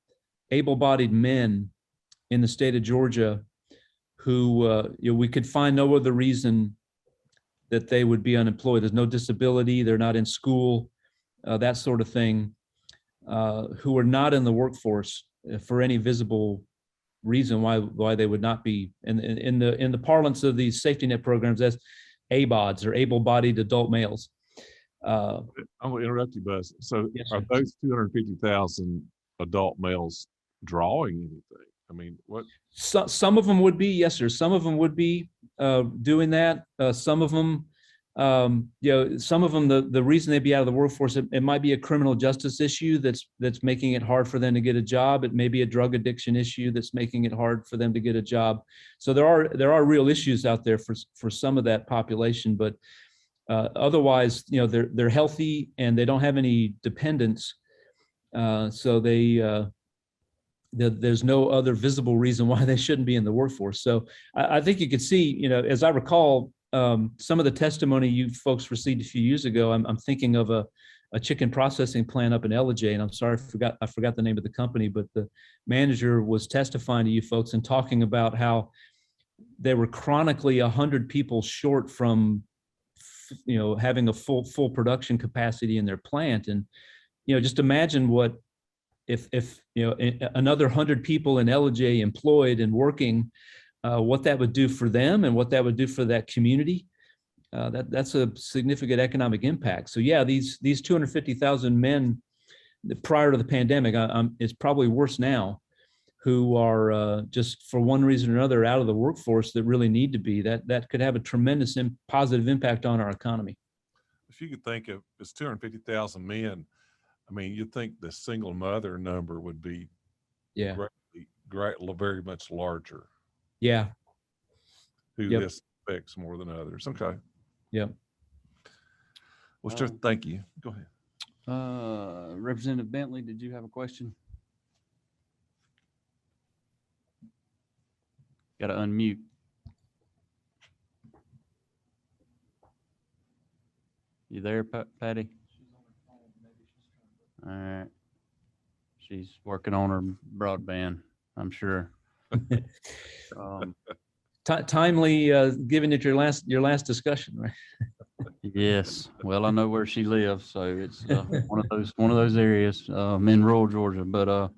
able-bodied men in the state of Georgia who we could find no other reason that they would be unemployed. There's no disability, they're not in school, that sort of thing, who are not in the workforce for any visible reason why they would not be. In the parlance of these safety net programs, that's ABODs, or able-bodied adult males. I'm going to interrupt you, Buzz. So Yes, are sir. those 250,000 adult males drawing anything? What? Some of them would be, yes, sir. Some of them would be doing that. Some of them, some of them, the reason they'd be out of the workforce, it might be a criminal justice issue that's making it hard for them to get a job. It may be a drug addiction issue that's making it hard for them to get a job. So there are real issues out there for some of that population. But Otherwise, you know, they're healthy and they don't have any dependents. So there's no other visible reason why they shouldn't be in the workforce. So I think you could see, you know, as I recall, some of the testimony you folks received a few years ago, I'm thinking of a chicken processing plant up in Ellijay, and I'm sorry, I forgot the name of the company, but the manager was testifying to you folks and talking about how they were chronically 100 people short from, you know, having a full production capacity in their plant. And, you know, just imagine what if you know, another 100 people in Ellijay employed and working, what that would do for them and what that would do for that community. That's a significant economic impact. So yeah, these 250,000 men prior to the pandemic, it's probably worse now, who are just for one reason or another out of the workforce that really need to be. That could have a tremendous positive impact on our economy. If you could think of it's 250,000 men, I mean, you'd think the single mother number would be very much larger. Yeah. Who Yep. this affects more than others. Okay. Yep. Well, sure. Thank you. Go ahead. Representative Bentley, did you have a question? Got to unmute. You there, Patty? All right. She's working on her broadband, I'm sure. Timely, given it your last discussion, right? Yes. Well, I know where she lives, so it's one of those areas in rural Georgia. But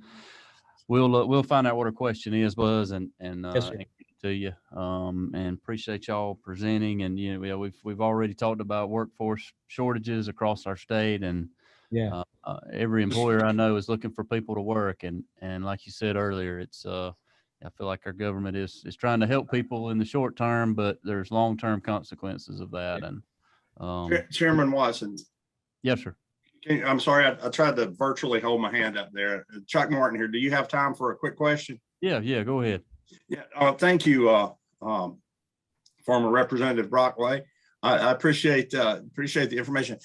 we'll find out what her question is, Buzz, and Yes, sir. get it to you. And appreciate y'all presenting. And you know, we've already talked about workforce shortages across our state, and yeah, every employer I know is looking for people to work. And like you said earlier, it's I feel like our government is trying to help people in the short term, but there's long-term consequences of that. And Chairman Watson. Yes, sir. I'm sorry, I tried to virtually hold my hand up there. Chuck Martin here. Do you have time for a quick question? Yeah, go ahead. Yeah, thank you, former Representative Brockway. I appreciate the information.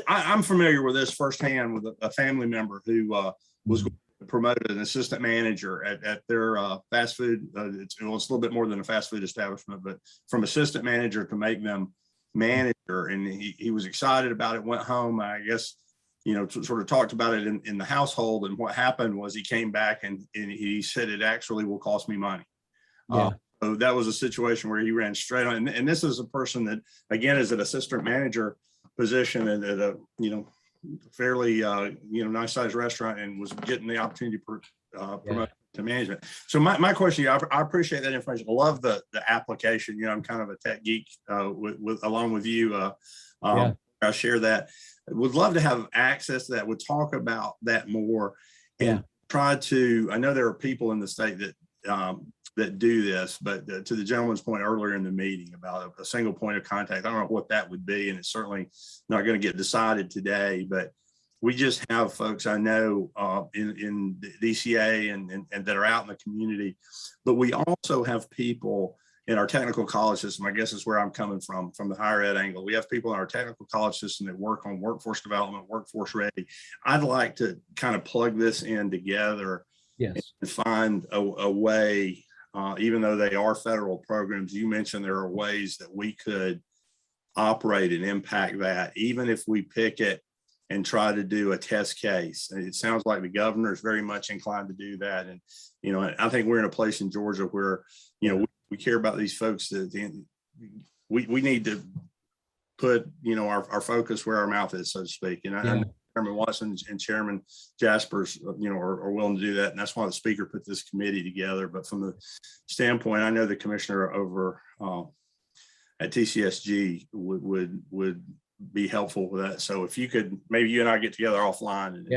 I'm familiar with this firsthand with a family member who was promoted an assistant manager at their fast food. It's a little bit more than a fast food establishment, but from assistant manager to make them manager. And he was excited about it, went home. I guess, you know, sort of talked about it in the household. And what happened was he came back and he said, it actually will cost me money. Yeah. So that was a situation where he ran straight on. And this is a person that, again, is an assistant manager position at a, you know, fairly, nice sized restaurant, and was getting the opportunity to promote to management. So my question, I appreciate that information. I love the application. You know, I'm kind of a tech geek along with you. I share that. Would love to have access to that. Would talk about that more and try to, I know there are people in the state that do this, but to the gentleman's point earlier in the meeting about a single point of contact, I don't know what that would be, and it's certainly not going to get decided today, but we just have folks I know in the DCA and that are out in the community, but we also have people in our technical college system. I guess is where I'm coming from the higher ed angle. We have people in our technical college system that work on workforce development, workforce ready. I'd like to kind of plug this in together and find a way. Even though they are federal programs, you mentioned there are ways that we could operate and impact that, even if we pick it and try to do a test case. And it sounds like the governor is very much inclined to do that. And, you know, I think we're in a place in Georgia where, you know, we care about these folks that we need to put, you know, our focus where our mouth is, so to speak. And I know Chairman Watson and Chairman Jaspers, you know, are willing to do that. And that's why the speaker put this committee together. But from the standpoint, I know the commissioner over at TCSG would be helpful with that. So if you could, maybe you and I get together offline and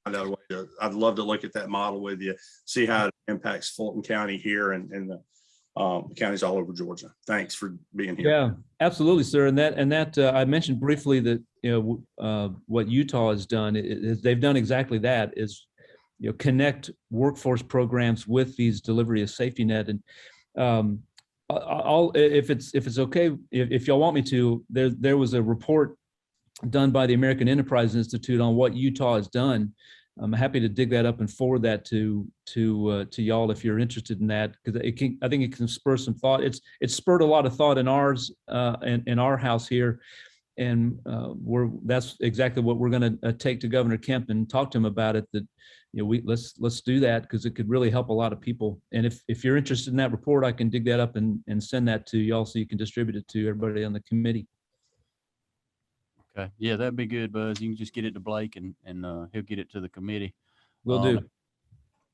find out a way to, I'd love to look at that model with you, see how it impacts Fulton County here and the counties all over Georgia. Thanks for being here. Yeah, absolutely, sir. And that I mentioned briefly that, you know, what Utah has done is they've done exactly that, is, you know, connect workforce programs with these delivery of safety net. And I'll, if it's okay, if y'all want me to, there was a report done by the American Enterprise Institute on what Utah has done. I'm happy to dig that up and forward that to y'all if you're interested in that, because I think it can spur some thought. It's spurred a lot of thought in ours in our house here, and that's exactly what we're going to take to Governor Kemp and talk to him about it. That let's do that, because it could really help a lot of people. And if you're interested in that report, I can dig that up and send that to y'all so you can distribute it to everybody on the committee. Okay. Yeah, that'd be good, Buzz. You can just get it to Blake and he'll get it to the committee. Will do.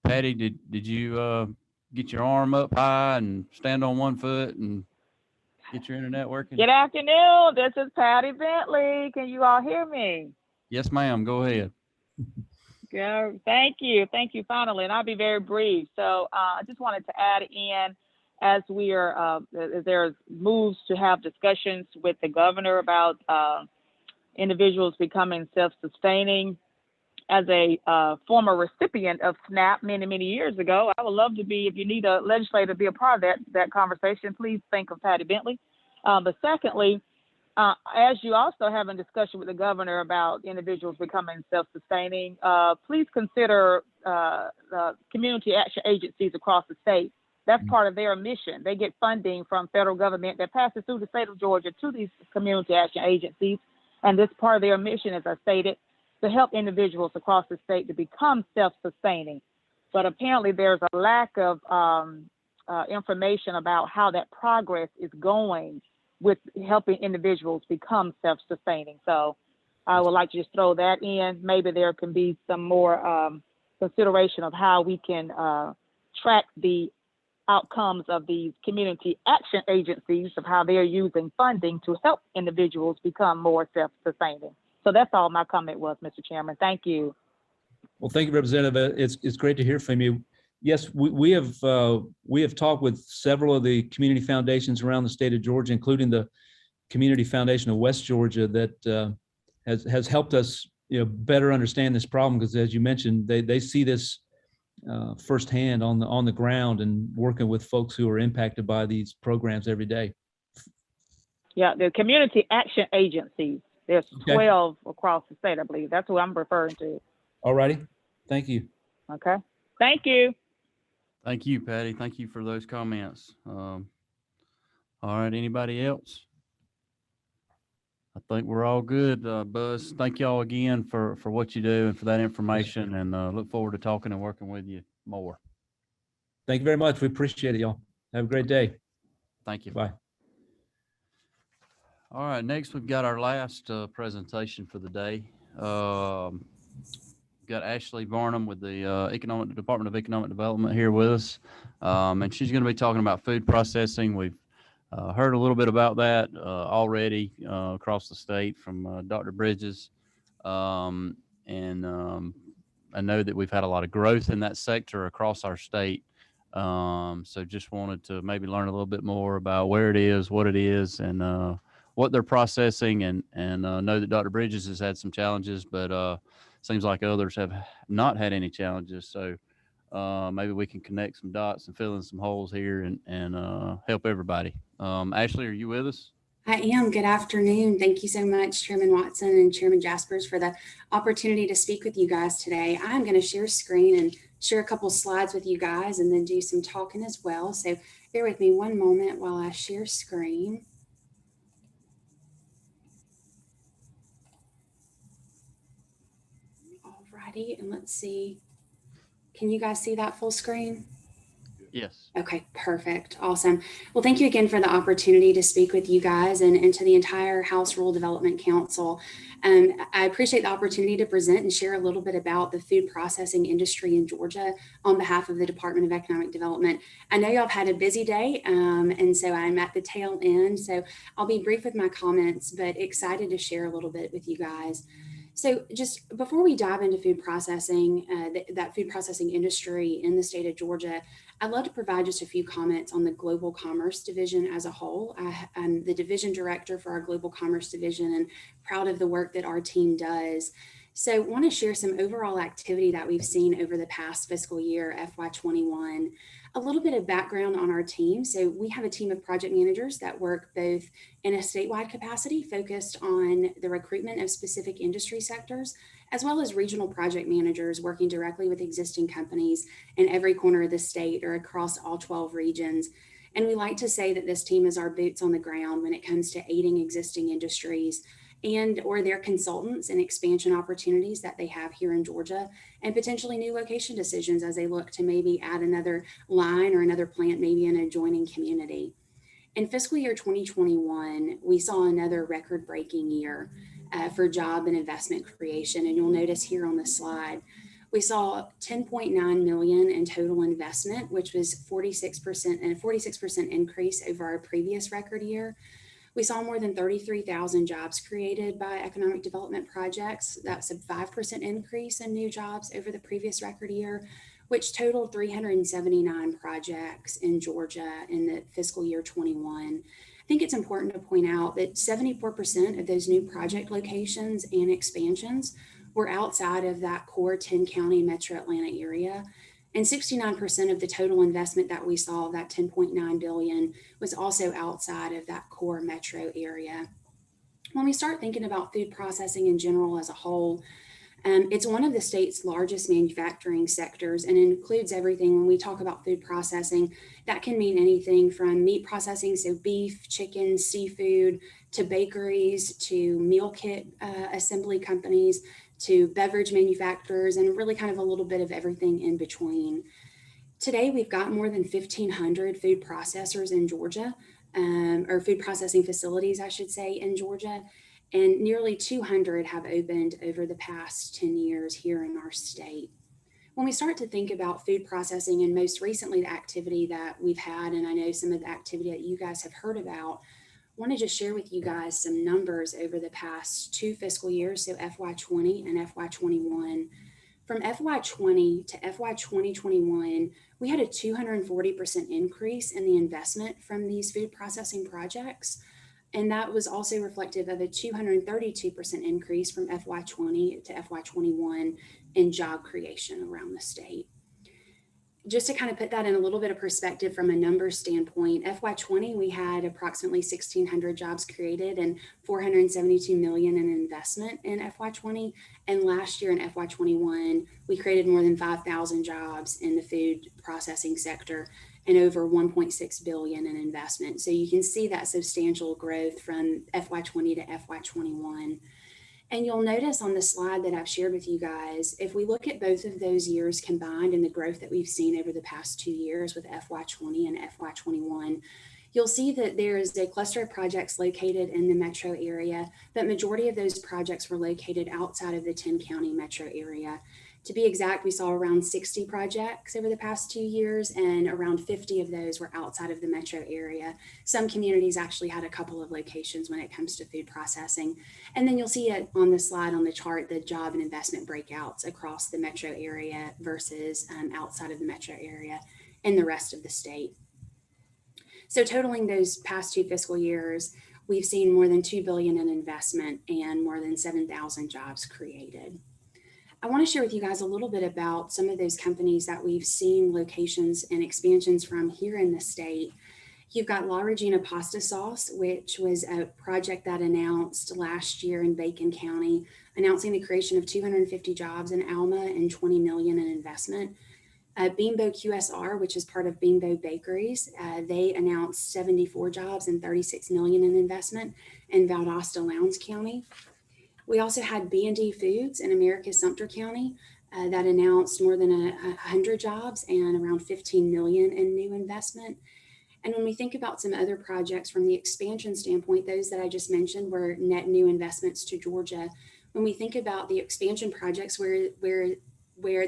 Patty, did you get your arm up high and stand on one foot and get your internet working? Good afternoon. This is Patty Bentley. Can you all hear me? Yes, ma'am. Go ahead. Good. Thank you. Thank you, finally. And I'll be very brief. So I just wanted to add in, as we are, there's moves to have discussions with the governor about individuals becoming self-sustaining. As a former recipient of SNAP many years ago, I would love to be, if you need a legislator to be a part of that conversation, please think of Patty Bentley. But secondly, as you also have a discussion with the governor about individuals becoming self-sustaining, please consider community action agencies across the state. That's part of their mission. They get funding from federal government that passes through the state of Georgia to these community action agencies. And this part of their mission, as I stated, to help individuals across the state to become self-sustaining. But apparently there's a lack of information about how that progress is going with helping individuals become self-sustaining. So I would like to just throw that in. Maybe there can be some more consideration of how we can track the outcomes of these community action agencies, of how they're using funding to help individuals become more self-sustaining. So that's all my comment was, Mr. Chairman. Thank you. Well, thank you, Representative. It's great to hear from you. Yes, we have talked with several of the community foundations around the state of Georgia, including the Community Foundation of West Georgia, that has helped us better understand this problem, because as you mentioned, they see this firsthand on the ground and working with folks who are impacted by these programs every day. Yeah, the community action agencies. There's 12 across the state, I believe. That's who I'm referring to. All righty. Thank you. Okay. Thank you. Thank you, Patty. Thank you for those comments. All right. Anybody else? I think we're all good. Buzz, thank y'all again for what you do and for that information, and look forward to talking and working with you more. Thank you very much. We appreciate it, y'all. Have a great day. Thank you. Bye. All right, next we've got our last presentation for the day. We've got Ashley Varnum with the Department of Economic Development here with us, and she's going to be talking about food processing. We've heard a little bit about that already across the state from Dr. Bridges, and I know that we've had a lot of growth in that sector across our state. So just wanted to maybe learn a little bit more about where it is, what it is, and what they're processing, and know that Dr. Bridges has had some challenges, but seems like others have not had any challenges. So maybe we can connect some dots and fill in some holes here and help everybody. Ashley, are you with us? I am. Good afternoon. Thank you so much, Chairman Watson and Chairman Jaspers, for the opportunity to speak with you guys today. I'm going to share screen and share a couple slides with you guys and then do some talking as well. So bear with me one moment while I share screen. Alrighty, and let's see. Can you guys see that full screen? Yes. Okay, perfect. Awesome. Well, thank you again for the opportunity to speak with you guys and to the entire House Rural Development Council. I appreciate the opportunity to present and share a little bit about the food processing industry in Georgia on behalf of the Department of Economic Development. I know y'all have had a busy day, and so I'm at the tail end, so I'll be brief with my comments, but excited to share a little bit with you guys. So just before we dive into food processing, that food processing industry in the state of Georgia, I'd love to provide just a few comments on the Global Commerce Division as a whole. I'm the division director for our Global Commerce Division and proud of the work that our team does. So I want to share some overall activity that we've seen over the past fiscal year, FY21. A little bit of background on our team. So we have a team of project managers that work both in a statewide capacity focused on the recruitment of specific industry sectors, as well as regional project managers working directly with existing companies in every corner of the state or across all 12 regions. And we like to say that this team is our boots on the ground when it comes to aiding existing industries and or their consultants and expansion opportunities that they have here in Georgia, and potentially new location decisions as they look to maybe add another line or another plant maybe in an adjoining community. In fiscal year 2021, we saw another record-breaking year for job and investment creation. And you'll notice here on the slide, we saw 10.9 million in total investment, which was 46% and a 46% increase over our previous record year. We saw more than 33,000 jobs created by economic development projects. That's a 5% increase in new jobs over the previous record year, which totaled 379 projects in Georgia in the fiscal year 21. I think it's important to point out that 74% of those new project locations and expansions were outside of that core 10-county metro Atlanta area. And 69% of the total investment that we saw, that 10.9 billion, was also outside of that core metro area. When we start thinking about food processing in general as a whole, it's one of the state's largest manufacturing sectors and includes everything. When we talk about food processing, that can mean anything from meat processing, so beef, chicken, seafood, to bakeries, to meal kit assembly companies, to beverage manufacturers, and really kind of a little bit of everything in between. Today, we've got more than 1,500 food processors in Georgia, or food processing facilities, I should say, in Georgia, and nearly 200 have opened over the past 10 years here in our state. When we start to think about food processing, and most recently the activity that we've had, and I know some of the activity that you guys have heard about, I want to just share with you guys some numbers over the past 2 fiscal years, so FY20 and FY21. From FY20 to FY2021, we had a 240% increase in the investment from these food processing projects. And that was also reflective of a 232% increase from FY20 to FY21 in job creation around the state. Just to kind of put that in a little bit of perspective from a numbers standpoint, FY20, we had approximately 1,600 jobs created and 472 million in investment in FY20. And last year in FY21, we created more than 5,000 jobs in the food processing sector and over 1.6 billion in investment. So you can see that substantial growth from FY20 to FY21. And you'll notice on the slide that I've shared with you guys, if we look at both of those years combined and the growth that we've seen over the past 2 years with FY20 and FY21, you'll see that there is a cluster of projects located in the metro area, but majority of those projects were located outside of the 10-county metro area. To be exact, we saw around 60 projects over the past 2 years, and around 50 of those were outside of the metro area. Some communities actually had a couple of locations when it comes to food processing. And then you'll see it on the slide on the chart, the job and investment breakouts across the metro area versus outside of the metro area and the rest of the state. So totaling those past 2 fiscal years, we've seen more than 2 billion in investment and more than 7,000 jobs created. I want to share with you guys a little bit about some of those companies that we've seen locations and expansions from here in the state. You've got La Regina Pasta Sauce, which was a project that announced last year in Bacon County, announcing the creation of 250 jobs in Alma and 20 million in investment. Bimbo QSR, which is part of Bimbo Bakeries, they announced 74 jobs and 36 million in investment in Valdosta, Lowndes County. We also had B&D Foods in Americus Sumter County that announced more than 100 jobs and around 15 million in new investment. And when we think about some other projects from the expansion standpoint, those that I just mentioned were net new investments to Georgia. When we think about the expansion projects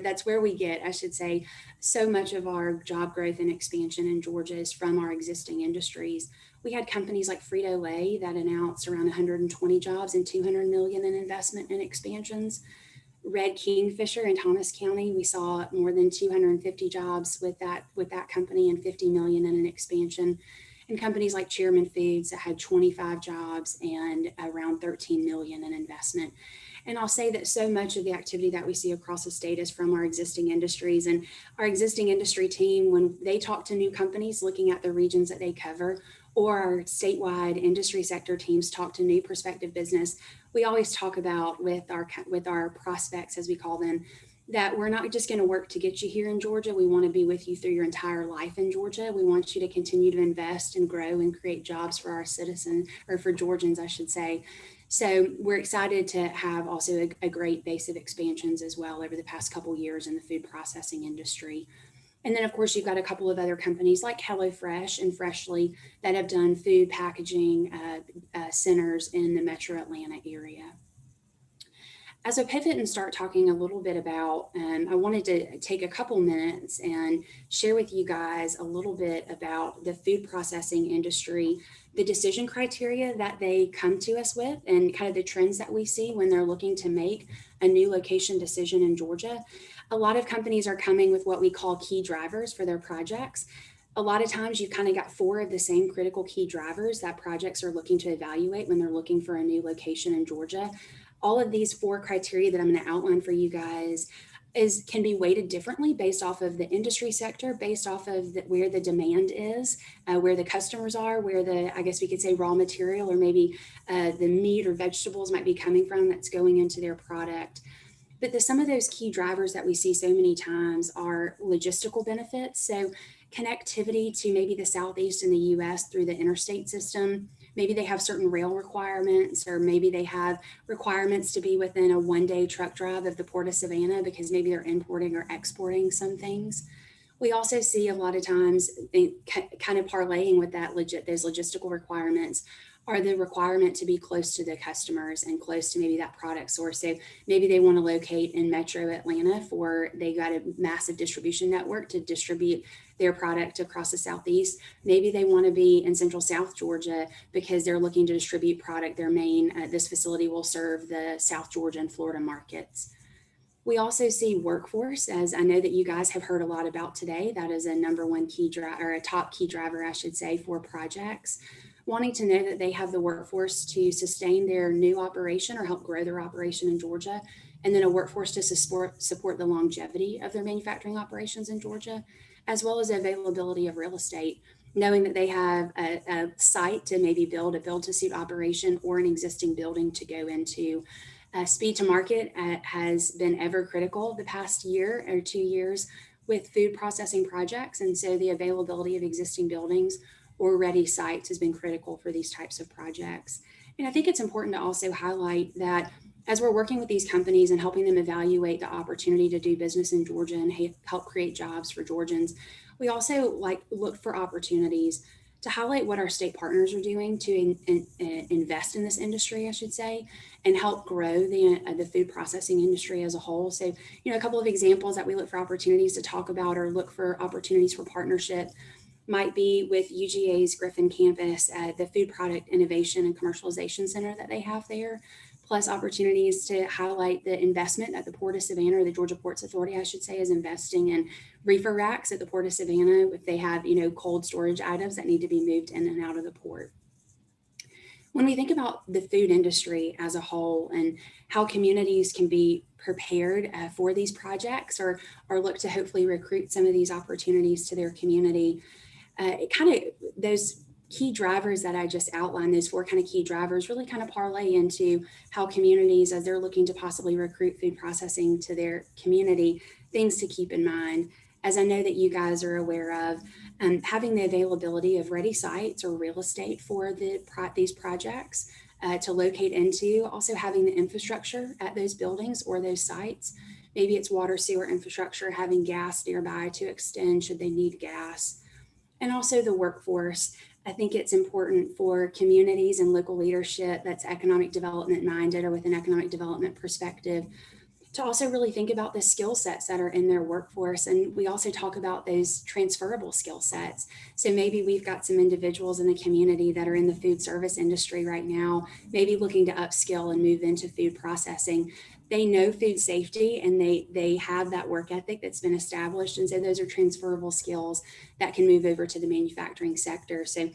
that's where we get, I should say, so much of our job growth and expansion in Georgia is from our existing industries. We had companies like Frito-Lay that announced around 120 jobs and 200 million in investment and expansions. Red Kingfisher in Thomas County, we saw more than 250 jobs with that company and 50 million in an expansion. and companies like Chairman Foods that had 25 jobs and around 13 million in investment. And I'll say that so much of the activity that we see across the state is from our existing industries, and our existing industry team, when they talk to new companies looking at the regions that they cover, or our statewide industry sector teams talk to new prospective business, we always talk about with our prospects, as we call them, that we're not just going to work to get you here in Georgia. We want to be with you through your entire life in Georgia. We want you to continue to invest and grow and create jobs for our citizens, or for Georgians, I should say. So we're excited to have also a great base of expansions as well over the past couple of years in the food processing industry. And then, of course, you've got a couple of other companies like HelloFresh and Freshly that have done food packaging centers in the metro Atlanta area. As I pivot and start talking a little bit about, I wanted to take a couple minutes and share with you guys a little bit about the food processing industry, the decision criteria that they come to us with, and kind of the trends that we see when they're looking to make a new location decision in Georgia. A lot of companies are coming with what we call key drivers for their projects. A lot of times you've kind of got 4 of the same critical key drivers that projects are looking to evaluate when they're looking for a new location in Georgia. All of these 4 criteria that I'm going to outline for you guys can be weighted differently based off of the industry sector, based off of where the demand is, where the customers are, where the, I guess we could say, raw material or maybe the meat or vegetables might be coming from that's going into their product. But some of those key drivers that we see so many times are logistical benefits. So connectivity to maybe the Southeast in the US through the interstate system. Maybe they have certain rail requirements, or maybe they have requirements to be within a 1-day truck drive of the Port of Savannah because maybe they're importing or exporting some things. We also see a lot of times kind of parlaying with that those logistical requirements are the requirement to be close to the customers and close to maybe that product source. So maybe they want to locate in metro Atlanta they got a massive distribution network to distribute their product across the Southeast. Maybe they want to be in Central South Georgia because they're looking to distribute product. This facility will serve the South Georgia and Florida markets. We also see workforce, as I know that you guys have heard a lot about today. That is a #1 key driver, or a top key driver, I should say, for projects. Wanting to know that they have the workforce to sustain their new operation or help grow their operation in Georgia, and then a workforce to support the longevity of their manufacturing operations in Georgia, as well as availability of real estate, knowing that they have a site to maybe build a build-to-suit operation or an existing building to go into. Speed to market has been ever critical the past year or 2 years with food processing projects, and so the availability of existing buildings or ready sites has been critical for these types of projects. And I think it's important to also highlight that as we're working with these companies and helping them evaluate the opportunity to do business in Georgia and help create jobs for Georgians, we also look for opportunities to highlight what our state partners are doing to invest in this industry, I should say, and help grow the food processing industry as a whole. So, a couple of examples that we look for opportunities to talk about or look for opportunities for partnership might be with UGA's Griffin campus, the Food Product Innovation and Commercialization Center that they have there, plus opportunities to highlight the investment at the Port of Savannah, or the Georgia Ports Authority, I should say, is investing in reefer racks at the Port of Savannah if they have, cold storage items that need to be moved in and out of the port. When we think about the food industry as a whole and how communities can be prepared for these projects or look to hopefully recruit some of these opportunities to their community, those key drivers that I just outlined, those 4 kind of key drivers, really kind of parlay into how communities, as they're looking to possibly recruit food processing to their community, things to keep in mind. As I know that you guys are aware of, having the availability of ready sites or real estate for these projects to locate into, also having the infrastructure at those buildings or those sites. Maybe it's water, sewer infrastructure, having gas nearby to extend should they need gas. And also the workforce. I think it's important for communities and local leadership that's economic development minded or with an economic development perspective to also really think about the skill sets that are in their workforce. And we also talk about those transferable skill sets. So maybe we've got some individuals in the community that are in the food service industry right now, maybe looking to upskill and move into food processing. They know food safety and they have that work ethic that's been established. And so those are transferable skills that can move over to the manufacturing sector. So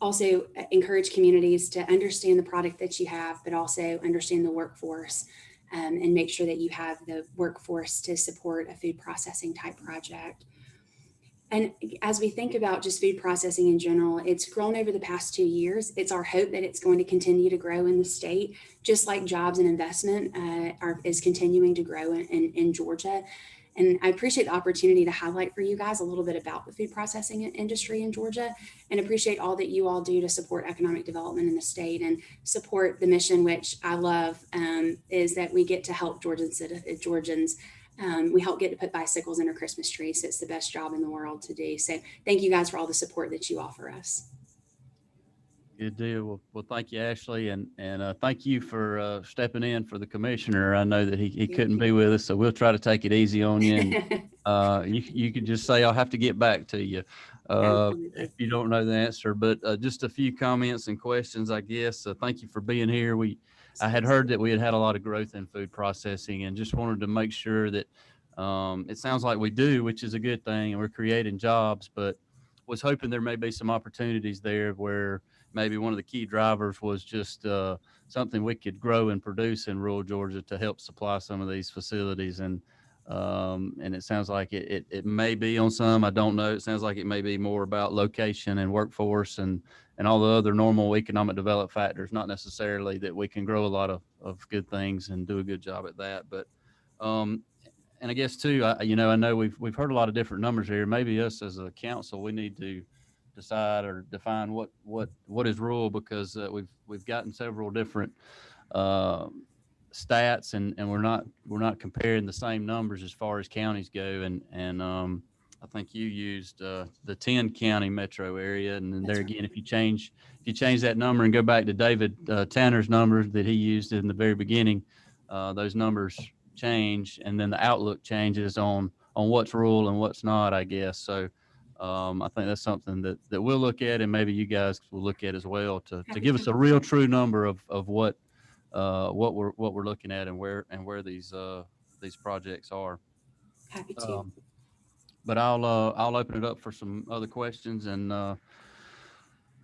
also encourage communities to understand the product that you have, but also understand the workforce. And make sure that you have the workforce to support a food processing type project. And as we think about just food processing in general, it's grown over the past 2 years. It's our hope that it's going to continue to grow in the state, just like jobs and investment is continuing to grow in Georgia. And I appreciate the opportunity to highlight for you guys a little bit about the food processing industry in Georgia, and appreciate all that you all do to support economic development in the state and support the mission, which I love, is that we get to help Georgians. We help get to put bicycles under Christmas trees. So it's the best job in the world to do. So thank you guys for all the support that you offer us. Good deal. Well, thank you, Ashley, and thank you for stepping in for the commissioner. I know that he couldn't be with us, so we'll try to take it easy on you. And you could just say, I'll have to get back to you if you don't know the answer. But just a few comments and questions, I guess. Thank you for being here. I had heard that we had a lot of growth in food processing, and just wanted to make sure that it sounds like we do, which is a good thing, and we're creating jobs, but was hoping there may be some opportunities there where maybe one of the key drivers was just something we could grow and produce in rural Georgia to help supply some of these facilities. And it sounds like it may be on some, I don't know. It sounds like it may be more about location and workforce and all the other normal economic development factors, not necessarily that we can grow a lot of good things and do a good job at that. But, and I guess too, I know we've heard a lot of different numbers here. Maybe us as a council, we need to decide or define what is rural, because we've gotten several different stats, and we're not comparing the same numbers as far as counties go. And I think you used the 10 county metro area, and then there again, if you change that number and go back to David Tanner's numbers that he used in the very beginning, those numbers change, and then the outlook changes on what's rural and what's not, I guess. So I think that's something that we'll look at, and maybe you guys will look at as well, to give us a real true number of what we're looking at and where these projects are. Happy to. But I'll open it up for some other questions, and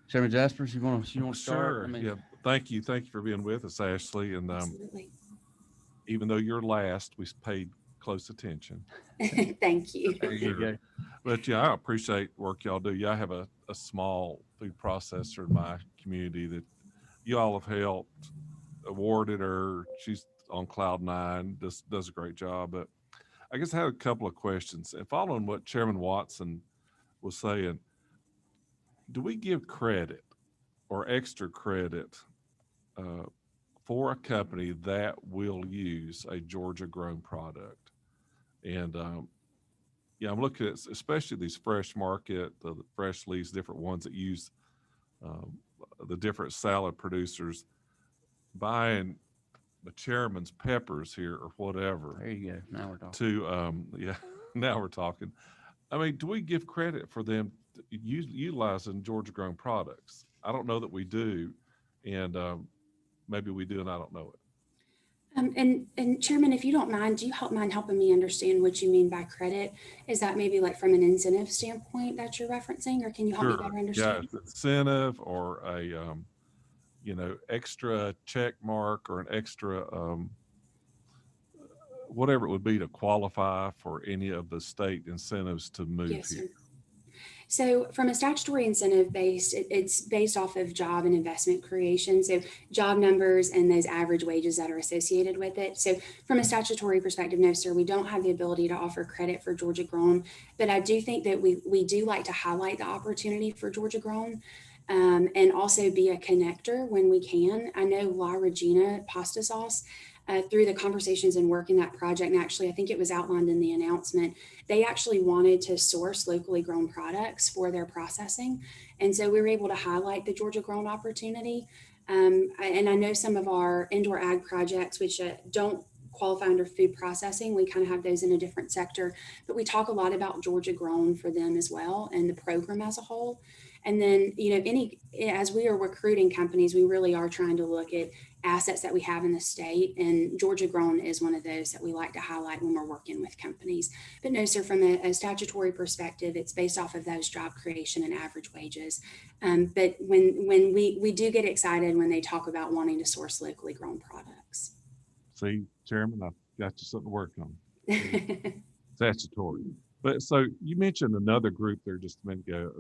Chairman Jaspers, you want to start? Sure. Yeah. Thank you for being with us, Ashley. And Absolutely. Even though you're last, we paid close attention. Thank you. There you go. But yeah, I appreciate work y'all do. Yeah, I have a small food processor in my community that you all have helped, awarded her. She's on cloud 9, does a great job. But I guess I had a couple of questions. And following what Chairman Watson was saying, do we give credit or extra credit for a company that will use a Georgia grown product? And yeah, I'm looking at especially these Fresh Market, the Fresh Leaves, different ones that use the different salad producers, buying the chairman's peppers here or whatever. There you go. Now we're talking. To now we're talking. I mean, do we give credit for them utilizing Georgia grown products? I don't know that we do, and maybe we do, and I don't know it. And Chairman, if you don't mind, do you mind helping me understand what you mean by credit? Is that maybe like from an incentive standpoint that you're referencing, or can you help me better understand? Yeah, it's an incentive or a extra check mark or an extra whatever it would be to qualify for any of the state incentives to move Yes, here. sir. So from a statutory incentive based, it's based off of job and investment creation. So job numbers and those average wages that are associated with it. So from a statutory perspective, no, sir, we don't have the ability to offer credit for Georgia grown, but I do think that we do like to highlight the opportunity for Georgia grown. And also be a connector when we can. I know La Regina Pasta Sauce, through the conversations and work in that project, and actually I think it was outlined in the announcement, they actually wanted to source locally grown products for their processing. And so we were able to highlight the Georgia grown opportunity. And I know some of our indoor ag projects, which don't qualify under food processing. We kind of have those in a different sector, but we talk a lot about Georgia Grown for them as well and the program as a whole. And then, as we are recruiting companies, we really are trying to look at assets that we have in the state, and Georgia Grown is one of those that we like to highlight when we're working with companies. But no, sir, from a statutory perspective, it's based off of those job creation and average wages. But when we do get excited when they talk about wanting to source locally grown products. See, Chairman, I've got you something to work on. Statutory. But so you mentioned another group there just a minute ago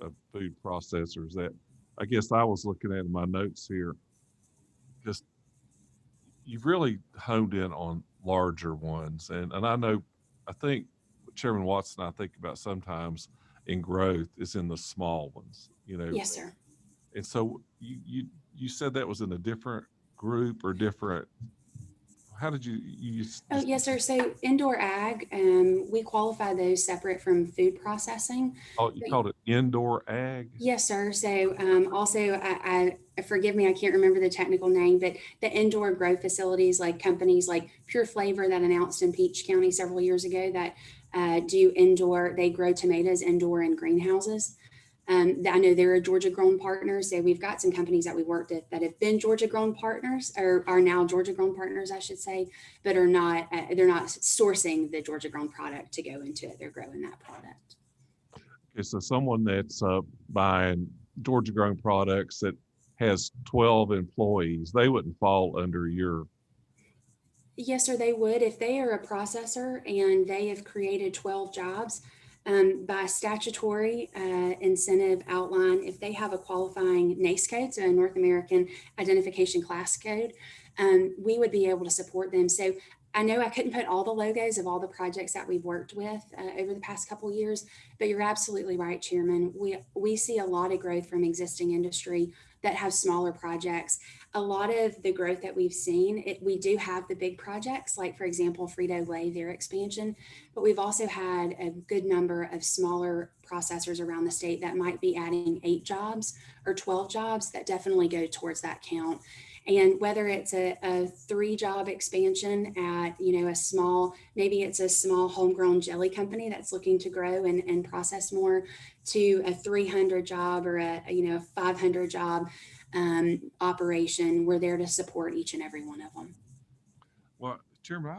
of food processors that I guess I was looking at in my notes here. Just you've really honed in on larger ones. And I think Chairman Watson, I think about sometimes in growth is in the small ones, Yes, sir. And so you said that was in a different group or different, how did you Oh, yes, sir. So indoor ag, we qualify those separate from food processing. Oh, you called it indoor ag? Yes, sir. So also, I forgive me, I can't remember the technical name, but the indoor grow facilities, like companies like Pure Flavor that announced in Peach County several years ago that do indoor, they grow tomatoes indoor in greenhouses. I know there are Georgia Grown partners. So we've got some companies that we worked with that have been Georgia Grown partners, or are now Georgia Grown partners, I should say, but are not. They're not sourcing the Georgia Grown product to go into it. They're growing that product. Okay, so someone that's buying Georgia Grown products that has 12 employees, they wouldn't fall under your. Yes, sir, they would. If they are a processor and they have created 12 jobs, by statutory incentive outline, if they have a qualifying NAICS code, so a North American Identification Class Code, we would be able to support them. So I know I couldn't put all the logos of all the projects that we've worked with over the past couple of years, but you're absolutely right, Chairman. We see a lot of growth from existing industry that have smaller projects. A lot of the growth that we've seen, we do have the big projects, like for example, Frito-Lay, their expansion, but we've also had a good number of smaller processors around the state that might be adding 8 jobs or 12 jobs that definitely go towards that count. And whether it's a 3-job expansion at, a small, maybe it's a small homegrown jelly company that's looking to grow and process more, to a 300 job or a 500 job operation, we're there to support each and every one of them. Well, Chairman,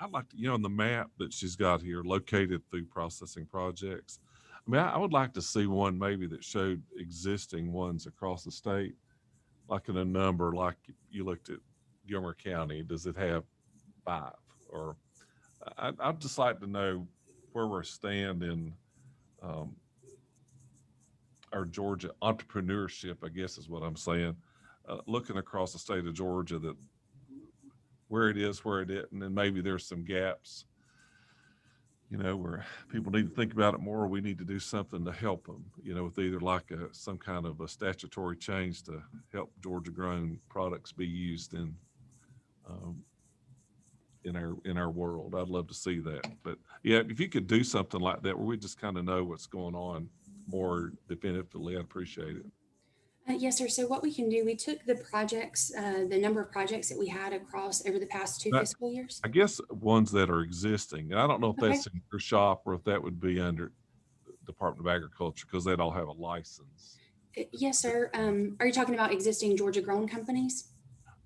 I'd like to, on the map that she's got here, located food processing projects. I mean, I would like to see one maybe that showed existing ones across the state, like in a number, like you looked at Gilmer County. Does it have 5? Or I'd just like to know where we're standing. Our Georgia entrepreneurship, I guess is what I'm saying, looking across the state of Georgia, that where it is, where it isn't, and maybe there's some gaps, where people need to think about it more. We need to do something to help them, with either like some kind of a statutory change to help Georgia grown products be used in our world. I'd love to see that. But yeah, if you could do something like that where we just kind of know what's going on more definitively, I'd appreciate it. Yes, sir. So what we can do, we took the projects, the number of projects that we had across over the past 2 fiscal years. I guess ones that are existing. And I don't know if Okay. that's in your shop or if that would be under Department of Agriculture, because they'd all have a license. Yes, sir. Are you talking about existing Georgia grown companies?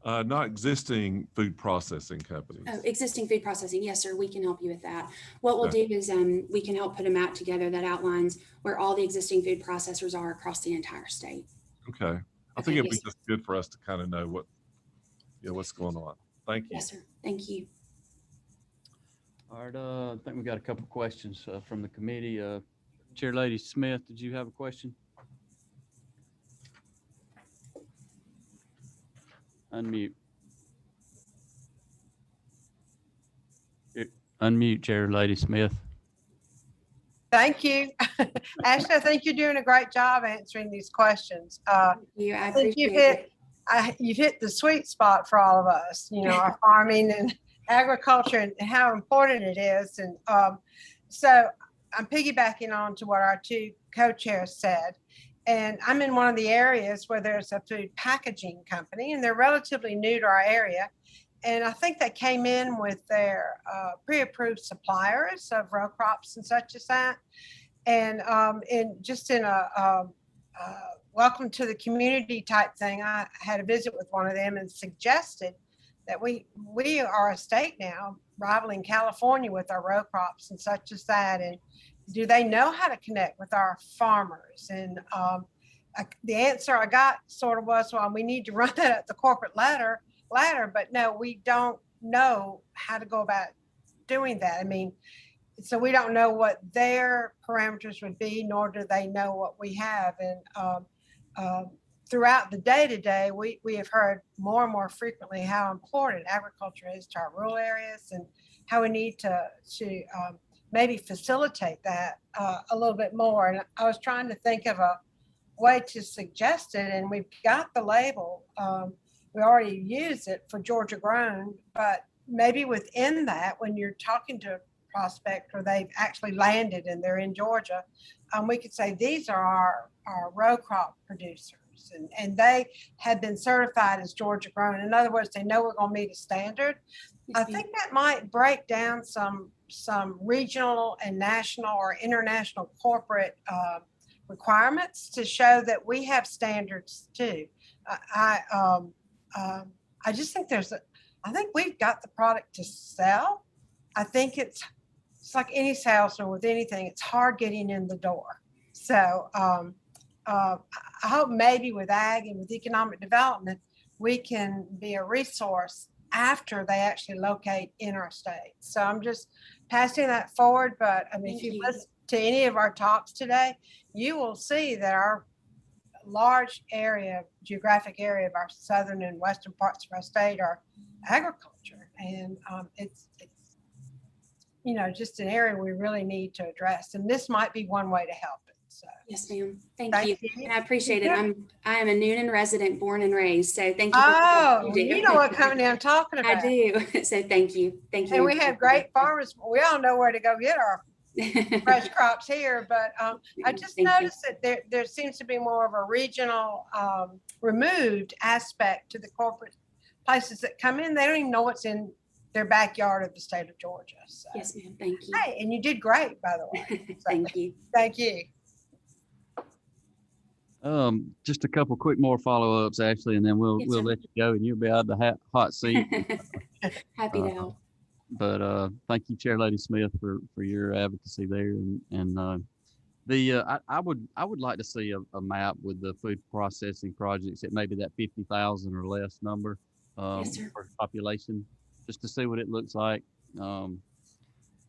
Not existing food processing companies. Oh, existing food processing. Yes, sir. We can help you with that. What we'll do is we can help put a map together that outlines where all the existing food processors are across the entire state. Okay. I think it'd be just good for us to kind of know what's going on. Thank you. Yes, sir. Thank you. All right. I think we got a couple questions from the committee. Chair Lady Smith, did you have a question? Unmute. Unmute, Chair Lady Smith. Thank you. Ashley, I think you're doing a great job answering these questions. I think you've hit the sweet spot for all of us, our farming and agriculture and how important it is. And so I'm piggybacking on to what our 2 co-chairs said. And I'm in one of the areas where there's a food packaging company, and they're relatively new to our area. and I think they came in with their pre-approved suppliers of row crops and such as that. And just in a welcome to the community type thing, I had a visit with one of them and suggested that we are a state now rivaling California with our row crops and such as that. And do they know how to connect with our farmers? And the answer I got sort of was, well, we need to run that at the corporate ladder, but no, we don't know how to go about doing that. I mean, so we don't know what their parameters would be, nor do they know what we have. And throughout the day-to-day, we have heard more and more frequently how important agriculture is to our rural areas and how we need to maybe facilitate that a little bit more. And I was trying to think of a way to suggest it, and we've got the label. We already use it for Georgia grown, but maybe within that, when you're talking to a prospect or they've actually landed and they're in Georgia, we could say these are our row crop producers, and they have been certified as Georgia grown. In other words, they know we're going to meet a standard. I think that might break down some regional and national or international corporate requirements to show that we have standards too. I just think I think we've got the product to sell. I think it's like any salesman with anything, it's hard getting in the door. So I hope maybe with ag and with economic development, we can be a resource after they actually locate in our state. So I'm just passing that forward. But I mean, if you listen to any of our talks today, you will see that our large geographic area of our southern and western parts of our state are agriculture. And it's just an area we really need to address. And this might be one way to help it. So yes, ma'am. Thank you. And I appreciate it. I am a Noonan resident, born and raised. So thank you. Oh, you know what company I'm talking about. I do. So thank you. Thank you. And we have great farmers. We all know where to go get our fresh crops here, but I just noticed that there seems to be more of a regional removed aspect to the corporate places that come in. They don't even know what's in their backyard of the state of Georgia. So. Yes, ma'am. Thank you. Hey, and you did great, by the way. So, thank you. Thank you. Just a couple quick more follow-ups, Ashley, and then we'll let you go and you'll be out of the hot seat. Happy to help. But thank you, Chair Lady Smith, for your advocacy there. And I would like to see a map with the food processing projects at maybe that 50,000 or less number for population, just to see what it looks like.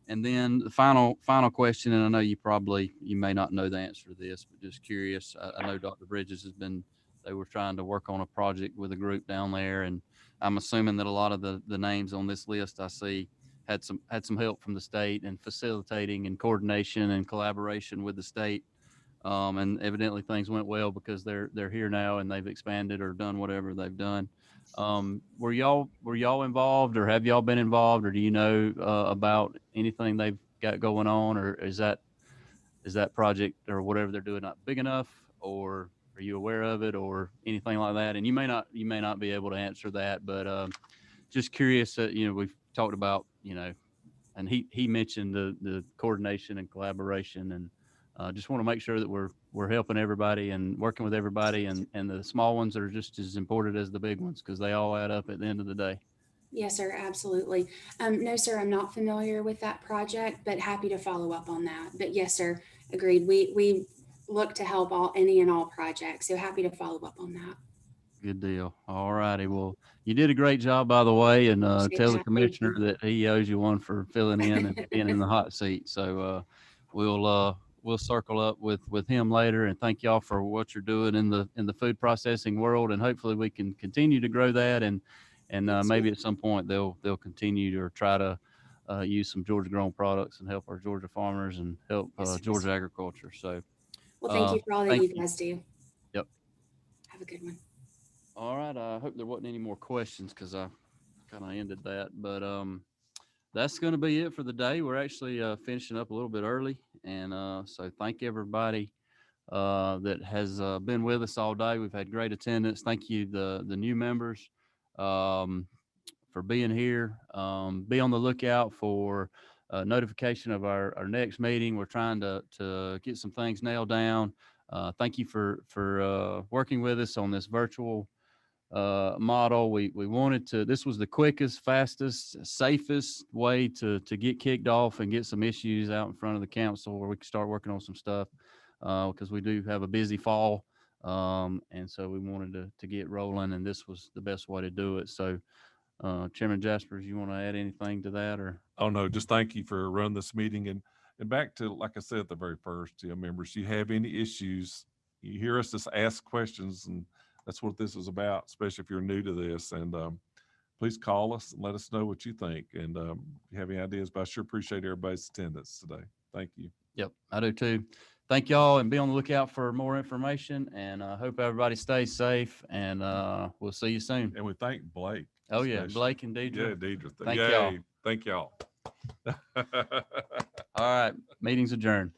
And then the final question, and I know you may not know the answer to this, but just curious. I know Dr. Bridges they were trying to work on a project with a group down there, and I'm assuming that a lot of the names on this list I see had some help from the state and facilitating and coordination and collaboration with the state. And evidently things went well because they're here now and they've expanded or done whatever they've done. Were y'all involved, or have y'all been involved, or do you know about anything they've got going on, or is that project or whatever they're doing not big enough, or are you aware of it or anything like that? And you may not be able to answer that, but just curious. We've talked about and he mentioned the coordination and collaboration, and just want to make sure that we're helping everybody and working with everybody, and the small ones are just as important as the big ones because they all add up at the end of the day. Yes, sir. Absolutely. No, sir, I'm not familiar with that project, but happy to follow up on that. But yes, sir, agreed. We look to help any and all projects. So happy to follow up on that. Good deal. All righty. Well, you did a great job, by the way, and tell the commissioner that he owes you one for filling in and being in the hot seat. So we'll circle up with him later, and thank y'all for what you're doing in the food processing world, and hopefully we can continue to grow that, and maybe at some point they'll continue to try to use some Georgia grown products and help our Georgia farmers and help Georgia agriculture. So well, thank you for all that you guys do. Yep. Have a good one. All right. I hope there wasn't any more questions because I kind of ended that, but that's going to be it for the day. We're actually finishing up a little bit early, and so thank everybody that has been with us all day. We've had great attendance. Thank you, the new members, being here. Be on the lookout for notification of our next meeting. We're trying to get some things nailed down. Thank you for working with us on this virtual model. We wanted to, this was the quickest, fastest, safest way to get kicked off and get some issues out in front of the council where we can start working on some stuff, because we do have a busy fall. And so we wanted to get rolling, and this was the best way to do it. So Chairman Jaspers, you want to add anything to that, or? Oh, no, just thank you for running this meeting. And back to, like I said at the very first, members, you have any issues, you hear us just ask questions, and that's what this is about, especially if you're new to this. And please call us and let us know what you think. And if you have any ideas, but I sure appreciate everybody's attendance today. Thank you. Yep, I do too. Thank y'all, and be on the lookout for more information, and I hope everybody stays safe, and we'll see you soon. And we thank Blake. Oh yeah, especially. Blake and Deidre. Yeah, Deidre. Thank Yay. y'all. Thank y'all. All right, meeting's adjourned.